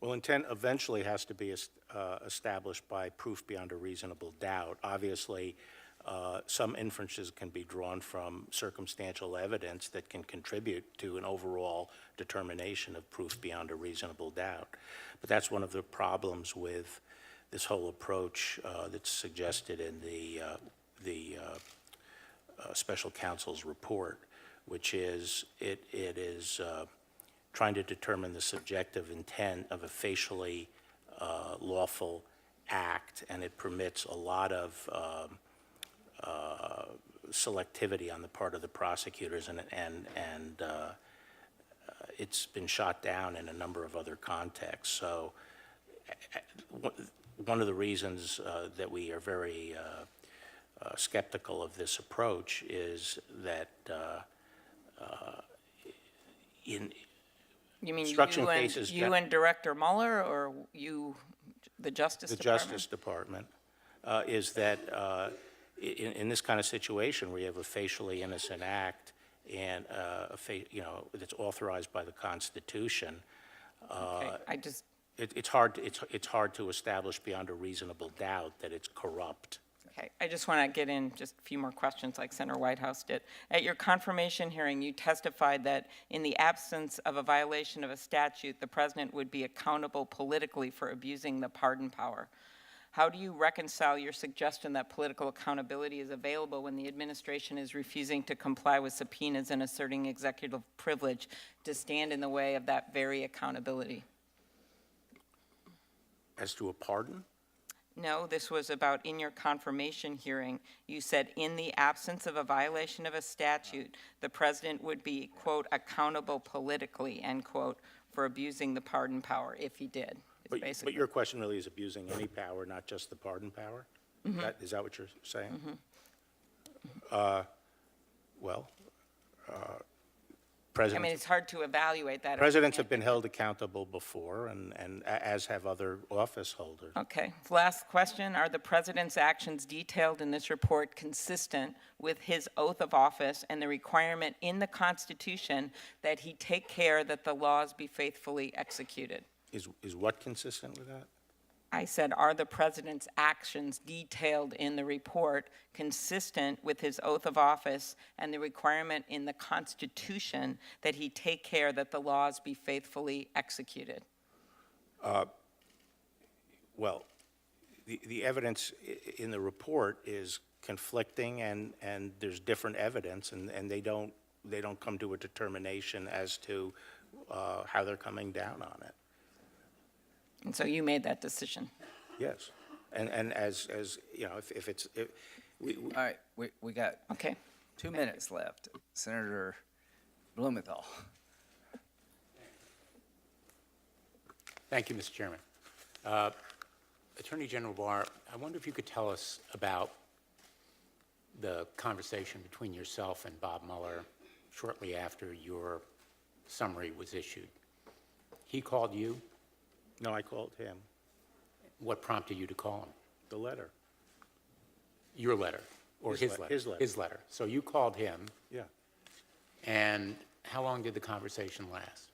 Speaker 3: Well, intent eventually has to be established by proof beyond a reasonable doubt. Obviously, some inferences can be drawn from circumstantial evidence that can contribute to an overall determination of proof beyond a reasonable doubt. But that's one of the problems with this whole approach that's suggested in the special counsel's report, which is it is trying to determine the subjective intent of a facially lawful act, and it permits a lot of selectivity on the part of the prosecutors, and it's been shot down in a number of other contexts. So one of the reasons that we are very skeptical of this approach is that in
Speaker 13: you mean
Speaker 3: obstruction cases,
Speaker 13: you and Director Mueller, or you, the Justice Department?
Speaker 3: The Justice Department, is that in this kind of situation where you have a facially innocent act and that's authorized by the Constitution, it's hard to establish beyond a reasonable doubt that it's corrupt.
Speaker 13: Okay, I just want to get in just a few more questions like Senator Whitehouse did. At your confirmation hearing, you testified that in the absence of a violation of a statute, the president would be accountable politically for abusing the pardon power. How do you reconcile your suggestion that political accountability is available when the administration is refusing to comply with subpoenas and asserting executive privilege to stand in the way of that very accountability?
Speaker 3: As to a pardon?
Speaker 13: No, this was about in your confirmation hearing. You said in the absence of a violation of a statute, the president would be, quote, accountable politically, end quote, for abusing the pardon power if he did.
Speaker 3: But
Speaker 13: basically.
Speaker 3: your question really is abusing any power, not just the pardon power?
Speaker 13: Mhm.
Speaker 3: Is that what you're saying?
Speaker 13: Mhm.
Speaker 3: Well,
Speaker 13: I
Speaker 3: presidents.
Speaker 13: mean, it's hard to evaluate that. if we
Speaker 3: Presidents
Speaker 13: can't-
Speaker 3: have been held accountable before, as have other office holders.
Speaker 13: Okay, last question. Are the president's actions detailed in this report consistent with his oath of office and the requirement in the Constitution that he take care that the laws be faithfully executed?
Speaker 3: Is what consistent with that?
Speaker 13: I said, are the president's actions detailed in the report consistent with his oath of office and the requirement in the Constitution that he take care that the laws be faithfully executed?
Speaker 3: Well, the evidence in the report is conflicting, and there's different evidence, and they don't come to a determination as to how they're coming down on it.
Speaker 13: And so you made that decision?
Speaker 3: Yes. And as you know, if it's,
Speaker 1: All right, we got
Speaker 13: Okay.
Speaker 1: 2 minutes left. Senator Blumenthal.
Speaker 17: Thank you, Mr. Chairman. Attorney General Barr, I wonder if you could tell us about the conversation between yourself and Bob Mueller shortly after your summary was issued. He called you?
Speaker 3: No, I called him.
Speaker 17: What prompted you to call him?
Speaker 3: The letter.
Speaker 17: Your letter, or his letter?
Speaker 3: His letter.
Speaker 17: His letter. So you called him,
Speaker 3: Yeah.
Speaker 17: and how long did the conversation last?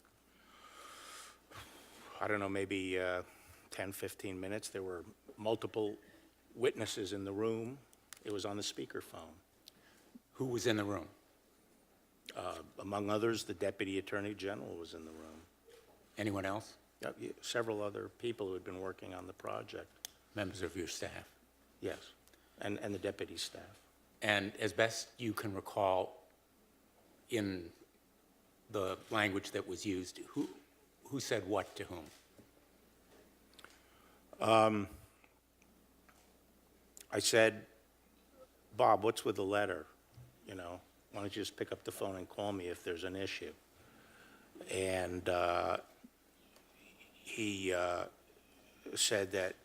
Speaker 3: I don't know, maybe 10, 15 minutes. There were multiple witnesses in the room. It was on the speakerphone.
Speaker 17: Who was in the room?
Speaker 3: Among others, the Deputy Attorney General was in the room.
Speaker 17: Anyone else?
Speaker 3: Several other people who had been working on the project.
Speaker 17: Members of your staff?
Speaker 3: Yes, and the deputy staff.
Speaker 17: And as best you can recall, in the language that was used, who said what to whom?
Speaker 3: I said, Bob, what's with the letter? You know, why don't you just pick up the phone and call me if there's an issue? And he said that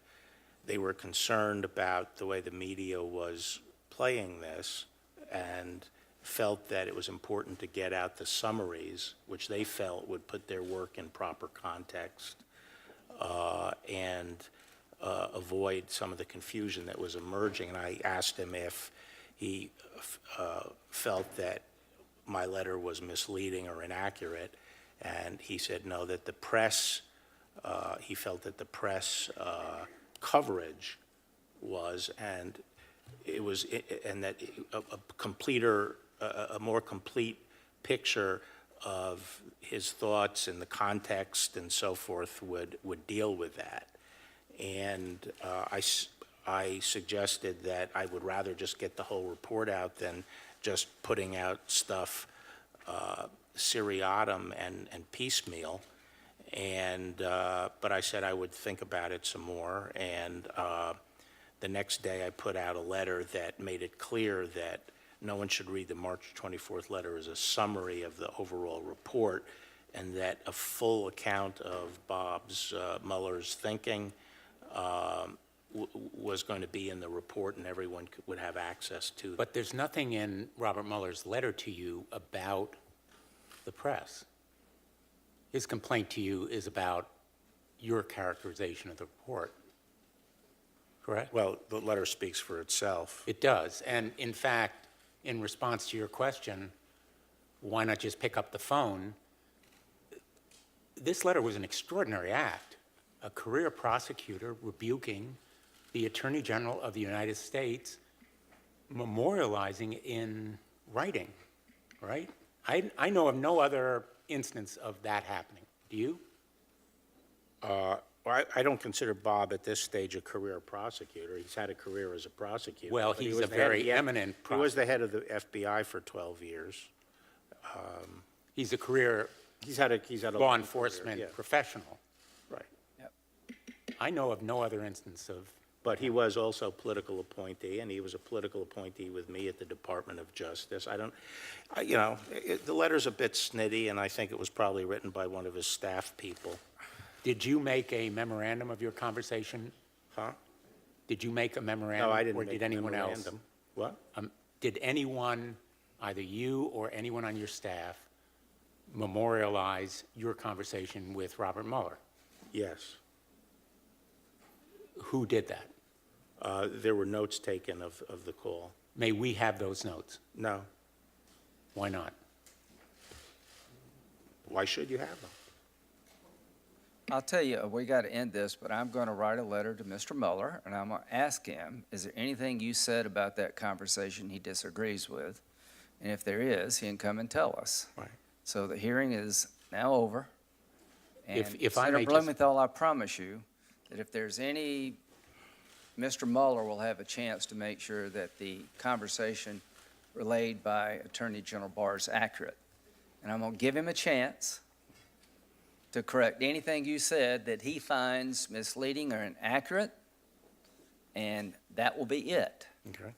Speaker 3: they were concerned about the way the media was playing this and felt that it was important to get out the summaries, which they felt would put their work in proper context and avoid some of the confusion that was emerging. And I asked him if he felt that my letter was misleading or inaccurate, and he said no, that the press, he felt that the press coverage was, and it was, and that a more complete picture of his thoughts and the context and so forth would deal with that. And I suggested that I would rather just get the whole report out than just putting out stuff seriatim and piecemeal. And but I said I would think about it some more. And the next day I put out a letter that made it clear that no one should read the March 24th letter as a summary of the overall report, and that a full account of Bob's Mueller's thinking was going to be in the report, and everyone would have access to it.
Speaker 17: But there's nothing in Robert Mueller's letter to you about the press. His complaint to you is about your characterization of the report, correct?
Speaker 3: Well, the letter speaks for itself.
Speaker 17: It does. And in fact, in response to your question, why not just pick up the phone? This letter was an extraordinary act. A career prosecutor rebuking the Attorney General of the United States, memorializing in writing, right? I know of no other instance of that happening. Do you?
Speaker 3: Well, I don't consider Bob at this stage a career prosecutor. He's had a career as a prosecutor.
Speaker 17: Well,
Speaker 3: but he
Speaker 17: he's
Speaker 3: was
Speaker 17: a
Speaker 3: the head of
Speaker 17: very
Speaker 3: the
Speaker 17: eminent
Speaker 3: He was the head of the FBI for 12 years.
Speaker 17: He's a career
Speaker 3: He's had a
Speaker 17: law
Speaker 3: long
Speaker 17: enforcement
Speaker 3: career, yeah.
Speaker 17: professional.
Speaker 3: Right.
Speaker 17: I know of no other instance of.
Speaker 3: But he was also a political appointee, and he was a political appointee with me at the Department of Justice. The letter's a bit snitty, and I think it was probably written by one of his staff people.
Speaker 17: Did you make a memorandum of your conversation?
Speaker 3: Huh?
Speaker 17: Did you make a memorandum?
Speaker 3: No, I didn't
Speaker 17: Or
Speaker 3: make
Speaker 17: did
Speaker 3: a
Speaker 17: anyone else?
Speaker 3: memorandum. What?
Speaker 17: Did anyone, either you or anyone on your staff, memorialize your conversation with Robert Mueller?
Speaker 3: Yes.
Speaker 17: Who did that?
Speaker 3: There were notes taken of the call.
Speaker 17: May we have those notes?
Speaker 3: No.
Speaker 17: Why not?
Speaker 3: Why should you have them?
Speaker 1: I'll tell you, we got to end this, but I'm going to write a letter to Mr. Mueller, and I'm going to ask him, is there anything you said about that conversation he disagrees with? And if there is, he can come and tell us.
Speaker 3: Right.
Speaker 1: So the hearing is now over. And
Speaker 17: If I
Speaker 1: Senator
Speaker 17: may just-
Speaker 1: Blumenthal, I promise you that if there's any, Mr. Mueller will have a chance to make sure that the conversation relayed by Attorney General Barr is accurate. And I'm going to give him a chance to correct anything you said that he finds misleading or inaccurate, and that will be it.
Speaker 3: Okay.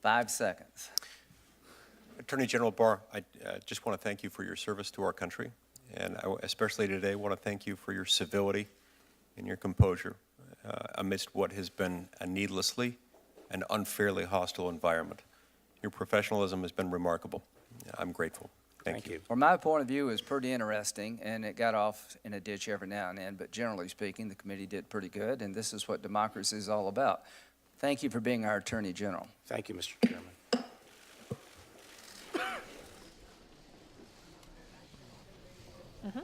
Speaker 1: 5 seconds.
Speaker 8: Attorney General Barr, I just want to thank you for your service to our country, and I especially today want to thank you for your civility and your composure amidst what has been a needlessly and unfairly hostile environment. Your professionalism has been remarkable. I'm grateful. Thank you.
Speaker 1: From my point of view, it was pretty interesting, and it got off in a ditch every now and then, but generally speaking, the committee did pretty good, and this is what democracy is all about. Thank you for being our Attorney General.
Speaker 3: Thank you, Mr. Chairman.
Speaker 10: Mm-hmm.